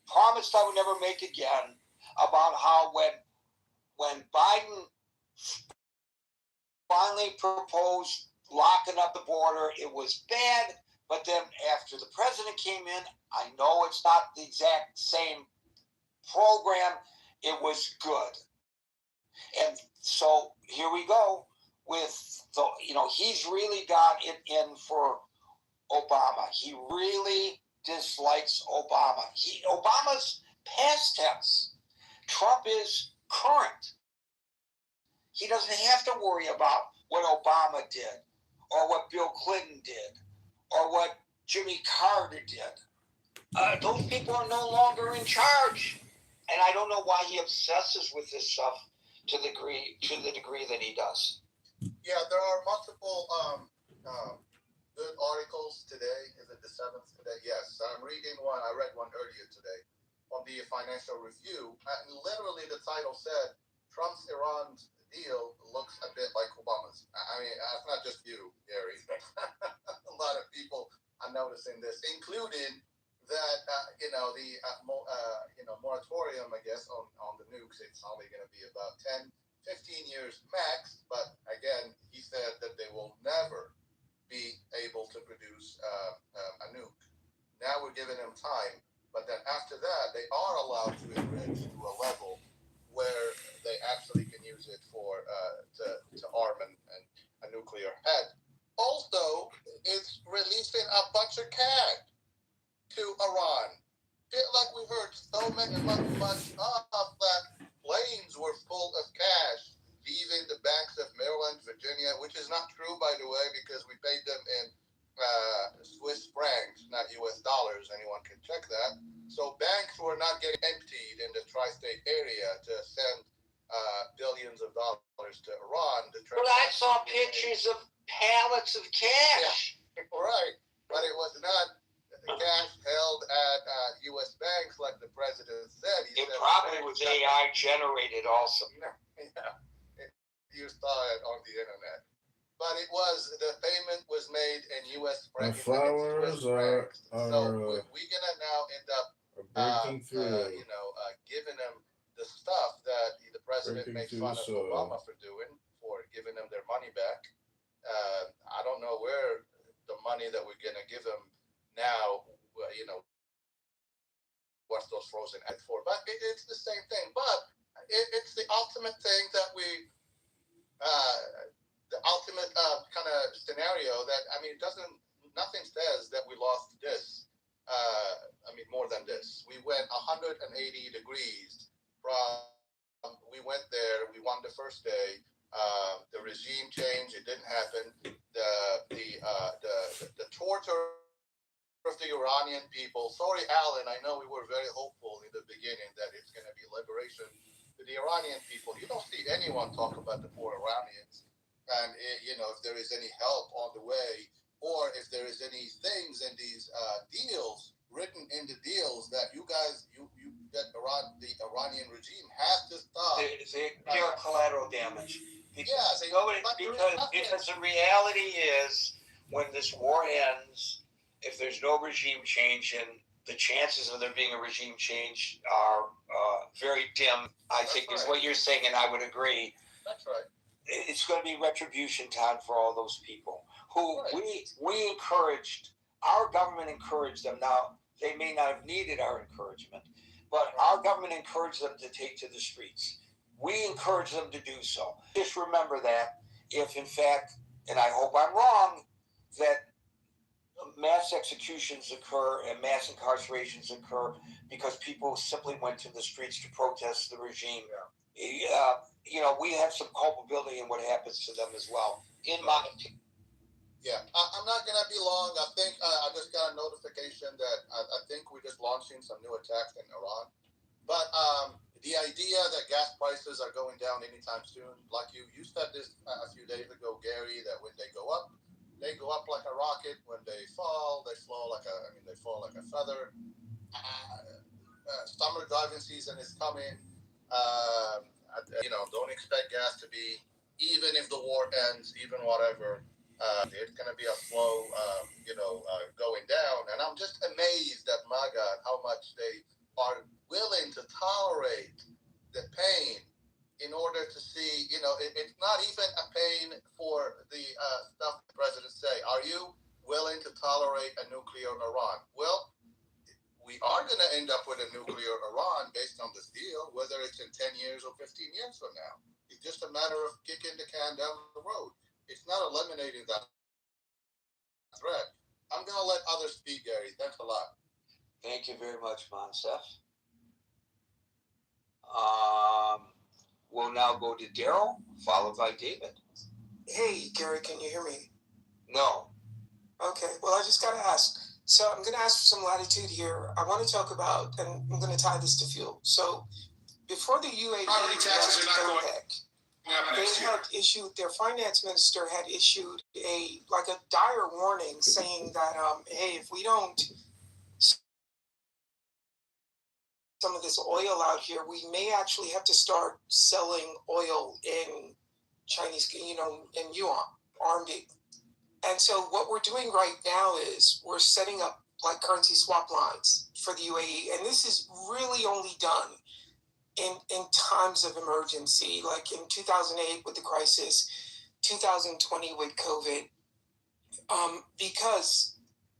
S3: promised I would never make again, about how when Biden finally proposed locking up the border, it was bad. But then after the president came in, I know it's not the exact same program, it was good. And so here we go with the, he's really got it in for
S9: Obama. He really dislikes Obama. Obama's past tense. Trump is current. He doesn't have to worry about what Obama did, or what Bill Clinton did, or what Jimmy Carter did. Those people are no longer in charge. And I don't know why he obsesses with this stuff to the degree that he does.
S13: Yeah, there are multiple good articles today. Is it the 7th today? Yes, I'm reading one. I read one earlier today on the Financial Review. And literally the title said, Trump's Iran deal looks a bit like Obama's. I mean, it's not just you, Gary. A lot of people are noticing this, including that, the moratorium, I guess, on the nukes. It's only going to be about 10, 15 years max. But again, he said that they will never be able to produce a nuke. Now we're giving them time. But then after that, they are allowed to enrich to a level where they actually can use it for to arm a nuclear head. Also, it's releasing a bunch of cash to Iran. Like we heard so much of that planes were full of cash leaving the banks of Maryland, Virginia, which is not true, by the way, because we paid them in Swiss francs, not U.S. dollars. Anyone can check that. So banks were not getting emptied in the tri-state area to send billions of dollars to Iran.
S9: Well, I saw pictures of pallets of cash.
S13: Yeah, right, but it was not cash held at U.S. banks like the president said.
S9: It probably was AI generated also.
S13: Yeah, you saw it on the internet. But the payment was made in U.S. francs.
S4: The flowers are
S13: we're gonna now end up
S4: breaking through.
S13: Giving them the stuff that the president makes fun of Obama for doing, for giving them their money back. I don't know where the money that we're gonna give them now, what's those frozen eggs for? But it's the same thing. But it's the ultimate thing that the ultimate kind of scenario that, I mean, nothing says that we lost this. More than this. We went 180 degrees from, we went there, we won the first day. The regime change, it didn't happen. The torture of the Iranian people. Sorry, Alan, I know we were very hopeful in the beginning that it's going to be liberation to the Iranian people. You don't see anyone talk about the poor Iranians. And, if there is any help on the way, or if there is any things in these deals, written in the deals that you that the Iranian regime has to stop.
S9: They're collateral damage.
S13: Because
S9: the reality is, when this war ends, if there's no regime change, and the chances of there being a regime change are very dim, I think is what you're saying, and I would agree.
S13: That's right.
S9: It's going to be retribution time for all those people who we encouraged. Our government encouraged them. Now, they may not have needed our encouragement, but our government encouraged them to take to the streets. We encourage them to do so. Just remember that if, in fact, and I hope I'm wrong, that mass executions occur and mass incarcerations occur because people simply went to the streets to protest the regime. We have some culpability in what happens to them as well.
S13: Yeah, I'm not going to be long. I think I just got a notification that I think we're just launching some new attacks in Iran. But the idea that gas prices are going down anytime soon, like you said this a few days ago, Gary, that when they go up like a rocket. When they fall, they fall like a feather. Summer driving season is coming. Don't expect gas to be, even if the war ends, even whatever. It's going to be a slow, going down. And I'm just amazed at MAGA and how much they are willing to tolerate the pain in order to see, it's not even a pain for the stuff the president say. Are you willing to tolerate a nuclear Iran? Well, we are going to end up with a nuclear Iran based on this deal, whether it's in 10 years or 15 years from now. It's just a matter of kicking the can down the road. It's not eliminating that threat. I'm gonna let others speak, Gary. Thanks a lot.
S9: Thank you very much, Monsef. We'll now go to Daryl, followed by David.
S19: Hey, Gary, can you hear me?
S9: No.
S19: Okay, well, I just got to ask. So I'm going to ask for some latitude here. I want to talk about, and I'm going to tie this to fuel. So before the UAE
S16: Property taxes are not going
S19: OPEC, they had issued, their finance minister had issued a dire warning saying that, hey, if we don't some of this oil out here, we may actually have to start selling oil in Chinese, in yuan, RMB. And so what we're doing right now is we're setting up like currency swap lines for the UAE. And this is really only done in times of emergency, like in 2008 with the crisis, 2020 with COVID. Because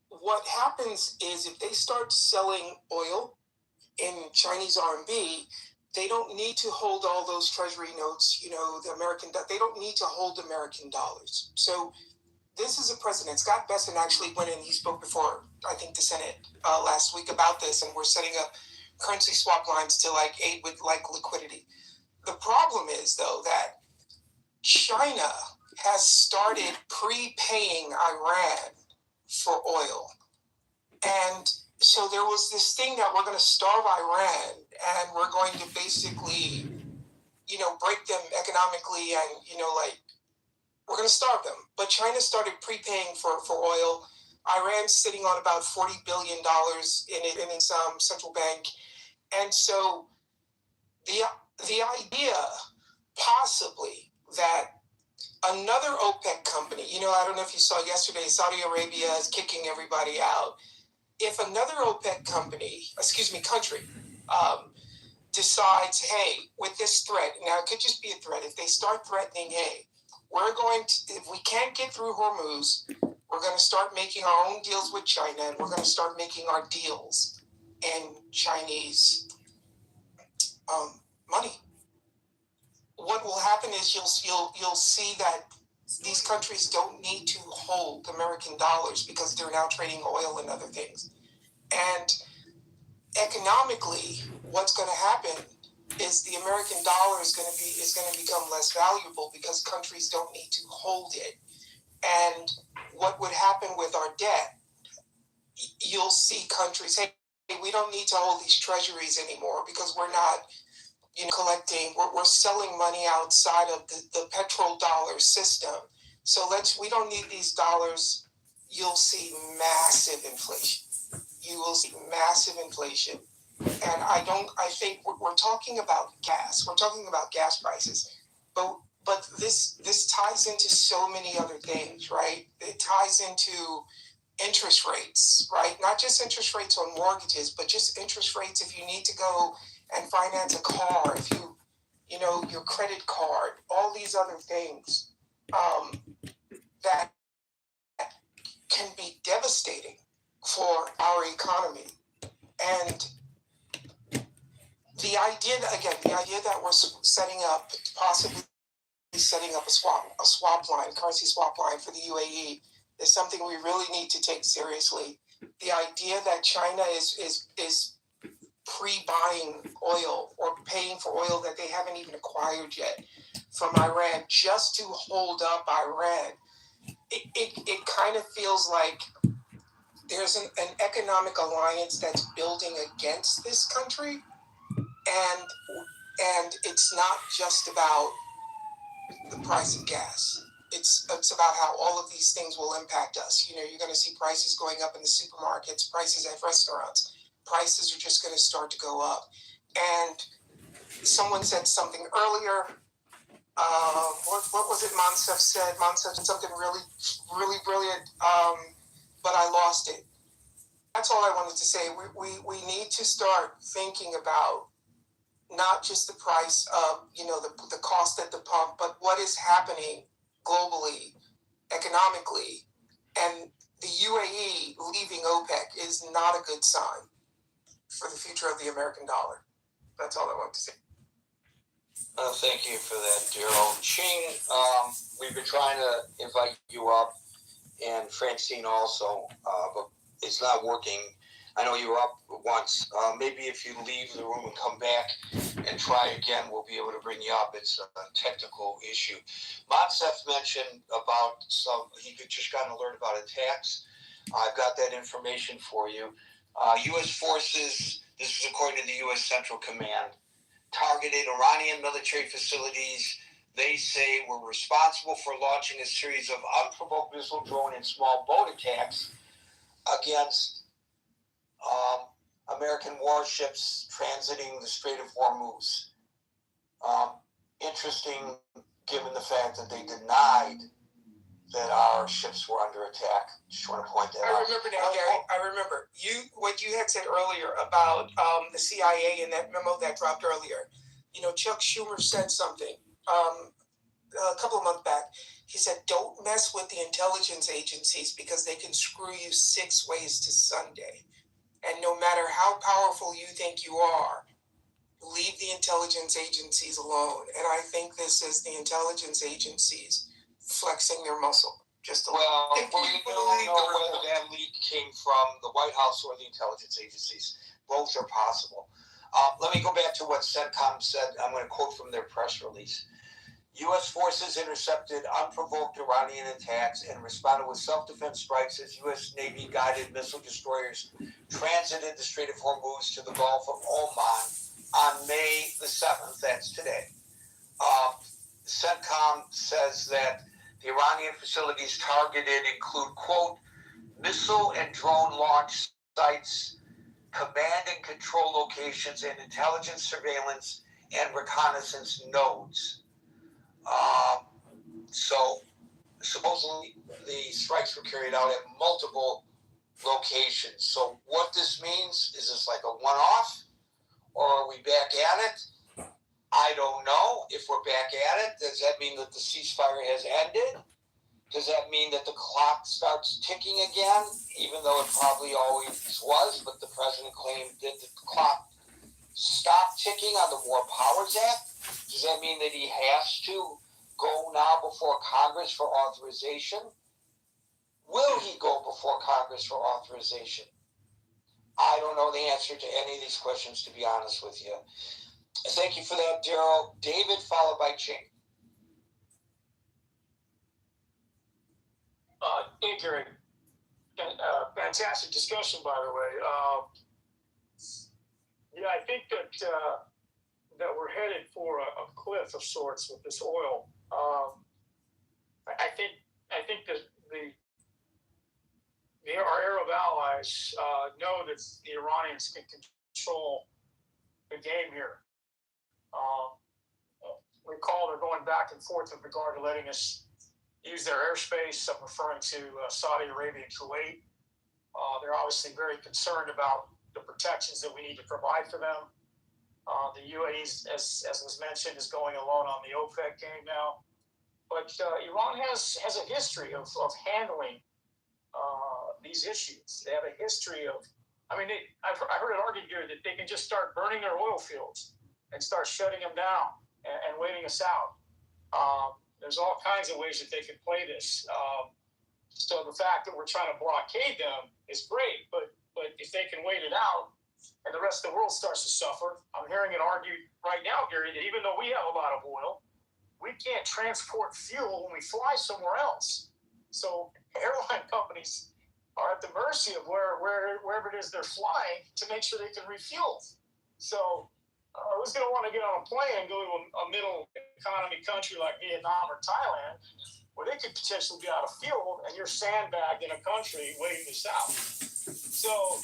S19: what happens is if they start selling oil in Chinese RMB, they don't need to hold all those treasury notes, the American, they don't need to hold American dollars. So this is a precedent. Scott Besson actually went in, he spoke before, I think, the Senate last week about this, and we're setting up currency swap lines to aid with liquidity. The problem is, though, that China has started prepaying Iran for oil. And so there was this thing that we're going to starve Iran, and we're going to basically, break them economically, and, we're going to starve them. But China started prepaying for oil. Iran's sitting on about $40 billion in its central bank. And so the idea possibly that another OPEC company, I don't know if you saw yesterday, Saudi Arabia is kicking everybody out. If another OPEC country decides, hey, with this threat, now it could just be a threat, if they start threatening, hey, if we can't get through Hormuz, we're going to start making our own deals with China, and we're going to start making our deals in Chinese money. What will happen is you'll see that these countries don't need to hold American dollars because they're now trading oil and other things. And economically, what's going to happen is the American dollar is going to become less valuable because countries don't need to hold it. And what would happen with our debt? You'll see countries, hey, we don't need to hold these treasuries anymore because we're not, collecting. We're selling money outside of the petrodollar system. So we don't need these dollars. You'll see massive inflation. You will see massive inflation. And I think we're talking about gas. We're talking about gas prices. But this ties into so many other things, right? It ties into interest rates, right? Not just interest rates on mortgages, but just interest rates if you need to go and finance a car, if your credit card, all these other things that can be devastating for our economy. And the idea that we're possibly setting up a swap line, currency swap line for the UAE is something we really need to take seriously. The idea that China is pre-buying oil or paying for oil that they haven't even acquired yet from Iran just to hold up Iran, it kind of feels like there's an economic alliance that's building against this country, and it's not just about the price of gas. It's about how all of these things will impact us. You're going to see prices going up in the supermarkets, prices at restaurants. Prices are just going to start to go up. And someone said something earlier. What was it Monsef said? Monsef said something really, really brilliant, but I lost it. That's all I wanted to say. We need to start thinking about not just the price of, the cost at the pump, but what is happening globally, economically. And the UAE leaving OPEC is not a good sign for the future of the American dollar. That's all I want to say.
S9: Thank you for that, Daryl. Ching, we've been trying to invite you up, and Francine also, but it's not working. I know you were up once. Maybe if you leave the room and come back and try again, we'll be able to bring you up. It's a technical issue. Monsef mentioned about he could just got an alert about attacks. I've got that information for you. U.S. forces, this is according to the U.S. Central Command, targeted Iranian military facilities they say were responsible for launching a series of unprovoked missile, drone, and small boat attacks against American warships transiting the Strait of Hormuz. Interesting, given the fact that they denied that our ships were under attack. Just want to point that out.
S19: I remember now, Gary. I remember what you had said earlier about the CIA and that memo that dropped earlier. You know, Chuck Schumer said something a couple of months back. He said, "Don't mess with the intelligence agencies because they can screw you 6 ways to Sunday. And no matter how powerful you think you are, leave the intelligence agencies alone." And I think this is the intelligence agencies flexing their muscle. Just a
S9: well, we don't know whether that leak came from the White House or the intelligence agencies. Both are possible. Let me go back to what CENTCOM said. I'm going to quote from their press release. U.S. forces intercepted unprovoked Iranian attacks and responded with self-defense strikes as U.S. Navy-guided missile destroyers transited the Strait of Hormuz to the Gulf of Oman on May the 7th. That's today. CENTCOM says that the Iranian facilities targeted include, quote, missile and drone launch sites, command and control locations, and intelligence surveillance and reconnaissance nodes. So supposedly the strikes were carried out at multiple locations. So what this means, is this like a one-off, or are we back at it? I don't know. If we're back at it, does that mean that the ceasefire has ended? Does that mean that the clock starts ticking again, even though it probably always was, but the president claimed that the clock stopped ticking on the War Powers Act? Does that mean that he has to go now before Congress for authorization? Will he go before Congress for authorization? I don't know the answer to any of these questions, to be honest with you. Thank you for that, Daryl. David, followed by Ching.
S17: Hey, Gary. Fantastic discussion, by the way. Yeah, I think that we're headed for a cliff of sorts with this oil. I think that our Arab allies know that the Iranians can control the game here. Recall they're going back and forth with regard to letting us use their airspace. I'm referring to Saudi Arabia and Kuwait. They're obviously very concerned about the protections that we need to provide for them. The UAE, as was mentioned, is going alone on the OPEC game now. But Iran has a history of handling these issues. They have a history of, I heard it argued here that they can just start burning their oil fields and start shutting them down and waiting us out. There's all kinds of ways that they can play this. So the fact that we're trying to blockade them is great, but if they can wait it out and the rest of the world starts to suffer, I'm hearing it argued right now, Gary, that even though we have a lot of oil, we can't transport fuel when we fly somewhere else. So airline companies are at the mercy of wherever it is they're flying to make sure they can refuel. So who's going to want to get on a plane and go to a middle economy country like Vietnam or Thailand, where they could potentially be out of fuel and you're sandbagged in a country waiting this out? So,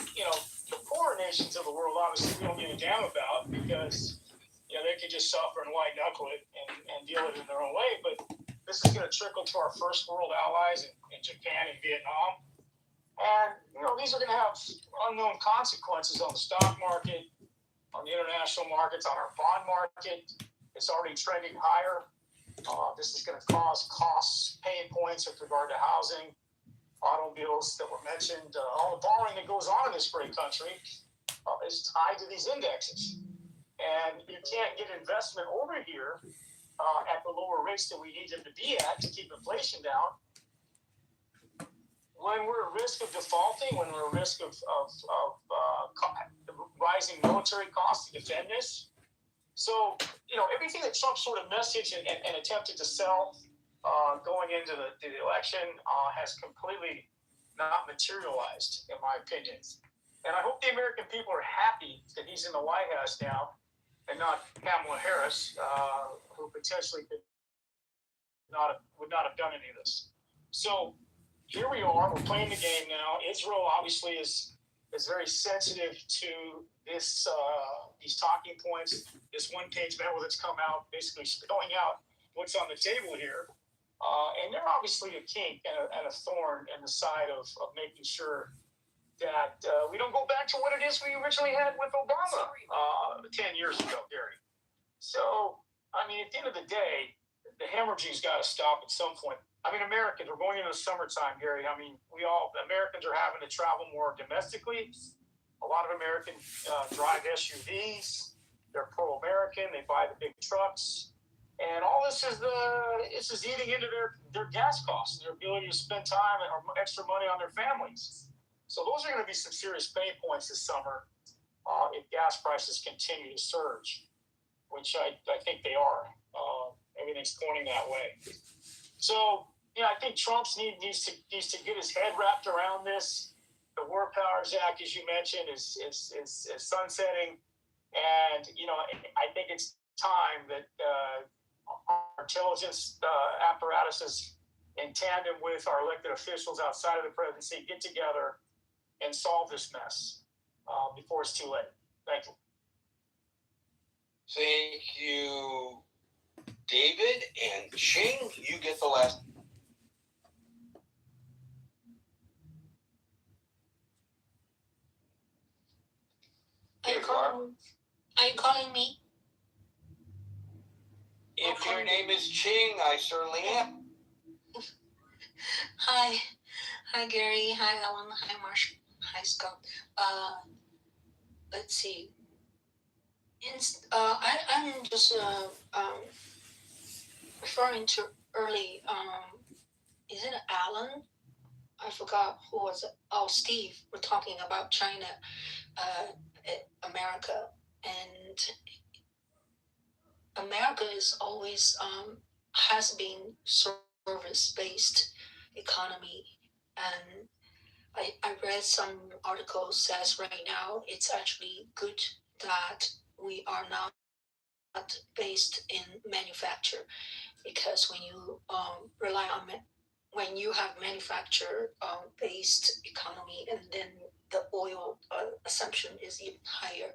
S17: the poorer nations of the world, obviously, we don't give a damn about because, they can just suffer and white knuckle it and deal with it in their own way. But this is going to trickle to our first world allies in Japan and Vietnam. And, these are going to have unknown consequences on the stock market, on the international markets, on our bond market. It's already trending higher. This is going to cause pain points with regard to housing, automobiles that were mentioned. All the borrowing that goes on in this great country is tied to these indexes. And you can't get investment over here at the lower rates that we need them to be at to keep inflation down when we're at risk of defaulting, when we're at risk of rising military costs to defend this. So, everything that Trump sort of messaged and attempted to sell going into the election has completely not materialized, in my opinion. And I hope the American people are happy that he's in the White House now and not Kamala Harris, who potentially would not have done any of this. So here we are. We're playing the game now. Israel obviously is very sensitive to this these talking points. This one-page memo that's come out, basically spelling out what's on the table here. And they're obviously a kink and a thorn in the side of making sure that we don't go back to what it is we originally had with Obama 10 years ago, Gary. So, I mean, at the end of the day, the hemorrhaging's got to stop at some point. I mean, Americans, we're going into the summertime, Gary. I mean, Americans are having to travel more domestically. A lot of Americans drive SUVs. They're pro-American. They buy the big trucks. And all this is eating into their gas costs, their ability to spend time or extra money on their families. So those are going to be some serious pain points this summer if gas prices continue to surge, which I think they are. Everything's pointing that way. So, I think Trump needs to get his head wrapped around this. The War Powers Act, as you mentioned, is sunsetting. And, I think it's time that our intelligence apparatuses, in tandem with our elected officials outside of the presidency, get together and solve this mess before it's too late. Thank you.
S9: Thank you, David. And Shane, you get the last.
S11: Are you calling me?
S9: If your name is Ching, I certainly am.
S11: Hi, Gary. Hi, Ellen. Hi, Marsh. Hi, Scott. Let's see. I'm just referring to early. Is it Alan? I forgot who was it. Oh, Steve. We're talking about China, America, and America is always has been service-based economy, and I read some articles says right now it's actually good that we are not based in manufacture, because when you rely on when you have manufacture based economy, and then the oil assumption is even higher,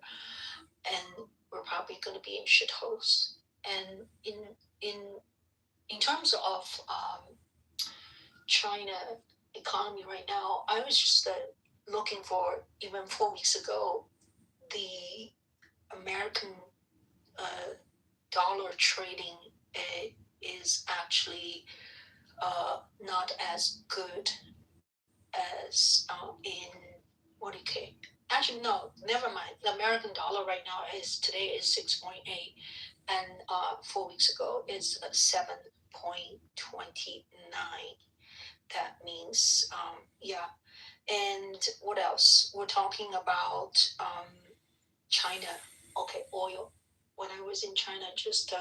S11: and we're probably going to be in shitholes. And in terms of China economy right now, I was just looking for, even 4 weeks ago, the American dollar trading is actually not as good as in what it came. Actually, no, never mind. The American dollar right now today is 6.8, and 4 weeks ago it's 7.29. That means And what else? We're talking about China. Okay, oil. When I was in China just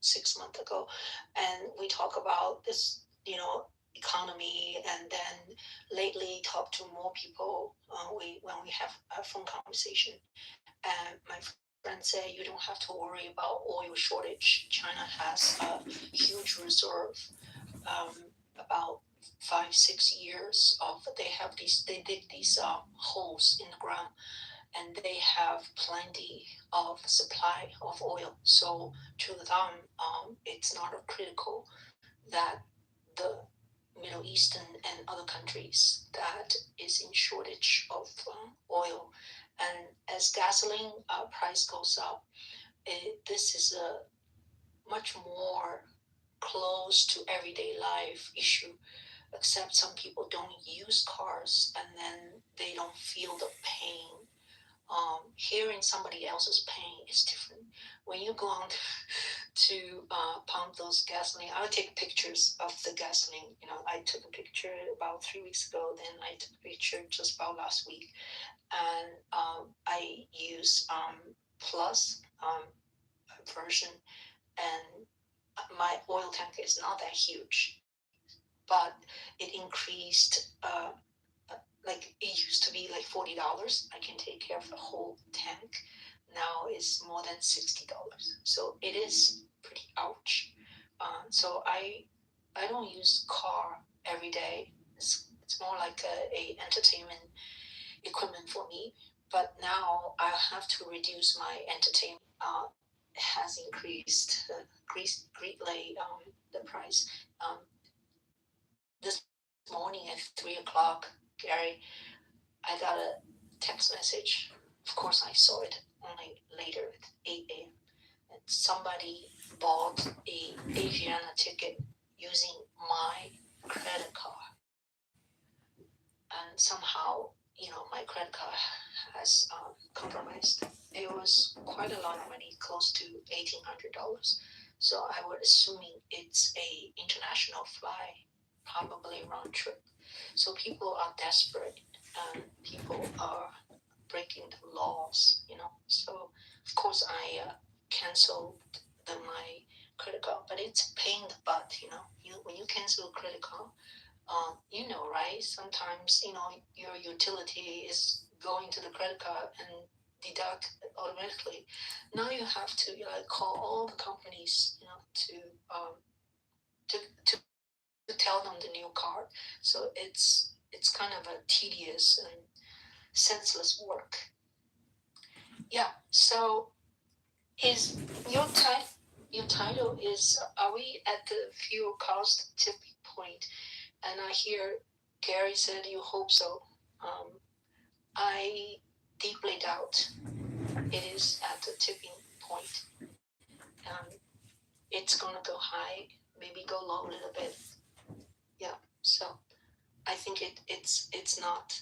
S11: 6 months ago, and we talk about this, economy, and then lately talk to more people when we have a phone conversation, and my friend say you don't have to worry about oil shortage. China has a huge reserve, about 5-6 years of they dig these holes in the ground, and they have plenty of supply of oil. So to them, it's not critical that the Middle Eastern and other countries that is in shortage of oil. And as gasoline price goes up, this is a much more close to everyday life issue, except some people don't use cars, and then they don't feel the pain hearing somebody else's pain is different. When you go on to pump those gasoline, I would take pictures of the gasoline. I took a picture about 3 weeks ago, then I took a picture just about last week, and I use Plus version, and my oil tank is not that huge, but it increased. Like it used to be like $40. I can take care of the whole tank. Now it's more than $60. So it is pretty ouch. So I don't use car every day. It's more like a entertainment equipment for me. But now I have to reduce my entertainment. Has increased greatly the price. This morning at 3:00, Gary, I got a text message. Of course, I saw it only later at 8 a.m. And somebody bought a Asiana ticket using my credit card, and somehow, my credit card has compromised. It was quite a lot of money, close to $1,800. So I was assuming it's a international flight, probably round trip. So people are desperate, and people are breaking the laws. So of course I canceled my credit card, but it's a pain in the butt. When you cancel a credit card, right? Sometimes, your utility is going to the credit card and deduct automatically. Now you have to call all the companies, to tell them the new card. So it's kind of a tedious and senseless work. Yeah. So is your title is, are we at the fuel cost tipping point? And I hear Gary said you hope so. I deeply doubt it is at the tipping point. It's going to go high, maybe go low a little bit. Yeah, so I think it's not.